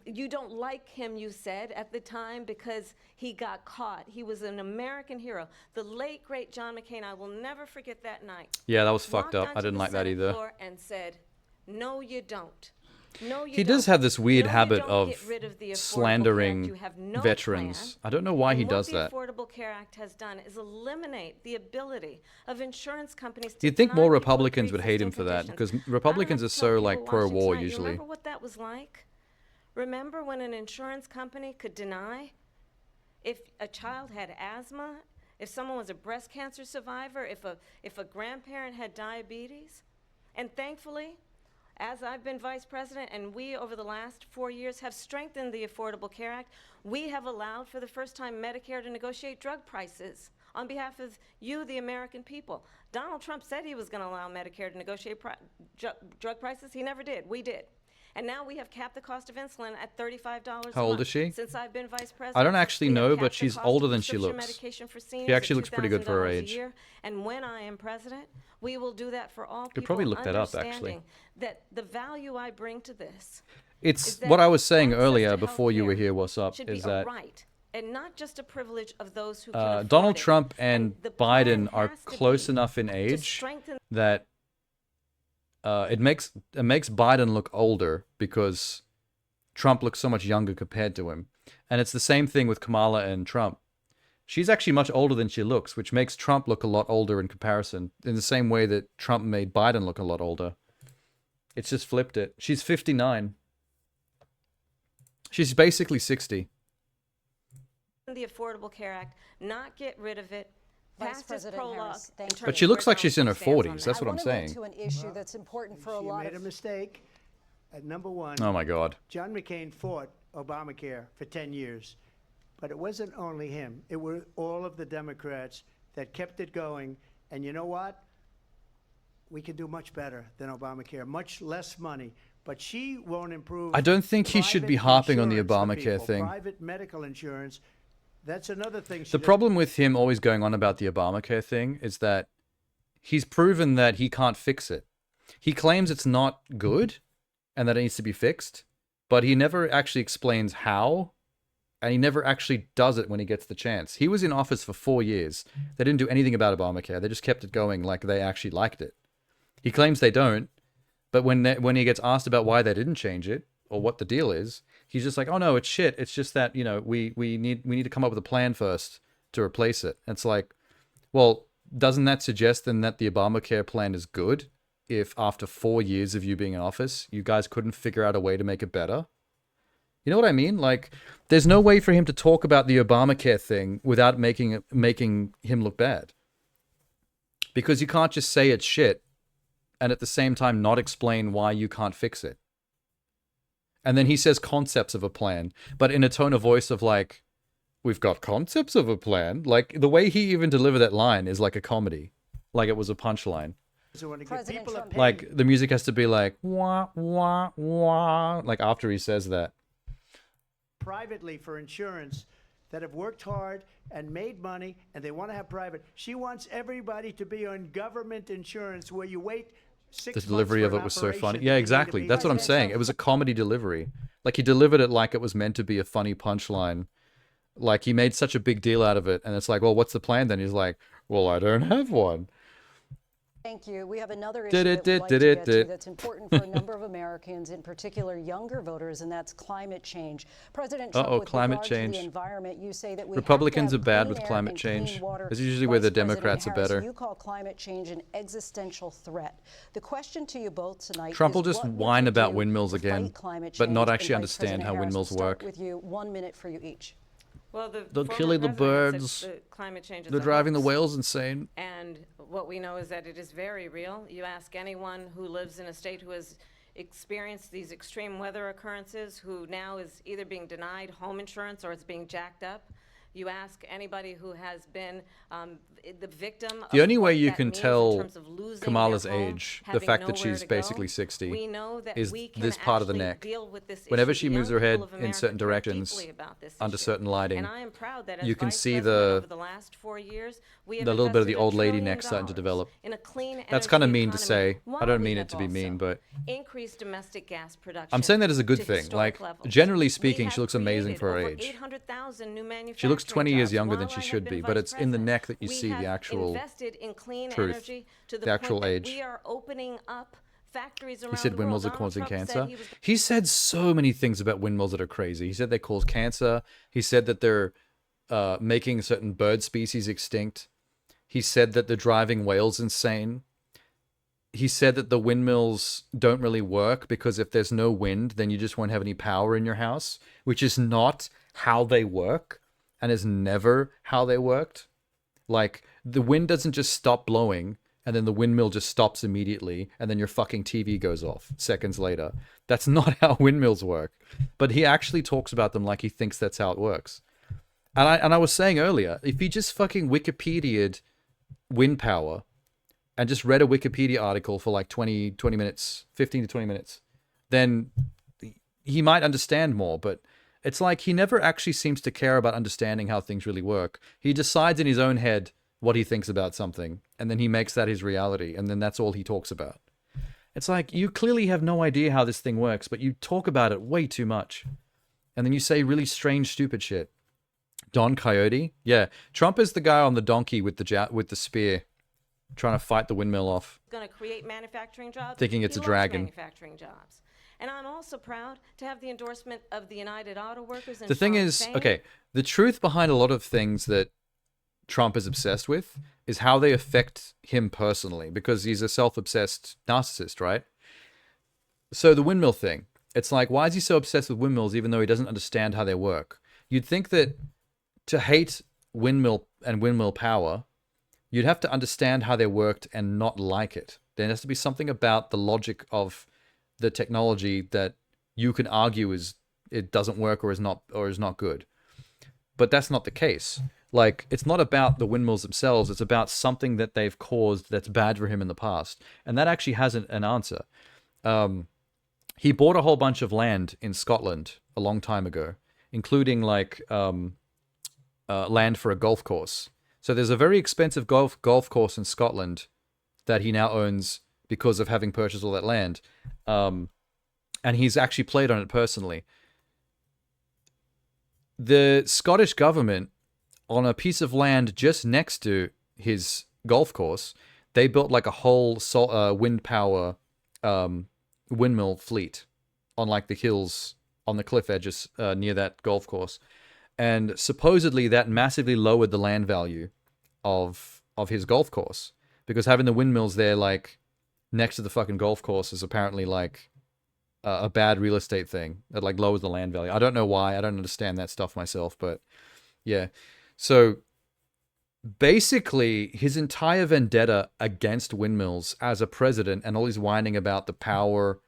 you don't like him, you said, at the time because he got caught. He was an American hero. The late, great John McCain, I will never forget that night. Yeah, that was fucked up. Walked I didn't onto like the that Senate either. floor and said, no, you don't. No, you He don't. does have this weird No, you habit don't of get rid of the Affordable Care Act. slandering You have no veterans. plan. I don't know why he And does that. What the Affordable Care Act has done is eliminate the ability of insurance companies to You'd think deny more people with Republicans would hate him for pre-existing that, because conditions. Republicans I are don't have to so tell like people watching pro-war tonight, you usually. remember what that was like? Remember when an insurance company could deny if a child had asthma, if someone was a breast cancer survivor, if a grandparent had diabetes? And thankfully, as I've been vice president and we over the last 4 years have strengthened the Affordable Care Act, we have allowed for the first time Medicare to negotiate drug prices on behalf of you, the American people. Donald Trump said he was going to allow Medicare to negotiate drug prices. He never did. We did. And now we have capped the cost of insulin at $35 How a old month. is she? Since I've been vice president, I don't actually we have know, capped but the she's cost older of than she prescription looks. medication for She seniors actually at looks pretty good for her $2,000 a age. year. And when I am president, we will do that for all people. Could probably look that up, actually. Understanding that the value I bring to this It's is that what I was saying access earlier to before you were healthcare here, what's up, should is be a that right and not just a privilege of those who can afford Donald it. Trump and the plan Biden are has to close be enough in to age strengthen that it makes Biden look older because Trump looks so much younger compared to him. And it's the same thing with Kamala and Trump. She's actually much older than she looks, which makes Trump look a lot older in comparison, in the same way that Trump made Biden look a lot older. It's just flipped it. She's 59. She's basically 60. the Affordable Care Act, not get rid of it, Vice pass this President prologue. Harris, thank you. But she looks like she's in her Stands on 40s. that. That's what I'm I want saying. to go to an issue that's important for a She lot made of a mistake. At number one, Oh my God. John McCain fought Obamacare for 10 years. But it wasn't only him. It were all of the Democrats that kept it going. And you know what? We can do much better than Obamacare. Much less money. But she won't improve. I don't think he should be private harping on the insurance for Obamacare people, thing. Private medical insurance. That's another thing. The problem with him always going on about the Obamacare thing is that he's proven that he can't fix it. He claims it's not good and that it needs to be fixed, but he never actually explains how, and he never actually does it when he gets the chance. He was in office for 4 years. They didn't do anything about Obamacare. They just kept it going like they actually liked it. He claims they don't, but when he gets asked about why they didn't change it or what the deal is, He's just like, oh no, it's shit. It's just that, you know, we need to come up with a plan first to replace it. And it's like, well, doesn't that suggest then that the Obamacare plan is good? If after 4 years of you being in office, you guys couldn't figure out a way to make it better? You know what I mean? Like, there's no way for him to talk about the Obamacare thing without making him look bad. Because you can't just say it's shit and at the same time not explain why you can't fix it. And then he says concepts of a plan, but in a tone of voice of like, we've got concepts of a plan. Like, the way he even delivered that line is like a comedy. Like it was a punchline. So when people are paid, Like, the music has to be like, wah, wah, wah, like after he says that. privately for insurance that have worked hard and made money and they want to have private. She wants everybody to be on government insurance where you wait 6 months The delivery for of an it was so operation funny. to Yeah, need to exactly. be- That's what I'm saying. It was a comedy delivery. Like, he delivered it like it was meant to be a funny punchline. Like, he made such a big deal out of it. And it's like, well, what's the plan then? He's like, well, I don't have one. Thank you. We have another issue Did that it, we'd did, like did to it, get to did. that's important for a number of Americans, in particular younger voters, and that's climate change. President Trump, Uh-oh, with climate regard to change. the environment, you say that we Republicans have are to have bad clean with air climate and clean change. water. This is usually where the Vice President Democrats are Harris, better. You call climate change an existential threat. The question to you both tonight Trump is, will just what would whine you about do windmills to again, fight climate but not change? actually And Vice understand President how Harris, windmills we'll start work. with you. 1 minute for you each. Well, They're former killing the president said birds. that climate change is They're a driving the hoax. whales insane. And what we know is that it is very real. You ask anyone who lives in a state who has experienced these extreme weather occurrences, who now is either being denied home insurance or it's being jacked up. You ask anybody who has been the victim of The only way what you that can means in tell terms of losing Kamala's their home, age, the having fact that nowhere she's to go. basically 60, We know that is we can this part of the actually neck. deal with this Whenever issue. she The moves young her head people of in America certain care directions, deeply about this under issue. certain lighting, And I am proud that as you can Vice see President the over the last 4 years, we have little bit of the invested old $1 lady trillion neck starting to develop. in a clean That's energy kind of mean to economy, say. I while don't we mean have it to be mean, also but increased domestic gas production. I'm saying that as a good to thing. historic Like, levels. generally We speaking, have she looks amazing created for her over age. 800,000 new She looks 20 years manufacturing younger jobs than she while I have should been be, but vice it's in the president. neck that you We see the have actual invested in clean truth, energy to the the actual point that age. we are opening up factories around He said the windmills are world. Donald causing Trump said cancer. he was He said so many things about windmills that are crazy. He said they cause cancer. He said that they're making certain bird species extinct. He said that they're driving whales insane. He said that the windmills don't really work because if there's no wind, then you just won't have any power in your house, which is not how they work and is never how they worked. Like, the wind doesn't just stop blowing and then the windmill just stops immediately and then your fucking TV goes off seconds later. That's not how windmills work. But he actually talks about them like he thinks that's how it works. And I was saying earlier, if he just fucking Wikipedia'd wind power and just read a Wikipedia article for like 20 minutes, 15 to 20 minutes, then he might understand more. But it's like he never actually seems to care about understanding how things really work. He decides in his own head what he thinks about something, and then he makes that his reality, and then that's all he talks about. It's like, you clearly have no idea how this thing works, but you talk about it way too much. And then you say really strange, stupid shit. Don Coyote? Yeah. Trump is the guy on the donkey with the spear, trying to fight the windmill off. going to create manufacturing jobs. Thinking it's He a loves dragon. Manufacturing jobs. And I'm also proud to have the endorsement of the United Auto Workers. And The thing Sean is, Fain. okay, the truth behind a lot of things that Trump is obsessed with is how they affect him personally, because he's a self-obsessed narcissist, right? So the windmill thing, it's like, why is he so obsessed with windmills even though he doesn't understand how they work? You'd think that to hate windmill and windmill power, you'd have to understand how they worked and not like it. There has to be something about the logic of the technology that you can argue is it doesn't work or is not good. But that's not the case. Like, it's not about the windmills themselves. It's about something that they've caused that's bad for him in the past. And that actually has an answer. He bought a whole bunch of land in Scotland a long time ago, including like land for a golf course. So there's a very expensive golf course in Scotland that he now owns because of having purchased all that land. And he's actually played on it personally. The Scottish government, on a piece of land just next to his golf course, they built like a whole wind power windmill fleet on like the hills on the cliff edges near that golf course. And supposedly that massively lowered the land value of his golf course, because having the windmills there, like, next to the fucking golf course is apparently, like, a bad real estate thing that, like, lowers the land value. I don't know why. I don't understand that stuff myself, but yeah. So basically, his entire vendetta against windmills as a president, and all he's whining about the power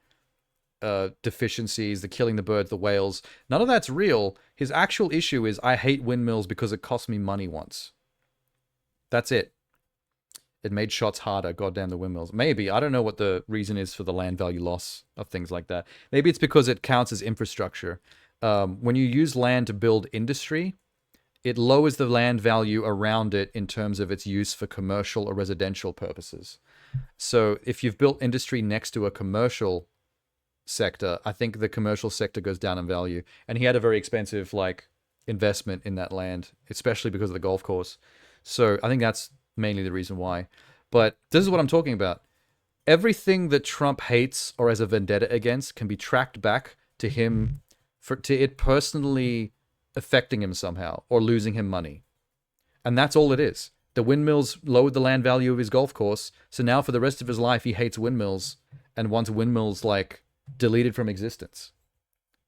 deficiencies, the killing the birds, the whales, none of that's real. His actual issue is, I hate windmills because it cost me money once. That's it. It made shots harder, goddamn the windmills. Maybe, I don't know what the reason is for the land value loss of things like that. Maybe it's because it counts as infrastructure. When you use land to build industry, it lowers the land value around it in terms of its use for commercial or residential purposes. So if you've built industry next to a commercial sector, I think the commercial sector goes down in value. And he had a very expensive, like, investment in that land, especially because of the golf course. So I think that's mainly the reason why. But this is what I'm talking about. Everything that Trump hates or has a vendetta against can be tracked back to him, to it personally affecting him somehow or losing him money. And that's all it is. The windmills lowered the land value of his golf course, so now for the rest of his life he hates windmills and wants windmills, like, deleted from existence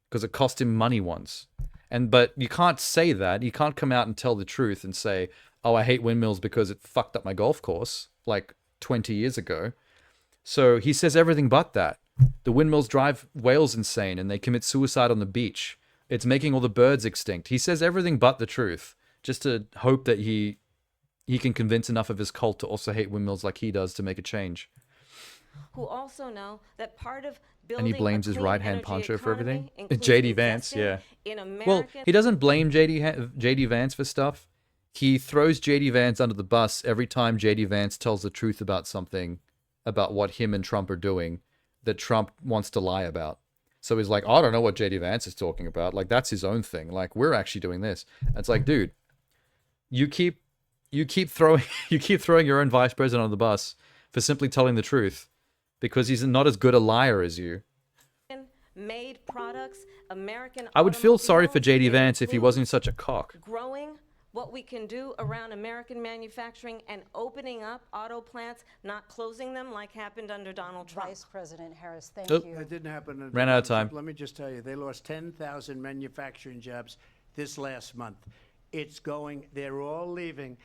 because it cost him money once. But you can't say that. You can't come out and tell the truth and say, oh, I hate windmills because it fucked up my golf course like 20 years ago. So he says everything but that. The windmills drive whales insane and they commit suicide on the beach. It's making all the birds extinct. He says everything but the truth, just to hope that he can convince enough of his cult to also hate windmills like he does to make a change. Who also know that part of And he blames his right-hand poncho for everything. JD Vance, yeah. In Well, he doesn't blame JD Vance for stuff. He throws JD Vance under the bus every time JD Vance tells the truth about something, about what him and Trump are doing, that Trump wants to lie about. So he's like, oh, I don't know what JD Vance is talking about. Like, that's his own thing. Like, we're actually doing this. And it's like, dude, you keep throwing your own vice president on the bus for simply telling the truth, because he's not as good a liar as you. Made products, American I would feel sorry for JD Vance if he wasn't such a cock. Growing what we can do around American manufacturing and opening up auto plants, not closing them like happened under Donald Trump. Vice President Harris, thank Oop. you. That didn't happen. Ran out of time. Let me just tell you, they lost 10,000 manufacturing jobs this last month. It's going, they're all leaving.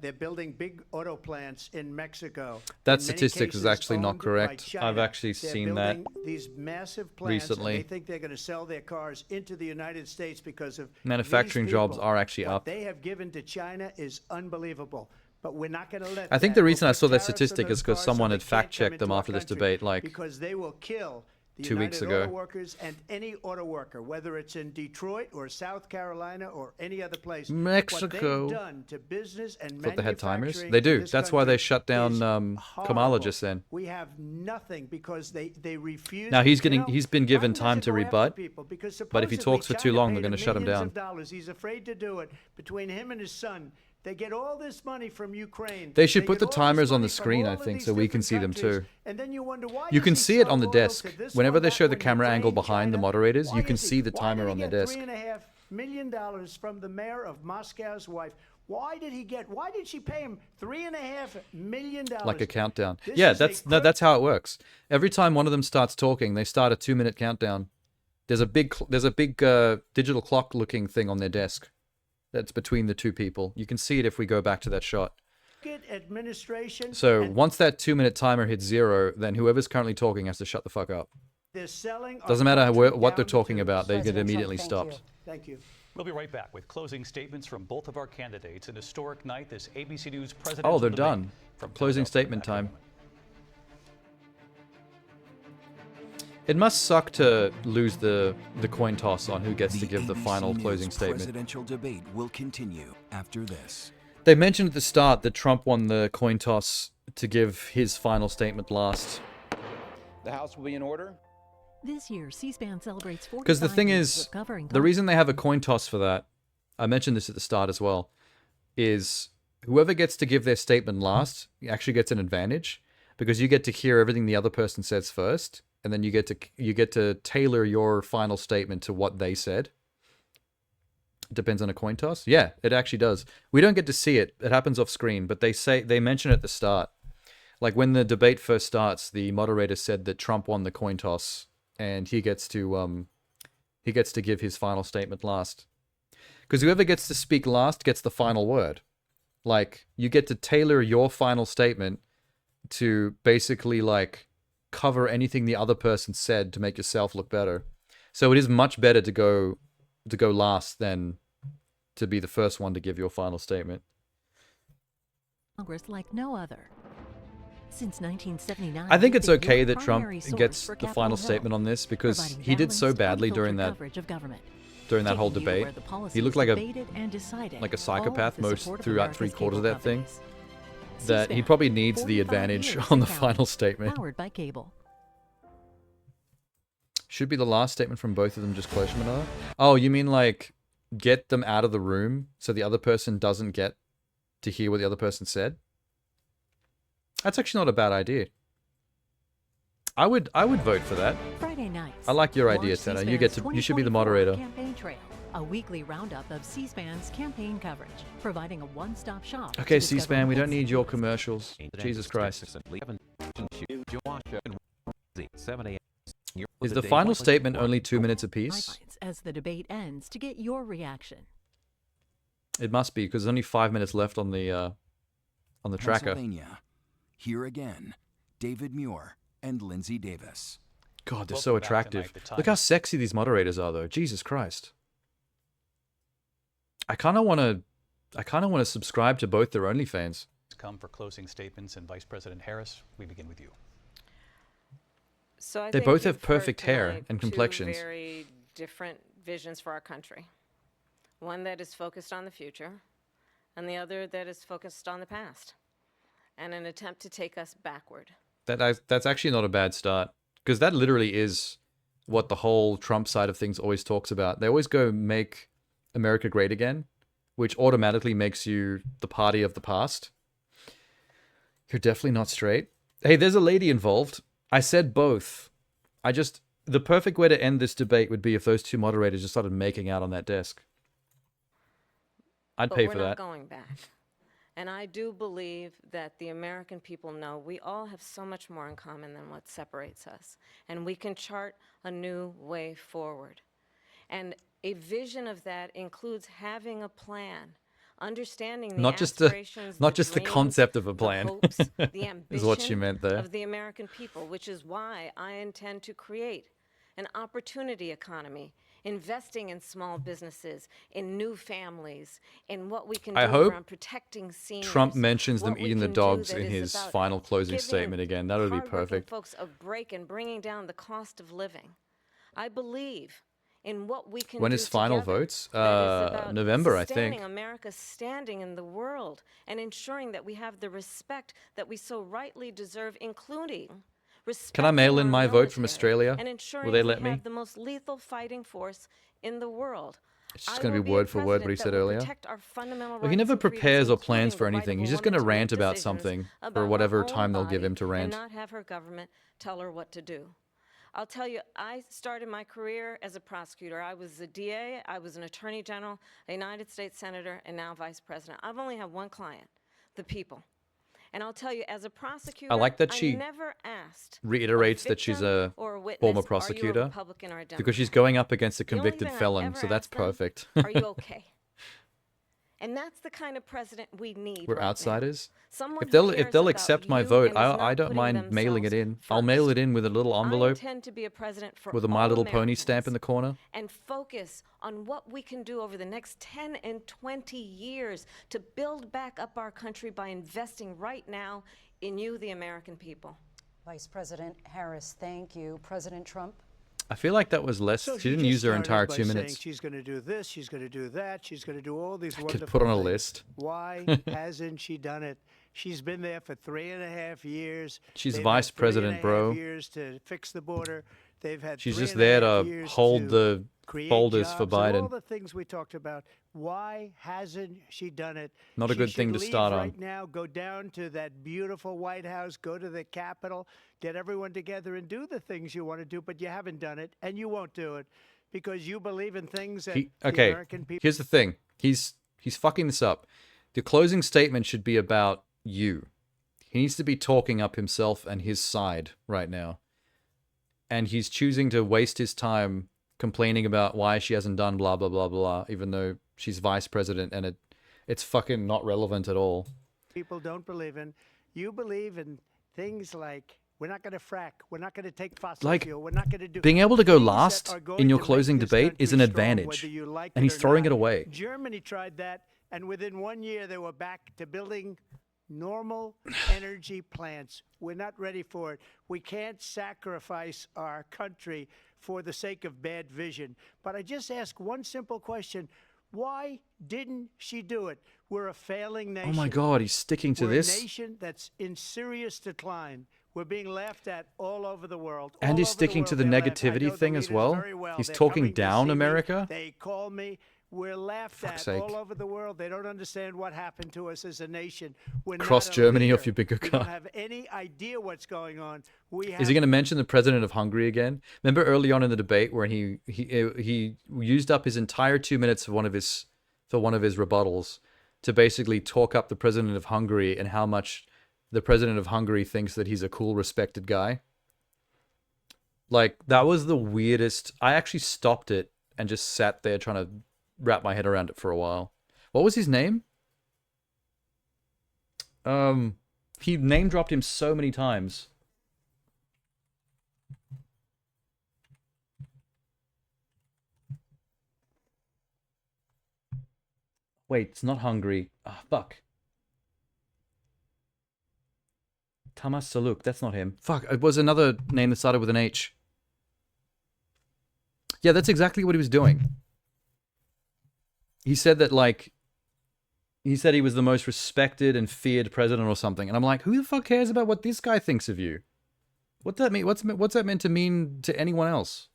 They're building big auto plants in Mexico. That statistic is actually not correct. I've actually seen that these massive plants recently. And they think they're going to sell their cars into the United States because of Manufacturing these jobs people. are actually What up. they have given to China is unbelievable. But we're not going to let I think that the reason I saw that tariffs on statistic those is because cars someone so had they can't fact-checked come them into our after this country, debate, like, because they will kill the 2 weeks United ago. Auto Workers and any auto worker, whether it's in Detroit or South Carolina or any other place. Mexico. What they've done to business and Thought they had timers. manufacturing They in do. this That's why they country shut down is Kamala horrible. just then. We have nothing because they refuse. Now he's been given Biden time doesn't to go after rebut, people because but if he supposedly talks for too China long, paid they're going to him shut him millions down. of dollars. He's afraid to do it. Between him and his son, they get all this money from Ukraine. They should put get the all this timers on the money from screen, all I of think, these so we can different see them countries, too. And then you wonder why You is can he see it so on the loyal desk. to this Whenever one, they that show the one, camera Ukraine, angle behind the China? moderators, Why you can is he- see the why timer did he on their get desk. $3.5 million from the mayor of Moscow's wife. Why did she pay him $3.5 million? Like a countdown. This Yeah, is a that's how it works. Every time one of them starts talking, they start a 2-minute countdown. There's a big digital clock looking thing on their desk that's between the two people. You can see it if we go back to that shot. Administration. So once that 2-minute timer hits 0, then whoever's currently talking has to shut the fuck up. They're selling our Doesn't matter country what they're down talking to- about, they get President Trump, immediately thank stopped. you. Thank you. We'll be right back with closing statements from both of our candidates. An historic night, this ABC News presidential Oh, they're debate done. from Closing Philadelphia. statement time. It must suck to lose the coin toss on who gets to give the ABC final News closing statement. Presidential debate will continue after this. They mentioned at the start that Trump won the coin toss to give his final statement last. The House will be in order. This year, C-SPAN celebrates 45 Because the thing years is, of covering the reason they have a coin toss for that, I mentioned this at the start as well, is whoever gets to give their statement last actually gets an advantage, because you get to hear everything the other person says first, and then you get to tailor your final statement to what they said. It depends on a coin toss. Yeah, it actually does. We don't get to see it. It happens off screen, but they mention it at the start. Like when the debate first starts, the moderator said that Trump won the coin toss, and he gets to give his final statement last. Because whoever gets to speak last gets the final word. Like, you get to tailor your final statement to basically, like, cover anything the other person said to make yourself look better. So it is much better to go last than to be the first one to give your final statement. Congress like no other. Since 1979, I think it's they've been okay your that Trump primary source gets for the Capitol final Hill, statement on this because providing he did so balanced, badly during unfiltered that coverage of government. During that whole Taking you debate. where the policy He looked is like debated and decided, a all psychopath with the most support of throughout America's 3/4 of that cable thing. companies. That he C-SPAN, probably needs the 45 advantage years on the and final counting, statement. Powered by cable. Should be the last statement from both of them just close to one another? Oh, you mean like get them out of the room so the other person doesn't get to hear what the other person said? That's actually not a bad idea. I would vote for that. Friday nights. I like your idea, launch Tanner. C-SPAN's You should be the 2024 moderator. Campaign Trail, a weekly roundup of C-SPAN's campaign coverage, providing a one-stop shop. Okay, to discover C-SPAN, we don't what's need your commercials. Jesus Christ. Is the final statement only 2 minutes apiece? as the debate ends to get your reaction. It must be, because there's only 5 minutes left on the tracker. Pennsylvania. Here again, David Muir and Lindsay Davis. God, they're so attractive. Look how sexy these moderators are, though. Jesus Christ. I kind of want to subscribe to both their OnlyFans. Come for closing statements, and Vice President Harris, we begin with you. So They think both have you've heard perfect hair tonight and two complexions. very different visions for our country. One that is focused on the future, and the other that is focused on the past, and an attempt to take us backward. That's actually not a bad start, because that literally is what the whole Trump side of things always talks about. They always go make America great again, which automatically makes you the party of the past. You're definitely not straight. Hey, there's a lady involved. I said both. The perfect way to end this debate would be if those two moderators just started making out on that desk. I'd pay for that. But we're not going back. And I do believe that the American people know we all have so much more in common than what separates us. And we can chart a new way forward. And a vision of that includes having a plan, understanding the aspirations, not just the dreams, concept of a plan. the hopes, the ambition is what she meant there. of the American people, which is why I intend to create an opportunity economy, investing in small businesses, in new families, in what we can do I hope around protecting seniors. Trump mentions them what we eating the can do dogs that in is his about final closing giving statement again. That would be hardworking perfect. folks a break and bringing down the cost of living. I believe in what we can When do is final together votes? that is about November, I think. sustaining America's standing in the world and ensuring that we have the respect that we so rightly deserve, including Can I mail in respecting my our vote from military Australia? and ensuring Will they we let me? have the most lethal fighting force in the world. It's just I going to will be a word for word what he president said that will earlier. protect our fundamental Well, he rights never and freedoms, prepares or plans including for the right anything. of He's a just going to woman make rant about decisions something about for her whatever own time they'll give body him to rant. and not have her government tell her what to do. I'll tell you, I started my career as a prosecutor. I was a DA, I was an attorney general, a United States senator, and now vice president. I've only had one client, the people. And I'll tell you, as a prosecutor, I like that she never asked reiterates that she's a or a witness, former "Are you a prosecutor Republican or a because she's Democrat?" going up against a The only convicted thing I've felon, ever so that's asked them, perfect. Are you okay? And that's the kind of president we need. We're right now. outsiders. Someone If who they'll cares accept about my you vote, and is not I don't putting mind mailing it themselves in. I'll mail first. it in with a little I envelope intend to be a president for with a My all Little Pony Americans stamp in the corner. and focus on what we can do over the next 10 and 20 years to build back up our country by investing right now in you, the American people. Vice President Harris, thank you. President Trump? I feel like that was less. So She didn't just use her started entire by 2 saying minutes. she's going to do this, she's going to do that, she's going to do all these Could wonderful put on a things. list. Why hasn't she done it? She's been there for 3.5 years. She's They've vice had president, 3.5 bro. years to fix the border. They've had She's just 3.5 there to years hold to create folders jobs, for and all Biden. the things we talked about. Why hasn't she done it? Not a She good thing should to leave start on. right now, go down to that beautiful White House, go to the Capitol, get everyone together and do the things you want to do, but you haven't done it, and you won't do it because you believe in things that the Okay, American people. here's the thing. He's fucking this up. The closing statement should be about you. He needs to be talking up himself and his side right now. And he's choosing to waste his time complaining about why she hasn't done blah, blah, blah, blah, even though she's vice president and it's fucking not relevant at all. People don't believe in. You believe in things like we're not going to frack, we're not going to take fossil Like, fuel, we're not going to do. being able to go things that last are going in your to make closing this debate is an country strong, advantage. whether you like And it he's or throwing not. it away. Germany tried that, and within 1 year they were back to building normal energy plants. We're not ready for it. We can't sacrifice our country for the sake of bad vision. But I just ask one simple question. Why didn't she do it? We're a failing nation. Oh my God, he's sticking to We're this. a nation that's in serious decline. We're being laughed at all over the world. And All he's over sticking to world the they're laughed. I negativity know the thing as leaders well. very well. He's They're talking coming to down see me. America. They call me. We're laughed Fuck's at sake. all over the world. They don't understand what happened to us as a nation. We're Cross not a Germany leader. off your bigger We car. don't have any idea what's going on. We have Is he going to mention the president of Hungary again? Remember early on in the debate where he used up his entire 2 minutes for one of his rebuttals to basically talk up the president of Hungary and how much the president of Hungary thinks that he's a cool, respected guy. Like, that was the weirdest. I actually stopped it and just sat there trying to wrap my head around it for a while. What was his name? He name dropped him so many times. Wait, it's not Hungary. Ah, fuck. Tamas Saluk, that's not him. Fuck, it was another name that started with an H. Yeah, that's exactly what he was doing. He said that, like, he said he was the most respected and feared president or something. And I'm like, who the fuck cares about what this guy thinks of you? What's that mean? What's that meant to mean to anyone else?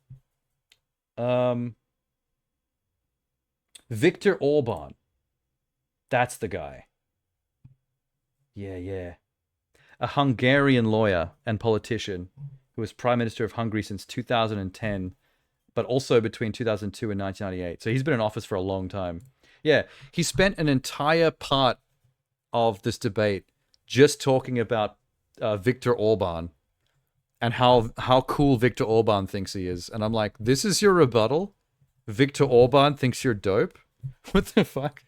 Viktor Orban. That's the guy. Yeah. A Hungarian lawyer and politician who was Prime Minister of Hungary since 2010, but also between 2002 and 1998. So he's been in office for a long time. Yeah, he spent an entire part of this debate just talking about Viktor Orban and how cool Viktor Orban thinks he is. And I'm like, this is your rebuttal? Viktor Orban thinks you're dope? What the fuck?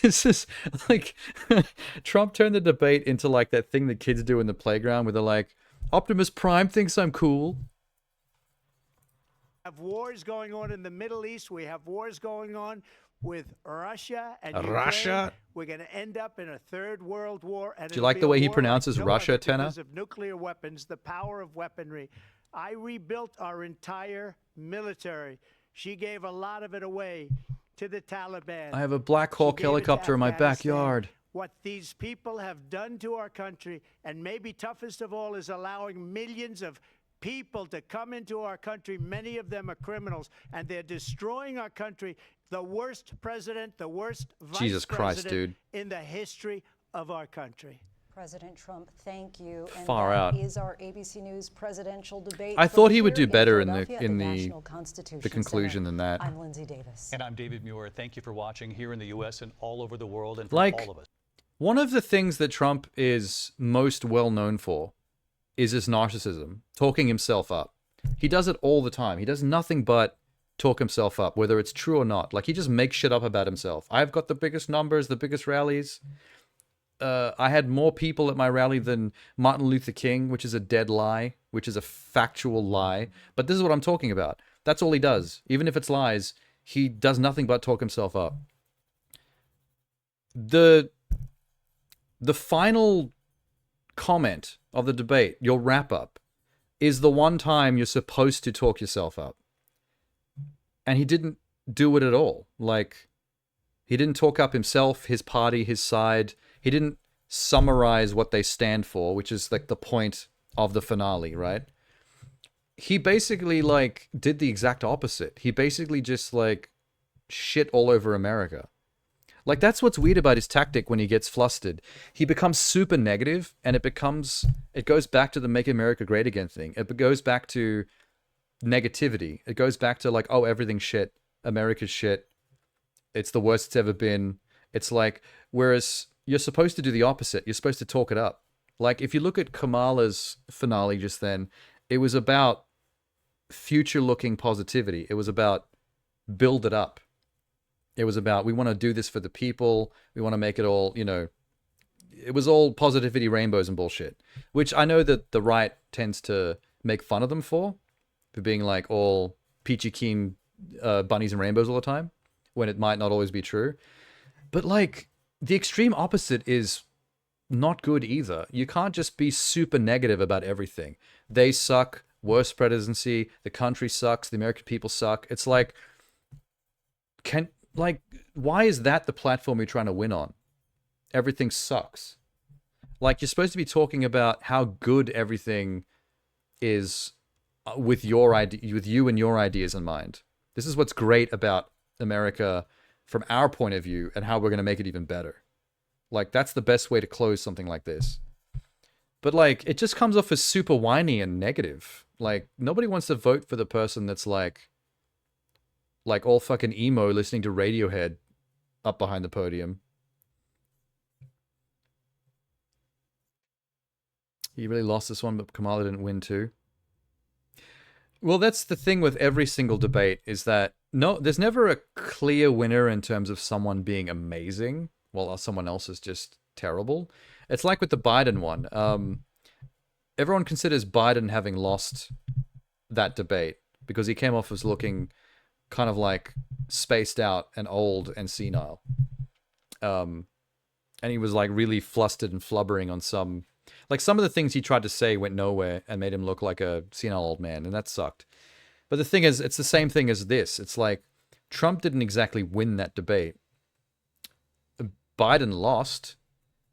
This is like Trump turned the debate into like that thing that kids do in the playground where they're like, Optimus Prime thinks I'm cool. have wars going on in the Middle East. We have wars going on with Russia and Russia? Ukraine. We're going to end up in a third world war. And Do you like the way he pronounces no Russia, other Tenor? because of nuclear weapons, the power of weaponry. I rebuilt our entire military. She gave a lot of it away to the Taliban. I have a Black Hawk She gave it to helicopter in my Afghanistan. backyard. What these people have done to our country, and maybe toughest of all, is allowing millions of people to come into our country. Many of them are criminals, and they're destroying our country. The worst president, the worst vice Jesus Christ, president dude. in the history of our country. President Trump, thank you. And Far that out. is our ABC News presidential debate. I from thought he would here do better in Philadelphia the at in National the Constitution conclusion Center. than that. I'm Lindsay Davis. And I'm David Muir. Thank you for watching here in the U.S. and all over the world and for Like, all of us. one of the things that Trump is most well known for is his narcissism, talking himself up. He does it all the time. He does nothing but talk himself up, whether it's true or not. Like, he just makes shit up about himself. I've got the biggest numbers, the biggest rallies. I had more people at my rally than Martin Luther King, which is a dead lie, which is a factual lie. But this is what I'm talking about. That's all he does. Even if it's lies, he does nothing but talk himself up. The final comment of the debate, your wrap up, is the one time you're supposed to talk yourself up. And he didn't do it at all. Like, he didn't talk up himself, his party, his side. He didn't summarize what they stand for, which is like the point of the finale, right? he basically like did the exact opposite. He basically just like shit all over America. Like, that's what's weird about his tactic when he gets flustered. He becomes super negative, and it goes back to the Make America Great Again thing. It goes back to negativity. It goes back to like, oh, everything's shit. America's shit. It's the worst it's ever been. It's like, whereas you're supposed to do the opposite. You're supposed to talk it up. Like, if you look at Kamala's finale just then, it was about future-looking positivity. It was about build it up. It was about, we want to do this for the people. We want to make it all, you know, it was all positivity, rainbows, and bullshit. Which I know that the right tends to make fun of them for being like all peachy keen bunnies and rainbows all the time, when it might not always be true. But like, the extreme opposite is not good either. You can't just be super negative about everything. They suck, worst presidency, the country sucks, the American people suck. It's like, why is that the platform you're trying to win on? Everything sucks. Like, you're supposed to be talking about how good everything is with you and your ideas in mind. This is what's great about America from our point of view, and how we're going to make it even better. Like, that's the best way to close something like this. But like, it just comes off as super whiny and negative. Like, nobody wants to vote for the person that's like all fucking emo listening to Radiohead up behind the podium. He really lost this one, but Kamala didn't win too. Well, that's the thing with every single debate, is that there's never a clear winner in terms of someone being amazing while someone else is just terrible. It's like with the Biden one. Everyone considers Biden having lost that debate because he came off as looking kind of like spaced out and old and senile. And he was like really flustered and flubbering on some of the things he tried to say went nowhere and made him look like a senile old man, and that sucked. But the thing is, it's the same thing as this. It's like, Trump didn't exactly win that debate. Biden lost,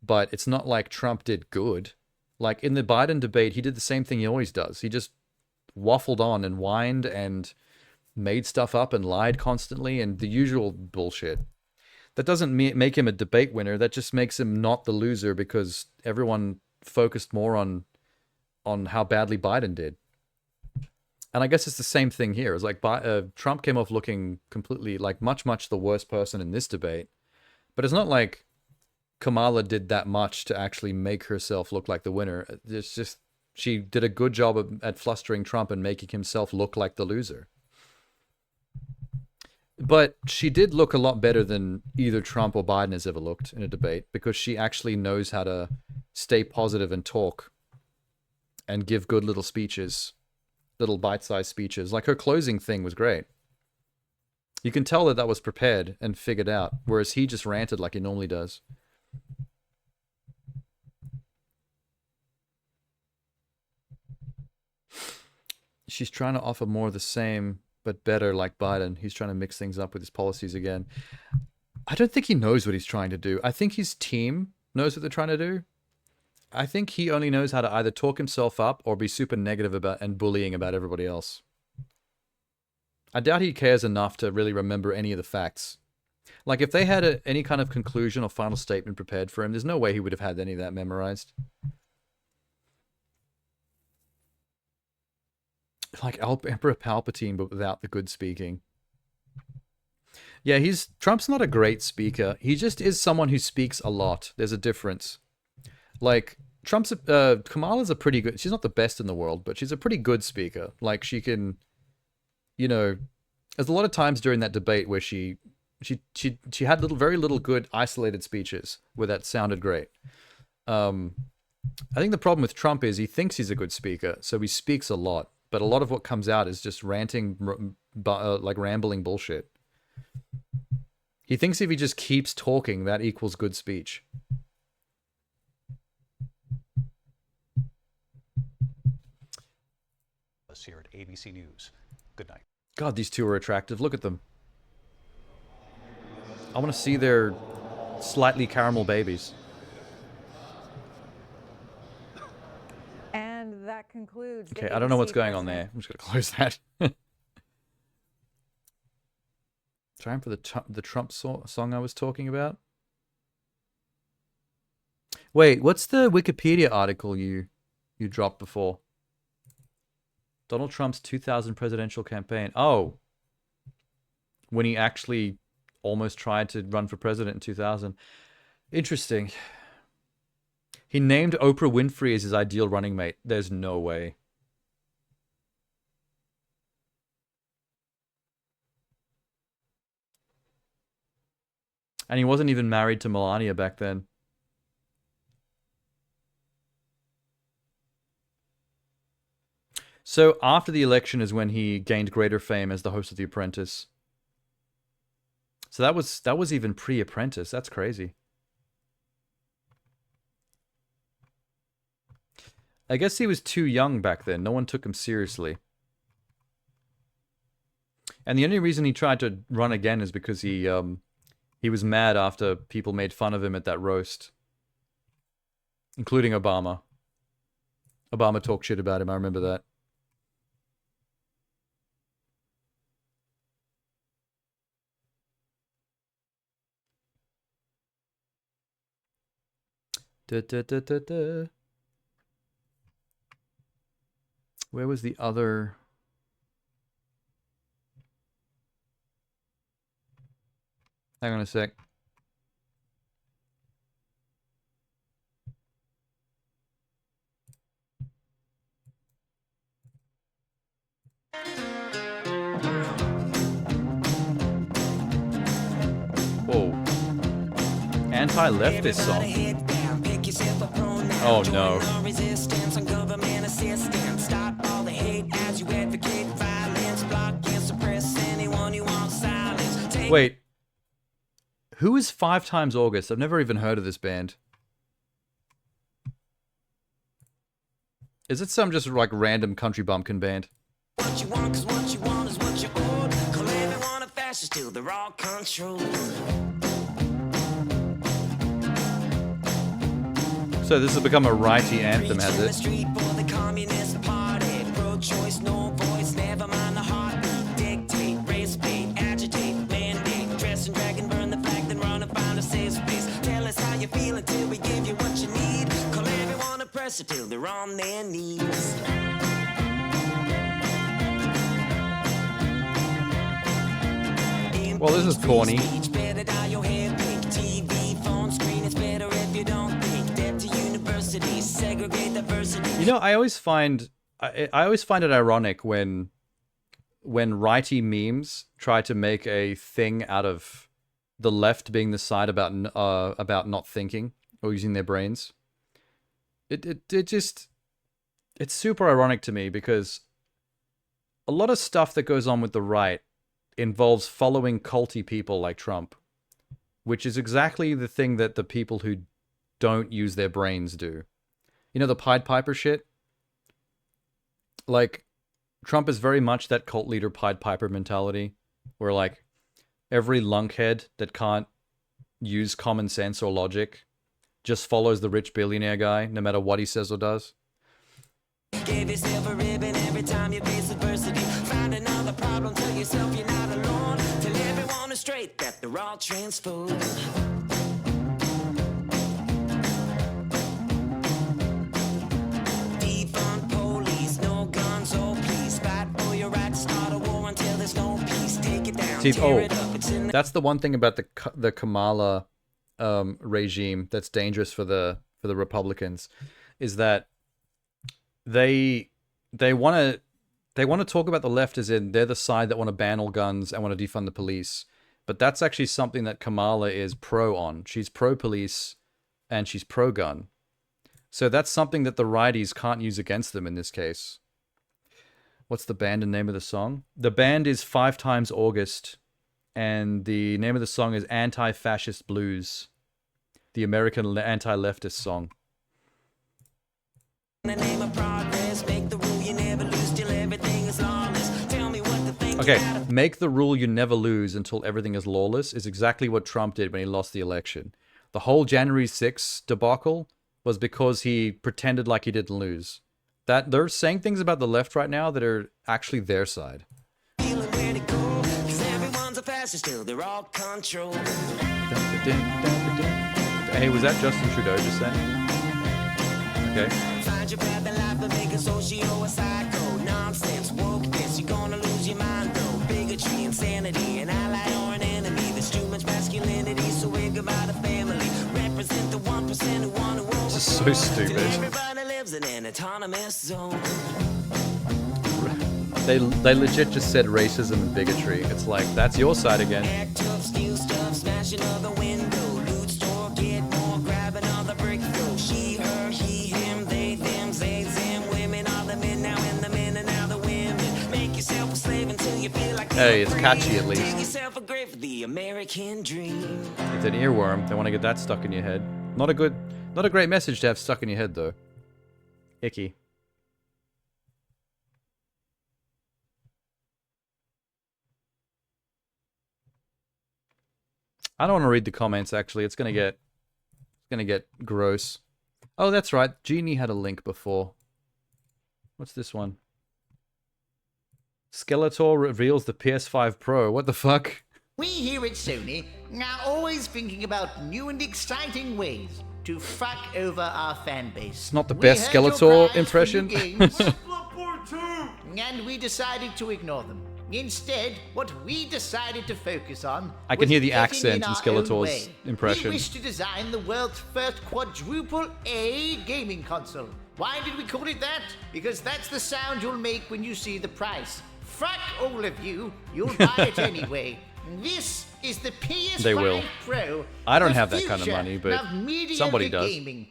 but it's not like Trump did good. Like, in the Biden debate, he did the same thing he always does. He just waffled on and whined and made stuff up and lied constantly and the usual bullshit. That doesn't make him a debate winner. That just makes him not the loser, because everyone focused more on how badly Biden did. And I guess it's the same thing here. It's like Trump came off looking completely like much the worst person in this debate. But it's not like Kamala did that much to actually make herself look like the winner. It's just, she did a good job at flustering Trump and making himself look like the loser. But she did look a lot better than either Trump or Biden has ever looked in a debate, because she actually knows how to stay positive and talk and give good little speeches, little bite-sized speeches. Like, her closing thing was great. You can tell that was prepared and figured out, whereas he just ranted like he normally does. She's trying to offer more of the same, but better, like Biden. He's trying to mix things up with his policies again. I don't think he knows what he's trying to do. I think his team knows what they're trying to do. I think he only knows how to either talk himself up or be super negative about and bullying about everybody else. I doubt he cares enough to really remember any of the facts. Like, if they had any kind of conclusion or final statement prepared for him, there's no way he would have had any of that memorized. Like Emperor Palpatine, but without the good speaking. Yeah, Trump's not a great speaker. He just is someone who speaks a lot. There's a difference. Like, Kamala's a pretty good, she's not the best in the world, but she's a pretty good speaker. Like, she can, you know, there's a lot of times during that debate where she had very little good isolated speeches where that sounded great. I think the problem with Trump is he thinks he's a good speaker, so he speaks a lot. But a lot of what comes out is just ranting, like rambling bullshit. He thinks if he just keeps talking, that equals good speech. Here at ABC News. Good night. God, these two are attractive. Look at them. I want to see their slightly caramel babies. And that concludes. Okay, I don't know what's going on there. I'm just going to close that. Trying for the Trump song I was talking about. Wait, what's the Wikipedia article you dropped before? Donald Trump's 2000 presidential campaign. Oh. When he actually almost tried to run for president in 2000. Interesting. He named Oprah Winfrey as his ideal running mate. There's no way. And he wasn't even married to Melania back then. So after the election is when he gained greater fame as the host of The Apprentice. So that was even pre-Apprentice. That's crazy. I guess he was too young back then. No one took him seriously. And the only reason he tried to run again is because he was mad after people made fun of him at that roast. Including Obama. Obama talked shit about him, I remember that. Da, da, da, da, da. Where was the other... Hang on a sec. Whoa. Anti-leftist song. Oh no. Wait. Who is 5 Times August? I've never even heard of this band. Is it some just like random country bumpkin band? What you want, 'cause what you want is what you own. Call everyone a fascist till they're all controlled. So this has become a righty anthem, has it? Till they're on their knees. Well, this is corny. You know, I always find it ironic when righty memes try to make a thing out of the left being the side about not thinking or using their brains. It's super ironic to me because a lot of stuff that goes on with the right involves following culty people like Trump, which is exactly the thing that the people who don't use their brains do. You know, the Pied Piper shit? Like, Trump is very much that cult leader Pied Piper mentality, where like every lunkhead that can't use common sense or logic just follows the rich billionaire guy, no matter what he says or does. Give yourself a ribbon every time you face adversity. Find another problem, tell yourself you're not alone. Tell everyone is straight that they're all transformed. Defund police, no guns, oh please. Fight for your right, start a war until there's no peace. Take it down, tear it up. That's the one thing about the Kamala regime that's dangerous for the Republicans, is that they want to talk about the left as in they're the side that want to ban all guns and want to defund the police, but that's actually something that Kamala is pro on. She's pro police and she's pro gun, so that's something that the righties can't use against them in this case. What's the band and name of the song? The band is 5 Times August. And the name of the song is Anti-Fascist Blues, the American anti-leftist song. Okay, make the rule you never lose until everything is lawless is exactly what Trump did when he lost the election. The whole January 6th debacle was because he pretended like he didn't lose. That they're saying things about the left right now that are actually their side. They're all controlled. Hey, was that Justin Trudeau just saying? Okay. Find your path in life and make a socio-psycho. Nonsense, wokeness, you're gonna lose your mind, bro. Bigotry, insanity, an ally or an enemy. There's too much masculinity, so we're goodbye to family. Represent the 1% who want to This is so stupid. Everybody lives in an autonomous zone. They legit just said racism and bigotry. It's like, that's your side again. Act tough, steal stuff, smash another window. Loot store, get more, grab another brick, throw. She, her, he, him, they, them, they, them. Women are the men now, and the men are now the women. Make yourself a slave until you feel like Hey, it's catchy at least. Dig yourself a grave for the American dream. It's an earworm. They want to get that stuck in your head. Not a great message to have stuck in your head though. Icky. I don't want to read the comments actually. It's gonna get gross. Oh, that's right. Genie had a link before. What's this one? Skeletor reveals the PS5 Pro. What the fuck? We here at Sony are always thinking about new and exciting ways to fuck over our fan base. It's not the best Skeletor impression. And we decided to ignore them. Instead, what we decided to focus on I can hear the was getting accent in our own Skeletor's way. impression. We wish to design the world's first quadruple A gaming console. Why did we call it that? Because that's the sound you'll make when you see the price. Fuck all of you, you'll buy it anyway. This is the PS5 They will. Pro. I don't the have that kind of future money, but of mediocre somebody does. Gaming.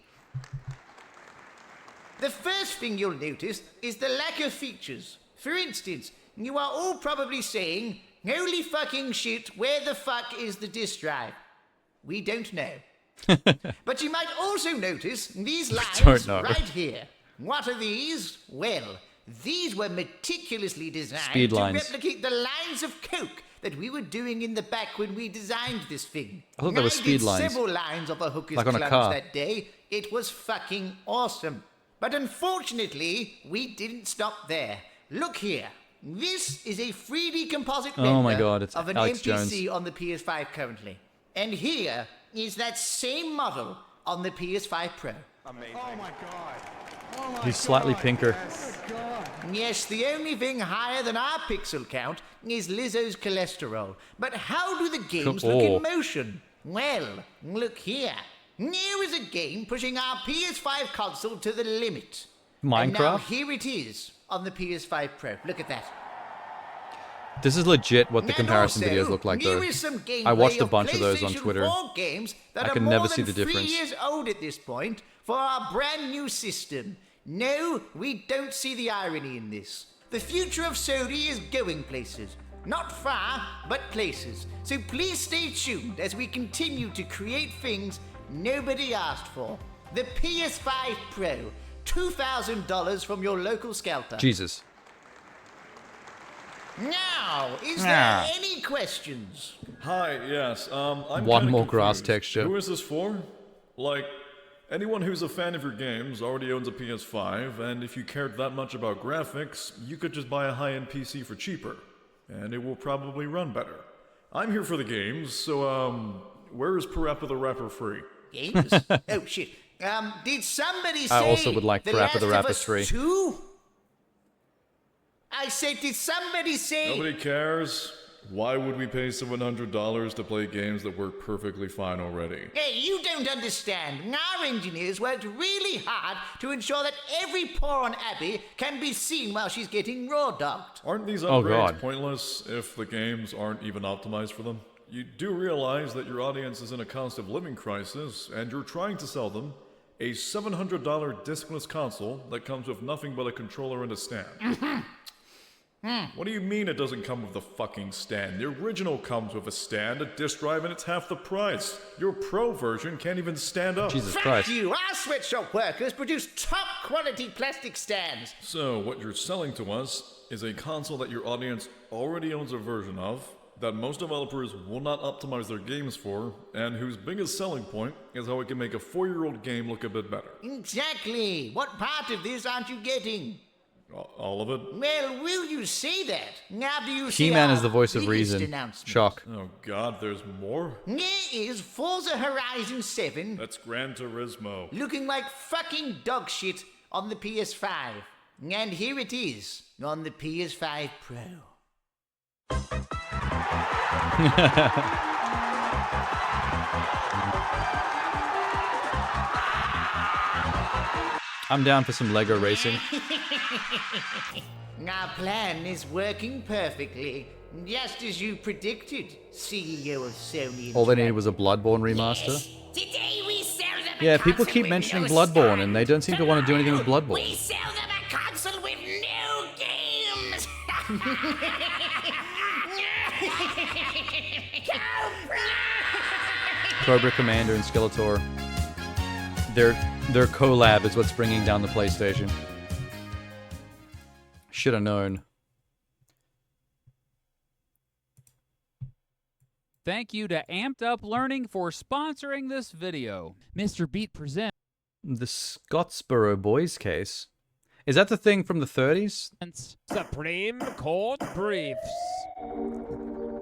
The first thing you'll notice is the lack of features. For instance, you are all probably saying, holy fucking shit, where the fuck is the disk drive? We don't know. But you might also notice these lines right here. What are these? Well, these were meticulously designed Speed to lines. replicate the lines of coke that we were doing in the back when we designed this thing. I thought they were speed did lines. several lines of a hooker's Like on a clubs car. that day. It was fucking awesome. But unfortunately, we didn't stop there. Look here. This is a 3D composite Oh my render God, it's of an Alex NPC Jones. on the PS5 currently. And here is that same model on the PS5 Pro. Amazing. Oh my god. He's slightly pinker. Yes, the only thing higher than our pixel count is Lizzo's cholesterol. But how do the games look Oh. in motion? Well, look here. Here is a game pushing our PS5 console to the limit. And now Minecraft? here it is on the PS5 Pro. Look at that. This is legit what the And comparison also, videos look like though. here is some I watched a gameplay bunch of those on PlayStation Twitter. 4 games that I are can more never than see the 3 difference. years old at this point for our brand new system. No, we don't see the irony in this. The future of Sony is going places. Not far, but places. So please stay tuned as we continue to create things nobody asked for. The PS5 Pro, $2,000 from your local scalper. Jesus. Now, is Ah. there any questions? Hi, yes. I'm One kinda more grass confused. texture. Who is this for? Like, anyone who's a fan of your games already owns a PS5, and if you cared that much about graphics, you could just buy a high-end PC for cheaper, and it will probably run better. I'm here for the games, so, where is Parappa the Rapper free? Games? Oh, shit. Did somebody say I also would like The Parappa the Last Rapper of Us 3. 2? I said, did somebody say... Nobody cares. Why would we pay $700 to play games that work perfectly fine already? Hey, you don't understand. Our engineers worked really hard to ensure that every porn Abby can be seen while she's getting raw-dogged. Aren't these Oh, upgrades God. pointless if the games aren't even optimized for them? You do realize that your audience is in a cost of living crisis, and you're trying to sell them a $700 discless console that comes with nothing but a controller and a stand. What do you mean it doesn't come with a fucking stand? The original comes with a stand, a disk drive, and it's half the price. Your Pro version can't even stand up. Jesus Fuck Christ. you! Our sweatshop workers produce top-quality plastic stands. So, what you're selling to us is a console that your audience already owns a version of, that most developers will not optimize their games for, and whose biggest selling point is how it can make a 4-year-old game look a bit better. Exactly. What part of this aren't you getting? All of it? Well, will you say that after you see He-Man our is the voice of biggest reason. announcement? Shock. Oh god, there's more? There is Forza Horizon 7. That's Gran Turismo. Looking like fucking dog shit on the PS5. And here it is on the PS5 Pro. I'm down for some Lego racing. Our plan is working perfectly, just as you predicted, CEO of Sony. All they needed was a Bloodborne remaster. Today we sell them a Yeah, people console keep with mentioning no Bloodborne, and they don't seem to want to do anything with We Bloodborne. sell them a console with no games. Cobra Commander and Skeletor. Their collab is what's bringing down the PlayStation. Should have known. Thank you to Amped Up Learning for sponsoring this video. Mr. Beat presents The Scottsboro Boys case. Is that the thing from the 30s? Supreme Court Briefs.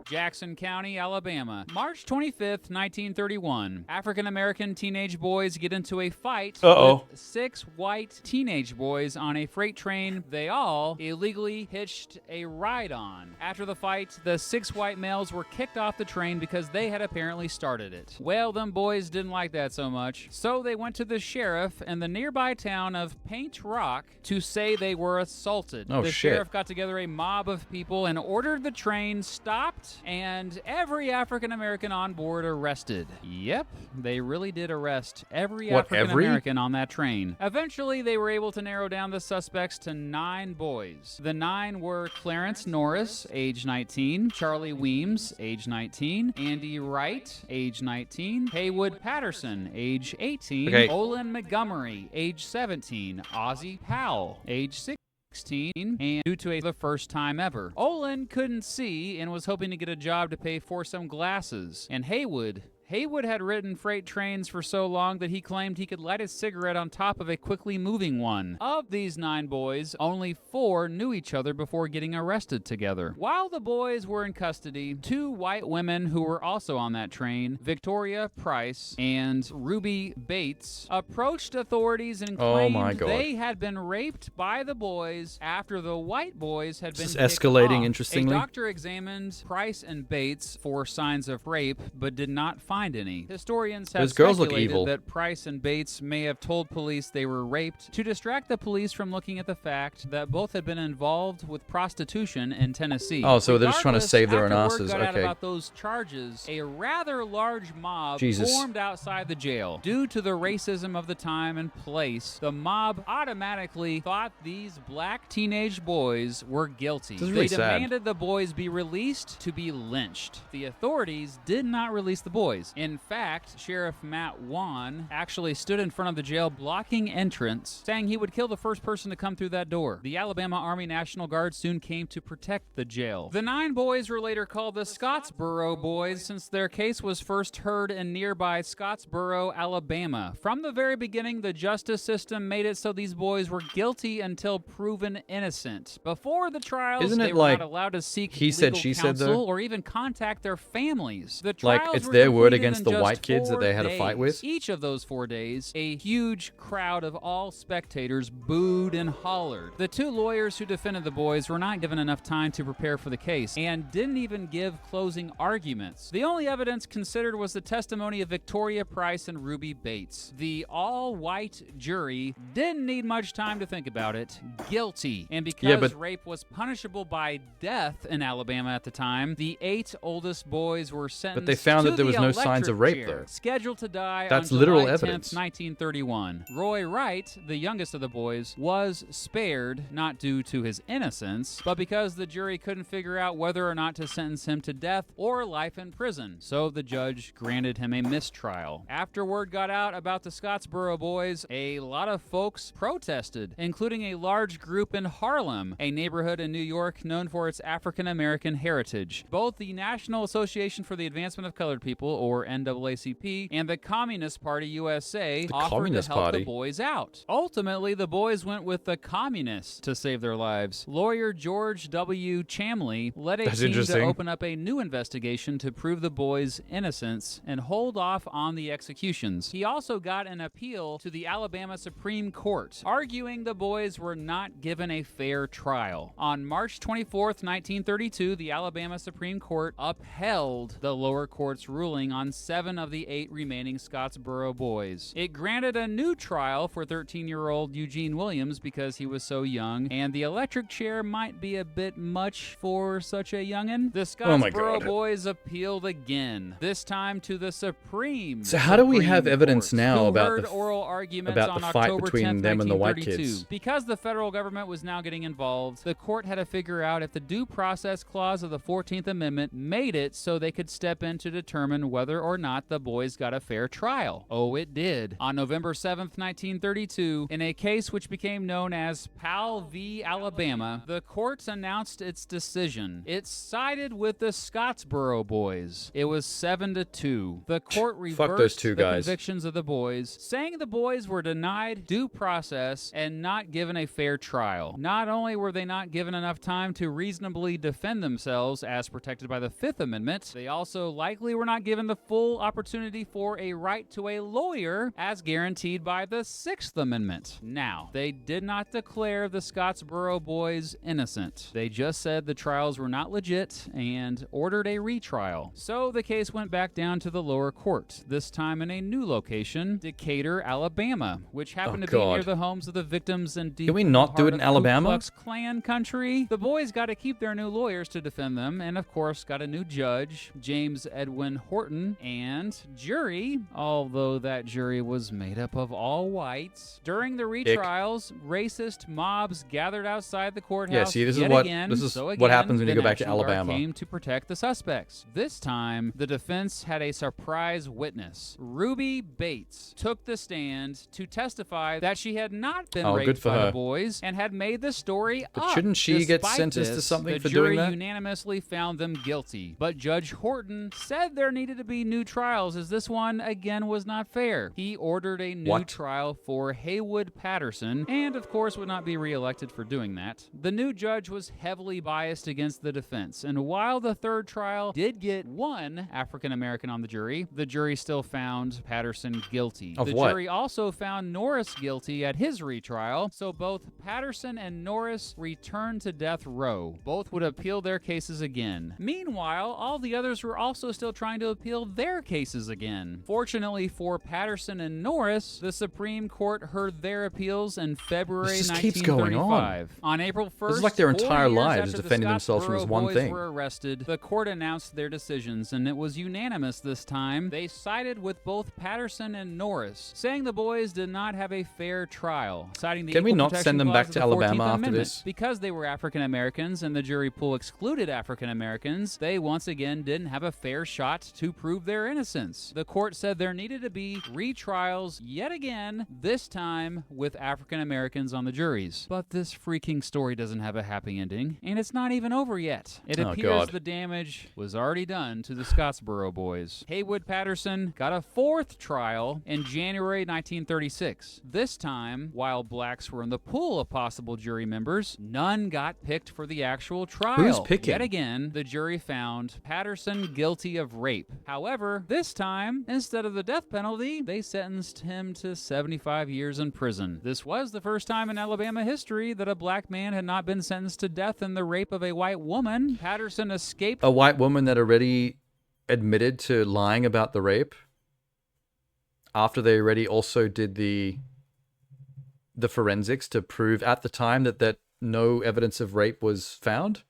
Jackson County, Alabama. March 25th, 1931. African-American teenage boys get into a fight with 6 white teenage boys on a freight train they all illegally hitched a ride on. After the fight, the 6 white males were kicked off the train because they had apparently started it. Well, them boys didn't like that so much, so they went to the sheriff in the nearby town of Paint Rock to say they were assaulted. Oh, the shit. sheriff got together a mob of people and ordered the train stopped and every African-American on board arrested. Yep, they really did arrest every African-American on that train. Eventually, they were able to narrow down the suspects to 9 boys. The 9 were Clarence Norris, age 19, Charlie Weems, age 19, Andy Wright, age 19, Haywood Patterson, age 18, Olin Montgomery, age 17, Ozzie Powell, age 16, and due to the first time ever. Olin couldn't see and was hoping to get a job to pay for some glasses. And Haywood had ridden freight trains for so long that he claimed he could light a cigarette on top of a quickly moving one. Of these 9 boys, only 4 knew each other before getting arrested together. While the boys were in custody, 2 white women who were also on that train, Victoria Price and Ruby Bates, approached authorities and claimed they had been raped by the boys after the white boys had been This is kicked escalating, off. interestingly. A doctor examined Price and Bates for signs of rape, but did not find any. Historians have Those girls look speculated evil. that Price and Bates may have told police they were raped to distract the police from looking at the fact that both had been involved with prostitution in Tennessee. Oh, so they're just trying to Regardless, save their own after word asses. got out Okay. about those charges, a rather large mob Jesus. formed outside the jail. Due to the racism of the time and place, the mob automatically thought these black teenage boys were guilty. This is They really sad. demanded the boys be released to be lynched. The authorities did not release the boys. In fact, Sheriff Matt Wan actually stood in front of the jail blocking entrance, saying he would kill the first person to come through that door. The Alabama Army National Guard soon came to protect the jail. The 9 boys were later called the Scottsboro Boys since their case was first heard in nearby Scottsboro, Alabama. From the very beginning, the justice system made it so these boys were guilty until proven innocent. Before the trials, Isn't it they were like not allowed to seek he said, legal she said, though? counsel or even contact their families. The Like, trials it's were their word completed against in the just white kids that 4 they had a fight days. with? Each of those 4 days, a huge crowd of all spectators booed and hollered. The 2 lawyers who defended the boys were not given enough time to prepare for the case and didn't even give closing arguments. The only evidence considered was the testimony of Victoria Price and Ruby Bates. The all-white jury didn't need much time to think about it. Guilty. And because rape was punishable by death in Alabama at the time, the 8 oldest boys were sentenced they found to that there was the no 11 signs of rape, though. Scheduled to die That's on literal July 10th, evidence. 1931. Roy Wright, the youngest of the boys, was spared not due to his innocence, but because the jury couldn't figure out whether or not to sentence him to death or life in prison. So the judge granted him a mistrial. After word got out about the Scottsboro boys, a lot of folks protested, including a large group in Harlem, a neighborhood in New York known for its African American heritage. Both the National Association for the Advancement of Colored People, or NAACP, and the Communist Party USA offered to help the boys out. Ultimately, the boys went with the communists to save their lives. Lawyer George W. Chamley led a team to open up a new investigation to prove the boys' innocence and hold off on the executions. He also got an appeal to the Alabama Supreme Court, arguing the boys were not given a fair trial. On March 24th, 1932, the Alabama Supreme Court upheld the lower court's ruling on 7 of the 8 remaining Scottsboro boys. It granted a new trial for 13-year-old Eugene Williams because he was so young, and the electric chair might be a bit much for such a youngin'. The Scottsboro boys appealed again, this time to the Supreme. So how do we have evidence Court, now who about heard the oral arguments about on the fight October between 10th, them and the white 1932. kids? Because the federal government was now getting involved, the court had to figure out if the Due Process Clause of the 14th Amendment made it so they could step in to determine whether or not the boys got a fair trial. Oh, it did. On November 7th, 1932, in a case which became known as Powell v. Alabama, the court announced its decision. It sided with the Scottsboro boys. It was 7-2. The court reversed those two the guys. convictions of the boys, saying the boys were denied due process and not given a fair trial. Not only were they not given enough time to reasonably defend themselves as protected by the Fifth Amendment, they also likely were not given the full opportunity for a right to a lawyer as guaranteed by the Sixth Amendment. Now, they did not declare the Scottsboro boys innocent. They just said the trials were not legit and ordered a retrial. So the case went back down to the lower court, this time in a new location, Decatur, Alabama, which happened to be near the homes of the victims and deep Can we not do it in Alabama? Ku Klux Klan country. The boys got to keep their new lawyers to defend them, and of course got a new judge, James Edwin Horton, and jury, although that jury was made up of all whites. During the retrials, racist mobs gathered outside the courthouse. Yeah, see, this is what what happens when you go back to Alabama. Came to protect the suspects. This time, the defense had a surprise witness. Ruby Bates took the stand to testify that she had not been raped by the boys and had made the story But up. shouldn't she get Despite sentenced to this, something the for jury doing that? unanimously found them guilty. But Judge Horton said there needed to be new trials, as this one again was not fair. He ordered a new trial for Haywood Patterson, and of course would not be reelected for doing that. The new judge was heavily biased against the defense, and while the third trial did get one African American on the jury still found Patterson guilty. Of the what? jury also found Norris guilty at his retrial, so both Patterson and Norris returned to death row. Both would appeal their cases again. Meanwhile, all the others were also still trying to appeal their cases again. Fortunately for Patterson and Norris, the Supreme Court heard their appeals in February This just 1935. keeps going on. On April 1st, This is like their 4 entire years lives after the defending themselves from this Scottsboro one boys thing. were arrested, the court announced their decisions, and it was unanimous this time. They sided with both Patterson and Norris, saying the boys did not have a fair trial, citing the Can we Equal not Protection send them Clause back of to the 14th Alabama after Amendment. this? Because they were African Americans and the jury pool excluded African Americans, they once again didn't have a fair shot to prove their innocence. The court said there needed to be retrials yet again, this time with African Americans on the juries. But this freaking story doesn't have a happy ending, and it's not even over yet. It Oh, appears God. the damage was already done to the Scottsboro boys. Haywood Patterson got a fourth trial in January 1936. This time, while blacks were in the pool of possible jury members, none got picked for the actual trial. Who's picking? Yet again, the jury found Patterson guilty of rape. However, this time, instead of the death penalty, they sentenced him to 75 years in prison. This was the first time in Alabama history that a black man had not been sentenced to death in the rape of a white woman. Patterson escaped. A white woman that already admitted to lying about the rape after they already also did the forensics to prove at the time that no evidence of rape was found.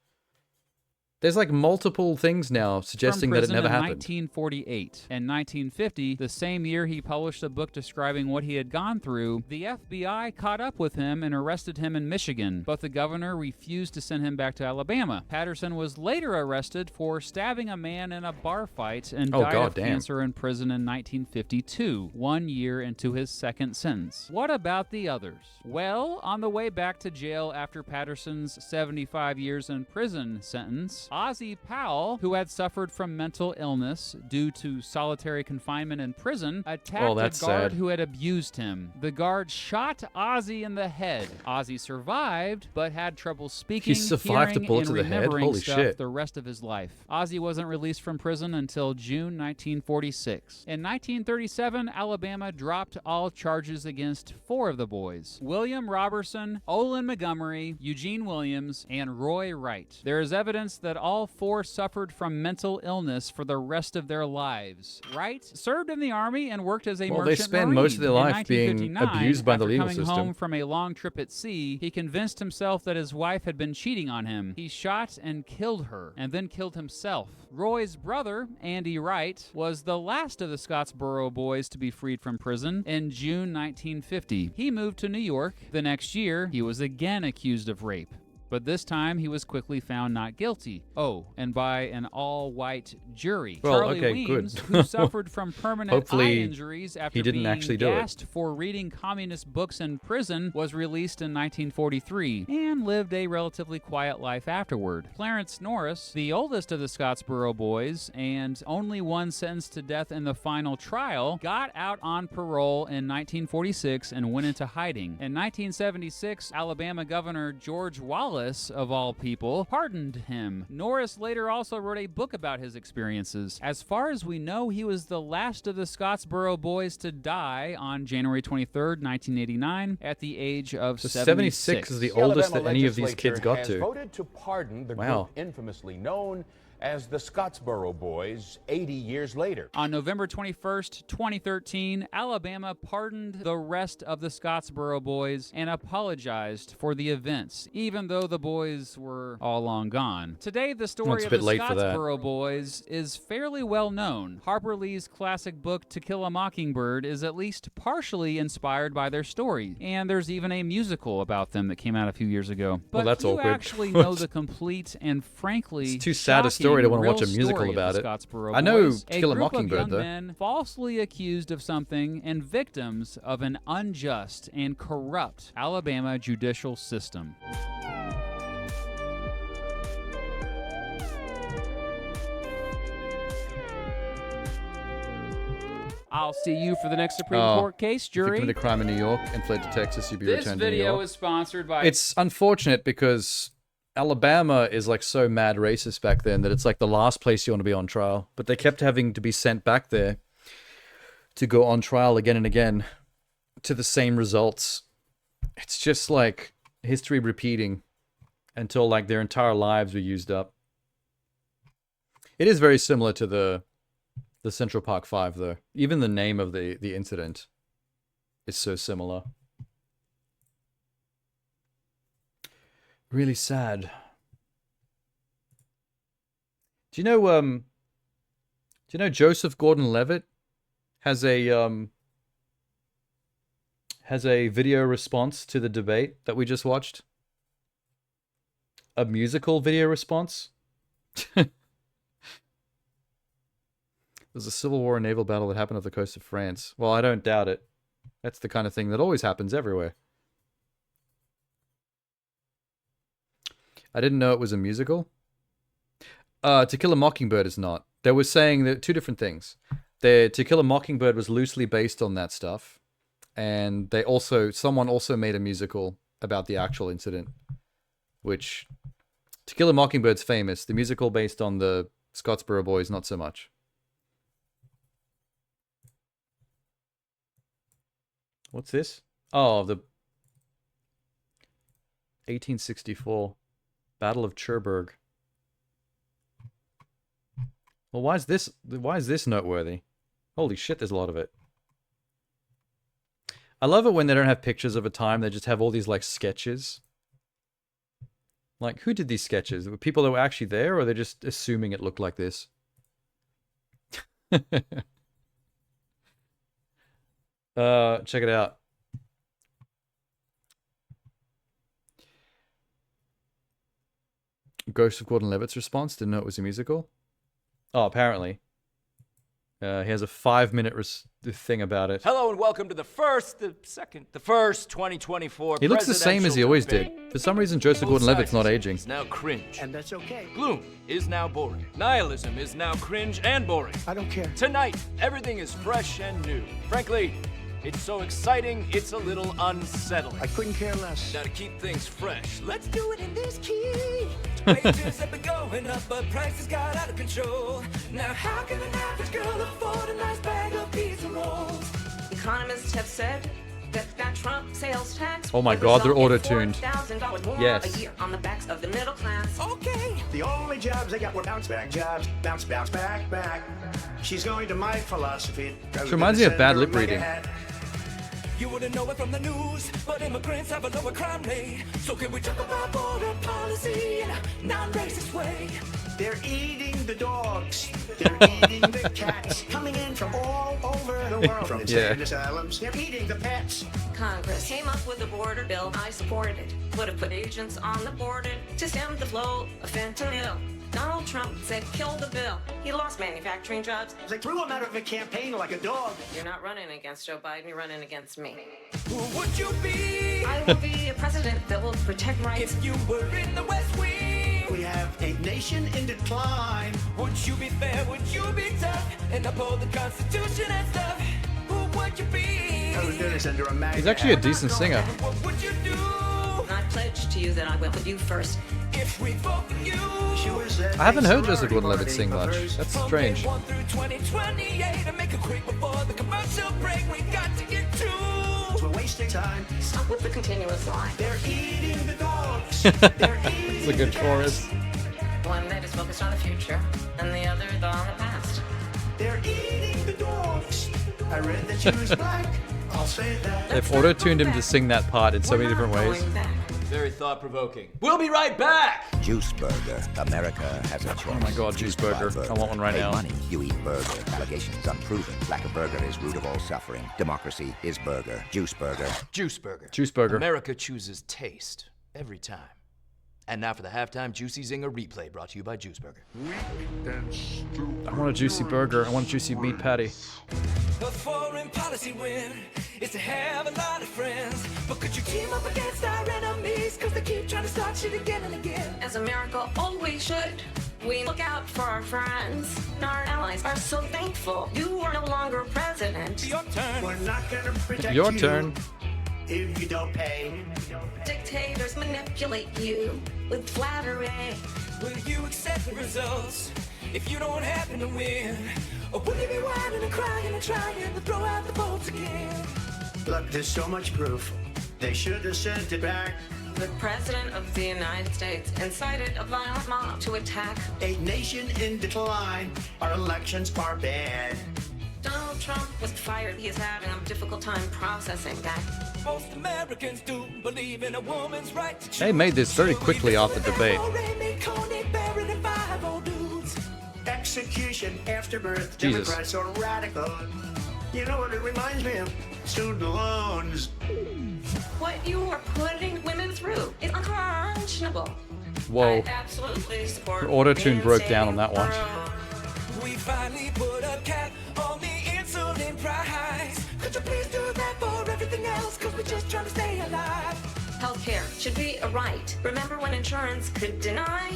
There's like multiple things now suggesting that it never in happened. 1948. In 1950, the same year he published a book describing what he had gone through, the FBI caught up with him and arrested him in Michigan, but the governor refused to send him back to Alabama. Patterson was later arrested for stabbing a man in a bar fight and died of cancer in prison in 1952, 1 year into his second sentence. What about the others? Well, on the way back to jail after Patterson's 75 years in prison sentence, Ozzie Powell, who had suffered from mental illness due to solitary confinement in prison, attacked a guard sad. who had abused him. The guard shot Ozzie in the head. Ozzie survived, but had trouble speaking, He survived a hearing, bullet and to the head? remembering Holy stuff shit. the rest of his life. Ozzie wasn't released from prison until June 1946. In 1937, Alabama dropped all charges against 4 of the boys: William Robertson, Olin Montgomery, Eugene Williams, and Roy Wright. There is evidence that all 4 suffered from mental illness for the rest of their lives. Wright served in the Army and worked as a merchant they spend marine. most of their In life being 1959, abused by the after legal coming system. home from a long trip at sea, he convinced himself that his wife had been cheating on him. He shot and killed her, and then killed himself. Roy's brother, Andy Wright, was the last of the Scottsboro boys to be freed from prison in June 1950. He moved to New York. The next year, he was again accused of rape. But this time, he was quickly found not guilty. Oh, and by an all-white jury. Well, Charlie okay, good. Weems, who suffered from permanent Hopefully, eye injuries after he didn't being actually do it. gassed for reading communist books in prison, was released in 1943 and lived a relatively quiet life afterward. Clarence Norris, the oldest of the Scottsboro boys and only one sentenced to death in the final trial, got out on parole in 1946 and went into hiding. In 1976, Alabama Governor George Wallace, of all people, pardoned him. Norris later also wrote a book about his experiences. As far as we know, he was the last of the Scottsboro boys to die on January 23rd, 1989, at the age of 76. Is the oldest that Alabama any of these legislature kids got has to. voted to pardon the Wow. group infamously known as the Scottsboro Boys 80 years later. On November 21st, 2013, Alabama pardoned the rest of the Scottsboro boys and apologized for the events, even though the boys were all long gone. Today, the story It's a of bit the late for that. Scottsboro boys is fairly well known. Harper Lee's classic book To Kill a Mockingbird is at least partially inspired by their story, and there's even a musical about them that came out a few years ago. But Well, that's few awkward. actually know the complete and frankly It's too sad a story to want to watch a musical about it. I know To Kill a Mockingbird, though. A group of young men falsely accused of something and victims of an unjust and corrupt Alabama judicial system. I'll see you for the next Supreme Court case, If you jury. committed a crime in New York and fled to Texas, you'd be This returned to New video York. is sponsored by... It's unfortunate because Alabama is like so mad racist back then that it's like the last place you want to be on trial. But they kept having to be sent back there to go on trial again and again to the same results. It's just like history repeating until like their entire lives were used up. It is very similar to the Central Park 5 though. Even the name of the incident is so similar. Really sad. Do you know Joseph Gordon-Levitt has a video response to the debate that we just watched? A musical video response? There's a civil war and naval battle that happened off the coast of France. Well, I don't doubt it. That's the kind of thing that always happens everywhere. I didn't know it was a musical. To Kill a Mockingbird is not. They were saying that two different things. To Kill a Mockingbird was loosely based on that stuff, and someone also made a musical about the actual incident. Which, To Kill a Mockingbird's famous. The musical based on the Scottsboro Boys, not so much. What's this? Oh, the 1864 Battle of Cherbourg. Well, why is this noteworthy? Holy shit, there's a lot of it. I love it when they don't have pictures of a time, they just have all these like sketches. Like, who did these sketches? Were people that were actually there, or they're just assuming it looked like this? Check it out. Ghost of Gordon Levitt's response. Didn't know it was a musical. Oh, apparently. He has a 5-minute thing about it. Hello and welcome to the first 2024. He looks the same as he always did. For some reason, Joseph Gordon-Levitt's not aging. Is now cringe. And that's okay. Gloom is now boring. Nihilism is now cringe and boring. I don't care. Tonight, everything is fresh and new. Frankly, it's so exciting, it's a little unsettling. I couldn't care less. Now to keep things fresh, let's Do it in this key. Wages have been going up, but prices got out of control. Now how can an average girl afford a nice bag of pizza rolls? Economists have said that Trump sales tax. Oh my God, they're auto-tuned. $4,000 more Yes. a year on the backs of the middle class. Okay. The only jobs they got were bounce back jobs. Bounce back. She's going to my philosophy. Which reminds me of bad lip reading. You wouldn't know it from the news, but immigrants have a lower crime rate. So can we talk about border policy in a non-racist way? They're eating the dogs. They're eating the cats. Coming in from all over the world. From insane asylums. They're eating the pets. Congress came up with a border bill. I supported it. Would have put agents on the border to stem the flow of fentanyl. Donald Trump said kill the bill. He lost manufacturing jobs. They threw him out of a campaign like a dog. You're not running against Joe Biden, you're running against me. Who would you be? I will be a president that will protect rights. If you were in the West Wing, We have a nation in decline. would you be fair? Would you be tough and uphold the Constitution and stuff? Who would you be? I was doing this under a magnet. He's actually a decent singer. What would you do? I pledge to you that I will put you first. If we vote for you, I haven't heard Joseph Gordon-Levitt sing much. That's strange. 1 through 2028, and make a quick before the commercial break. We got to get to. We're wasting time. Stop with the continuous line. They're eating the dogs. They're eating It's a good chorus. One that is focused on the future, and the other on the past. They're eating the dogs. I read that she was black. I'll say that. They've auto-tuned him to sing that part in so many different ways. very thought-provoking. We'll be right back! Juice Burger. America has a choice. Oh my God, Juice Burger. I want one right now. Money, you eat burger. Allegations unproven. Lack of burger is root of all suffering. Democracy is burger. Juice Burger. Juice Burger. Juice Burger. America chooses taste every time. And now for the halftime Juicy Zinger replay, brought to you by Juice Burger. I want a juicy burger. I want a juicy meat patty. A foreign policy win is to have a lot of friends. But could you team up against our enemies? Cause they keep trying to start shit again and again. As America always should, we look out for our friends. Our allies are so thankful. You are no longer president. Your turn. We're not gonna protect Your you turn. if you don't pay. Dictators manipulate you with flattery. Will you accept the results if you don't happen to win? Or will you be whining and crying and trying to throw out the votes again? Look, there's so much proof. They should have sent it back. The President of the United States incited a violent mob to attack A nation in decline. Our elections are bad. Donald Trump was fired. He is having a difficult time processing that. Most Americans do believe in a woman's right to choose. They made this very quickly after debate. Execution after birth. Jesus. Democrats are radical. You know what it reminds me of? Student loans. What you are putting women through is unconscionable. Whoa. I absolutely support Auto-tune broke down on that one. We finally put a cap on the insulin price. Could you please do that for everything else? Cause we're just trying to stay alive. Healthcare should be a right. Remember when insurance could deny?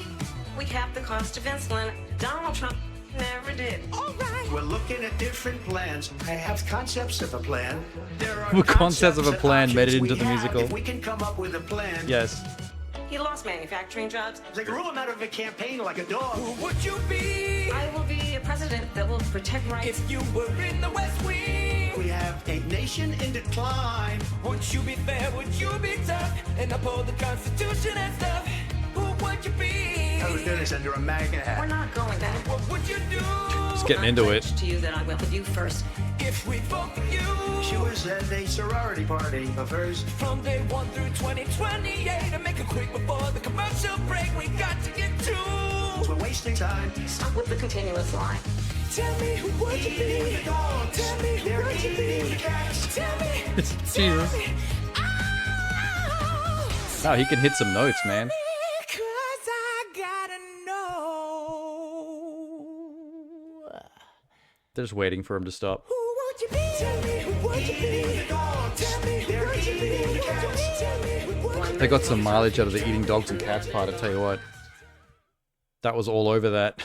We capped the cost of insulin. Donald Trump never did. All right. We're looking at different plans. I have concepts of a plan. There are The concepts of a and plan made it options into we the have. musical. If we can come up with a plan. Yes. He lost manufacturing jobs. They threw him out of a campaign like a dog. Who would you be? I will be a president that will protect rights. If you were in the West Wing, We have a nation in decline. would you be fair? Would you be tough and uphold the Constitution and stuff? Who would you be? I was doing this under a MAGA We're hat. not going there. What would you do? Just getting into it. To you that I will put you first. if we vote for you. She was at a sorority party of hers. From day 1 through 2028, and make it quick before the commercial break. We got to get to. We're wasting time. Stop with the continuous line. Tell me who would you be? Tell me who would you be? Tell me. It's Jesus. Wow, he can hit some notes, man. Cause I gotta know. They're just waiting for him to stop. Who would you be? Tell me who would you be? Tell me who would you be? Tell me who would you be? They got some mileage out of the eating dogs and cats part, I tell you what. That was all over that.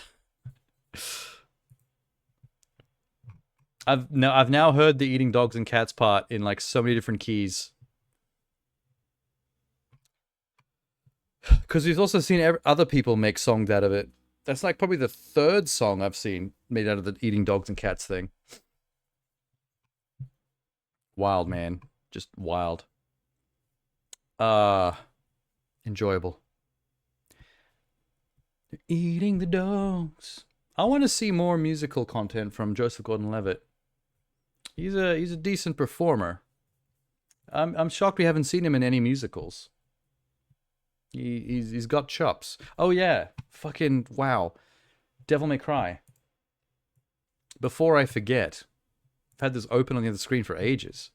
I've now heard the eating dogs and cats part in like so many different keys. Because we've also seen other people make songs out of it. That's like probably the third song I've seen made out of the eating dogs and cats thing. Wild, man. Just wild. Enjoyable. They're eating the dogs. I want to see more musical content from Joseph Gordon-Levitt. He's a decent performer. I'm shocked we haven't seen him in any musicals. He's got chops. Oh yeah, fucking wow. Devil May Cry. Before I forget, I've had this open on the other screen for ages.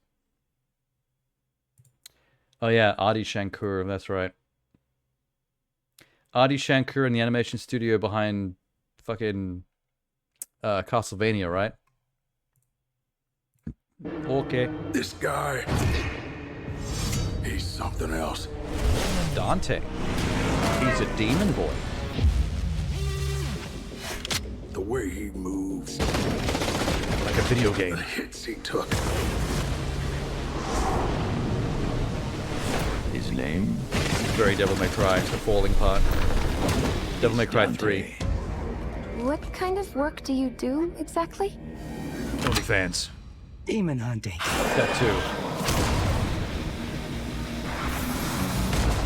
Oh yeah, Adi Shankar, that's right. Adi Shankar in the animation studio behind fucking Castlevania, right? Okay. This guy, he's something else. Dante. He's a demon boy. The way he moves. Like a video game. The hits he took. His name? Very Devil May Cry, the falling part. Devil May Cry 3. What kind of work do you do, exactly? OnlyFans. Demon hunting. That too.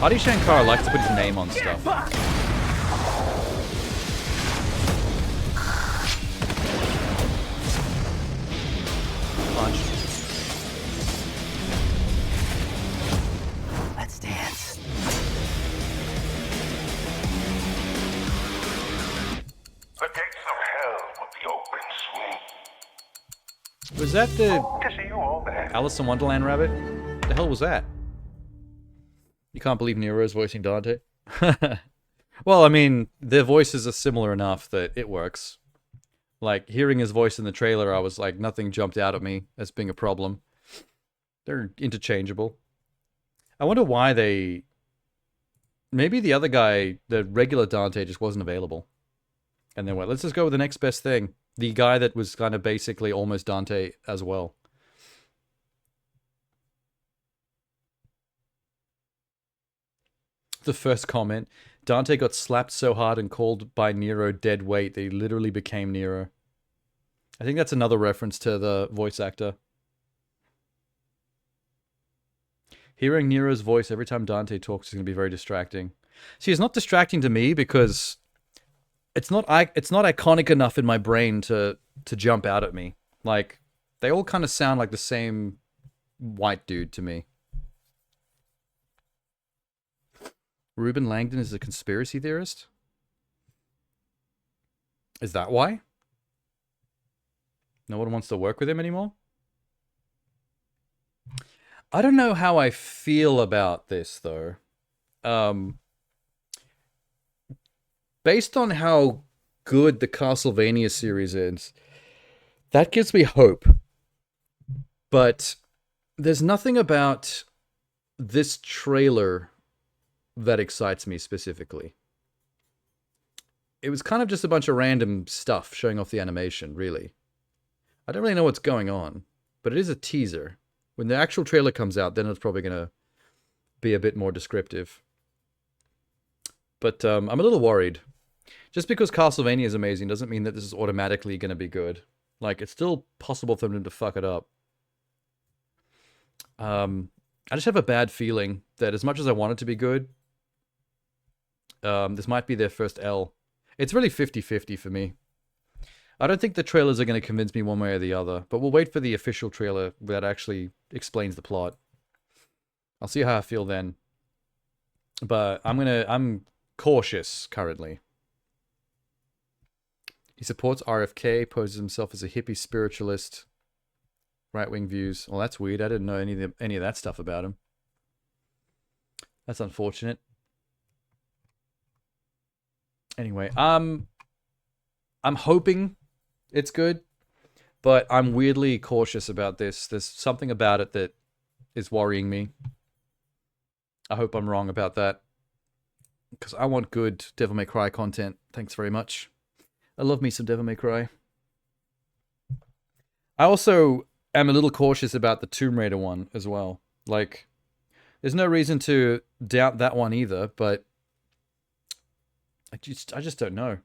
Adi Shankar likes to put his name on stuff. Punch. Let's dance. The gates of hell will be open soon. Was that the To see you all there. Alice in Wonderland rabbit? The hell was that? You can't believe Nero's voicing Dante? Well, I mean, their voices are similar enough that it works. Like, hearing his voice in the trailer, I was like, nothing jumped out at me as being a problem. They're interchangeable. I wonder why they... Maybe the other guy, the regular Dante, just wasn't available. And then, well, let's just go with the next best thing. The guy that was kind of basically almost Dante as well. The first comment, Dante got slapped so hard and called by Nero dead weight that he literally became Nero. I think that's another reference to the voice actor. Hearing Nero's voice every time Dante talks is going to be very distracting. See, it's not distracting to me because it's not iconic enough in my brain to jump out at me. Like, they all kind of sound like the same white dude to me. Ruben Langdon is a conspiracy theorist? Is that why? No one wants to work with him anymore? I don't know how I feel about this, though. Based on how good the Castlevania series is, that gives me hope. But there's nothing about this trailer that excites me specifically. It was kind of just a bunch of random stuff showing off the animation, really. I don't really know what's going on, but it is a teaser. When the actual trailer comes out, then it's probably going to be a bit more descriptive. But I'm a little worried. Just because Castlevania is amazing doesn't mean that this is automatically going to be good. Like, it's still possible for them to fuck it up. I just have a bad feeling that as much as I want it to be good, this might be their first L. It's really 50-50 for me. I don't think the trailers are going to convince me one way or the other, but we'll wait for the official trailer that actually explains the plot. I'll see how I feel then. But I'm cautious currently. He supports RFK, poses himself as a hippie spiritualist. Right-wing views. Well, that's weird. I didn't know any of that stuff about him. That's unfortunate. Anyway, I'm hoping it's good, but I'm weirdly cautious about this. There's something about it that is worrying me. I hope I'm wrong about that, because I want good Devil May Cry content. Thanks very much. I love me some Devil May Cry. I also am a little cautious about the Tomb Raider one as well. Like, there's no reason to doubt that one either, but I just don't know.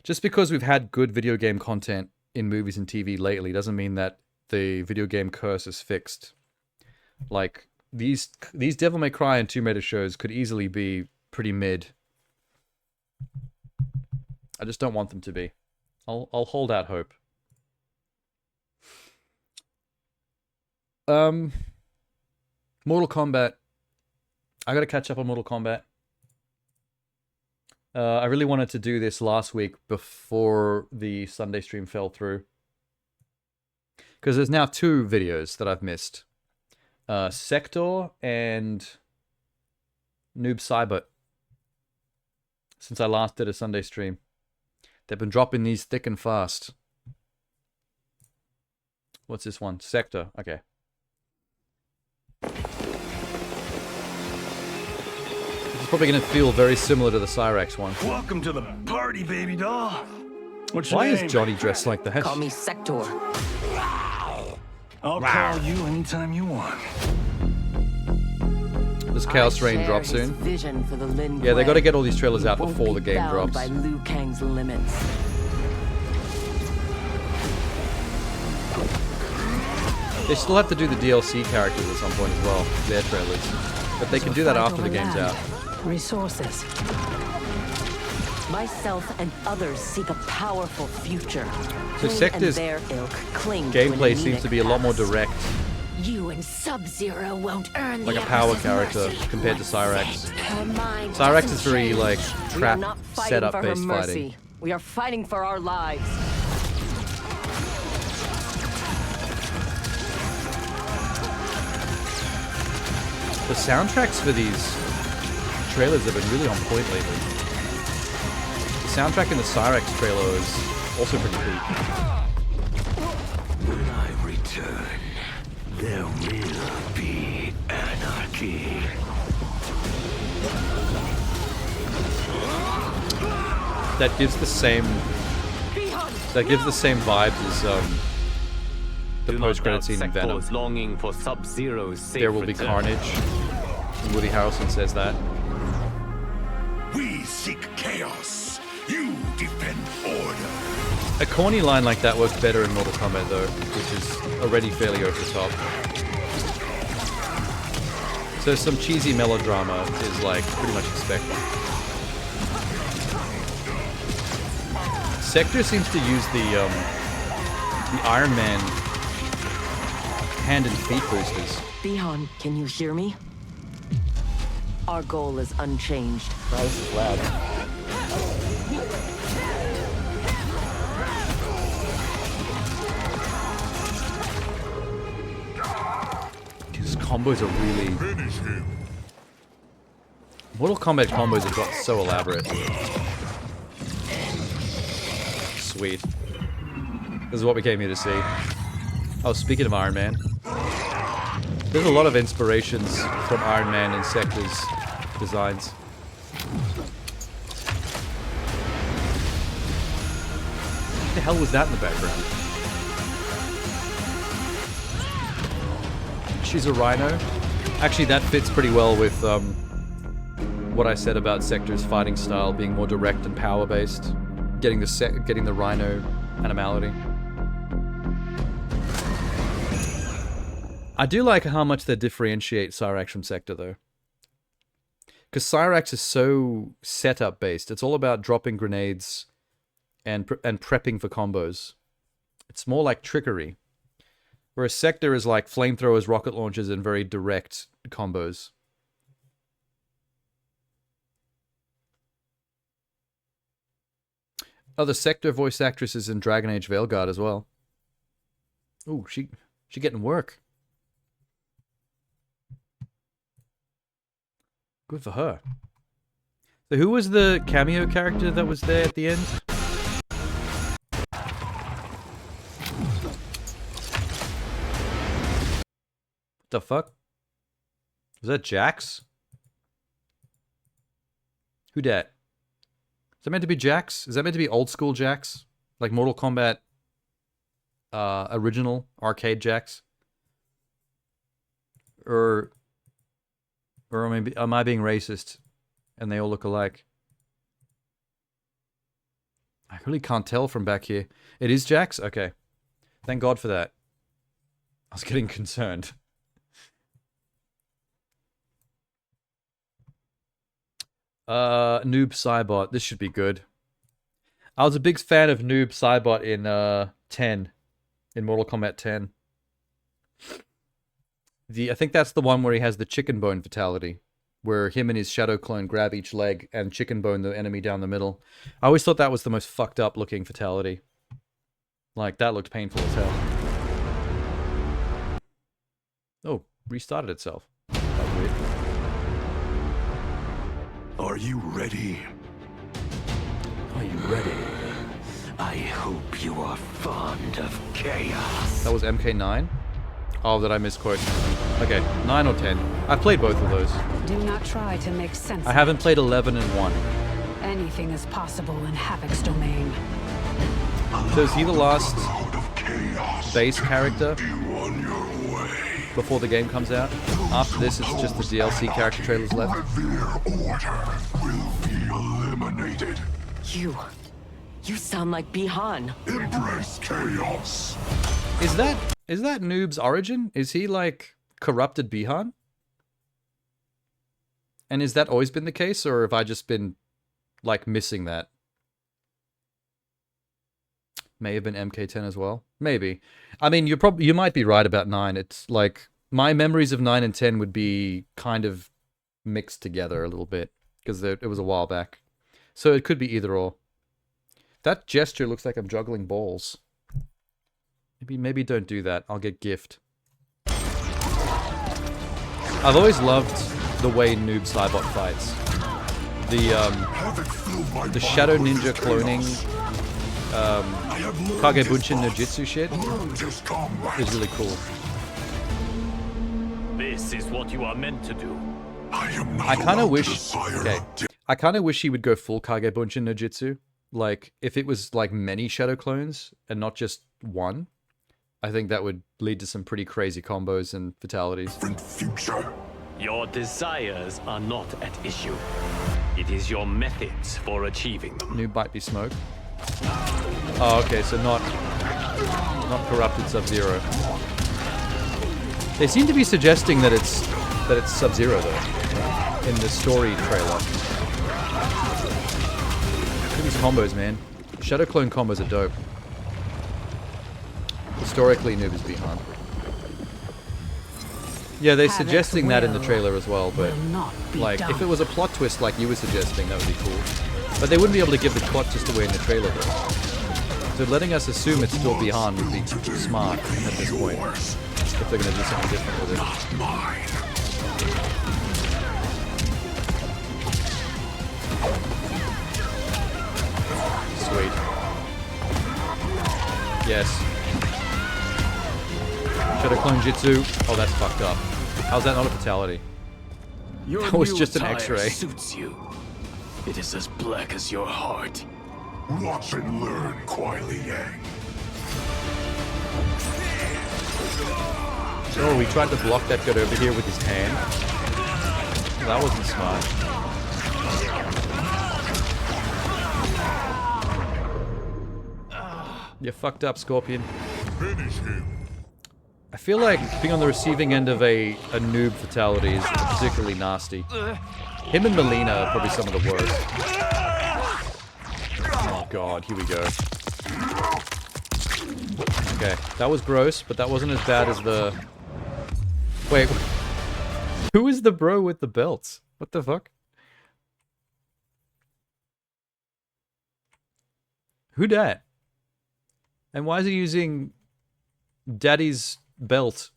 Just because we've had good video game content in movies and TV lately doesn't mean that the video game curse is fixed. Like, these Devil May Cry and Tomb Raider shows could easily be pretty mid. I just don't want them to be. I'll hold out hope. Mortal Kombat. I gotta catch up on Mortal Kombat. I really wanted to do this last week before the Sunday stream fell through. Because there's now 2 videos that I've missed. Sector and Noob Cybert. Since I last did a Sunday stream. They've been dropping these thick and fast. What's this one? Sector. Okay. This is probably going to feel very similar to the Cyrax one. Welcome to the party, baby doll. What's your Why name? is Johnny dressed like that? Call me Sector. I'll call you anytime you want. Does Chaos Reign drop soon? Yeah, they got to get all these trailers out before the game drops. By Liu Kang's limits. They still have to do the DLC characters at some point as well, their trailers. But they can do that after the game's out. Resources. Myself and others seek a powerful future. So Sector's gameplay seems to be a lot more direct. You and Sub-Zero won't earn Like a power character compared to Cyrax. Cyrax is very, like, trap setup-based fighting. We are fighting for our lives. The soundtracks for these trailers have been really on point lately. The soundtrack in the Cyrax trailer is also pretty cool. When I return, there will be anarchy. That gives the same vibes as the post-credit scene in Venom. Longing for Sub-Zero's safe There will be carnage. Woody Harrelson says that. We seek chaos. You defend order. A corny line like that works better in Mortal Kombat though, which is already fairly over the top. So some cheesy melodrama is like pretty much expected. Sector seems to use the Iron Man hand and feet boosters. Bihan, can you hear me? Our goal is unchanged. Wow, this is loud. These combos are really... Mortal Kombat combos have got so elaborate. Sweet. This is what we came here to see. Oh, speaking of Iron Man, there's a lot of inspirations from Iron Man and Sector's designs. What the hell was that in the background? She's a rhino. Actually, that fits pretty well with what I said about Sector's fighting style being more direct and power-based, getting the rhino animality. I do like how much they differentiate Cyrax from Sector, though. Because Cyrax is so setup-based. It's all about dropping grenades and prepping for combos. It's more like trickery. Whereas Sector is like flamethrowers, rocket launchers, and very direct combos. Oh, the Sector voice actress is in Dragon Age Veilguard as well. Ooh, she getting work. Good for her. So who was the cameo character that was there at the end? What the fuck? Was that Jax? Who dat? Is that meant to be Jax? Is that meant to be old school Jax? Like Mortal Kombat original arcade Jax? Or maybe am I being racist and they all look alike? I really can't tell from back here. It is Jax? Okay. Thank God for that. I was getting concerned. Noob Cybot. This should be good. I was a big fan of Noob Cybot in 10. In Mortal Kombat 10. I think that's the one where he has the chicken bone fatality. Where him and his shadow clone grab each leg and chicken bone the enemy down the middle. I always thought that was the most fucked up looking fatality. Like, that looked painful as hell. Oh, restarted itself. That was weird. Are you ready? Are you ready? I hope you are fond of chaos. That was MK9? Oh, did I misquote? Okay, 9 or 10. I've played both of those. Do not try to make sense. I haven't played 11 and 1. Anything is possible in Havoc's domain. So is he the last base character before the game comes out? After this, it's just the DLC character trailers left? You sound like Bihan. Embrace chaos. Is that Noob's origin? Is he like corrupted Bihan? And is that always been the case, or have I just been like missing that? May have been MK10 as well. Maybe. I mean, you might be right about 9. It's like my memories of 9 and 10 would be kind of mixed together a little bit because it was a while back. So it could be either or. That gesture looks like I'm juggling balls. Maybe don't do that. I'll get gift. I've always loved the way Noob Cybot fights. The Shadow Ninja cloning Kagebunshin no Jutsu shit is really cool. This is what you are meant to do. I kind of wish... Okay. I kind of wish he would go full Kagebunshin no Jutsu. Like, if it was like many Shadow clones and not just one, I think that would lead to some pretty crazy combos and fatalities. Your desires are not at issue. It is your methods for achieving them. Noob might be smoke. Oh, okay, so not corrupted Sub-Zero. They seem to be suggesting that it's Sub-Zero though, in the story trailer. Look at these combos, man. Shadow clone combos are dope. Historically, Noob is behind. Yeah, they're suggesting that in the trailer as well, but like, if it was a plot twist like you were suggesting, that would be cool. But they wouldn't be able to give the plot just away in the trailer though. So letting us assume it's still Bihan would be smart at this point. If they're going to do something different with it. Sweet. Yes. Shadow Clone Jitsu. Oh, that's fucked up. How's that not a fatality? That was just an X-ray. Suits you. It is as black as your heart. Watch and learn, Kuai Liang. Oh, he tried to block that guy over here with his hand. That wasn't smart. You fucked up, Scorpion. Finish him. I feel like being on the receiving end of a noob fatality is particularly nasty. Him and Melina are probably some of the worst. Oh god, here we go. Okay, that was gross, but that wasn't as bad as the... Wait, who is the bro with the belts? What the fuck? Who dat? And why is he using Daddy's belt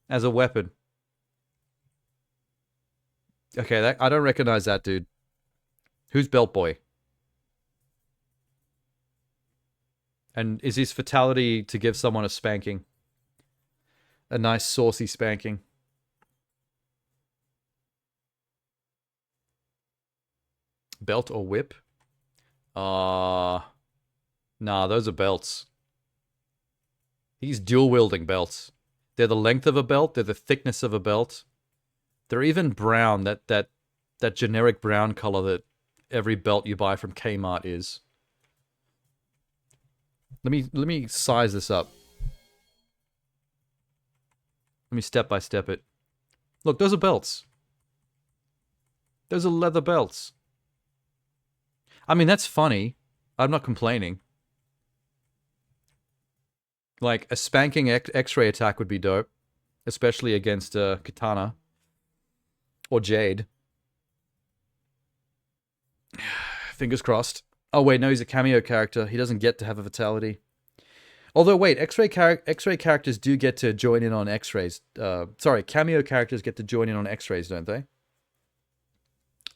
as a weapon? Okay, I don't recognize that dude. Who's Belt Boy? And is his fatality to give someone a spanking? A nice saucy spanking. Belt or whip? Nah, those are belts. He's dual wielding belts. They're the length of a belt, they're the thickness of a belt. They're even brown, that generic brown color that every belt you buy from Kmart is. Let me size this up. Let me step by step it. Look, those are belts. Those are leather belts. I mean, that's funny. I'm not complaining. Like, a spanking X-ray attack would be dope. Especially against Katana. Or Jade. Fingers crossed. Oh wait, no, he's a cameo character. He doesn't get to have a fatality. Although, wait, X-ray characters do get to join in on X-rays. Sorry, cameo characters get to join in on X-rays, don't they?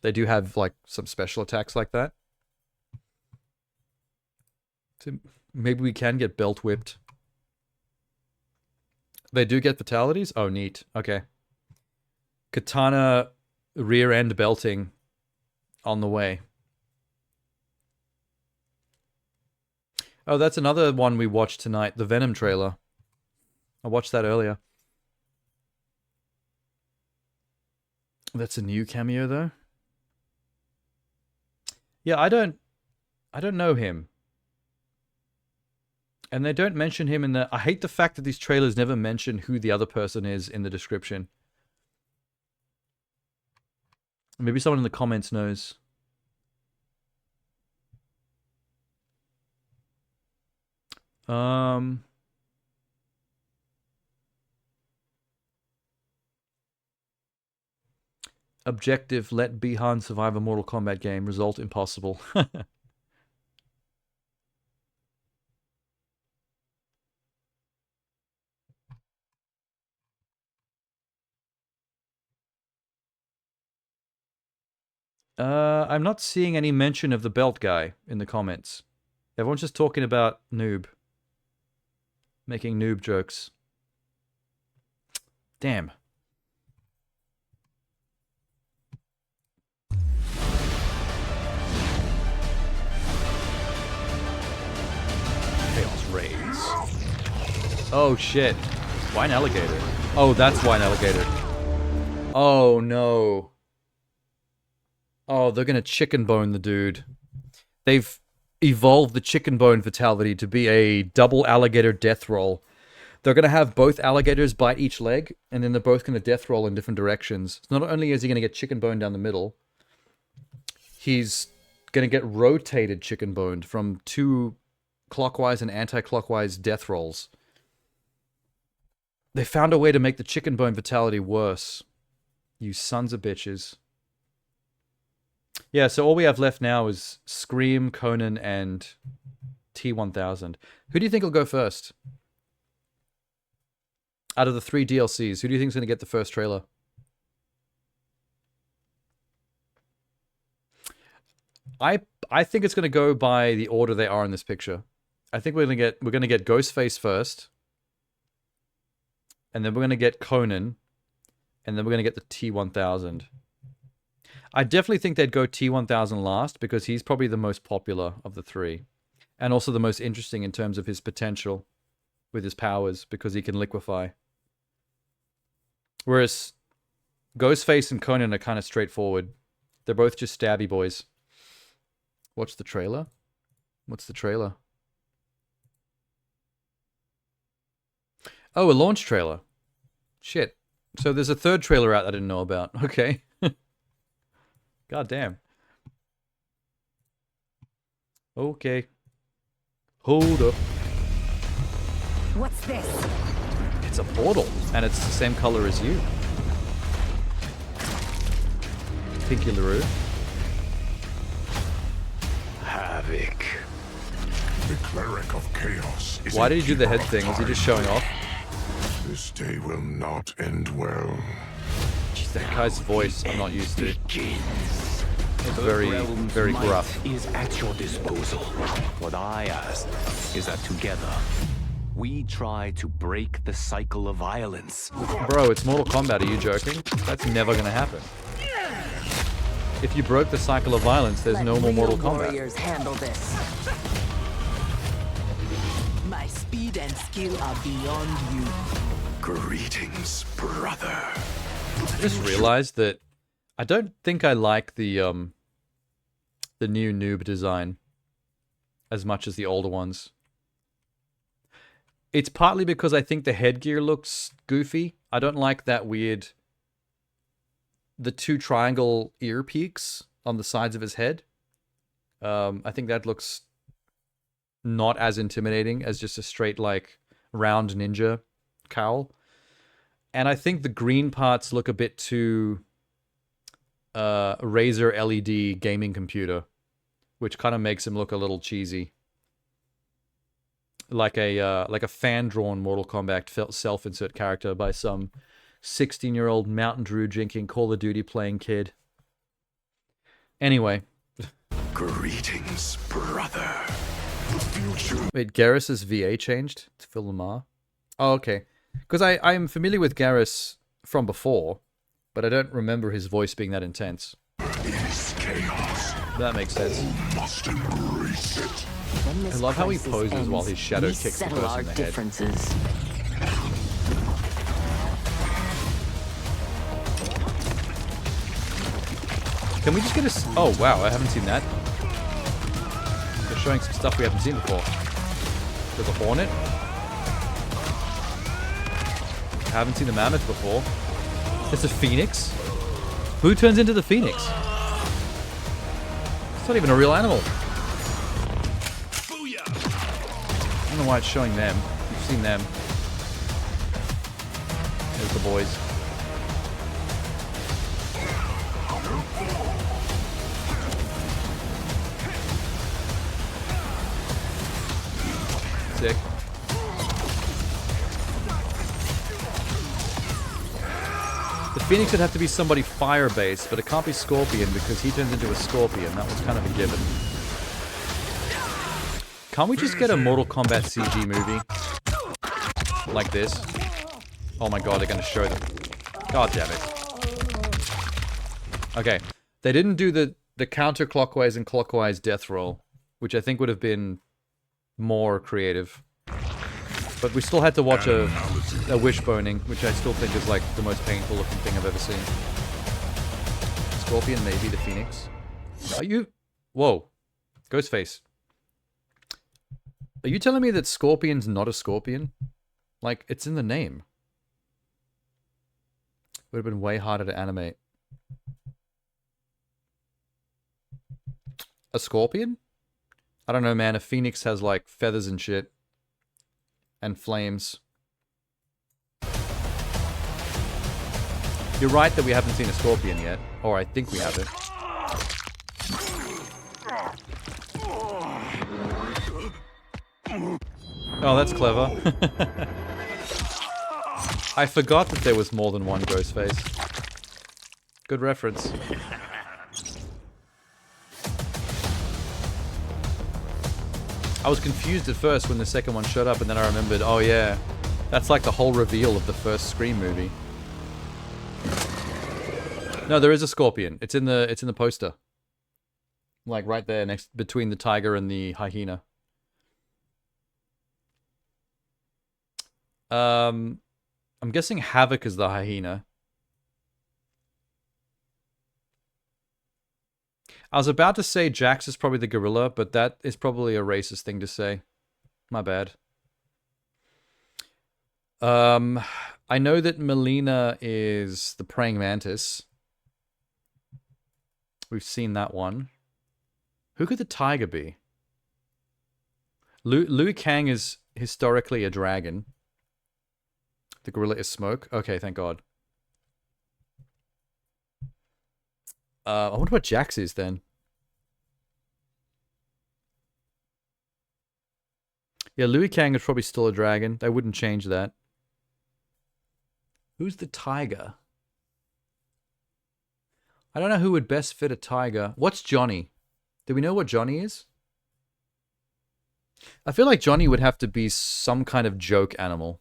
They do have, like, some special attacks like that. So maybe we can get belt whipped. They do get fatalities? Oh, neat. Okay. Katana rear end belting on the way. Oh, that's another one we watched tonight, the Venom trailer. I watched that earlier. That's a new cameo though. Yeah, I don't know him. And they don't mention him in the... I hate the fact that these trailers never mention who the other person is in the description. Maybe someone in the comments knows. Objective, let Bihan survive a Mortal Kombat game. Result impossible. I'm not seeing any mention of the belt guy in the comments. Everyone's just talking about Noob. Making noob jokes. Damn. Chaos Raids. Oh shit. Wine alligator. Oh, that's wine alligator. Oh no. Oh, they're gonna chicken bone the dude. They've evolved the chicken bone fatality to be a double alligator death roll. They're gonna have both alligators bite each leg, and then they're both gonna death roll in different directions. So not only is he gonna get chicken boned down the middle, he's gonna get rotated chicken boned from 2 clockwise and anti-clockwise death rolls. They found a way to make the chicken bone fatality worse. You sons of bitches. Yeah, so all we have left now is Scream, Conan, and T-1000. Who do you think will go first? Out of the 3 DLCs, who do you think is going to get the first trailer? I think it's going to go by the order they are in this picture. I think we're going to get Ghostface first, and then we're going to get Conan, and then we're going to get the T-1000. I definitely think they'd go T-1000 last because he's probably the most popular of the 3. And also the most interesting in terms of his potential with his powers because he can liquefy. Whereas Ghostface and Conan are kind of straightforward. They're both just stabby boys. Watch the trailer? What's the trailer? Oh, a launch trailer. Shit. So there's a 3rd trailer out I didn't know about. Okay. God damn. Okay. Hold up. What's this? It's a portal, and it's the same color as you. Pinky LaRue. Havoc. The cleric of chaos. Why did he do the head thing? Was he just showing off? This day will not end well. Jeez, that guy's voice I'm not used to. It's very, Realm's very might gruff. is at your disposal. What I ask is that together, we try to break the cycle of violence. Bro, it's Mortal Kombat. Are you joking? That's never gonna happen. If you broke the cycle of violence, there's no more Mortal Kombat. Warriors handle this. My speed and skill are beyond you. Greetings, brother. I just realized that I don't think I like the new noob design as much as the older ones. It's partly because I think the headgear looks goofy. I don't like that weird... the two triangle ear peaks on the sides of his head. I think that looks not as intimidating as just a straight, like, round ninja cowl. And I think the green parts look a bit too Razer LED gaming computer, which kind of makes him look a little cheesy. Like a fan-drawn Mortal Kombat self-insert character by some 16-year-old Mountain Dew drinking Call of Duty playing kid. Anyway. Greetings, brother. The future. Wait, Garrus's VA changed to Phil Lamar? Oh, okay. Because I'm familiar with Garrus from before, but I don't remember his voice being that intense. It is chaos. That makes sense. Must embrace it. I love how he poses while his shadow kicks the person in the head. Differences. Can we just get a... Oh, wow, I haven't seen that. They're showing some stuff we haven't seen before. There's a Hornet. I haven't seen the Mammoth before. There's a Phoenix. Who turns into the Phoenix? It's not even a real animal. I don't know why it's showing them. You've seen them. There's the boys. Sick. The Phoenix would have to be somebody fire-based, but it can't be Scorpion because he turns into a Scorpion. That was kind of a given. Can't we just get a Mortal Kombat CG movie? Like this? Oh my god, they're gonna show them. God damn it. Okay. They didn't do the counterclockwise and clockwise death roll, which I think would have been more creative. But we still had to watch a wishboning, which I still think is like the most painful looking thing I've ever seen. Scorpion, maybe the Phoenix. Are you... Whoa. Ghostface. Are you telling me that Scorpion's not a scorpion? Like, it's in the name. Would have been way harder to animate. A scorpion? I don't know, man. A phoenix has, like, feathers and shit. And flames. You're right that we haven't seen a scorpion yet. Or I think we haven't. Oh, that's clever. I forgot that there was more than one Ghostface. Good reference. I was confused at first when the second one showed up, and then I remembered, oh yeah, that's like the whole reveal of the first Scream movie. No, there is a scorpion. It's in the poster. Like right there, next between the tiger and the hyena. I'm guessing Havoc is the hyena. I was about to say Jax is probably the gorilla, but that is probably a racist thing to say. My bad. I know that Melina is the praying mantis. We've seen that one. Who could the tiger be? Liu Kang is historically a dragon. The gorilla is smoke. Okay, thank God. I wonder what Jax is then. Yeah, Liu Kang is probably still a dragon. They wouldn't change that. Who's the tiger? I don't know who would best fit a tiger. What's Johnny? Do we know what Johnny is? I feel like Johnny would have to be some kind of joke animal.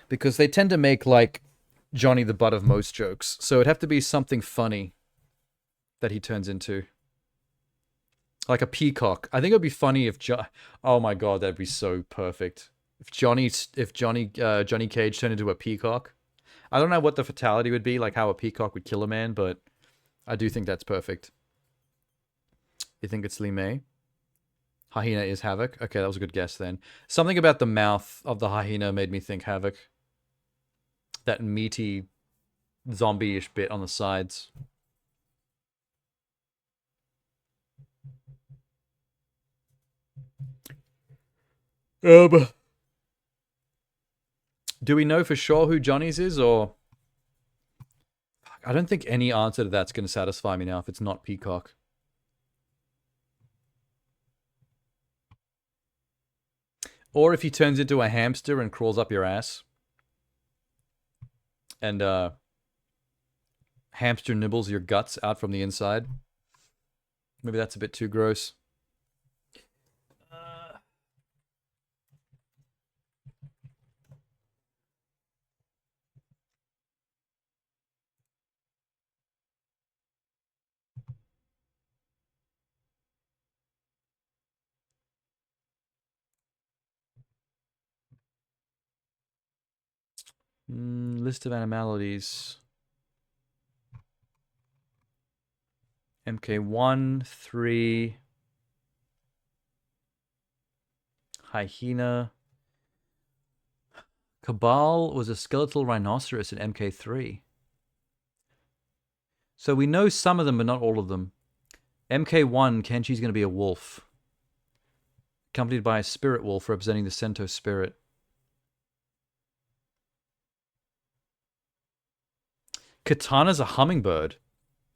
Because they tend to make, like, Johnny the butt of most jokes. So it'd have to be something funny that he turns into. Like a peacock. I think it would be funny if oh my God, that'd be so perfect. If Johnny Cage turned into a peacock. I don't know what the fatality would be, like how a peacock would kill a man, but I do think that's perfect. You think it's Li Mei? Hyena is Havoc. Okay, that was a good guess then. Something about the mouth of the hyena made me think Havoc. That meaty, zombie-ish bit on the sides. Do we know for sure who Johnny's is, or... I don't think any answer to that's going to satisfy me now if it's not Peacock. Or if he turns into a hamster and crawls up your ass. And, hamster nibbles your guts out from the inside. Maybe that's a bit too gross. List of animalities. MK1, 3. Hyena. Cabal was a skeletal rhinoceros in MK3. So we know some of them, but not all of them. MK1, Kenchi's going to be a wolf. Accompanied by a spirit wolf representing the Sento spirit. Katana's a hummingbird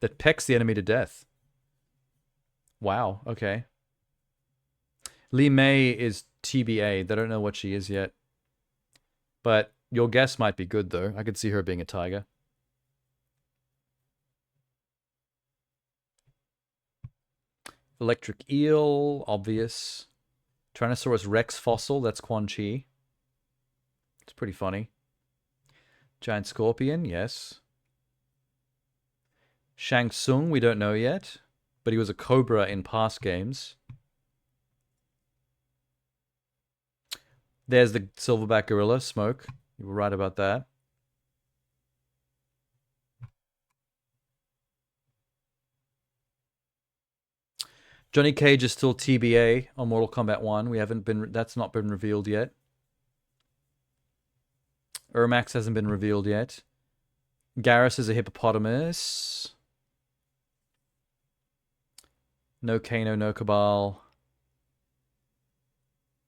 that pecks the enemy to death. Wow, okay. Li Mei is TBA. They don't know what she is yet. But your guess might be good, though. I could see her being a tiger. Electric eel, obvious. Tyrannosaurus Rex fossil, that's Quan Chi. It's pretty funny. Giant scorpion, yes. Shang Tsung, we don't know yet, but he was a cobra in past games. There's the silverback gorilla, Smoke. You were right about that. Johnny Cage is still TBA on Mortal Kombat 1. That's not been revealed yet. Ermax hasn't been revealed yet. Garrus is a hippopotamus. No Kano, no Cabal.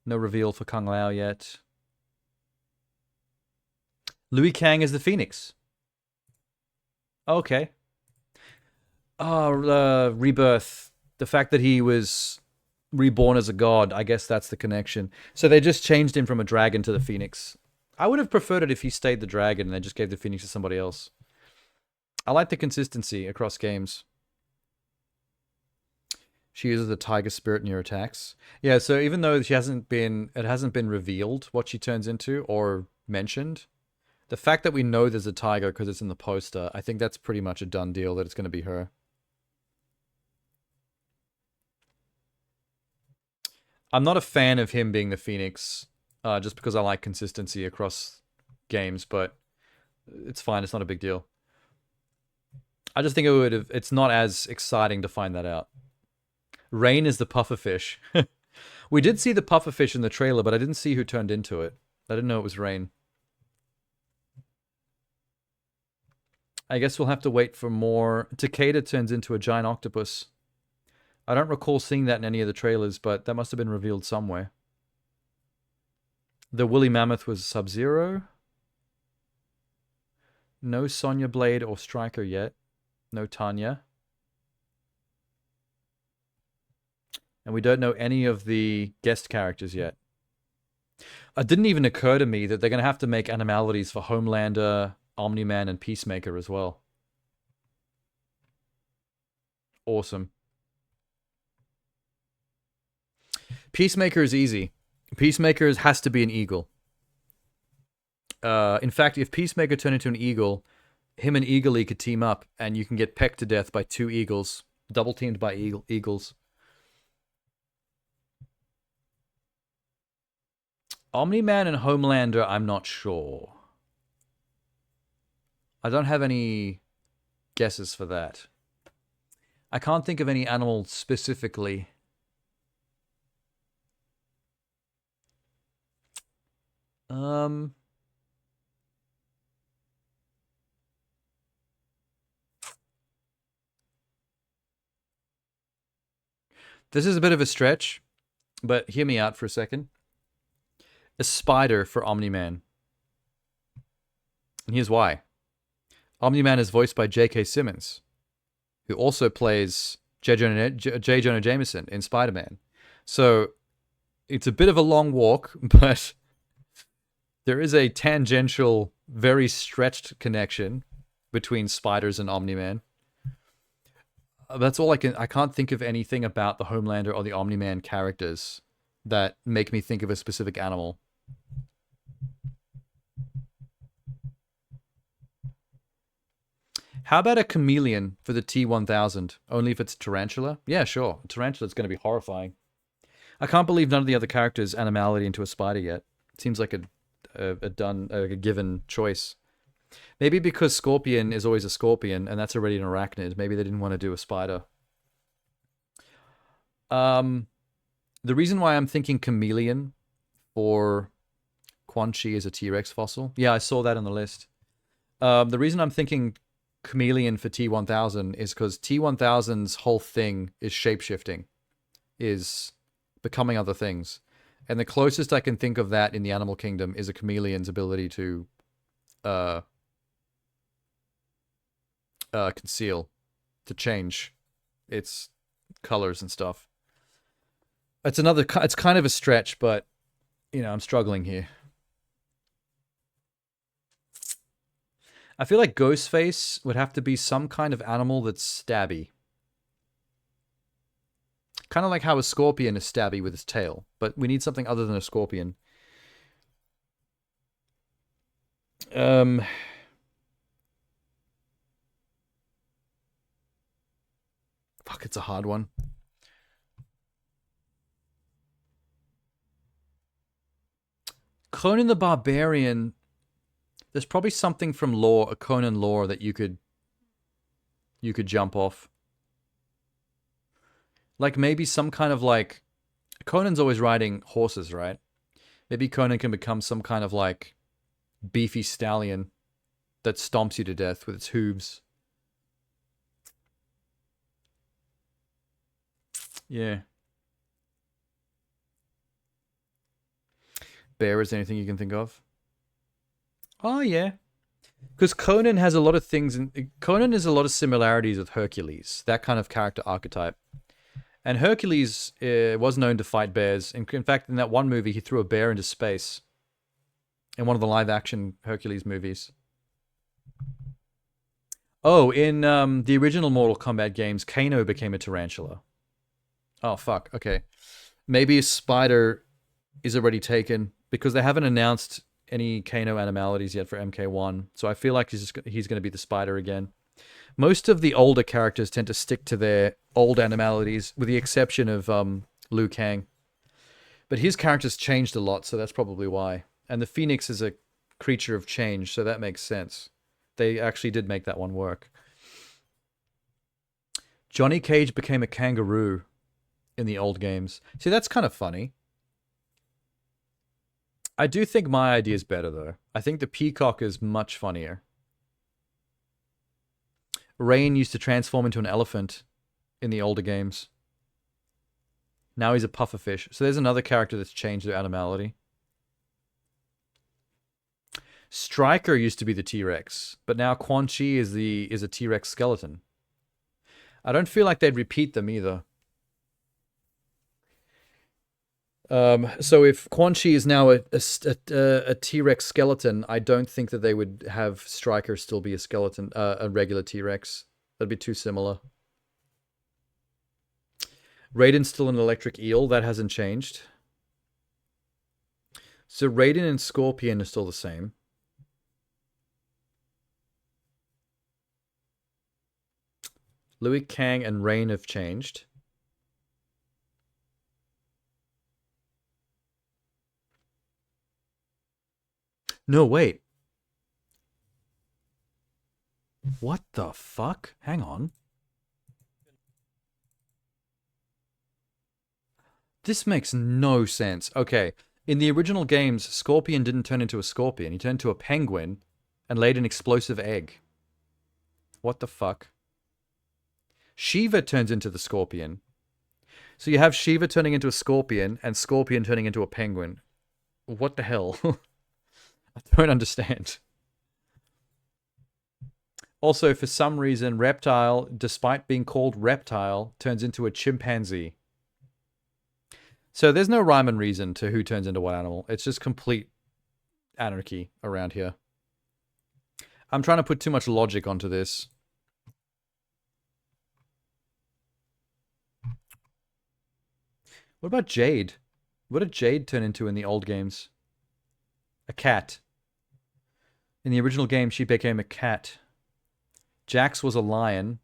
No reveal for Kung Lao yet. Liu Kang is the Phoenix. Okay. Oh, Rebirth. The fact that he was reborn as a god, I guess that's the connection. So they just changed him from a dragon to the Phoenix. I would have preferred it if he stayed the dragon and they just gave the Phoenix to somebody else. I like the consistency across games. She uses the tiger spirit in your attacks. Yeah, so even though it hasn't been revealed what she turns into or mentioned, the fact that we know there's a tiger because it's in the poster, I think that's pretty much a done deal that it's going to be her. I'm not a fan of him being the Phoenix, just because I like consistency across games, but it's fine. It's not a big deal. I just think it's not as exciting to find that out. Rain is the pufferfish. We did see the pufferfish in the trailer, but I didn't see who turned into it. I didn't know it was Rain. I guess we'll have to wait for more. Takeda turns into a giant octopus. I don't recall seeing that in any of the trailers, but that must have been revealed somewhere. The woolly mammoth was Sub-Zero. No Sonya Blade or Striker yet. No Tanya. And we don't know any of the guest characters yet. It didn't even occur to me that they're going to have to make animalities for Homelander, Omni-Man, and Peacemaker as well. Awesome. Peacemaker is easy. Peacemaker has to be an eagle. In fact, if Peacemaker turned into an eagle, him and Eagle-E could team up, and you can get pecked to death by 2 eagles. Double teamed by eagles. Omni-Man and Homelander, I'm not sure. I don't have any guesses for that. I can't think of any animal specifically. This is a bit of a stretch, but hear me out for a second. A spider for Omni-Man. And here's why. Omni-Man is voiced by J.K. Simmons, who also plays J. Jonah Jameson in Spider-Man. So it's a bit of a long walk, but there is a tangential, very stretched connection between spiders and Omni-Man. That's all I can't think of anything about the Homelander or the Omni-Man characters that make me think of a specific animal. How about a chameleon for the T-1000? Only if it's a tarantula? Yeah, sure. A tarantula's going to be horrifying. I can't believe none of the other characters animality into a spider yet. It seems like a given choice. Maybe because Scorpion is always a scorpion, and that's already an arachnid. Maybe they didn't want to do a spider. The reason why I'm thinking chameleon for Quan Chi is a T-Rex fossil. Yeah, I saw that on the list. The reason I'm thinking chameleon for T-1000 is because T-1000's whole thing is shapeshifting, is becoming other things. And the closest I can think of that in the animal kingdom is a chameleon's ability to conceal, to change its colors and stuff. It's kind of a stretch, but, you know, I'm struggling here. I feel like Ghostface would have to be some kind of animal that's stabby. Kind of like how a scorpion is stabby with its tail, but we need something other than a scorpion. Fuck, it's a hard one. Conan the Barbarian... There's probably something from lore, a Conan lore, that you could jump off. Like maybe some kind of like... Conan's always riding horses, right? Maybe Conan can become some kind of like beefy stallion that stomps you to death with its hooves. Yeah. Bear, is there anything you can think of? Oh, yeah. Because Conan has a lot of things... Conan has a lot of similarities with Hercules. That kind of character archetype. And Hercules was known to fight bears. In fact, in that one movie, he threw a bear into space. In one of the live-action Hercules movies. Oh, in the original Mortal Kombat games, Kano became a tarantula. Oh, fuck. Okay. Maybe a spider is already taken, because they haven't announced any Kano animalities yet for MK1. So I feel like he's going to be the spider again. Most of the older characters tend to stick to their old animalities, with the exception of Liu Kang. But his character's changed a lot, so that's probably why. And the Phoenix is a creature of change, so that makes sense. They actually did make that one work. Johnny Cage became a kangaroo in the old games. See, that's kind of funny. I do think my idea is better, though. I think the peacock is much funnier. Rain used to transform into an elephant in the older games. Now he's a pufferfish. So there's another character that's changed their animality. Stryker used to be the T-Rex, but now Quan Chi is a T-Rex skeleton. I don't feel like they'd repeat them either. So if Quan Chi is now a T-Rex skeleton, I don't think that they would have Stryker still be a skeleton, a regular T-Rex. That'd be too similar. Raiden's still an electric eel. That hasn't changed. So Raiden and Scorpion are still the same. Louis Kang and Rain have changed. No, wait. What the fuck? Hang on. This makes no sense. Okay, in the original games, Scorpion didn't turn into a scorpion. He turned into a penguin and laid an explosive egg. What the fuck? Shiva turns into the scorpion. So you have Shiva turning into a scorpion and Scorpion turning into a penguin. What the hell? I don't understand. Also, for some reason, Reptile, despite being called Reptile, turns into a chimpanzee. So there's no rhyme and reason to who turns into what animal. It's just complete anarchy around here. I'm trying to put too much logic onto this. What about Jade? What did Jade turn into in the old games? A cat. In the original game, she became a cat. Jax was a lion.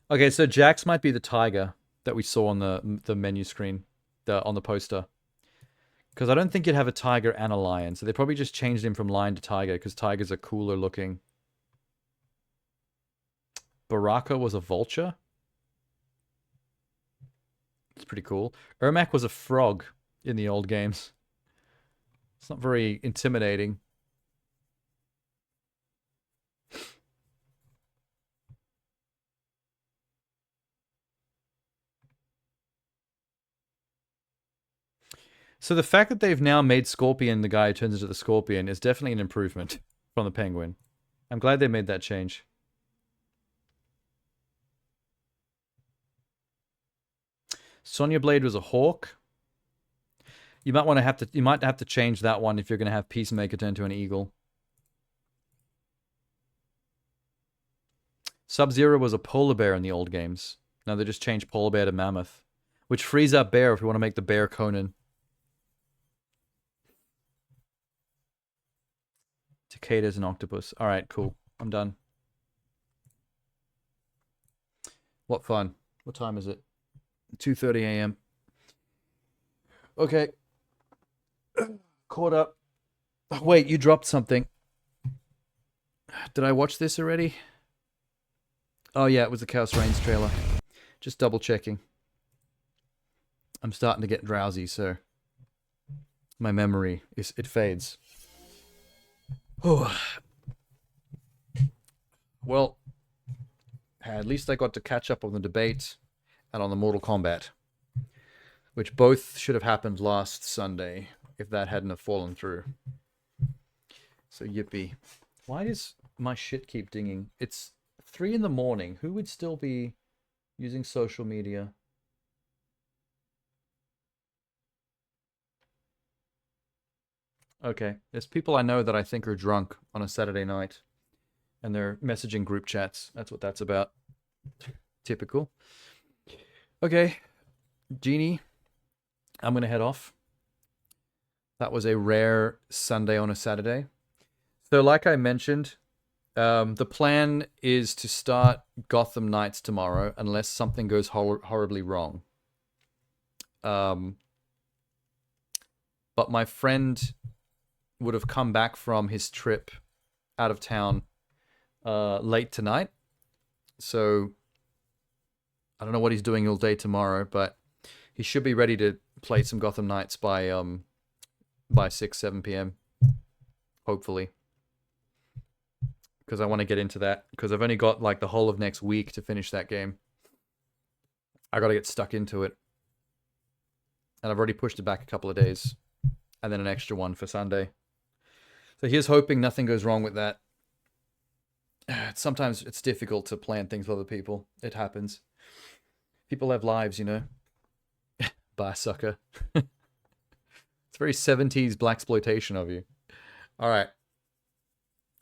Okay, so Jax might be the tiger that we saw on the menu screen, on the poster. Because I don't think you'd have a tiger and a lion, so they probably just changed him from lion to tiger, because tigers are cooler looking. Baraka was a vulture? It's pretty cool. Ermac was a frog in the old games. It's not very intimidating. So the fact that they've now made Scorpion the guy who turns into the Scorpion is definitely an improvement from the Penguin. I'm glad they made that change. Sonya Blade was a hawk. You might have to change that one if you're going to have Peacemaker turn to an eagle. Sub-Zero was a polar bear in the old games. Now they just changed polar bear to mammoth, which frees up bear if we want to make the bear Conan. Takeda's an octopus. All right, cool. I'm done. What fun. What time is it? 2:30 a.m. Okay. Caught up. Oh, wait, you dropped something. Did I watch this already? Oh yeah, it was the Chaos Reigns trailer. Just double checking. I'm starting to get drowsy, so my memory it fades. Oh. Well, at least I got to catch up on the debate and on the Mortal Kombat, which both should have happened last Sunday if that hadn't have fallen through. So yippee. Why does my shit keep dinging? It's 3 in the morning. Who would still be using social media? Okay, there's people I know that I think are drunk on a Saturday night, and they're messaging group chats. That's what that's about. Typical. Okay, Jeannie, I'm going to head off. That was a rare Sunday on a Saturday. So like I mentioned, the plan is to start Gotham Knights tomorrow, unless something goes horribly wrong. But my friend would have come back from his trip out of town late tonight. So I don't know what he's doing all day tomorrow, but he should be ready to play some Gotham Knights by 6-7 p.m. hopefully. Because I want to get into that, because I've only got like the whole of next week to finish that game. I got to get stuck into it. And I've already pushed it back a couple of days. And then an extra one for Sunday. So here's hoping nothing goes wrong with that. Sometimes it's difficult to plan things with other people. It happens. People have lives, you know. Bye, sucker. It's very 70s blaxploitation of you. All right.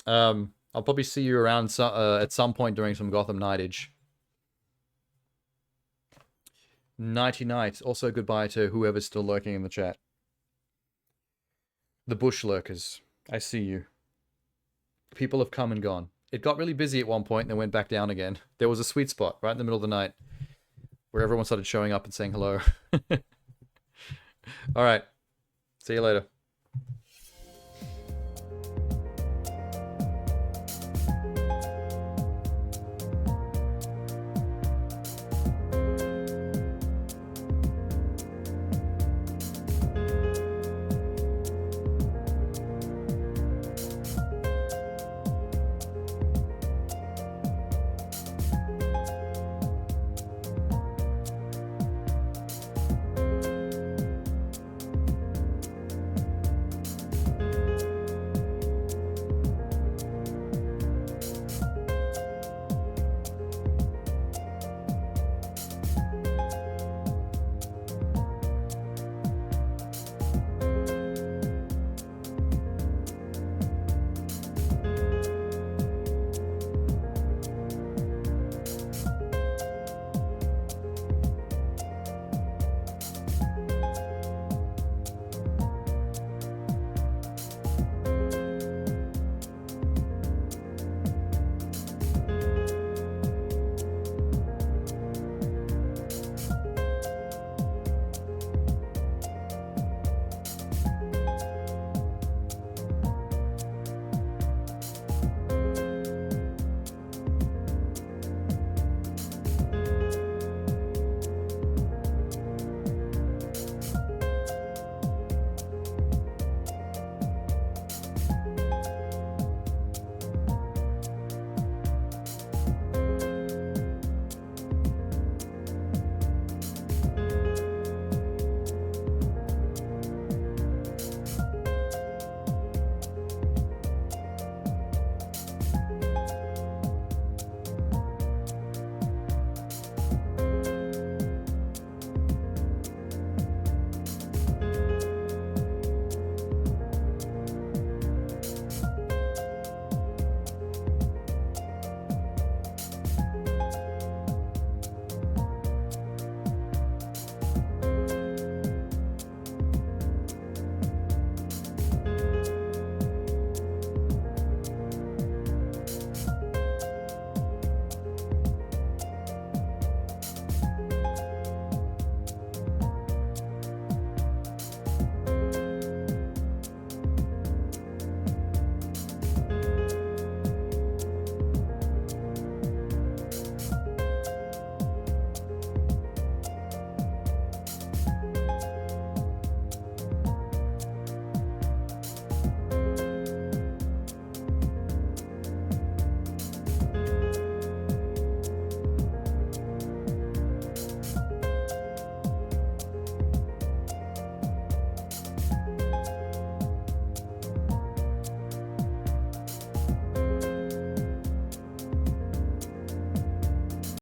I'll probably see you around at some point during some Gotham Nightage. Nighty night. Also goodbye to whoever's still lurking in the chat. The bush lurkers. I see you. People have come and gone. It got really busy at one point and then went back down again. There was a sweet spot right in the middle of the night where everyone started showing up and saying hello. All right. See you later.